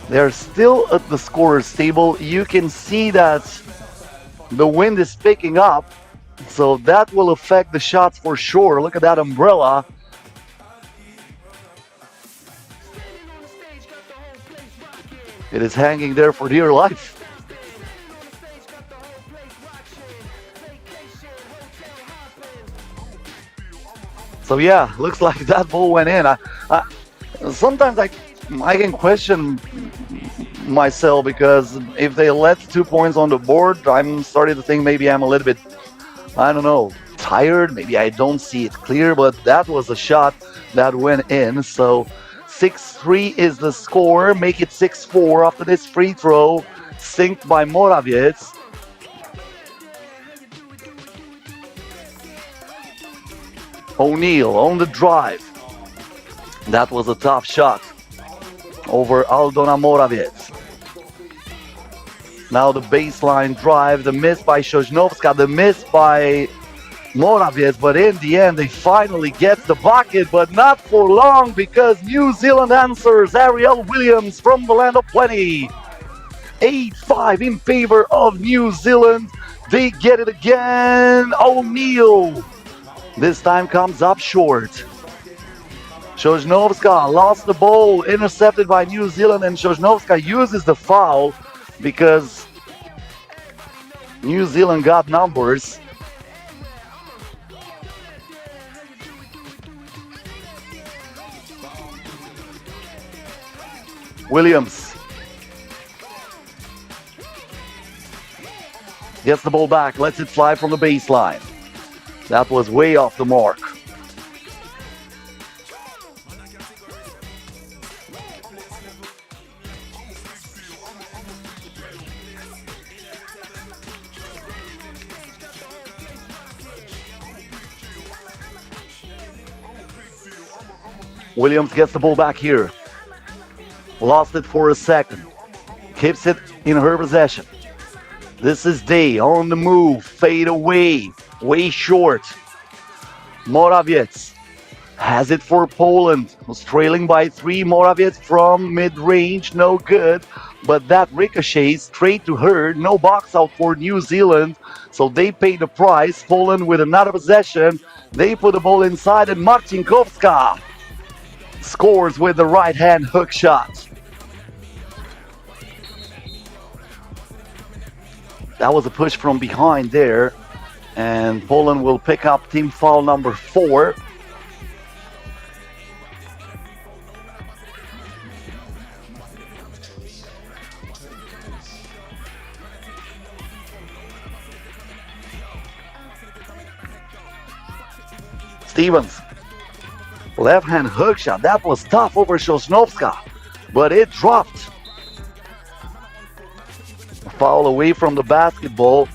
Speaker 2: They're still at the scorer's table. You can see that the wind is picking up. So that will affect the shots for sure. Look at that umbrella. It is hanging there for dear life. So yeah, looks like that ball went in. Sometimes I can question myself, because if they let 2 points on the board, I'm starting to think maybe I'm a little bit, I don't know, tired. Maybe I don't see it clear, but that was a shot that went in. So 6-3 is the score. Make it 6-4 after this free throw, synced by Morawiecz. O'Neal on the drive. That was a tough shot over Aldona Morawiecz. Now the baseline drive, the miss by Sosnowska, the miss by Morawiecz, but in the end they finally get the bucket, but not for long, because New Zealand answers. Ariel Williams from the land of plenty. 8-5 in favor of New Zealand. They get it again. O'Neal this time comes up short. Sosnowska lost the ball, intercepted by New Zealand, and Sosnowska uses the foul because New Zealand got numbers. Williams gets the ball back, lets it fly from the baseline. That was way off the mark. Williams gets the ball back here. Lost it for a second. Keeps it in her possession. This is Day on the move. Fade away. Way short. Morawiecz has it for Poland. Was trailing by 3. Morawiecz from mid-range. No good. But that ricochets straight to her. No box out for New Zealand. So they pay the price. Poland with another possession. They put the ball inside, and Marcinkowska scores with the right-hand hook shot. That was a push from behind there, and Poland will pick up team foul number 4. Stevens, left-hand hook shot. That was tough over Sosnowska, but it dropped. A foul away from the basketball.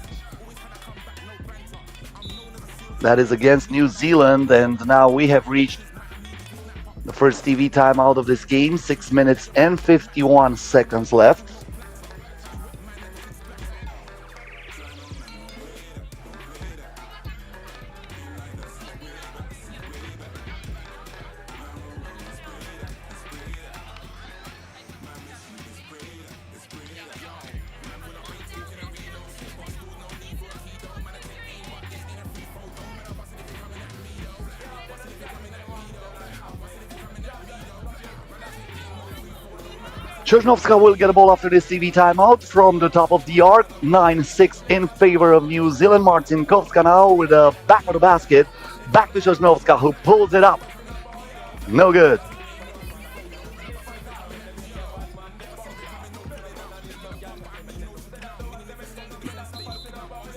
Speaker 2: That is against New Zealand, and now we have reached the first TV timeout of this game. 6 minutes and 51 seconds left. Sosnovska will get a ball after this TV timeout from the top of the arc. 9-6 in favor of New Zealand. Marcinkovska now with the back of the basket. Back to Sosnovska, who pulls it up. No good.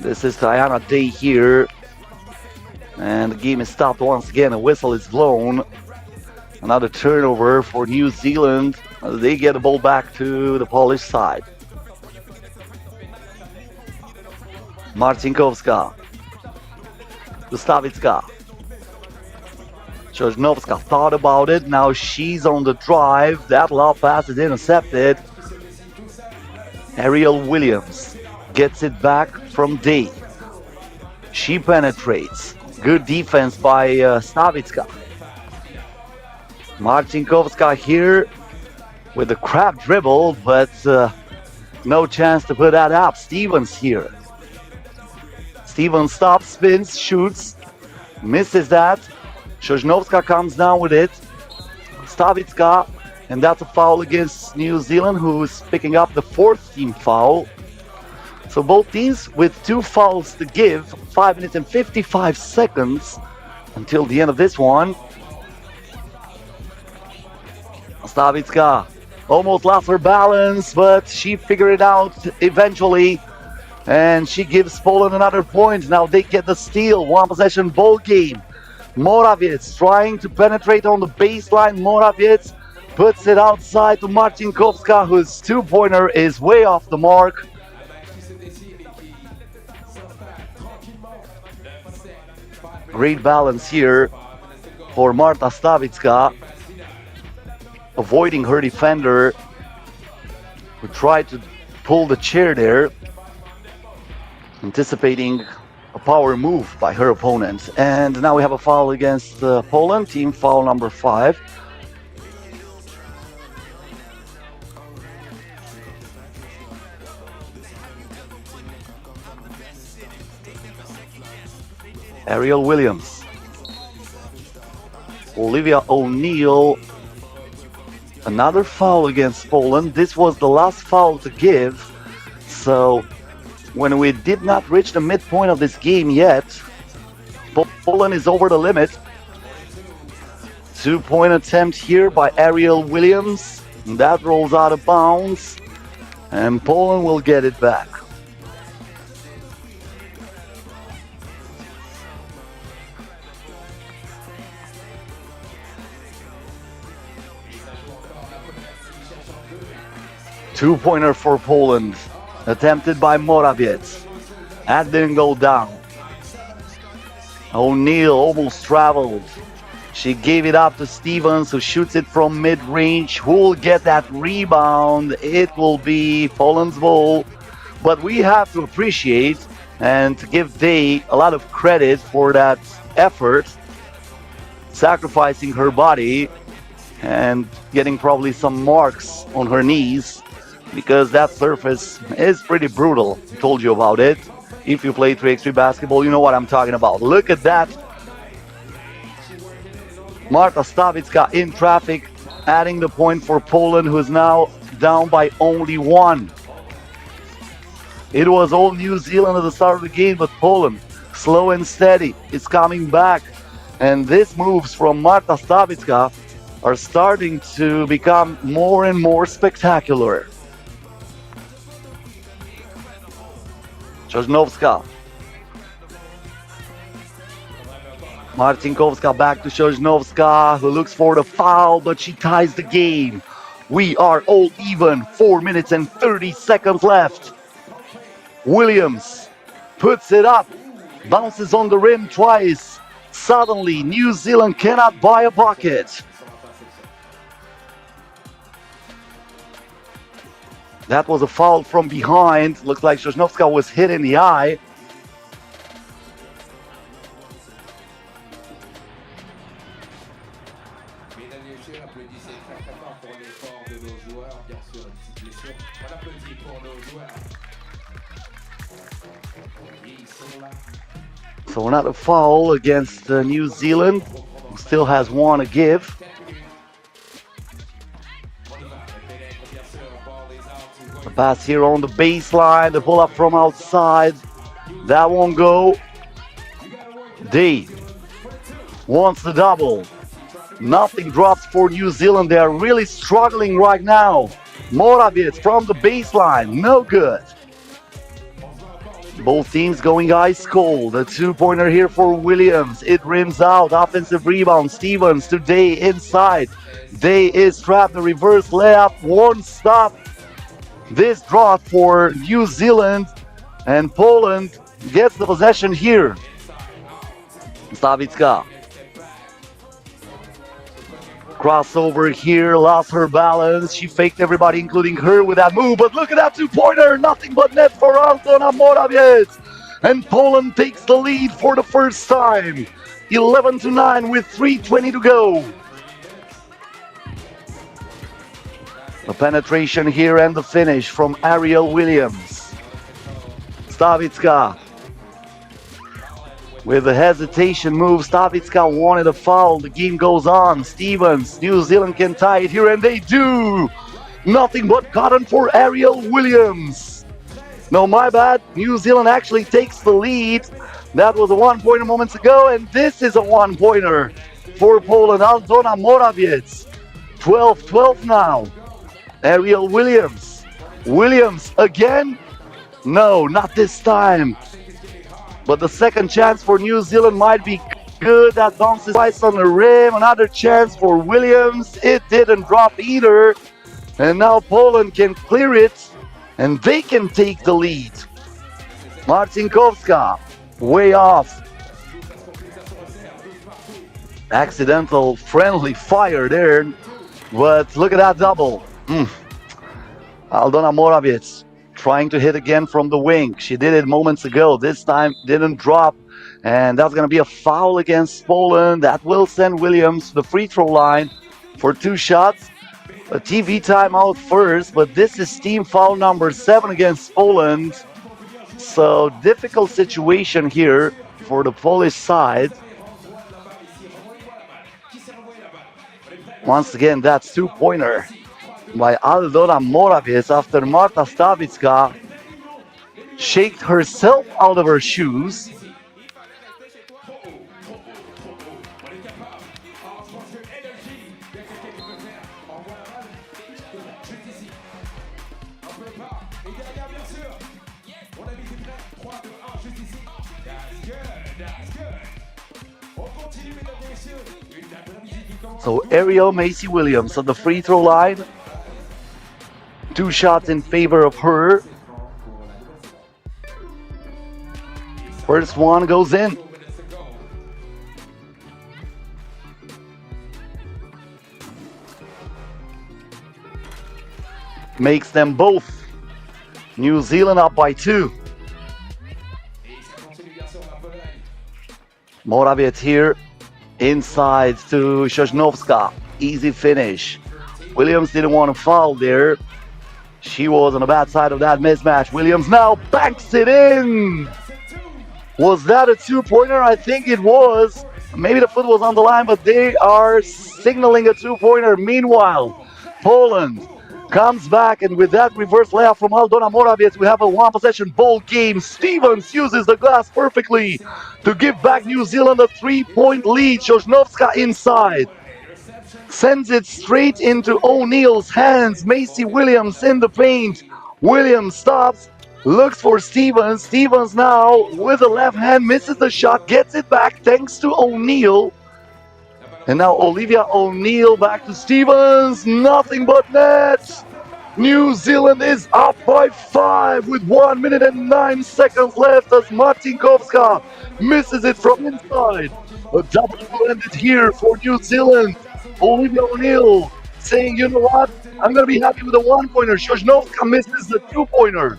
Speaker 2: This is Diana Day here. And the game is stopped once again. A whistle is blown. Another turnover for New Zealand. They get the ball back to the Polish side. Marcinkovska. To Stavicka. Sosnovska thought about it. Now she's on the drive. That lob pass is intercepted. Ariel Williams gets it back from Day. She penetrates. Good defense by Stavicka. Marcinkovska here with the crab dribble, but no chance to put that up. Stevens here. Stevens stops, spins, shoots, misses that. Sosnovska comes down with it. Stavicka, and that's a foul against New Zealand, who's picking up the fourth team foul. So both teams with 2 fouls to give, 5 minutes and 55 seconds until the end of this one. Stavicka almost lost her balance, but she figured it out eventually. And she gives Poland another point. Now they get the steal. 1 possession ball game. Morawiec trying to penetrate on the baseline. Morawiec puts it outside to Marcinkovska, whose 2-pointer is way off the mark. Great balance here for Marta Stavicka, avoiding her defender, who tried to pull the chair there, anticipating a power move by her opponent. And now we have a foul against Poland, team foul number 5. Ariel Williams. Olivia O'Neill. Another foul against Poland. This was the last foul to give. So when we did not reach the midpoint of this game yet, Poland is over the limit. 2-point attempt here by Ariel Williams. That rolls out of bounds. And Poland will get it back. Two-pointer for Poland, attempted by Morawiec. That didn't go down. O'Neill almost traveled. She gave it up to Stevens, who shoots it from mid-range. Who will get that rebound? It will be Poland's ball. But we have to appreciate and to give Day a lot of credit for that effort, sacrificing her body and getting probably some marks on her knees, because that surface is pretty brutal. I told you about it. If you play 3x3 basketball, you know what I'm talking about. Look at that. Marta Stavicka in traffic, adding the point for Poland, who is now down by only 1. It was all New Zealand at the start of the game, but Poland, slow and steady, is coming back. And these moves from Marta Stavicka are starting to become more and more spectacular. Sosnovska. Marcinkovska back to Sosnovska, who looks for the foul, but she ties the game. We are all even. 4 minutes and 30 seconds left. Williams puts it up, bounces on the rim twice. Suddenly, New Zealand cannot buy a bucket. That was a foul from behind. Looks like Sosnovska was hit in the eye. So another foul against New Zealand, who still has 1 to give. Pass here on the baseline. The pull up from outside. That won't go. Day wants the double. Nothing drops for New Zealand. They are really struggling right now. Moravec from the baseline. No good. Both teams going ice cold. A two-pointer here for Williams. It rims out. Offensive rebound. Stevens to Day inside. Day is trapped. The reverse layup won't stop this draw for New Zealand. And Poland gets the possession here. Slavicka. Crossover here, lost her balance. She faked everybody, including her, with that move. But look at that two-pointer. Nothing but net for Aldona Moravec. And Poland takes the lead for the first time. 11-9 with 3:20 to go. The penetration here and the finish from Ariel Williams. Stavicka. With the hesitation move, Stavicka wanted a foul. The game goes on. Stevens, New Zealand can tie it here, and they do. Nothing but cotton for Ariel Williams. No, my bad. New Zealand actually takes the lead. That was a one-pointer moments ago, and this is a one-pointer for Poland. Aldona Moravec. 12-12 now. Ariel Williams. Williams again? No, not this time. But the second chance for New Zealand might be good. That bounces twice on the rim. Another chance for Williams. It didn't drop either. And now Poland can clear it. And they can take the lead. Marcinkowska, way off. Accidental friendly fire there. But look at that double. Aldona Moravec. Trying to hit again from the wing. She did it moments ago. This time didn't drop. And that's going to be a foul against Poland. That will send Williams to the free throw line for 2 shots. A TV timeout first, but this is team foul number 7 against Poland. So difficult situation here for the Polish side. Once again, that's two-pointer by Aldona Moravec after Marta Stavicka shaked herself out of her shoes. So Ariel Macy Williams on the free throw line. 2 shots in favor of her. First one goes in. Makes them both. New Zealand up by 2. Moravec here. Inside to Sosnovska. Easy finish. Williams didn't want to foul there. She was on the bad side of that mismatch. Williams now banks it in. Was that a two-pointer? I think it was. Maybe the foot was on the line, but they are signaling a two-pointer. Meanwhile, Poland comes back, and with that reverse layup from Aldona Moravec, we have a one-possession ball game. Stevens uses the glass perfectly to give back New Zealand a 3-point lead. Sosnovska inside. Sends it straight into O'Neill's hands. Macy Williams in the paint. Williams stops, looks for Stevens. Stevens now with the left hand misses the shot, gets it back thanks to O'Neill. And now Olivia O'Neill back to Stevens. Nothing but net. New Zealand is up by 5 with 1 minute and 9 seconds left as Marcinkowska misses it from inside. A double ended here for New Zealand. Olivia O'Neill saying, you know what, I'm going to be happy with a one-pointer. Sosnovska misses the two-pointer.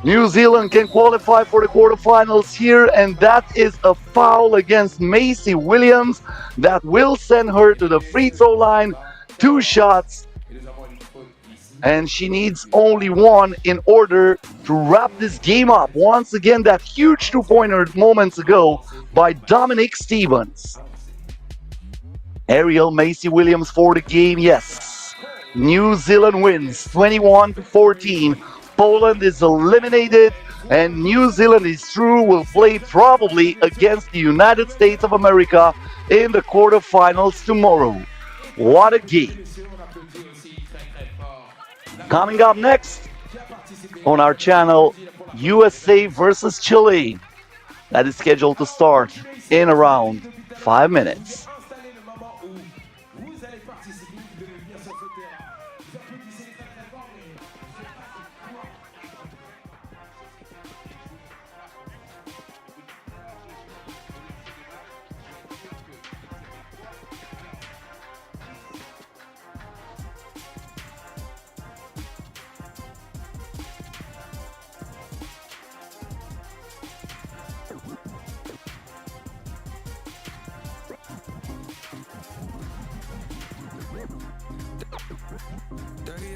Speaker 2: New Zealand can qualify for the quarterfinals here, and that is a foul against Macy Williams that will send her to the free throw line. 2 shots, and she needs only 1 in order to wrap this game up. Once again, that huge two-pointer moments ago by Dominic Stevens. Ariel Macy Williams for the game, yes. New Zealand wins 21-14. Poland is eliminated, and New Zealand is through. Will play probably against the United States of America in the quarterfinals tomorrow. What a game! Coming up next on our channel, USA versus Chile. That is scheduled to start in around 5 minutes.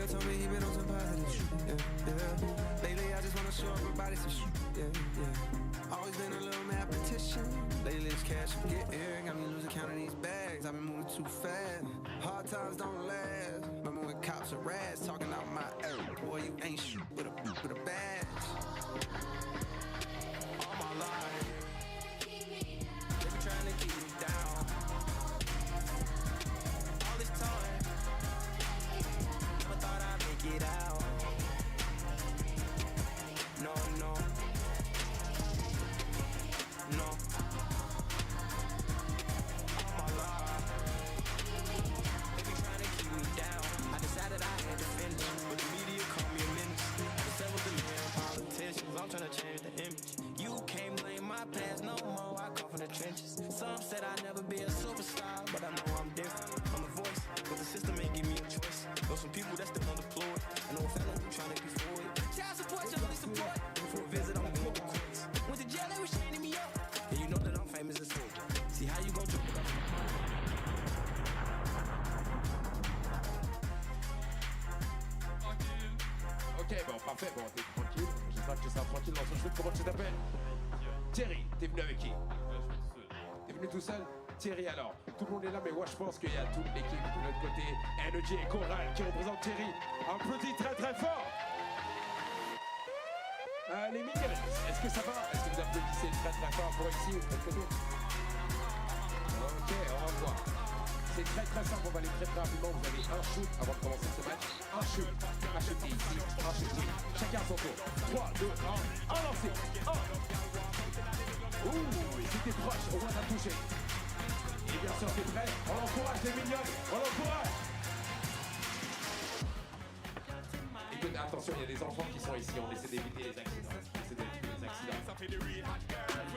Speaker 3: Told me he been on some positive shit, yeah. Lately I just wanna show everybody some shit, yeah. Always been a little mad petition. Lately this cash I'm getting got me losing count of these bags. I've been moving too fast. Hard times don't last. Remember when cops and rats talking out my ear. Boy, you ain't shit with a badge. All my life, they been trying to keep me down. All this time, never thought I'd make it out. No, no, no. All my life, they been trying to keep me down. I decided I had to finish, but the media called me a menace. I said with the man politicians, I'm trying to change the image. You can't blame my past no more, I come from the trenches. Some said I'd never be a superstar, but I know I'm different. I'm the voice, but the system ain't give me a choice. Know some people that still unemployed, I know a family who trying to be forward. Child support, child support. For a visit, I'm going to quits. Went to jail, they was chaining me up. And you know that I'm famous as fuck. See how you gon' joke about me?
Speaker 1: Ok, bon, parfait, bon, t'es tranquille. J'espère que tu seras tranquille dans ce truc. Comment tu t'appelles? Thierry, t'es venu avec qui? T'es venu tout seul? Thierry, alors, tout le monde est là, mais moi je pense qu'il y a toute l'équipe de l'autre côté. Energy et Coral qui représente Thierry. Applaudis très très fort. Les mignons, est-ce que ça va? Est-ce que vous applaudissez très très fort pour ici ou de l'autre côté? Ok, on va voir. C'est très très simple, on va aller très très rapidement. Vous avez un shoot avant de commencer ce match. Un shoot ici, un shoot ici. Chacun à son tour. 3, 2, 1, un lancé. 1. Ouh, c'était proche, au moins d'un touché. Et bien sûr, t'es prêt? On l'encourage les mignonnes, on l'encourage. Écoute, attention, il y a des enfants qui sont ici, on essaie d'éviter les accidents.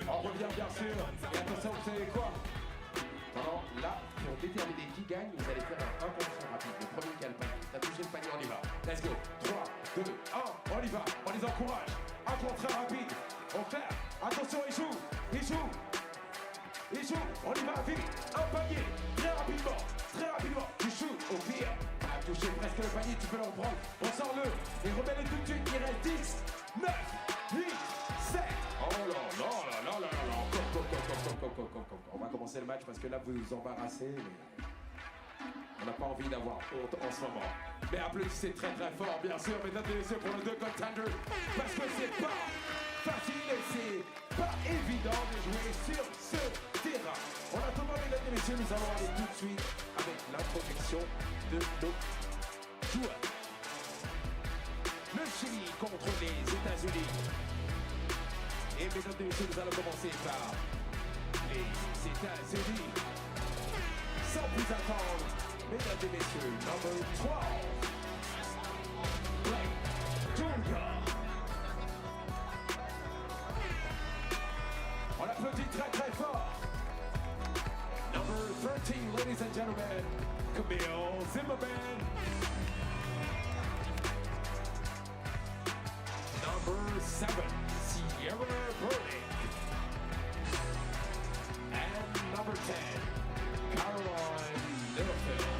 Speaker 1: On revient bien sûr, et attention, vous savez quoi? Non, là, pour déterminer qui gagne, vous allez faire un contre rapide. Le premier qui a le panier. T'as touché le panier, on y va. Let's go. 3, 2, 1, on y va. On les encourage. Un contre rapide. On fait. Attention, il joue. Il joue. Il joue. On y va vite. Un panier. Très rapidement. Très rapidement. Tu joues au pire. A touché presque le panier, tu peux le reprendre. Ressors-le. Et remets-le tout de suite. Il reste 10, 9, 8, 7. Oh là là là là là là. On va commencer le match parce que là vous vous embarrassez. Mais on n'a pas envie d'avoir honte en ce moment. Mais applaudissez très très fort, bien sûr, mesdames et messieurs, pour le 2 contender. Parce que c'est pas facile et c'est pas évident de jouer sur ce terrain. En attendant, mesdames et messieurs, nous allons aller tout de suite avec l'introduction de nos joueurs. Le Chili contre les États-Unis. Et mesdames et messieurs, nous allons commencer par les États-Unis. Sans plus attendre, mesdames et messieurs, number 12, Blake Junior. On applaudit très très fort. Number 13, ladies and gentlemen, Camille Zimmerman. Number 7, Sierra Burdick. And number 10, Caroline Littlefield.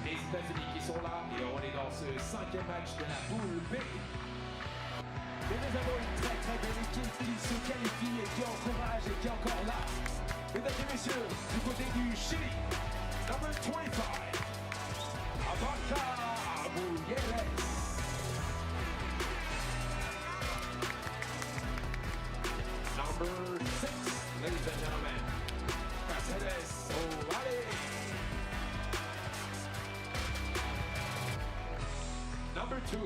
Speaker 1: Les États-Unis qui sont là et on est dans ce 5e match de la poule B. Mais nous avons une très très belle équipe qui se qualifie et qui encourage et qui est encore là. Mesdames et messieurs, du côté du Chili, number 25, Abarca Mujeres. Number 6, ladies and gentlemen, Mercedes Ovale. Number 2,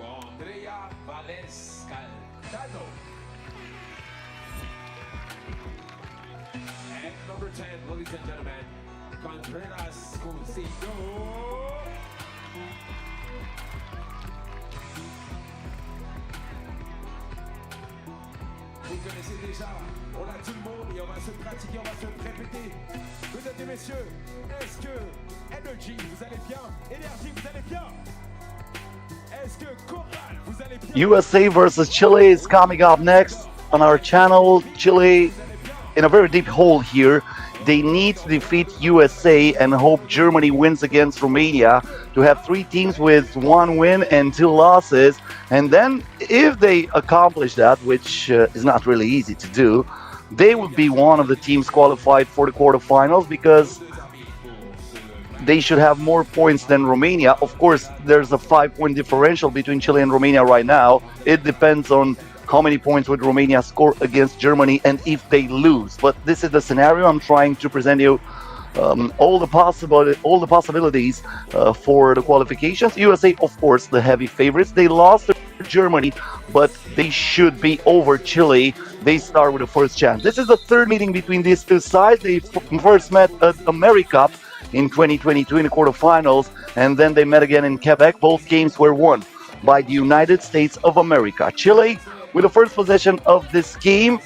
Speaker 1: Andrea Vales Caltado. And number 10, ladies and gentlemen, Contreras Cusino. Vous connaissez déjà, on a tout le monde et on va se pratiquer, on va se répéter. Mesdames et messieurs, est-ce que Energy, vous allez bien? Énergie, vous allez bien? Est-ce que Coral, vous allez bien?
Speaker 2: USA versus Chile is coming up next on our channel. Chile in a very deep hole here. They need to defeat USA and hope Germany wins against Romania to have 3 teams with 1 win and 2 losses. And then if they accomplish that, which is not really easy to do, they would be one of the teams qualified for the quarterfinals because they should have more points than Romania. Of course, there's a 5-point differential between Chile and Romania right now. It depends on how many points would Romania score against Germany and if they lose. But this is the scenario. I'm trying to present you all the possibilities for the qualifications. USA, of course, the heavy favorites. They lost to Germany, but they should be over Chile. They start with the first chance. This is the third meeting between these two sides. They first met at AmeriCup in 2022 in the quarterfinals, and then they met again in Quebec. Both games were won by the United States of America. Chile with the first possession of this game.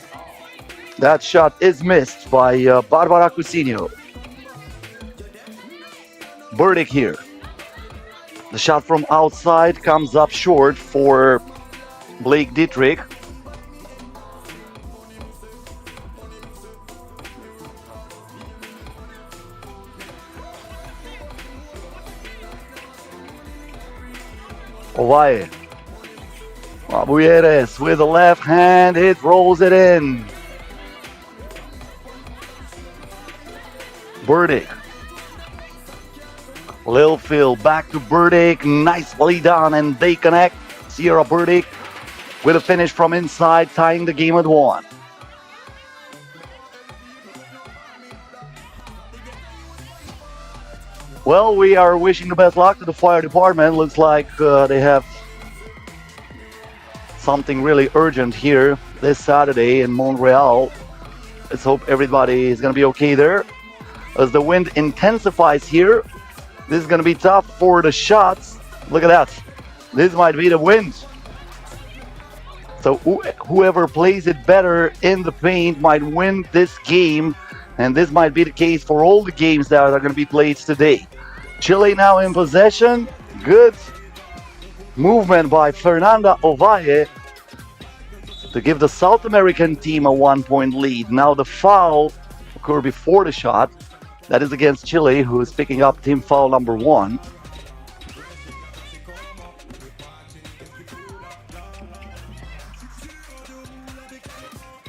Speaker 2: That shot is missed by Barbara Cousinho. Burdick here. The shot from outside comes up short for Blake Dietrich. Ovalle. Mujeres with the left hand, it rolls it in. Burdick. Littlefield back to Burdick, nicely done, and they connect. Sierra Burdick with a finish from inside, tying the game at 1. Well, we are wishing the best luck to the fire department. Looks like they have something really urgent here this Saturday in Montreal. Let's hope everybody is going to be okay there. As the wind intensifies here, this is going to be tough for the shots. Look at that. This might be the wind. So whoever plays it better in the paint might win this game. And this might be the case for all the games that are going to be played today. Chile now in possession. Good movement by Fernanda Ovalle to give the South American team a 1-point lead. Now the foul occurred before the shot. That is against Chile, who is picking up team foul number 1.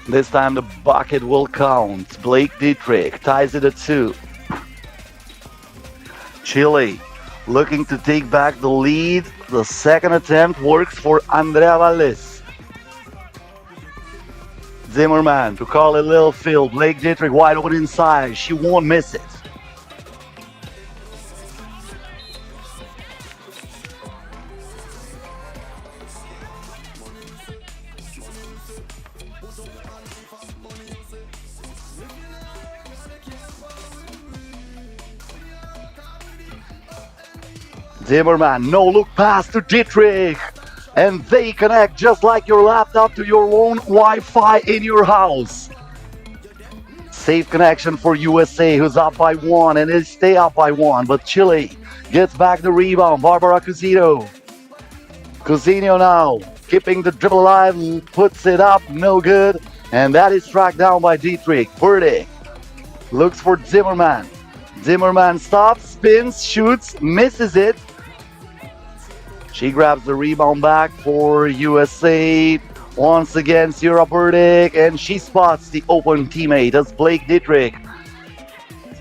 Speaker 2: This time the bucket will count. Blake Dietrich ties it at 2. Chile looking to take back the lead. The second attempt works for Andrea Valles. Zimmerman to call it Littlefield. Blake Dietrich wide open inside. She won't miss it. Zimmerman, no look pass to Dietrich. And they connect just like your laptop to your own Wi-Fi in your house. Safe connection for USA, who's up by 1, and they stay up by 1. But Chile gets back the rebound. Barbara Cousinho. Cousinho now keeping the dribble alive, puts it up, no good. And that is tracked down by Dietrich. Burdick looks for Zimmerman. Zimmerman stops, spins, shoots, misses it. She grabs the rebound back for USA. Once again, Sierra Burdick, and she spots the open teammate as Blake Dietrich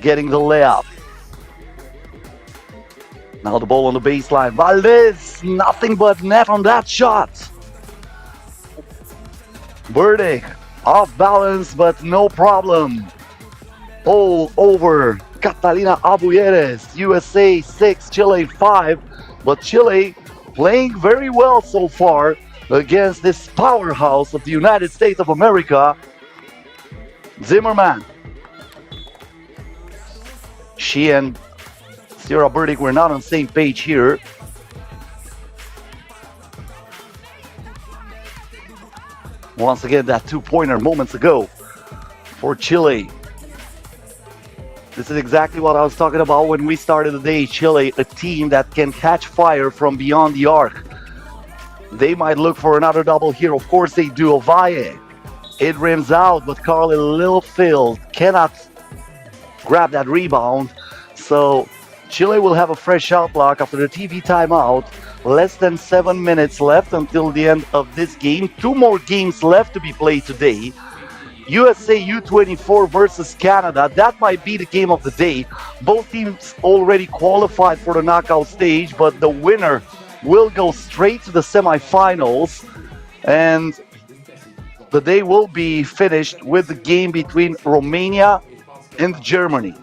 Speaker 2: getting the layup. Now the ball on the baseline. Valdez, nothing but net on that shot. Burdick, off balance, but no problem. All over Catalina Abuyeres. USA 6, Chile 5. But Chile playing very well so far against this powerhouse of the United States of America. Zimmerman. She and Sierra Burdick were not on the same page here. Once again, that two-pointer moments ago for Chile. This is exactly what I was talking about when we started the day. Chile, a team that can catch fire from beyond the arc. They might look for another double here. Of course they do. Ovalle. It rims out, but Carly Littlefield cannot grab that rebound. So Chile will have a fresh shot clock after the TV timeout. Less than 7 minutes left until the end of this game. 2 more games left to be played today. USA U24 versus Canada. That might be the game of the day. Both teams already qualified for the knockout stage, but the winner will go straight to the semifinals. And the day will be finished with the game between Romania and Germany.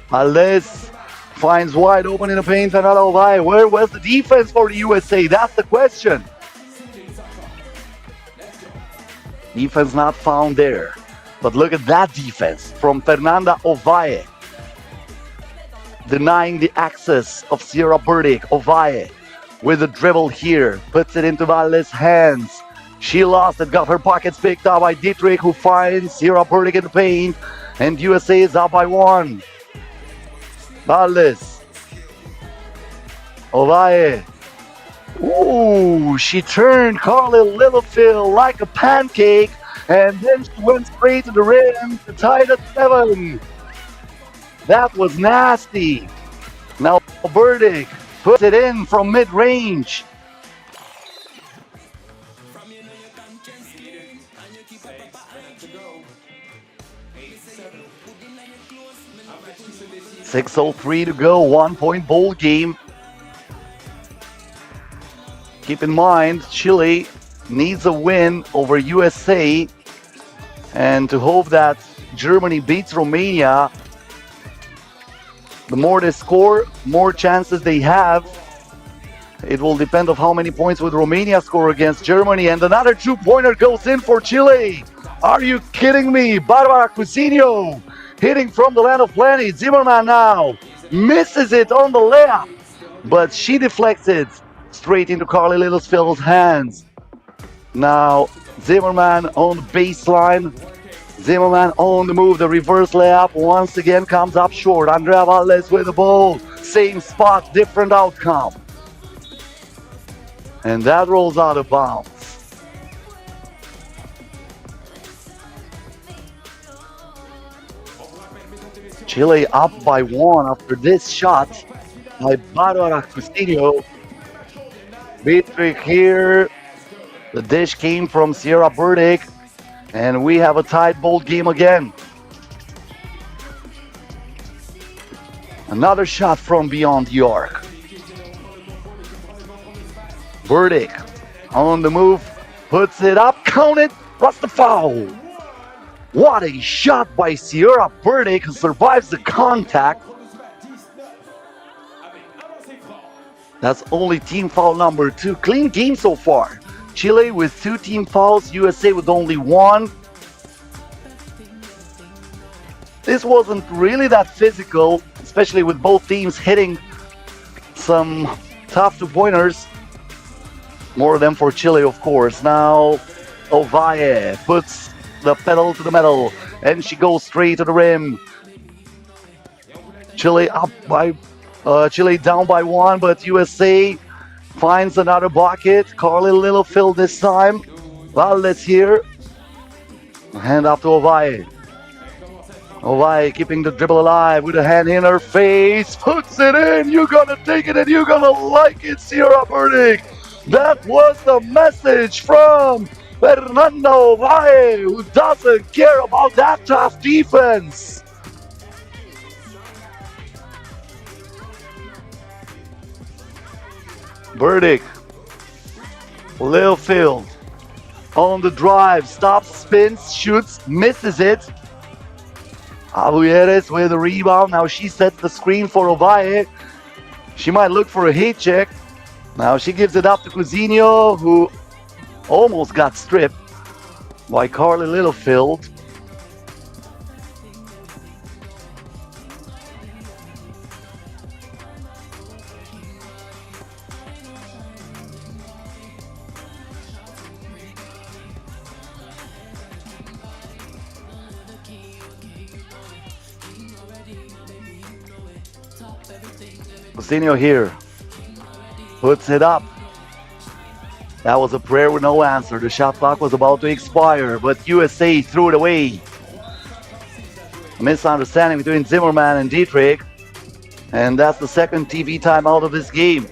Speaker 2: Valdez finds wide open in the paint, another Ovalle. Where was the defense for the USA? That's the question. Defense not found there. But look at that defense from Fernanda Ovalle. Denying the access of Sierra Burdick. Ovalle with a dribble here. Puts it into Valdez's hands. She lost it, got her pockets picked up by Dietrich, who finds Sierra Burdick in the paint. And USA is up by 1. Valdez. Ovalle. Ooh, she turned Carly Littlefield like a pancake, and then she went straight to the rim to tie it at 7. That was nasty. Now Burdick puts it in from mid-range. .603 to go, 1-point bowl game. Keep in mind, Chile needs a win over USA, and to hope that Germany beats Romania. The more they score, more chances they have. It will depend on how many points would Romania score against Germany. And another two-pointer goes in for Chile. Are you kidding me? Barbara Cousinho hitting from the land of plenty. Zimmerman now misses it on the layup, but she deflects it straight into Carly Littlefield's hands. Now Zimmerman on the baseline. Zimmerman on the move. The reverse layup once again comes up short. Andrea Valdez with the ball. Same spot, different outcome. And that rolls out of bounds. Chile up by 1 after this shot by Barbara Cousinho. Dietrich here. The dish came from Sierra Burdick. And we have a tied ball game again. Another shot from beyond the arc. Burdick on the move. Puts it up. Count it. What's the foul? What a shot by Sierra Burdick, who survives the contact. That's only team foul number 2. Clean game so far. Chile with 2 team fouls, USA with only 1. This wasn't really that physical, especially with both teams hitting some tough two-pointers. More of them for Chile, of course. Now Ovalle puts the pedal to the metal, and she goes straight to the rim. Chile up by Chile down by 1, but USA finds another bucket. Carly Littlefield this time. Well, let's hear. Hand off to Ovalle. Ovalle keeping the dribble alive with a hand in her face. Puts it in. You're going to take it and you're going to like it, Sierra Burdick. That was the message from Fernando Ovalle, who doesn't care about that tough defense. Burdick. Littlefield. On the drive. Stops, spins, shoots, misses it. Abuyeres with the rebound. Now she sets the screen for Ovalle. She might look for a heat check. Now she gives it up to Cousinho, who almost got stripped by Carly Littlefield. Cousinho here. Puts it up. That was a prayer with no answer. The shot clock was about to expire, but USA threw it away. A misunderstanding between Zimmerman and Dietrich. And that's the second TV timeout of this game.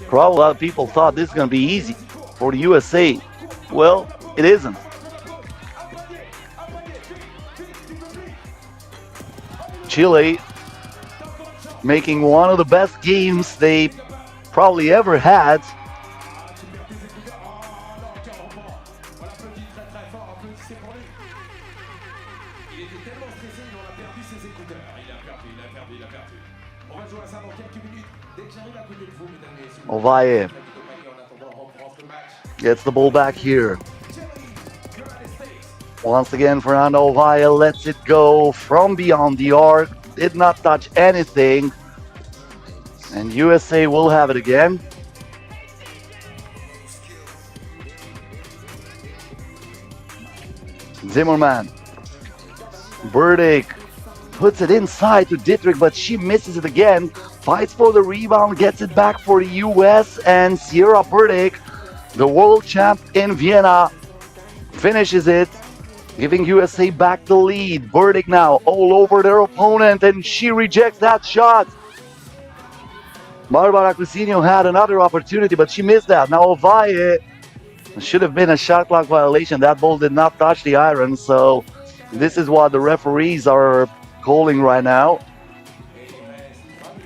Speaker 2: Probably a lot of people thought this is going to be easy for the USA. Well, it isn't. Chile making one of the best games they probably ever had. Ovalle gets the ball back here. Once again, Fernando Ovalle lets it go from beyond the arc. Did not touch anything. And USA will have it again. Zimmerman. Burdick puts it inside to Dietrich, but she misses it again. Fights for the rebound, gets it back for the US, and Sierra Burdick, the world champ in Vienna, finishes it, giving USA back the lead. Burdick now all over their opponent, and she rejects that shot. Barbara Cousinho had another opportunity, but she missed that. Now Ovalle, should have been a shot clock violation. That ball did not touch the iron, so this is what the referees are calling right now.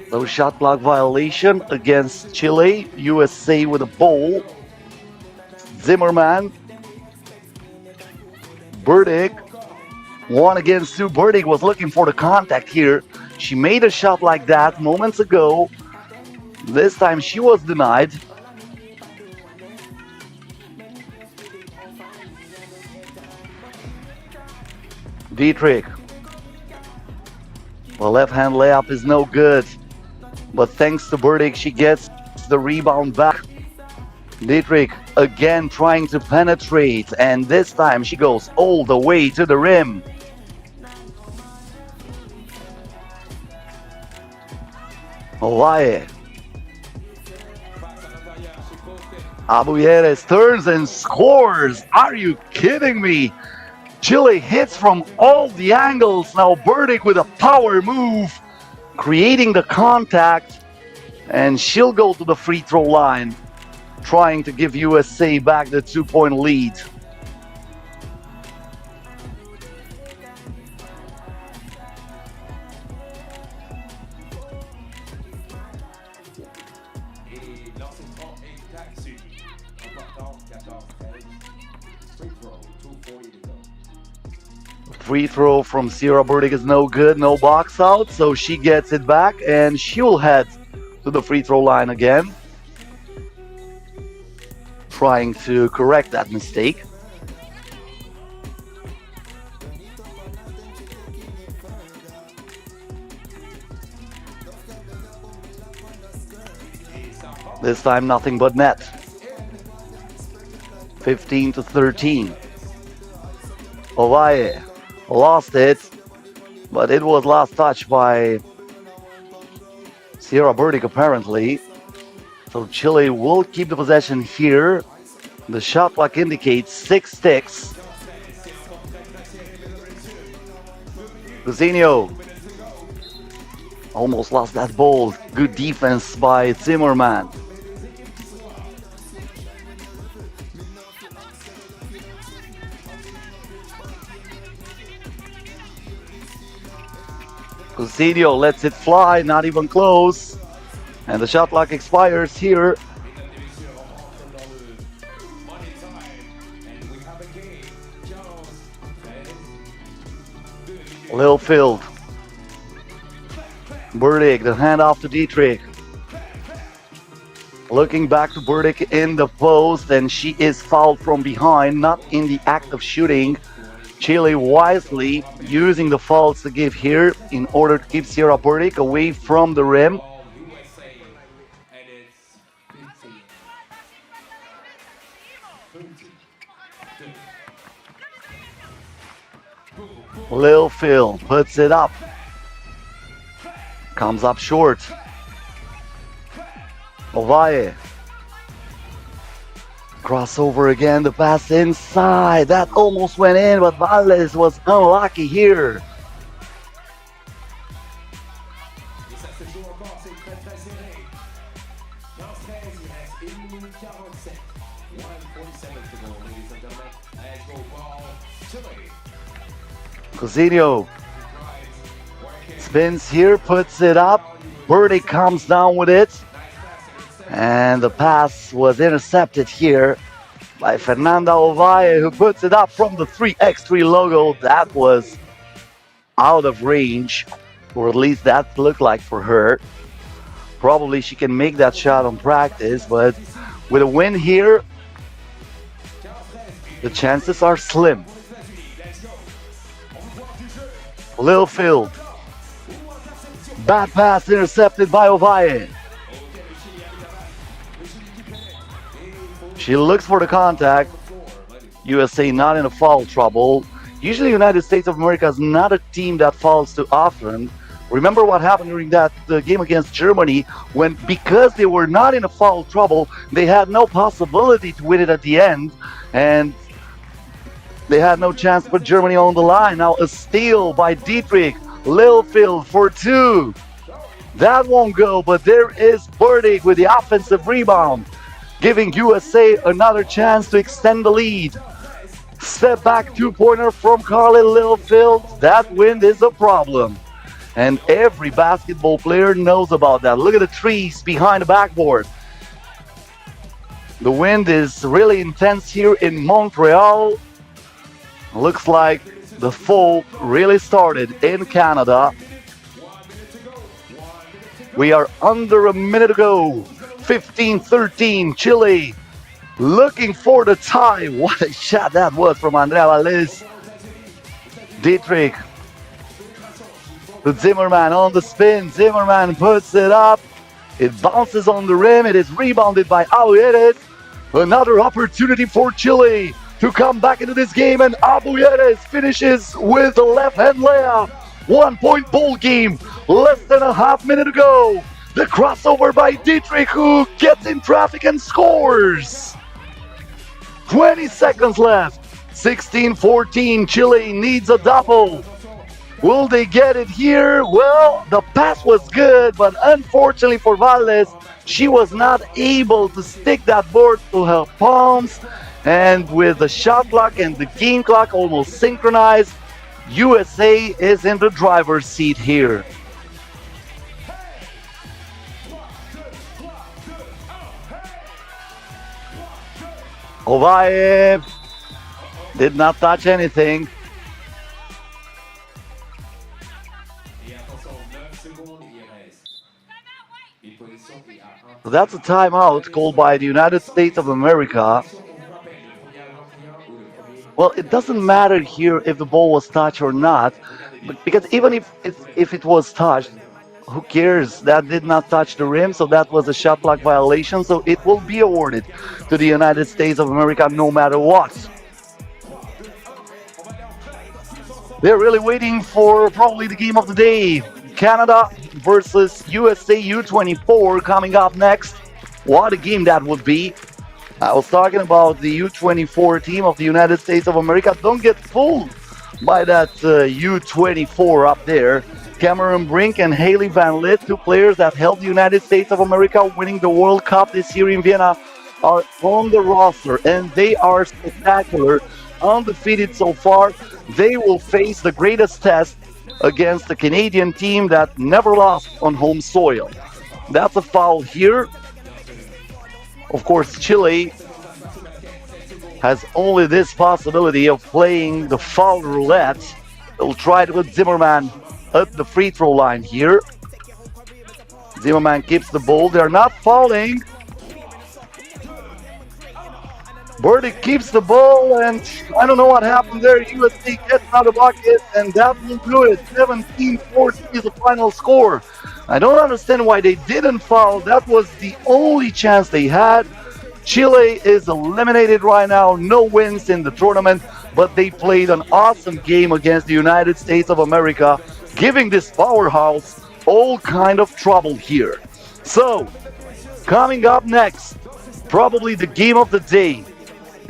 Speaker 2: So shot clock violation against Chile. USA with a ball. Zimmerman. Burdick. 1 against 2. Burdick was looking for the contact here. She made a shot like that moments ago. This time she was denied. Dietrich. The left-hand layup is no good. But thanks to Burdick, she gets the rebound back. Dietrich again trying to penetrate, and this time she goes all the way to the rim. Ovalle. Abuyeres turns and scores. Are you kidding me? Chile hits from all the angles. Now Burdick with a power move, creating the contact, and she'll go to the free throw line, trying to give USA back the 2-point lead. Free throw from Sierra Burdick is no good, no box out, so she gets it back and she will head to the free throw line again, trying to correct that mistake. This time nothing but net. 15-13. Ovalle lost it, but it was last touched by Sierra Burdick apparently. So Chile will keep the possession here. The shot clock indicates 6 sticks. Cousinho almost lost that ball. Good defense by Zimmerman. Cousinho lets it fly, not even close. And the shot clock expires here. Littlefield. Burdick, the handoff to Dietrich. Looking back to Burdick in the post, and she is fouled from behind, not in the act of shooting. Chile wisely using the fouls to give here in order to keep Sierra Burdick away from the rim. Littlefield puts it up. Comes up short. Ovalle. Crossover again, the pass inside. That almost went in, but Valles was unlucky here. Cousinho spins here, puts it up. Burdick comes down with it. And the pass was intercepted here by Fernanda Ovalle, who puts it up from the 3x3 logo. That was out of range, or at least that looked like for her. Probably she can make that shot on practice, but with a win here, the chances are slim. Littlefield. Bad pass intercepted by Ovalle. She looks for the contact. USA not in a foul trouble. Usually United States of America is not a team that fouls too often. Remember what happened during that game against Germany when, because they were not in a foul trouble, they had no possibility to win it at the end, and they had no chance to put Germany on the line. Now a steal by Dietrich. Littlefield for 2. That won't go, but there is Burdick with the offensive rebound, giving USA another chance to extend the lead. Step back 2-pointer from Carly Littlefield. That wind is a problem. And every basketball player knows about that. Look at the trees behind the backboard. The wind is really intense here in Montreal. Looks like the fall really started in Canada. We are under a minute to go. 15-13, Chile looking for the tie. What a shot that was from Andrea Valles. Dietrich to Zimmerman on the spin. Zimmerman puts it up. It bounces on the rim. It is rebounded by Abuyeres. Another opportunity for Chile to come back into this game, and Abuyeres finishes with a left-hand layup. 1-point ball game. Less than a half minute to go. The crossover by Dietrich, who gets in traffic and scores. 20 seconds left. 16-14. Chile needs a double. Will they get it here? Well, the pass was good, but unfortunately for Valles, she was not able to stick that board to her palms. And with the shot clock and the game clock almost synchronized, USA is in the driver's seat here. Ovalle did not touch anything. So that's a timeout called by the United States of America. Well, it doesn't matter here if the ball was touched or not, but because even if it was touched, Who cares? That did not touch the rim, so that was a shot clock violation. So it will be awarded to the United States of America no matter what. They're really waiting for probably the game of the day. Canada versus USA U24 coming up next. What a game that would be. I was talking about the U24 team of the United States of America. Don't get fooled by that U24 up there. Cameron Brink and Haley Van Lith, two players that helped the United States of America winning the World Cup this year in Vienna, are on the roster and they are spectacular. Undefeated so far. They will face the greatest test against the Canadian team that never lost on home soil. That's a foul here. Of course, Chile has only this possibility of playing the foul roulette. They'll try it with Zimmerman at the free throw line here. Zimmerman keeps the ball. They're not fouling. Birdie keeps the ball, and I don't know what happened there. USA gets out of the bucket, and that will do it. 17-14 is the final score. I don't understand why they didn't foul. That was the only chance they had. Chile is eliminated right now. No wins in the tournament, but they played an awesome game against the United States of America, giving this powerhouse all kind of trouble here. So, coming up next, probably the game of the day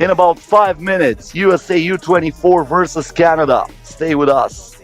Speaker 2: in about 5 minutes. USA U24 versus Canada. Stay with us.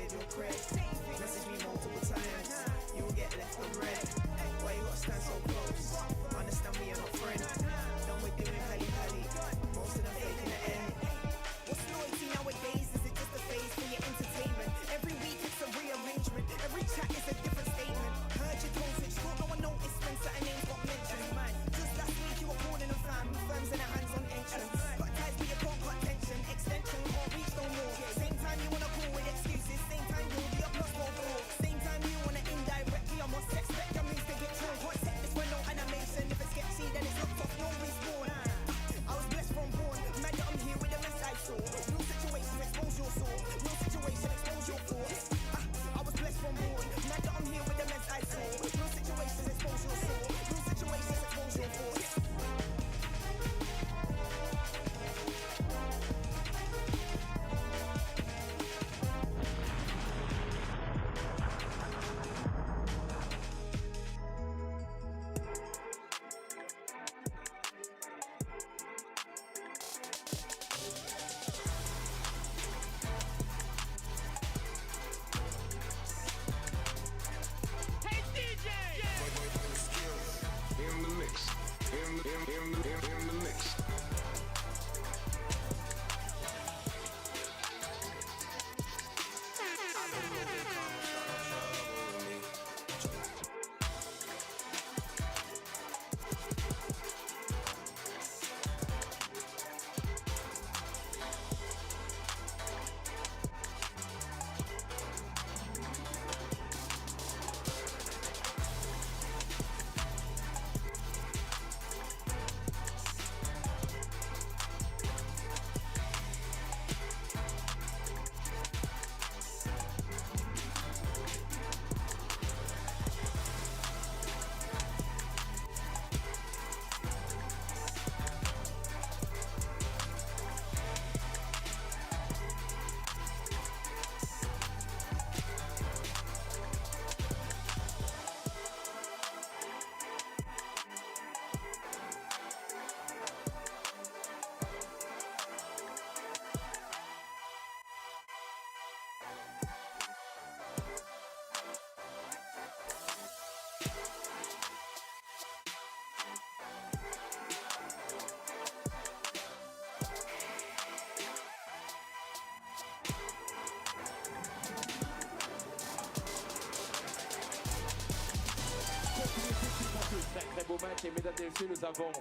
Speaker 1: Très beau match et mesdames et messieurs, nous avons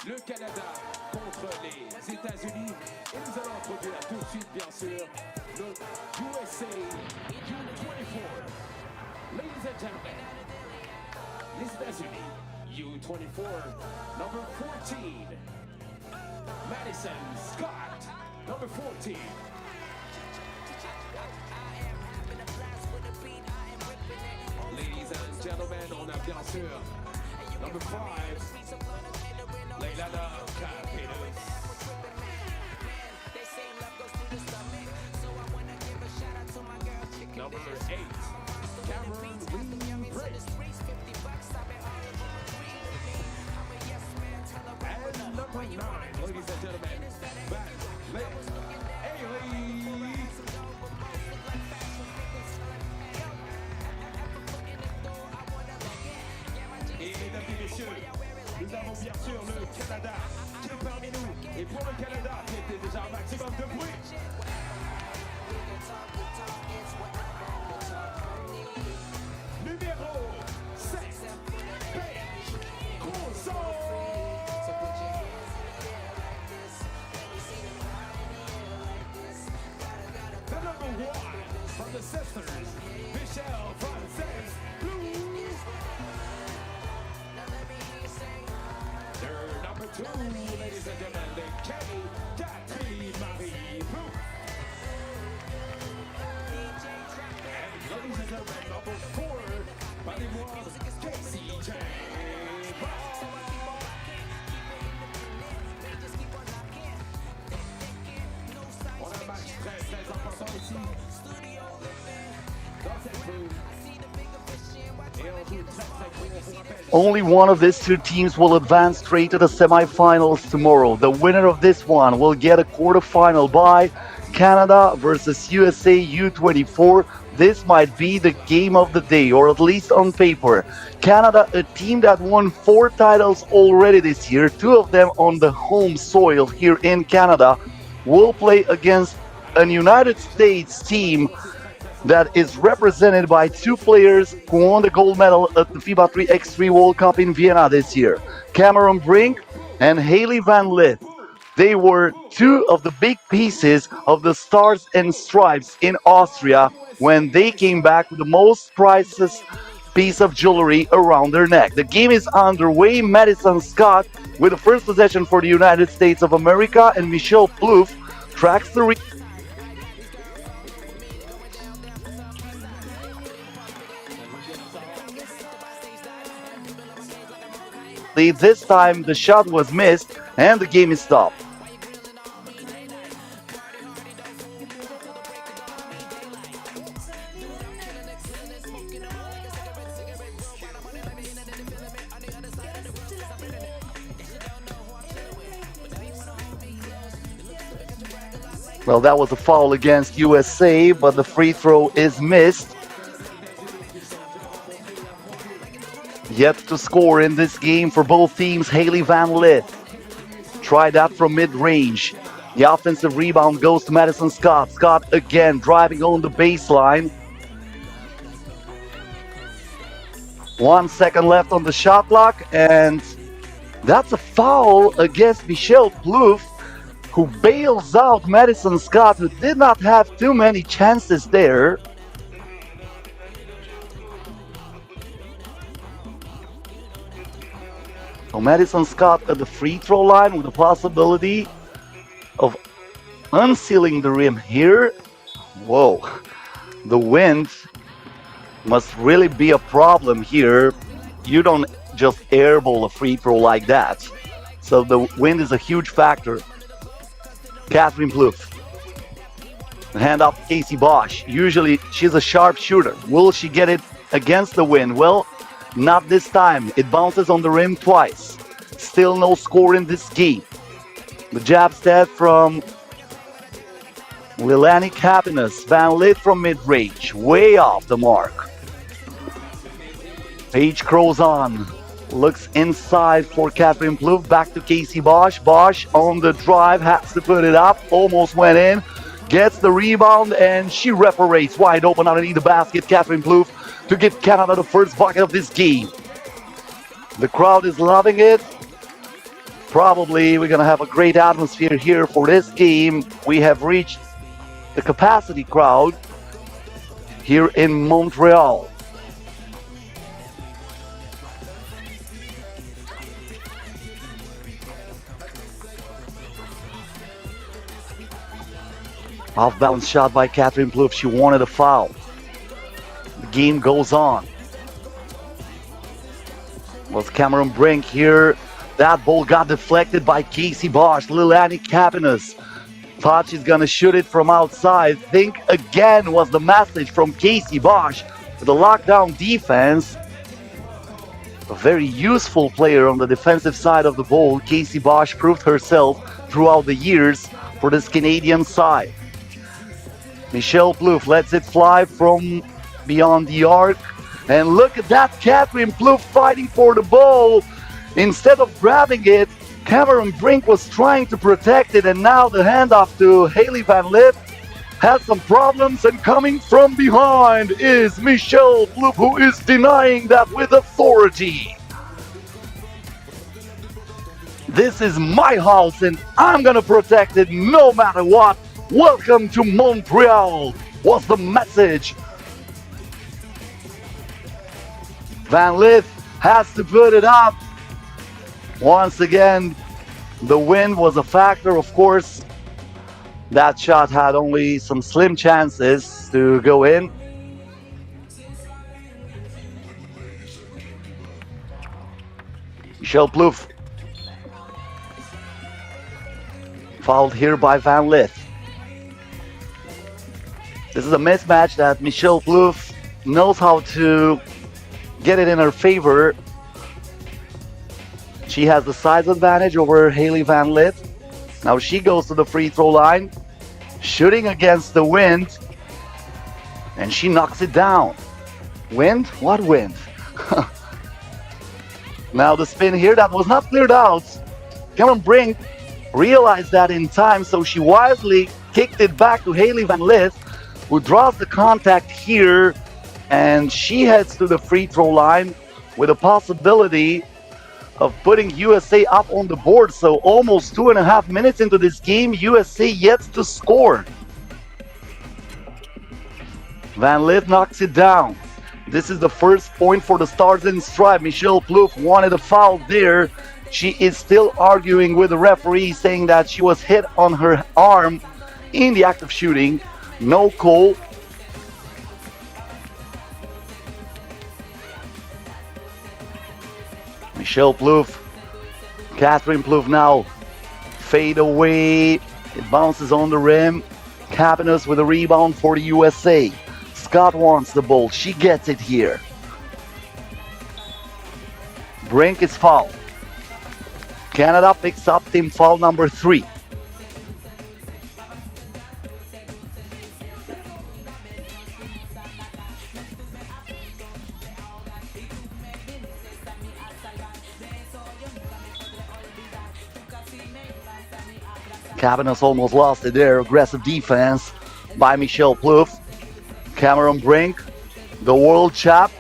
Speaker 1: le Canada contre les États-Unis et nous allons introduire tout de suite bien sûr notre USA U24. Ladies and gentlemen, les États-Unis U24 number 14 Madison Scott number 14. Ladies and bien sûr. Number 5, Leilana Carpedos. Number 8, Cameron Lee Brace. And number 9, ladies and gentlemen, Van Lith Ailey. Et mesdames et messieurs, nous avons bien sûr le Canada qui est parmi nous. Et pour le Canada, qui était déjà un maximum de bruit. Numéro 7, Paige Grosso. The number 1 from the sisters, Michelle Frances Blue. Their number 2, ladies and gentlemen, Catherine Marie Blue. And ladies and gentlemen, number 4, Marie-moi Casey J. On a un match très important ici. Dans cette poule. Et on joue très gros, on vous rappelle.
Speaker 2: Only one of these two teams will advance straight to the semifinals tomorrow. The winner of this one will get a quarterfinal bye. Canada versus USA U24. This might be the game of the day, or at least on paper. Canada, a team that won 4 titles already this year, 2 of them on the home soil here in Canada, will play against a United States team that is represented by 2 players who won the gold medal at the FIBA 3x3 World Cup in Vienna this year, Cameron Brink and Hailey Van Lith. They were 2 of the big pieces of the Stars and Stripes in Austria when they came back with the most priceless piece of jewelry around their neck. The game is underway. Madison Scott with the first possession for the United States of America, and Michelle Plouffe tracks the lead. This time the shot was missed and the game is stopped. Well, that was a foul against USA, but the free throw is missed. Yet to score in this game for both teams, Hailey Van Lith. Try that from mid-range. The offensive rebound goes to Madison Scott. Scott again driving on the baseline. 1 second left on the shot clock, and that's a foul against Michelle Plouffe, who bails out Madison Scott, who did not have too many chances there. So Madison Scott at the free throw line with the possibility of unsealing the rim here. Whoa, the wind must really be a problem here. You don't just airball a free throw like that. So the wind is a huge factor. Catherine Plouffe. Hand off to Casey Bosch. Usually she's a sharp shooter. Will she get it against the wind? Well, not this time. It bounces on the rim twice. Still no score in this game. The jab step from Lilanic Happiness. Van Lith from mid-range. Way off the mark. Paige Crozon looks inside for Catherine Plouffe. Back to Casey Bosch. Bosch on the drive. Has to put it up. Almost went in. Gets the rebound and she reparates wide open underneath the basket. Catherine Plouffe to give Canada the first bucket of this game. The crowd is loving it. Probably we're going to have a great atmosphere here for this game. We have reached the capacity crowd here in Montreal. Off balance shot by Catherine Plouffe. She wanted a foul. The game goes on. Was Cameron Brink here. That ball got deflected by Casey Bosch. Liliani Capinas thought she's gonna shoot it from outside. Think again was the message from Casey Bosch. With the lockdown defense, a very useful player on the defensive side of the ball. Casey Bosch proved herself throughout the years for this Canadian side. Michelle Plouffe lets it fly from beyond the arc. And look at that, Catherine Plouffe fighting for the ball. Instead of grabbing it, Cameron Brink was trying to protect it, and now the handoff to Haley Van Lith has some problems, and coming from behind is Michelle Plouffe, who is denying that with authority. This is my house and I'm gonna protect it no matter what. Welcome to Montreal was the message. Van Lith has to put it up. Once again, the wind was a factor, of course. That shot had only some slim chances to go in. Michelle Plouffe fouled here by Van Lith. This is a mismatch that Michelle Plouffe knows how to get it in her favor. She has the size advantage over Haley Van Lith. Now she goes to the free throw line, shooting against the wind, and she knocks it down. Wind? What wind? Now the spin here, that was not cleared out. Cameron Brink realized that in time, so she wisely kicked it back to Haley Van Lith, who draws the contact here, and she heads to the free throw line with a possibility of putting USA up on the board. So almost 2.5 minutes into this game, USA yet to score. Van Lith knocks it down. This is the first point for the Stars in Stripe. Michelle Plouffe wanted a foul there. She is still arguing with the referee, saying that she was hit on her arm in the act of shooting. No call. Michelle Plouffe, Catherine Plouffe now fade away. It bounces on the rim. Capinas with a rebound for the USA. Scott wants the ball. She gets it here. Brink is fouled. Canada picks up team foul number 3. Capinas almost lost it there. Aggressive defense by Michelle Plouffe. Cameron Brink, the world champ,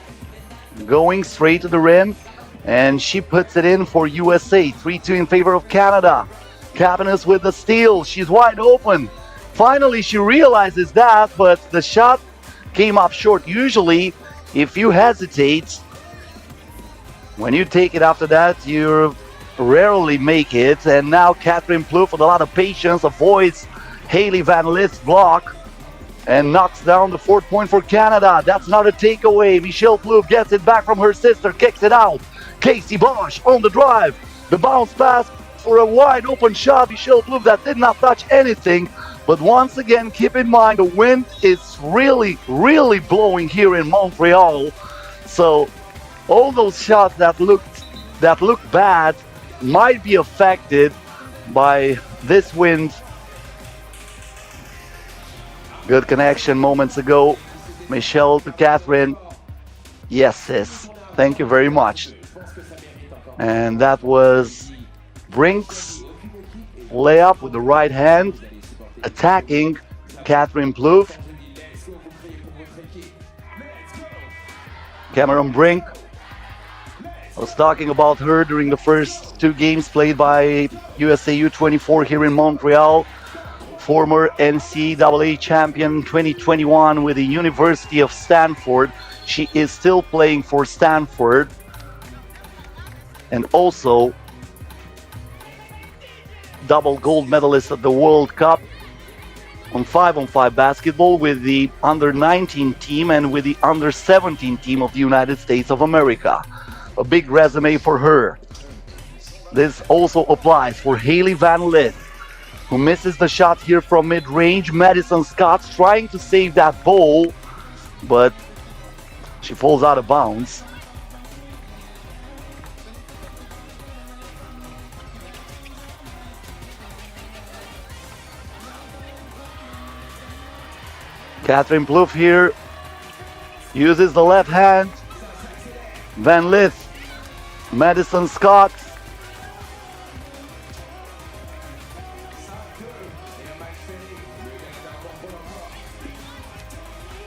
Speaker 2: going straight to the rim, and she puts it in for USA. 3-2 in favor of Canada. Capinas with the steal. She's wide open. Finally, she realizes that, but the shot came up short. Usually, if you hesitate, when you take it after that, you rarely make it. And now Catherine Plouffe, with a lot of patience, avoids Haley Van Lith's block and knocks down the 4th point for Canada. That's not a takeaway. Michelle Plouffe gets it back from her sister, kicks it out. Casey Bosch on the drive. The bounce pass for a wide open shot. Michelle Plouffe that did not touch anything. But once again, keep in mind the wind is really, really blowing here in Montreal. So all those shots that look bad might be affected by this wind. Good connection moments ago. Michelle to Catherine. Yes, sis. Thank you very much. And that was Brink's layup with the right hand, attacking Catherine Plouffe. Cameron Brink. I was talking about her during the first 2 games played by USA U24 here in Montreal. Former NCAA champion 2021 with the University of Stanford. She is still playing for Stanford. And also double gold medalist at the World Cup on 5-on-5 basketball with the under 19 team and with the under 17 team of the United States of America. a big resume for her. This also applies for Haley Van Lith, who misses the shot here from mid-range. Madison Scott's trying to save that ball, but she falls out of bounds. Catherine Plouffe here uses the left hand. Van Lith, Madison Scott.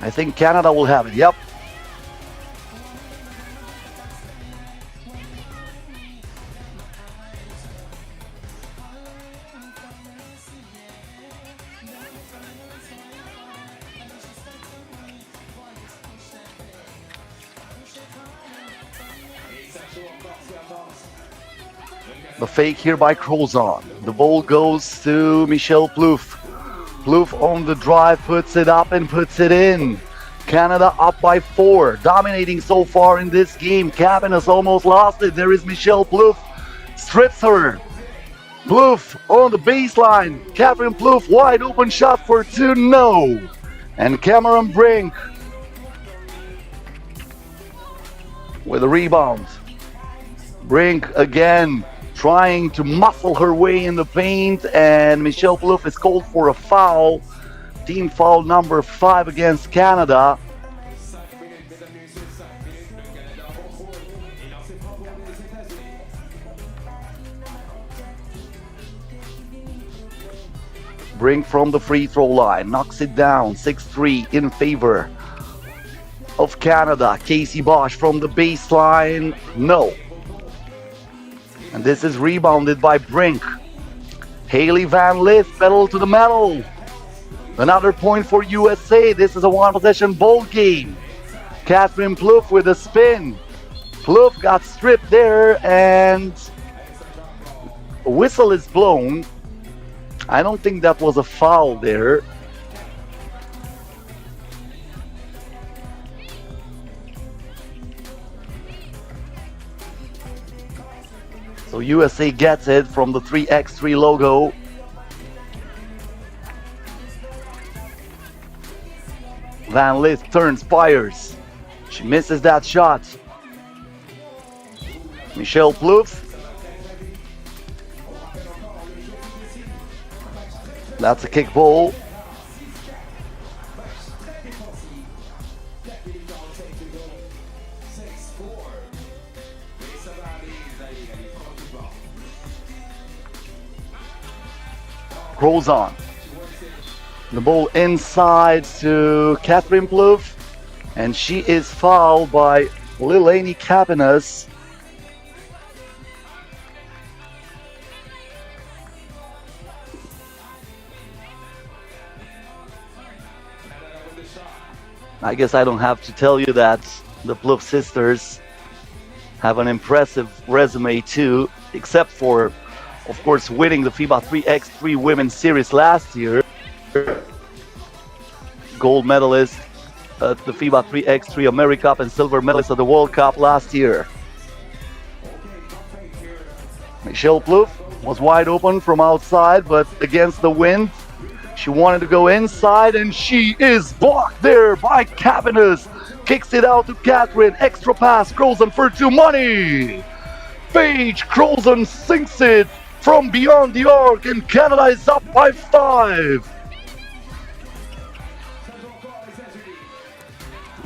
Speaker 2: I think Canada will have it, yep. The fake here by Crozon. The ball goes to Michelle Plouffe. Plouffe on the drive, puts it up and puts it in. Canada up by 4, dominating so far in this game. Cabin has almost lost it. There is Michelle Plouffe, strips her. Plouffe on the baseline. Catherine Plouffe, wide open shot for 2, no. And Cameron Brink with a rebound. Brink again trying to muscle her way in the paint, and Michelle Plouffe is called for a foul. Team foul number 5 against Canada. Brink from the free throw line, knocks it down, 6-3 in favor of Canada. Casey Bosch from the baseline, no. And this is rebounded by Brink. Haley Van Lith, pedal to the metal. Another point for USA. This is a one-possession ball game. Catherine Plouffe with a spin. Plouffe got stripped there, and a whistle is blown. I don't think that was a foul there. So USA gets it from the 3x3 logo. Van Lith turns, fires. She misses that shot. Michelle Plouffe. That's a kick ball. Crozon. The ball inside to Catherine Plouffe, and she is fouled by Lilani Cabanas. I guess I don't have to tell you that the Plouffe sisters have an impressive resume too, except for, of course, winning the FIBA 3x3 Women's Series last year. Gold medalist at the FIBA 3x3 AmeriCup and silver medalist at the World Cup last year. Michelle Plouffe was wide open from outside, but against the wind, she wanted to go inside, and she is blocked there by Cabanas. Kicks it out to Catherine. Extra pass, Crozon for 2, money. Paige Crozon sinks it from beyond the arc, and Canada is up by 5.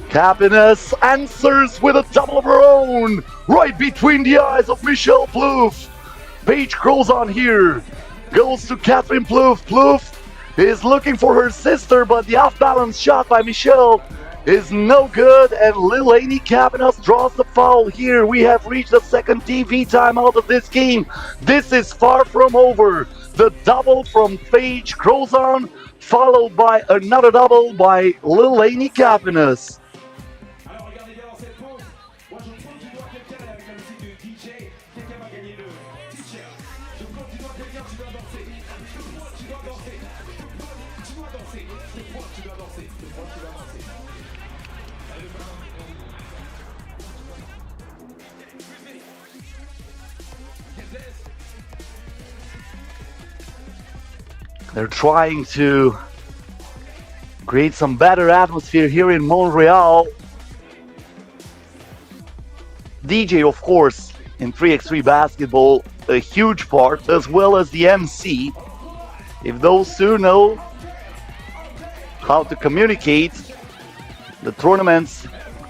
Speaker 2: Cabanas answers with a double of her own, right between the eyes of Michelle Plouffe. Paige Crozon here goes to Catherine Plouffe. Plouffe is looking for her sister, but the off-balance shot by Michelle is no good, and Lilani Cabanas draws the foul here. We have reached the second TV timeout of this game. This is far from over. The double from Paige Crozon, followed by another double by Lilani Cabanas. They're trying to create some better atmosphere here in Montreal. DJ, of course, in 3x3 basketball, a huge part, as well as the MC. If those two know how to communicate, the tournaments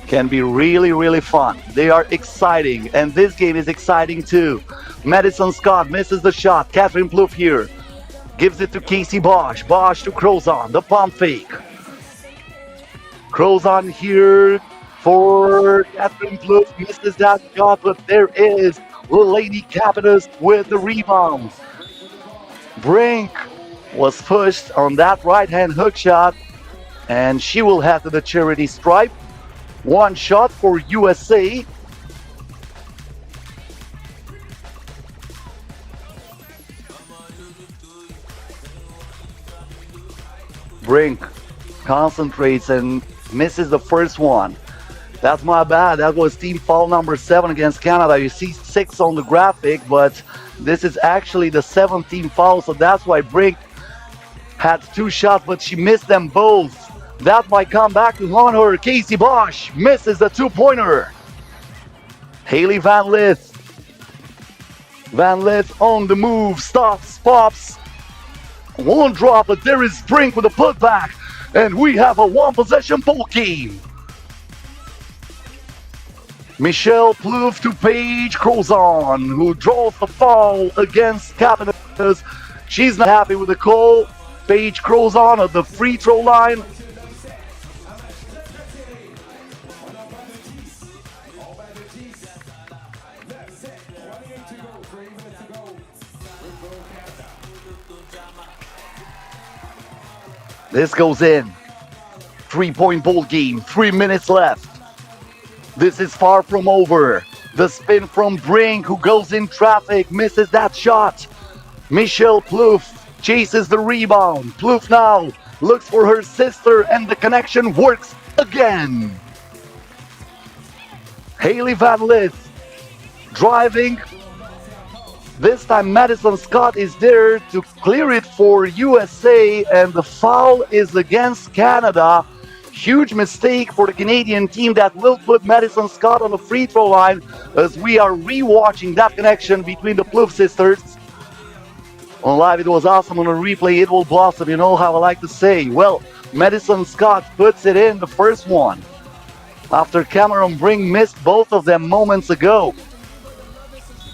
Speaker 2: can be really, really fun. They are exciting, and this game is exciting too. Madison Scott misses the shot. Catherine Plouffe here gives it to Casey Bosch. Bosch to Crozon, the pump fake. Crozon here for Catherine Plouffe, misses that shot, but there is Lady Capitas with the rebound. Brink was pushed on that right-hand hook shot, and she will head to the charity stripe. One shot for USA. Brink concentrates and misses the first one. That's my bad. That was team foul number 7 against Canada. You see 6 on the graphic, but this is actually the 7th team foul, so that's why Brink had 2 shots, but she missed them both. That might come back to haunt her. Casey Bosch misses the 2-pointer. Haley Van Lith. Van Lith on the move, stops, pops. One drop, but there is Brink with a putback, and we have a 1-possession ball game. Michelle Plouffe to Paige Crozon, who draws the foul against Capitas. She's not happy with the call. Paige Crozon at the free throw line. This goes in. 3-point ball game, 3 minutes left. This is far from over. The spin from Brink, who goes in traffic, misses that shot. Michelle Plouffe chases the rebound. Plouffe now looks for her sister, and the connection works again. Haley Van Lith driving. This time Madison Scott is there to clear it for USA, and the foul is against Canada. Huge mistake for the Canadian team that will put Madison Scott on the free throw line, as we are re-watching that connection between the Plouffe sisters. On live it was awesome, on a replay it will blossom, you know how I like to say. Well, Madison Scott puts it in the first one, after Cameron Brink missed both of them moments ago.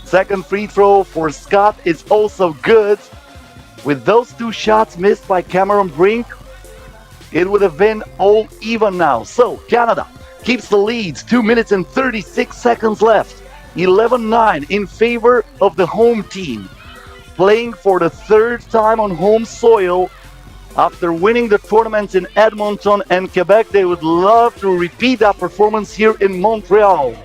Speaker 2: Second free throw for Scott is also good. With those 2 shots missed by Cameron Brink, it would have been all even now. So Canada keeps the lead. 2 minutes and 36 seconds left. 11-9 in favor of the home team. Playing for the 3rd time on home soil. After winning the tournaments in Edmonton and Quebec, they would love to repeat that performance here in Montreal.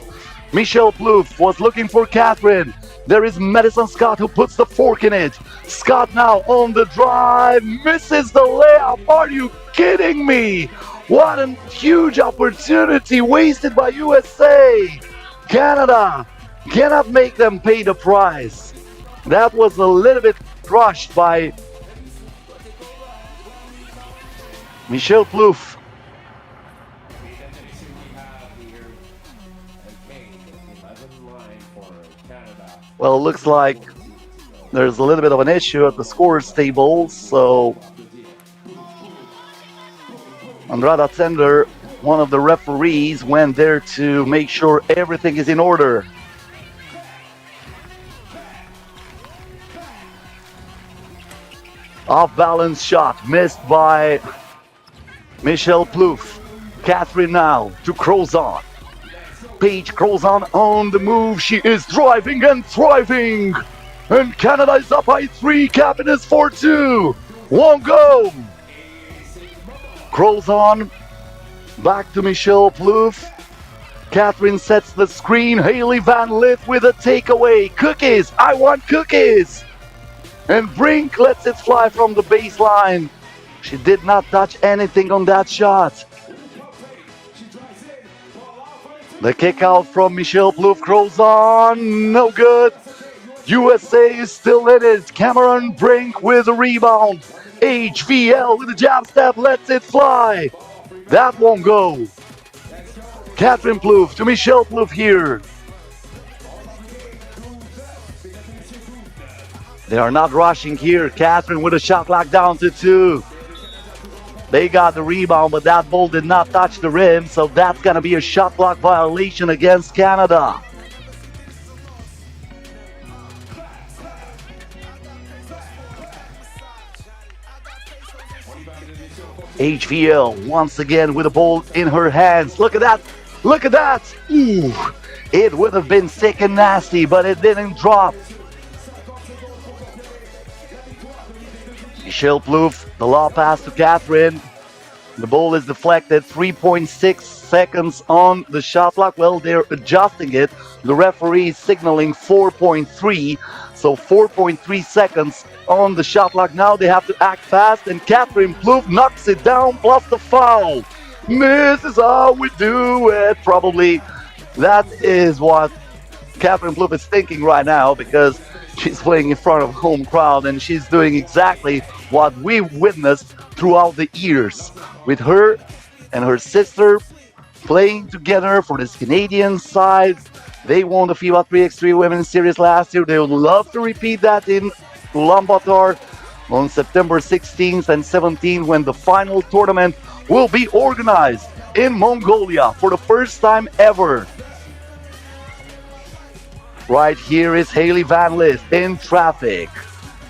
Speaker 2: Michelle Plouffe was looking for Catherine. There is Madison Scott who puts the fork in it. Scott now on the drive, misses the layup. Are you kidding me? What a huge opportunity wasted by USA. Canada cannot make them pay the price. That was a little bit rushed by Michelle Plouffe. Well, it looks like there's a little bit of an issue at the scores table, so Andrada Tender, one of the referees, went there to make sure everything is in order. Off-balance shot missed by Michelle Plouffe. Catherine now to Crozon. Paige Crozon on the move. She is driving and thriving. And Canada is up by 3. Capitas for 2. Won't go. Crozon back to Michelle Plouffe. Catherine sets the screen. Haley Van Lith with a takeaway. Cookies. I want cookies. And Brink lets it fly from the baseline. She did not touch anything on that shot. The kick out from Michelle Plouffe. Crozon, no good. USA is still in it. Cameron Brink with a rebound. HVL with the jab step, lets it fly. That won't go. Catherine Plouffe to Michelle Plouffe here. They are not rushing here. Catherine with a shot clock down to 2. They got the rebound, but that ball did not touch the rim, so that's going to be a shot clock violation against Canada. HVL once again with the ball in her hands. Look at that. Look at that. Ooh. It would have been sick and nasty, but it didn't drop. Michelle Plouffe, the low pass to Catherine. The ball is deflected. 3.6 seconds on the shot clock. Well, they're adjusting it. The referee is signaling 4.3. So 4.3 seconds on the shot clock. Now they have to act fast, and Catherine Plouffe knocks it down plus the foul. This is how we do it. Probably that is what Catherine Plouffe is thinking right now, because she's playing in front of a home crowd, and she's doing exactly what we've witnessed throughout the years, with her and her sister playing together for this Canadian side. They won the FIBA 3x3 Women's Series last year. They would love to repeat that in Ulaanbaatar on September 16th and 17th, when the final tournament will be organized in Mongolia for the first time ever. Right here is Haley Van Lith in traffic.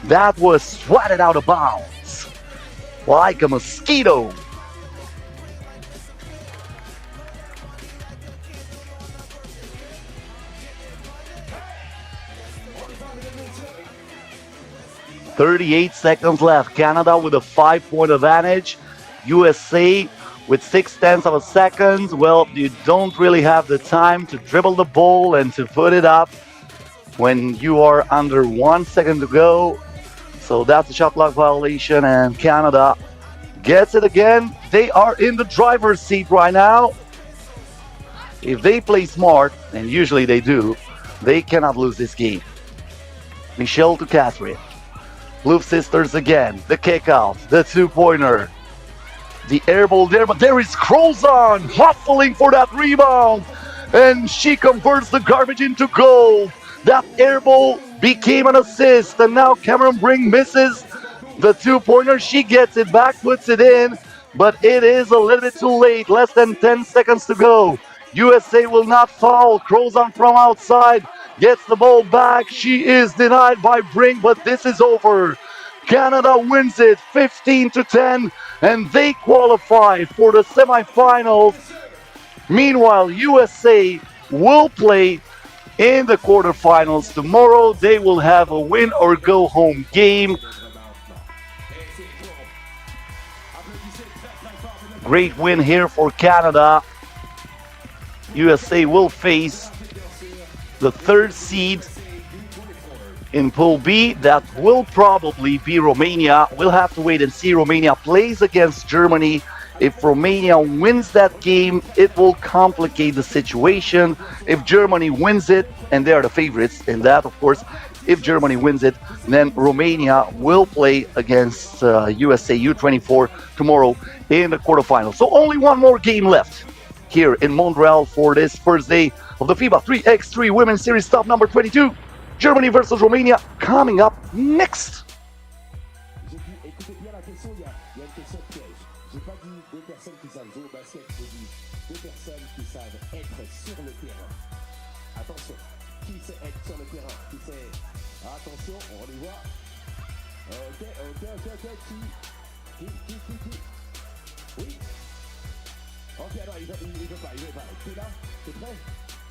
Speaker 2: That was swatted out of bounds like a mosquito. .38 seconds left. Canada with a 5-point advantage. USA with 0.6 of a second. Well, you don't really have the time to dribble the ball and to put it up when you are under 1 second to go. So that's a shot clock violation, and Canada gets it again. They are in the driver's seat right now. If they play smart, and usually they do, they cannot lose this game. Michelle to Catherine. Plouffe sisters again. The kick out. The 2-pointer. The air ball there, but there is Crozon hustling for that rebound. And she converts the garbage into gold. That air ball became an assist. And now Cameron Brink misses the 2-pointer. She gets it back, puts it in. But it is a little bit too late. Less than 10 seconds to go. USA will not foul. Crozon from outside gets the ball back. She is denied by Brink, but this is over. Canada wins it 15-10, and they qualify for the semifinals. Meanwhile, USA will play in the quarterfinals tomorrow. They will have a win or go home game. Great win here for Canada. USA will face the 3rd seed in Pool B. That will probably be Romania. We'll have to wait and see. Romania plays against Germany. If Romania wins that game, it will complicate the situation. If Germany wins it, and they are the favorites in that, of course, if Germany wins it, then Romania will play against USA U24 tomorrow in the quarterfinals. So only one more game left here in Montreal for this first day of the FIBA 3x3 Women's Series top number 22. Germany versus Romania coming up next.
Speaker 1: Écoutez bien la question, il y a une question de piège. J'ai pas dit 2 personnes qui savent jouer au basket, j'ai dit 2 personnes qui savent être sur le terrain. Attention, qui sait être sur le terrain? Qui sait... Attention, on les voit. Ok, qui? Oui. Ok, non, il veut pas. T'es là? T'es prêt?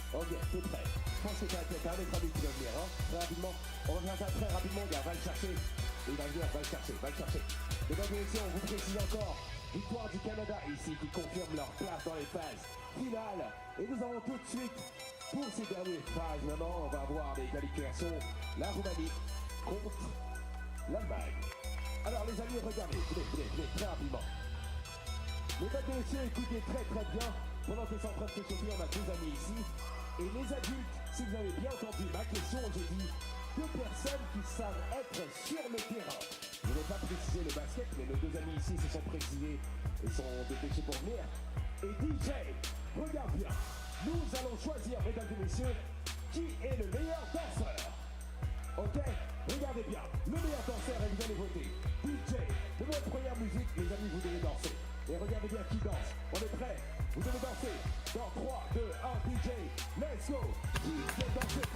Speaker 1: Ok, t'es prêt. Je pense que t'as un autre ami qui va venir, hein. Très rapidement. On va faire ça très rapidement, gars. Va le chercher. Il va venir, va le chercher. Mesdames et messieurs, on vous précise encore. Victoire du Canada ici qui confirme leur place dans les phases finales. Et nous avons tout de suite, pour ces dernières phases, maintenant, on va avoir des qualifications. La Roumanie contre l'Allemagne. Alors les amis, regardez, venez, très rapidement. Mesdames et messieurs, écoutez très bien. Pendant que c'est en train de se chauffer, on a 2 amis ici. Et les adultes, si vous avez bien entendu ma question, j'ai dit deux personnes qui savent être sur le terrain. Je ne vais pas préciser le basket, mais nos deux amis ici se sont précisés et sont dépêchés pour venir. Et DJ, regarde bien, nous allons choisir, mesdames et messieurs, qui est le meilleur danseur. Ok? Regardez bien, le meilleur danseur et vous allez voter. DJ, de notre première musique, les amis, vous devez danser. Et regardez bien qui danse. On est prêts? Vous devez danser. Dans 3, 2, 1, DJ, let's go. DJ, dansez.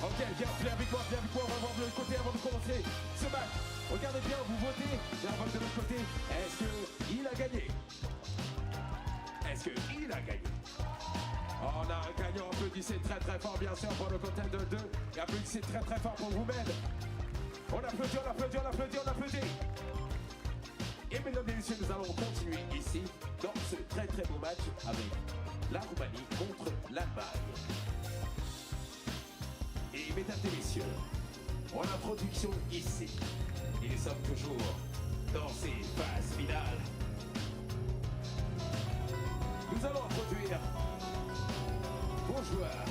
Speaker 1: Ok, viens avec moi, on va voir de l'autre côté avant de commencer ce match. Regardez bien, vous votez, la vote de l'autre côté. Est-ce qu'il a gagné? Est-ce qu'il a gagné? On a un gagnant, on peut dire c'est très très fort bien sûr pour le cocktail de 2. Et on peut dire c'est très très fort pour vous-même. On applaudit, on applaudit, on applaudit, on applaudit. Et mesdames et messieurs, nous allons continuer ici dans ce très très beau match avec la Roumanie contre l'Allemagne. Et mesdames et messieurs, en introduction ici, et nous sommes toujours dans ces phases finales. Nous allons introduire vos joueurs.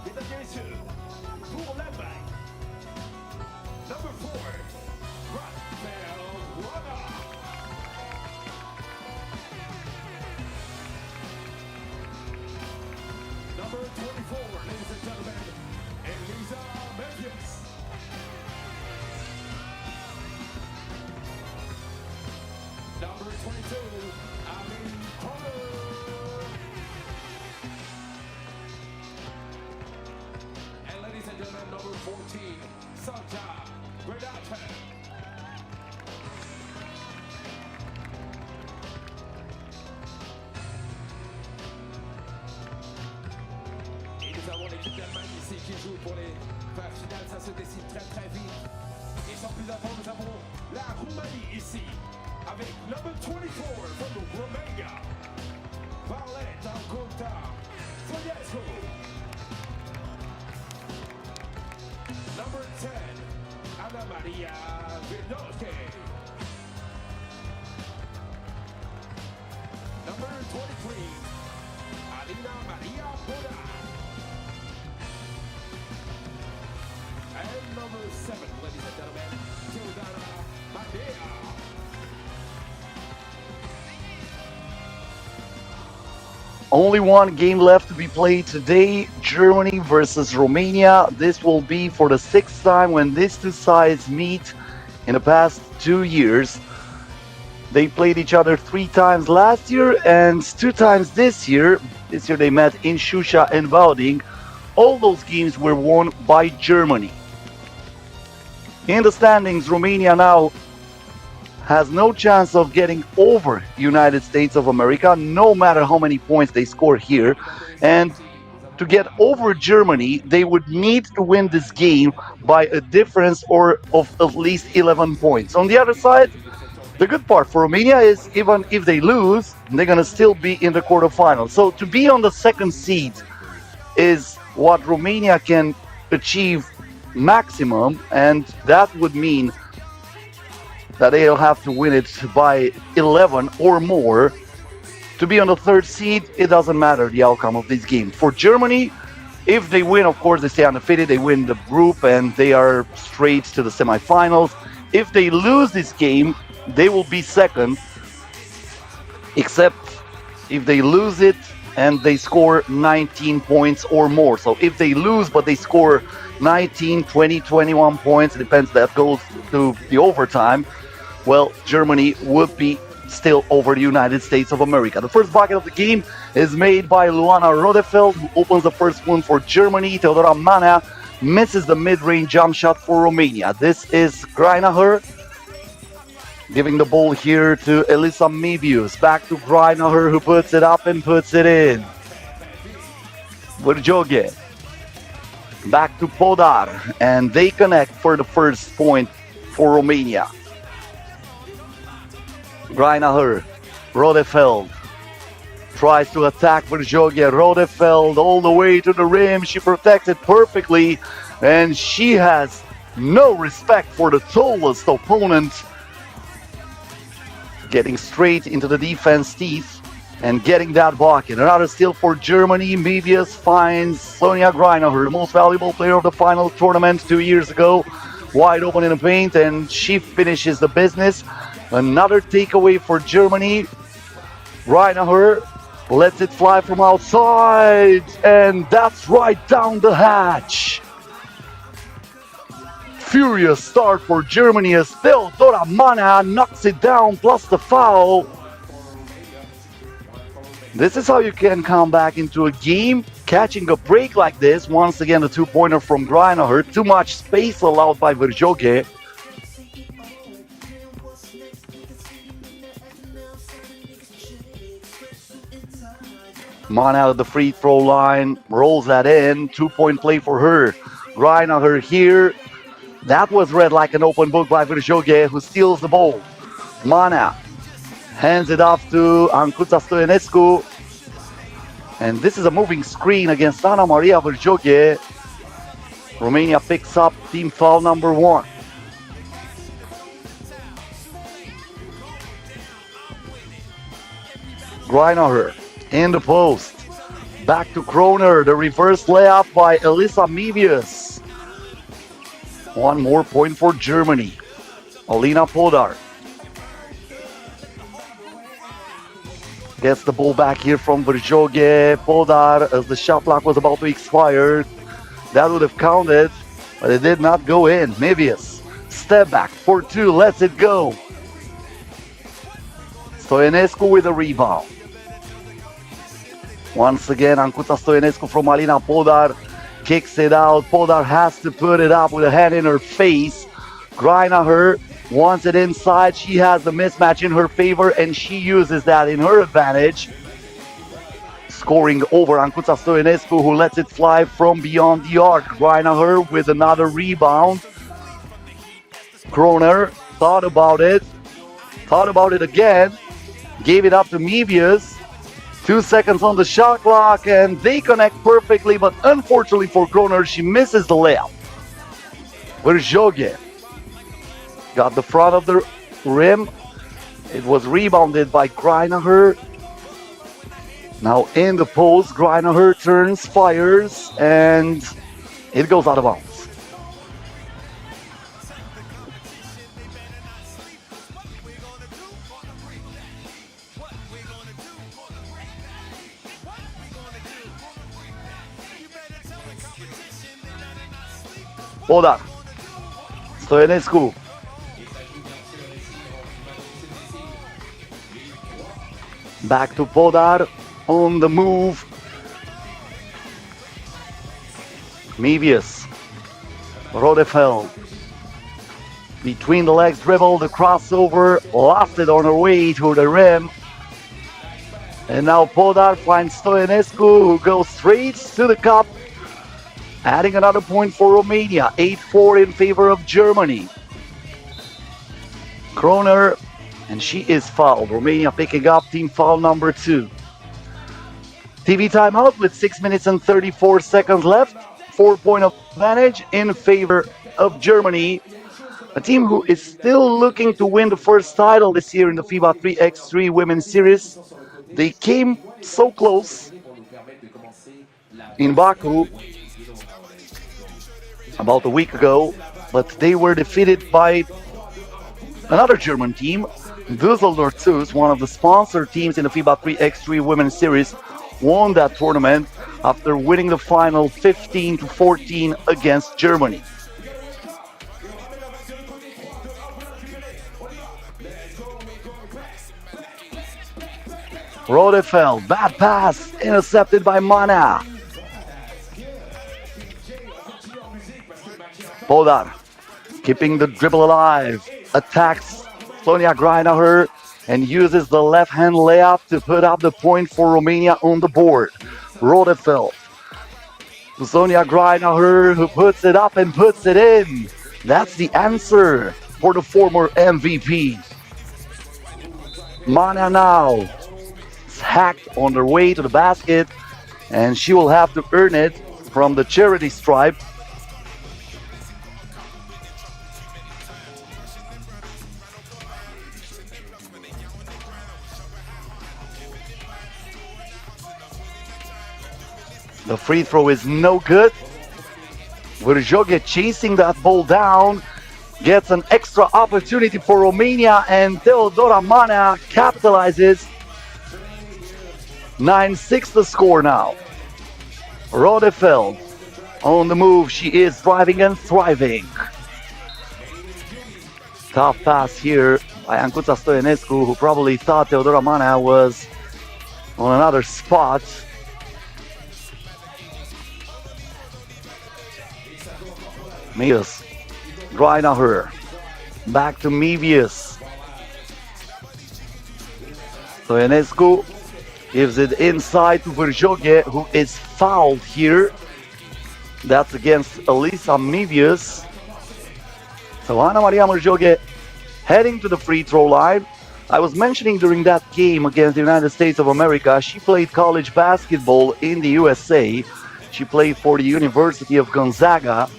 Speaker 1: Mesdames et messieurs, pour l'Allemagne, number 4, Number 24, ladies and gentlemen, Elisa Memphis. Number 22, Amin Carter. And ladies and gentlemen, number 14, Santa Renata. Nous avons l'équipe d'Allemagne ici qui joue pour les phases finales, ça se décide très très vite. Et sans plus avant, nous avons la Roumanie ici, avec number 24 from Romania, Valeta Gunta Soyescu. Number 10, Anna Maria Vinoske. Number 23, Alina Maria Boda. And number 7, ladies and gentlemen, Teodora Madea.
Speaker 2: Only one game left to be played today, Germany versus Romania. This will be for the 6th time when these two sides meet in the past 2 years. They played each other 3 times last year and 2 times this year. This year they met in Shusha and Bauding. All those games were won by Germany. In the standings, Romania now has no chance of getting over United States of America, no matter how many points they score here. And to get over Germany, they would need to win this game by a difference of at least 11 points. On the other side, the good part for Romania is even if they lose, they're going to still be in the quarterfinals. So to be on the second seed is what Romania can achieve maximum, and that would mean that they'll have to win it by 11 or more to be on the third seed, it doesn't matter the outcome of this game. For Germany, if they win, of course, they stay undefeated. They win the group and they are straight to the semifinals. If they lose this game, they will be second, except if they lose it and they score 19 points or more. So if they lose but they score 19, 20, 21 points, it depends, that goes to the overtime, well, Germany would be still over the United States of America. The first bucket of the game is made by Luana Rodefeld, who opens the first one for Germany. Teodora Mana misses the mid-range jump shot for Romania. This is Greinacher giving the ball here to Elisa Mebius. Back to Greinacher, who puts it up and puts it in. Verjoge. Back to Podar, and they connect for the first point for Romania. Greinacher, Rodefeld tries to attack Verjoge. Rodefeld all the way to the rim. She protects it perfectly, and she has no respect for the tallest opponent. Getting straight into the defense teeth and getting that bucket. Another steal for Germany. Mebius finds Sonia Greinacher, the most valuable player of the final tournament 2 years ago, wide open in the paint, and she finishes the business. Another takeaway for Germany. Greinacher lets it fly from outside, and that's right down the hatch. Furious start for Germany as Teodora Mana knocks it down, plus the foul. This is how you can come back into a game, catching a break like this. Once again, the two-pointer from Greinacher. Too much space allowed by Verjoge. Mana at the free throw line, rolls that in. 2-point play for her. Greinacher here. That was read like an open book by Verjoge, who steals the ball. Mana hands it off to Ancuța Stoinescu. And this is a moving screen against Ana Maria Verjoge. Romania picks up team foul number 1. Greinacher in the post. Back to Kroner. The reverse layup by Elisa Mebius. One more point for Germany. Alina Podar gets the ball back here from Verjoge. Podar, as the shot clock was about to expire. That would have counted, but it did not go in. Mebius, step back for 2, lets it go. Stoinescu with a rebound. Once again, Ancuța Stoinescu from Alina Podar kicks it out. Podar has to put it up with a hand in her face. Greinacher wants it inside. She has the mismatch in her favor, and she uses that in her advantage. Scoring over Ancuța Stoinescu, who lets it fly from beyond the arc. Greinacher with another rebound. Kroner thought about it again, gave it up to Mebius. 2 seconds on the shot clock, and they connect perfectly, but unfortunately for Kroner, she misses the layup. Verjoge got the front of the rim. It was rebounded by Greinacher. Now in the post, Greinacher turns, fires, and it goes out of bounds. Podar, Stoinescu. Back to Podar on the move. Mebius, Rodefeld. Between the legs dribble, the crossover, lost it on her way to the rim. And now Podar finds Stoinescu, who goes straight to the cup, adding another point for Romania. 8-4 in favor of Germany. Kroner, and she is fouled. Romania picking up team foul number 2. TV timeout with 6 minutes and 34 seconds left. 4-point advantage in favor of Germany. A team who is still looking to win the first title this year in the FIBA 3x3 Women's Series. They came so close in Baku about a week ago, but they were defeated by another German team, Düsseldorf 2, one of the sponsor teams in the FIBA 3x3 Women's Series, won that tournament after winning the final 15-14 against Germany. Rodefeld, bad pass, intercepted by Mana. Podar, keeping the dribble alive, attacks Sonia Greinacher and uses the left-hand layup to put up the point for Romania on the board. Rodefeld to Sonia Greinacher, who puts it up and puts it in. That's the answer for the former MVP. Mana now is hacked on their way to the basket, and she will have to earn it from the charity stripe. The free throw is no good. Verjoge chasing that ball down, gets an extra opportunity for Romania, and Teodora Mana capitalizes. 9-6 the score now. Rodefeld on the move. She is driving and thriving. Tough pass here by Ancuța Stoienescu, who probably thought Teodora Mana was on another spot. Mevius, Greinacher, back to Mevius. Stoienescu gives it inside to Verjoge, who is fouled here. That's against Elisa Mevius. So Ana Maria Verjoge heading to the free throw line. I was mentioning during that game against the United States of America, she played college basketball in the USA. She played for the University of Gonzaga.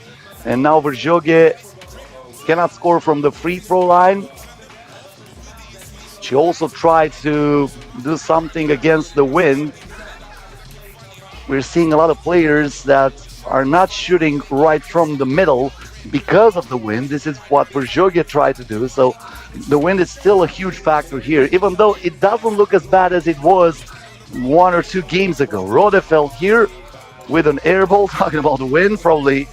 Speaker 2: And now Verjoge cannot score from the free throw line. She also tried to do something against the wind. We're seeing a lot of players that are not shooting right from the middle because of the wind. This is what Verjoge tried to do. So the wind is still a huge factor here, even though it doesn't look as bad as it was 1 or 2 games ago. Rodefeld here with an air ball, talking about the wind, probably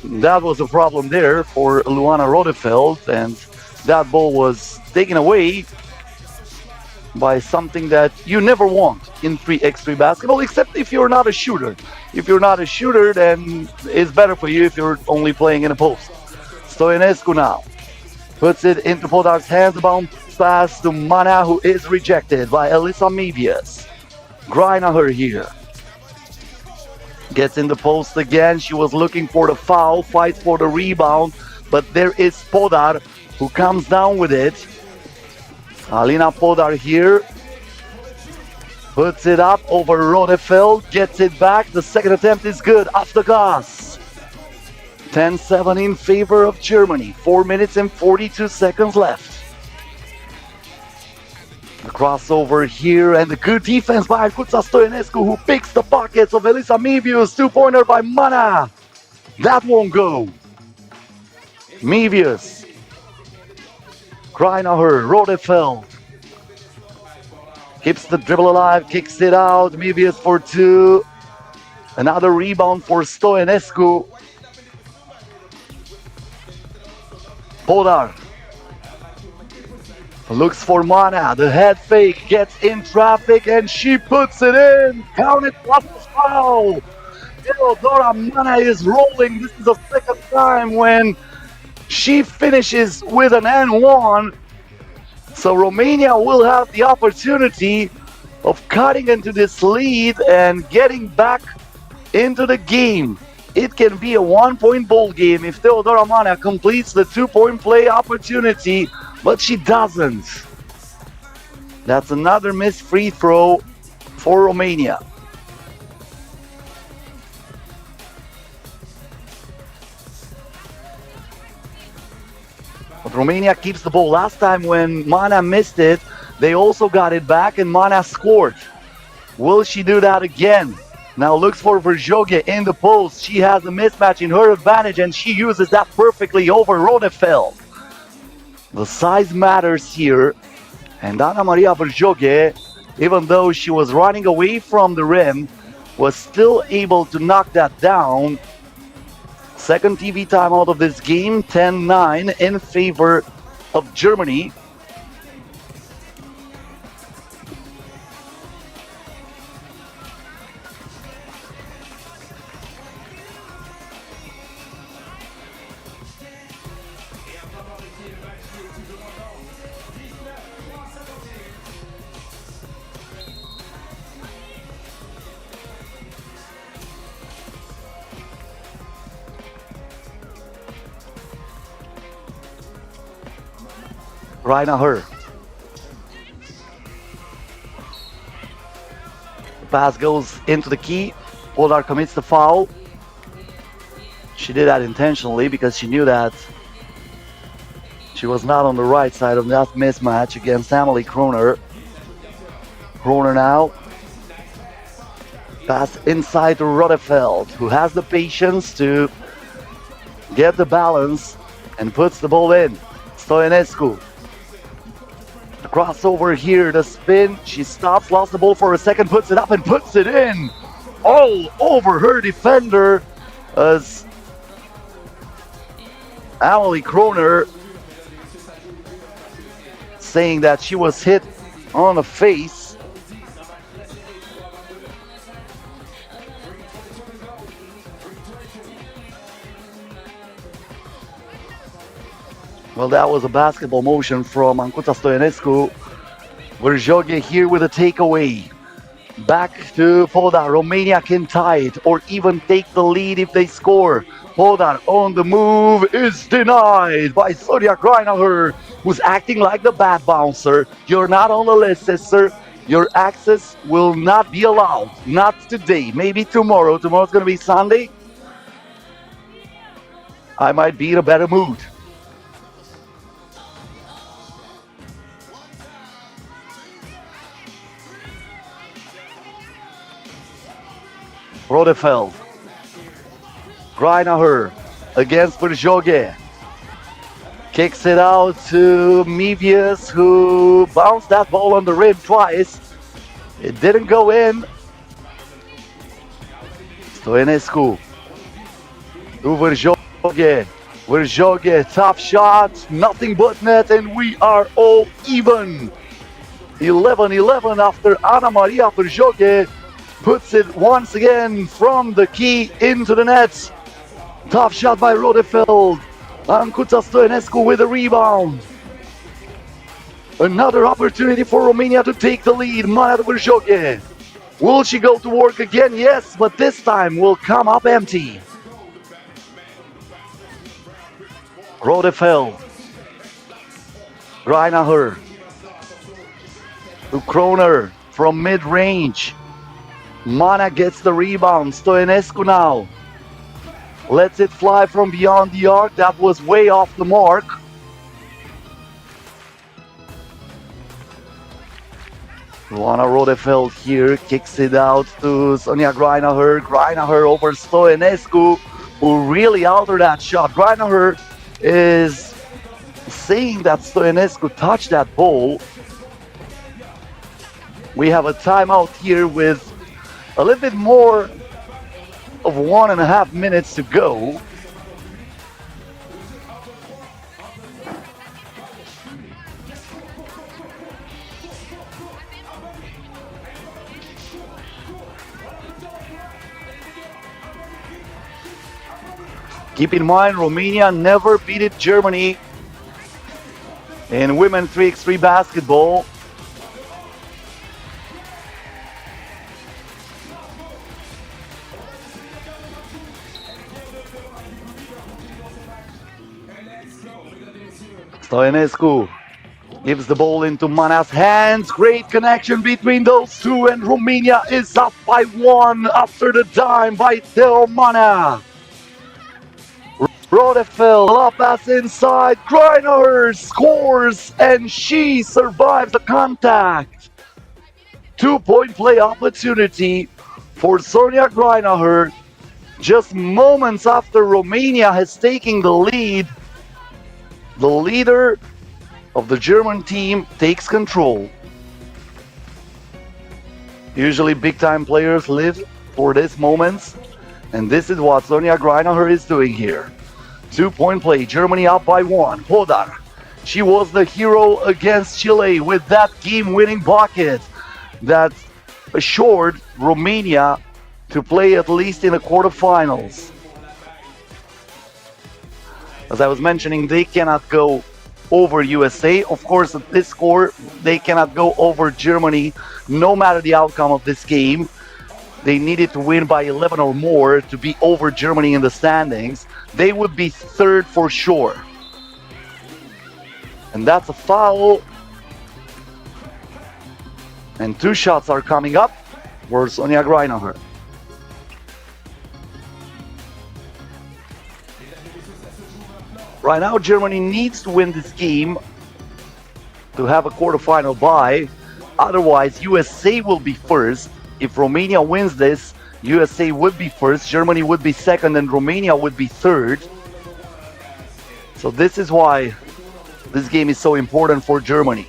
Speaker 2: that was a problem there for Luana Rodefeld, and that ball was taken away by something that you never want in 3x3 basketball, except if you're not a shooter. If you're not a shooter, then it's better for you if you're only playing in a post. Stoienescu now puts it into Podar's hands, bounce pass to Mana, who is rejected by Elisa Mevius. Greinacher here. Gets in the post again. She was looking for the foul, fights for the rebound, but there is Podar who comes down with it. Alina Podar here puts it up over Rodefeld, gets it back. The second attempt is good, off the glass. 10-7 in favor of Germany. 4 minutes and 42 seconds left. The crossover here, and the good defense by Ancuța Stoienescu, who picks the pockets of Elisa Mevius. 2-pointer by Mana. That won't go. Mevius. Greinacher, Rodefeld. Keeps the dribble alive, kicks it out. Mevius for 2. Another rebound for Stoienescu. Podar looks for Mana, the head fake, gets in traffic, and she puts it in. Count it, plus the foul. Teodora Mana is rolling. This is the second time when she finishes with an N1. So Romania will have the opportunity of cutting into this lead and getting back into the game. It can be a 1-point ball game if Teodora Mana completes the 2-point play opportunity, but she doesn't. That's another missed free throw for Romania. But Romania keeps the ball. Last time when Mana missed it, They also got it back and Mana scored. Will she do that again? Now looks for Verjoge in the post. She has a mismatch in her advantage and she uses that perfectly over Rodefeld. The size matters here. And Ana Maria Verjoge, even though she was running away from the rim, was still able to knock that down. Second TV timeout of this game, 10-9 in favor of Germany. Raina Her. The pass goes into the key. Poldar commits the foul. She did that intentionally because she knew that she was not on the right side of that mismatch against Emily Kroner. Kroner now. Pass inside to Rodefeld, who has the patience to get the balance and puts the ball in. Stoyanescu. The crossover here, the spin. She stops, lost the ball for a second, puts it up and puts it in. All over her defender as Emily Kroner saying that she was hit on the face. Well, that was a basketball motion from Ancuța Stoyanescu. Verjoge here with a takeaway. Back to Poldar. Romania can tie it or even take the lead if they score. Poldar on the move is denied by Sonia Greinacher, who's acting like the bad bouncer. You're not on the list, sister. Your access will not be allowed. Not today. Maybe tomorrow. Tomorrow's going to be Sunday. I might be in a better mood. Rodefeld. Greinacher against Verjoge. Kicks it out to Mevius, who bounced that ball on the rim twice. It didn't go in. Stoyanescu to Verjoge. Verjoge, tough shot, nothing but net, and we are all even. 11-11 after Ana Maria Verjoge puts it once again from the key into the net. Tough shot by Rodefeld. Ancuța Stoyanescu with a rebound. Another opportunity for Romania to take the lead. Mana Verjoge. Will she go to work again? Yes, but this time will come up empty. Rodefeld. Greinacher. To Kroner from mid-range. Mana gets the rebound. Stoyanescu now lets it fly from beyond the arc. That was way off the mark. Luana Rodefeld here kicks it out to Sonia Greinacher. Greinacher over Stoyanescu, who really altered that shot. Greinacher is saying that Stoyanescu touched that ball. We have a timeout here with a little bit more of 1.5 minutes to go. Keep in mind, Romania never beat Germany in women 3x3 basketball. Stoyanescu gives the ball into Mana's hands. Great connection between those two, and Romania is up by 1 after the dime by Theo Mana. Rodefeld, la pass inside, Greiner scores, and she survives the contact. 2-point play opportunity for Sonia Greiner. Just moments after Romania has taken the lead, the leader of the German team takes control. Usually big-time players live for these moments, and this is what Sonia Greiner is doing here. 2-point play, Germany up by 1. Hodar, she was the hero against Chile with that game-winning bucket that assured Romania to play at least in the quarterfinals. As I was mentioning, they cannot go over USA. Of course, at this score, they cannot go over Germany, no matter the outcome of this game. They needed to win by 11 or more to be over Germany in the standings. They would be third for sure. And that's a foul. And 2 shots are coming up for Sonia Greiner. Right now, Germany needs to win this game to have a quarterfinal bye. Otherwise, USA will be first. If Romania wins this, USA would be first, Germany would be second, and Romania would be third. So this is why this game is so important for Germany.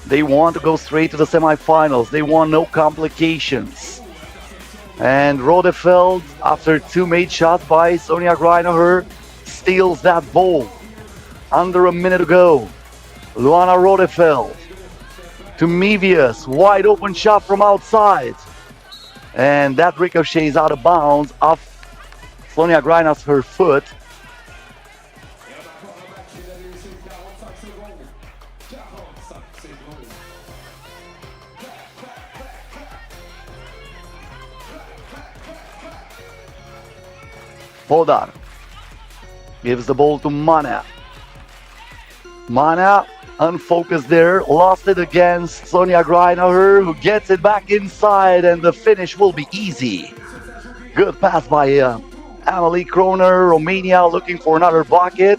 Speaker 2: They want to go straight to the semifinals. They want no complications. And Rodefeld, after 2 made shots by Sonia Greiner, steals that ball. Under a minute to go. Luana Rodefeld to Mevius, wide open shot from outside. And that ricochets out of bounds off Sonia Greiner's her foot. Hodar gives the ball to Mana. Mana unfocused there, lost it against Sonia Greiner, who gets it back inside, and the finish will be easy. Good pass by Amelie Kroner, Romania looking for another bucket.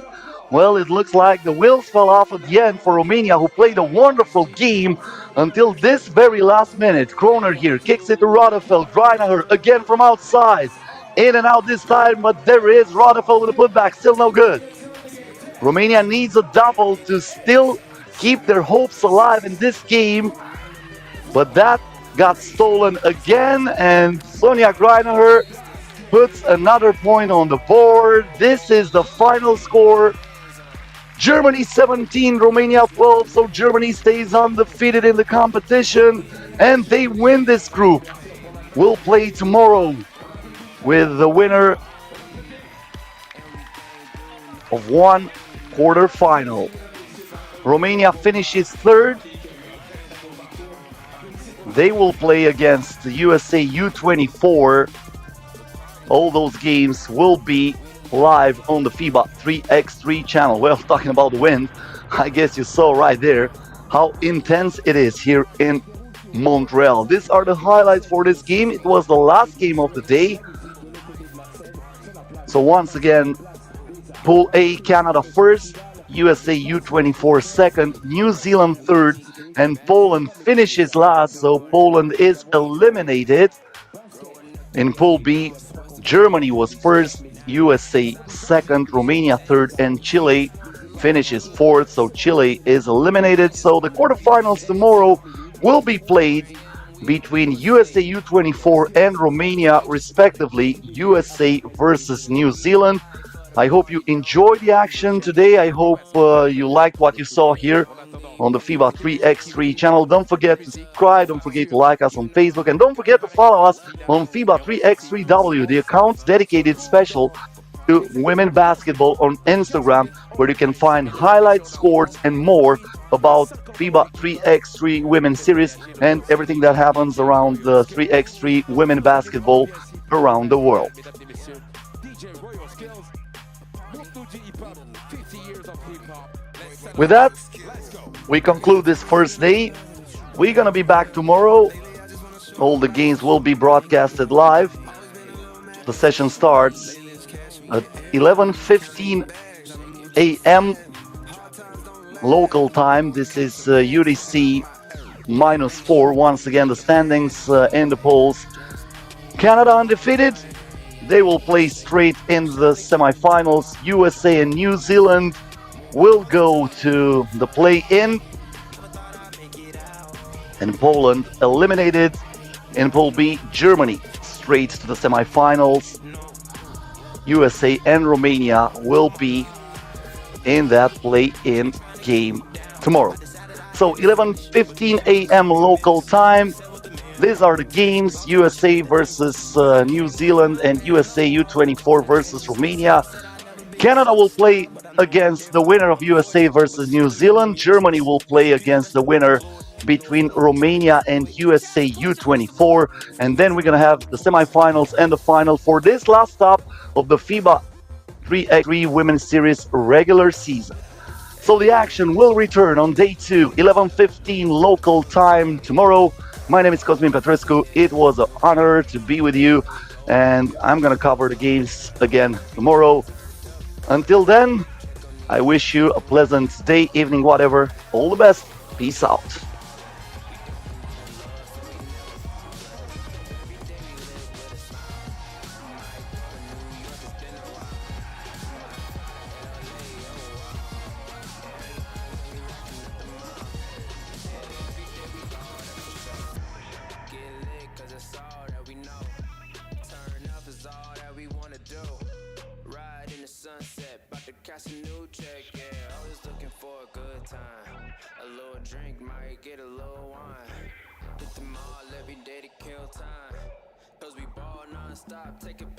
Speaker 2: Well, it looks like the wheels fell off at the end for Romania, who played a wonderful game until this very last minute. Kroner here kicks it to Rodefeld, Greiner again from outside. In and out this time, but there is Rodefeld with a putback, still no good. Romania needs a double to still keep their hopes alive in this game, but that got stolen again, and Sonia Greiner puts another point on the board. This is the final score. Germany 17, Romania 12, so Germany stays undefeated in the competition, and they win this group. We'll play tomorrow with the winner of one quarterfinal. Romania finishes third. They will play against the USA U24. All those games will be live on the FIBA 3x3 channel. Well, talking about the wind, I guess you saw right there how intense it is here in Montreal. These are the highlights for this game. It was the last game of the day. So once again, Pool A, Canada first, USA U24 second, New Zealand third, and Poland finishes last, so Poland is eliminated. In Pool B, Germany was first, USA second, Romania third, and Chile finishes fourth, so Chile is eliminated. So the quarterfinals tomorrow will be played between USA U24 and Romania, respectively, USA versus New Zealand. I hope you enjoyed the action today. I hope you liked what you saw here on the FIBA 3x3 channel. Don't forget to subscribe, don't forget to like us on Facebook, and don't forget to follow us on FIBA 3x3W, the account dedicated special to women basketball on Instagram, where you can find highlights, scores, and more about FIBA 3x3 Women Series and everything that happens around the 3x3 women basketball around the world. With that, we conclude this first day. We're gonna be back tomorrow. All the games will be broadcasted live. The session starts at 11:15 a.m. local time. This is UTC -4. Once again, the standings in the polls. Canada undefeated. They will play straight in the semifinals. USA and New Zealand will go to the play-in. And Poland eliminated. In Pool B, Germany straight to the semifinals. USA and Romania will be in that play-in game tomorrow. So 11:15 a.m. local time. These are the games: USA versus New Zealand and USA U24 versus Romania. Canada will play against the winner of USA versus New Zealand. Germany will play against the winner between Romania and USA U24. And then we're going to have the semifinals and the final for this last stop of the FIBA 3x3 Women's Series regular season. So the action will return on day 2, 11:15 local time tomorrow. My name is Cosmin Petrescu. It was an honor to be with you, and I'm going to cover the games again tomorrow. Until then, I wish you a pleasant day, evening, whatever. All the best. Peace out.
Speaker 3: Catch a new check, yeah. Always looking for a good time. A little drink might get a little wine. Hit the mall every day to kill time. Cause we ball non-stop, take it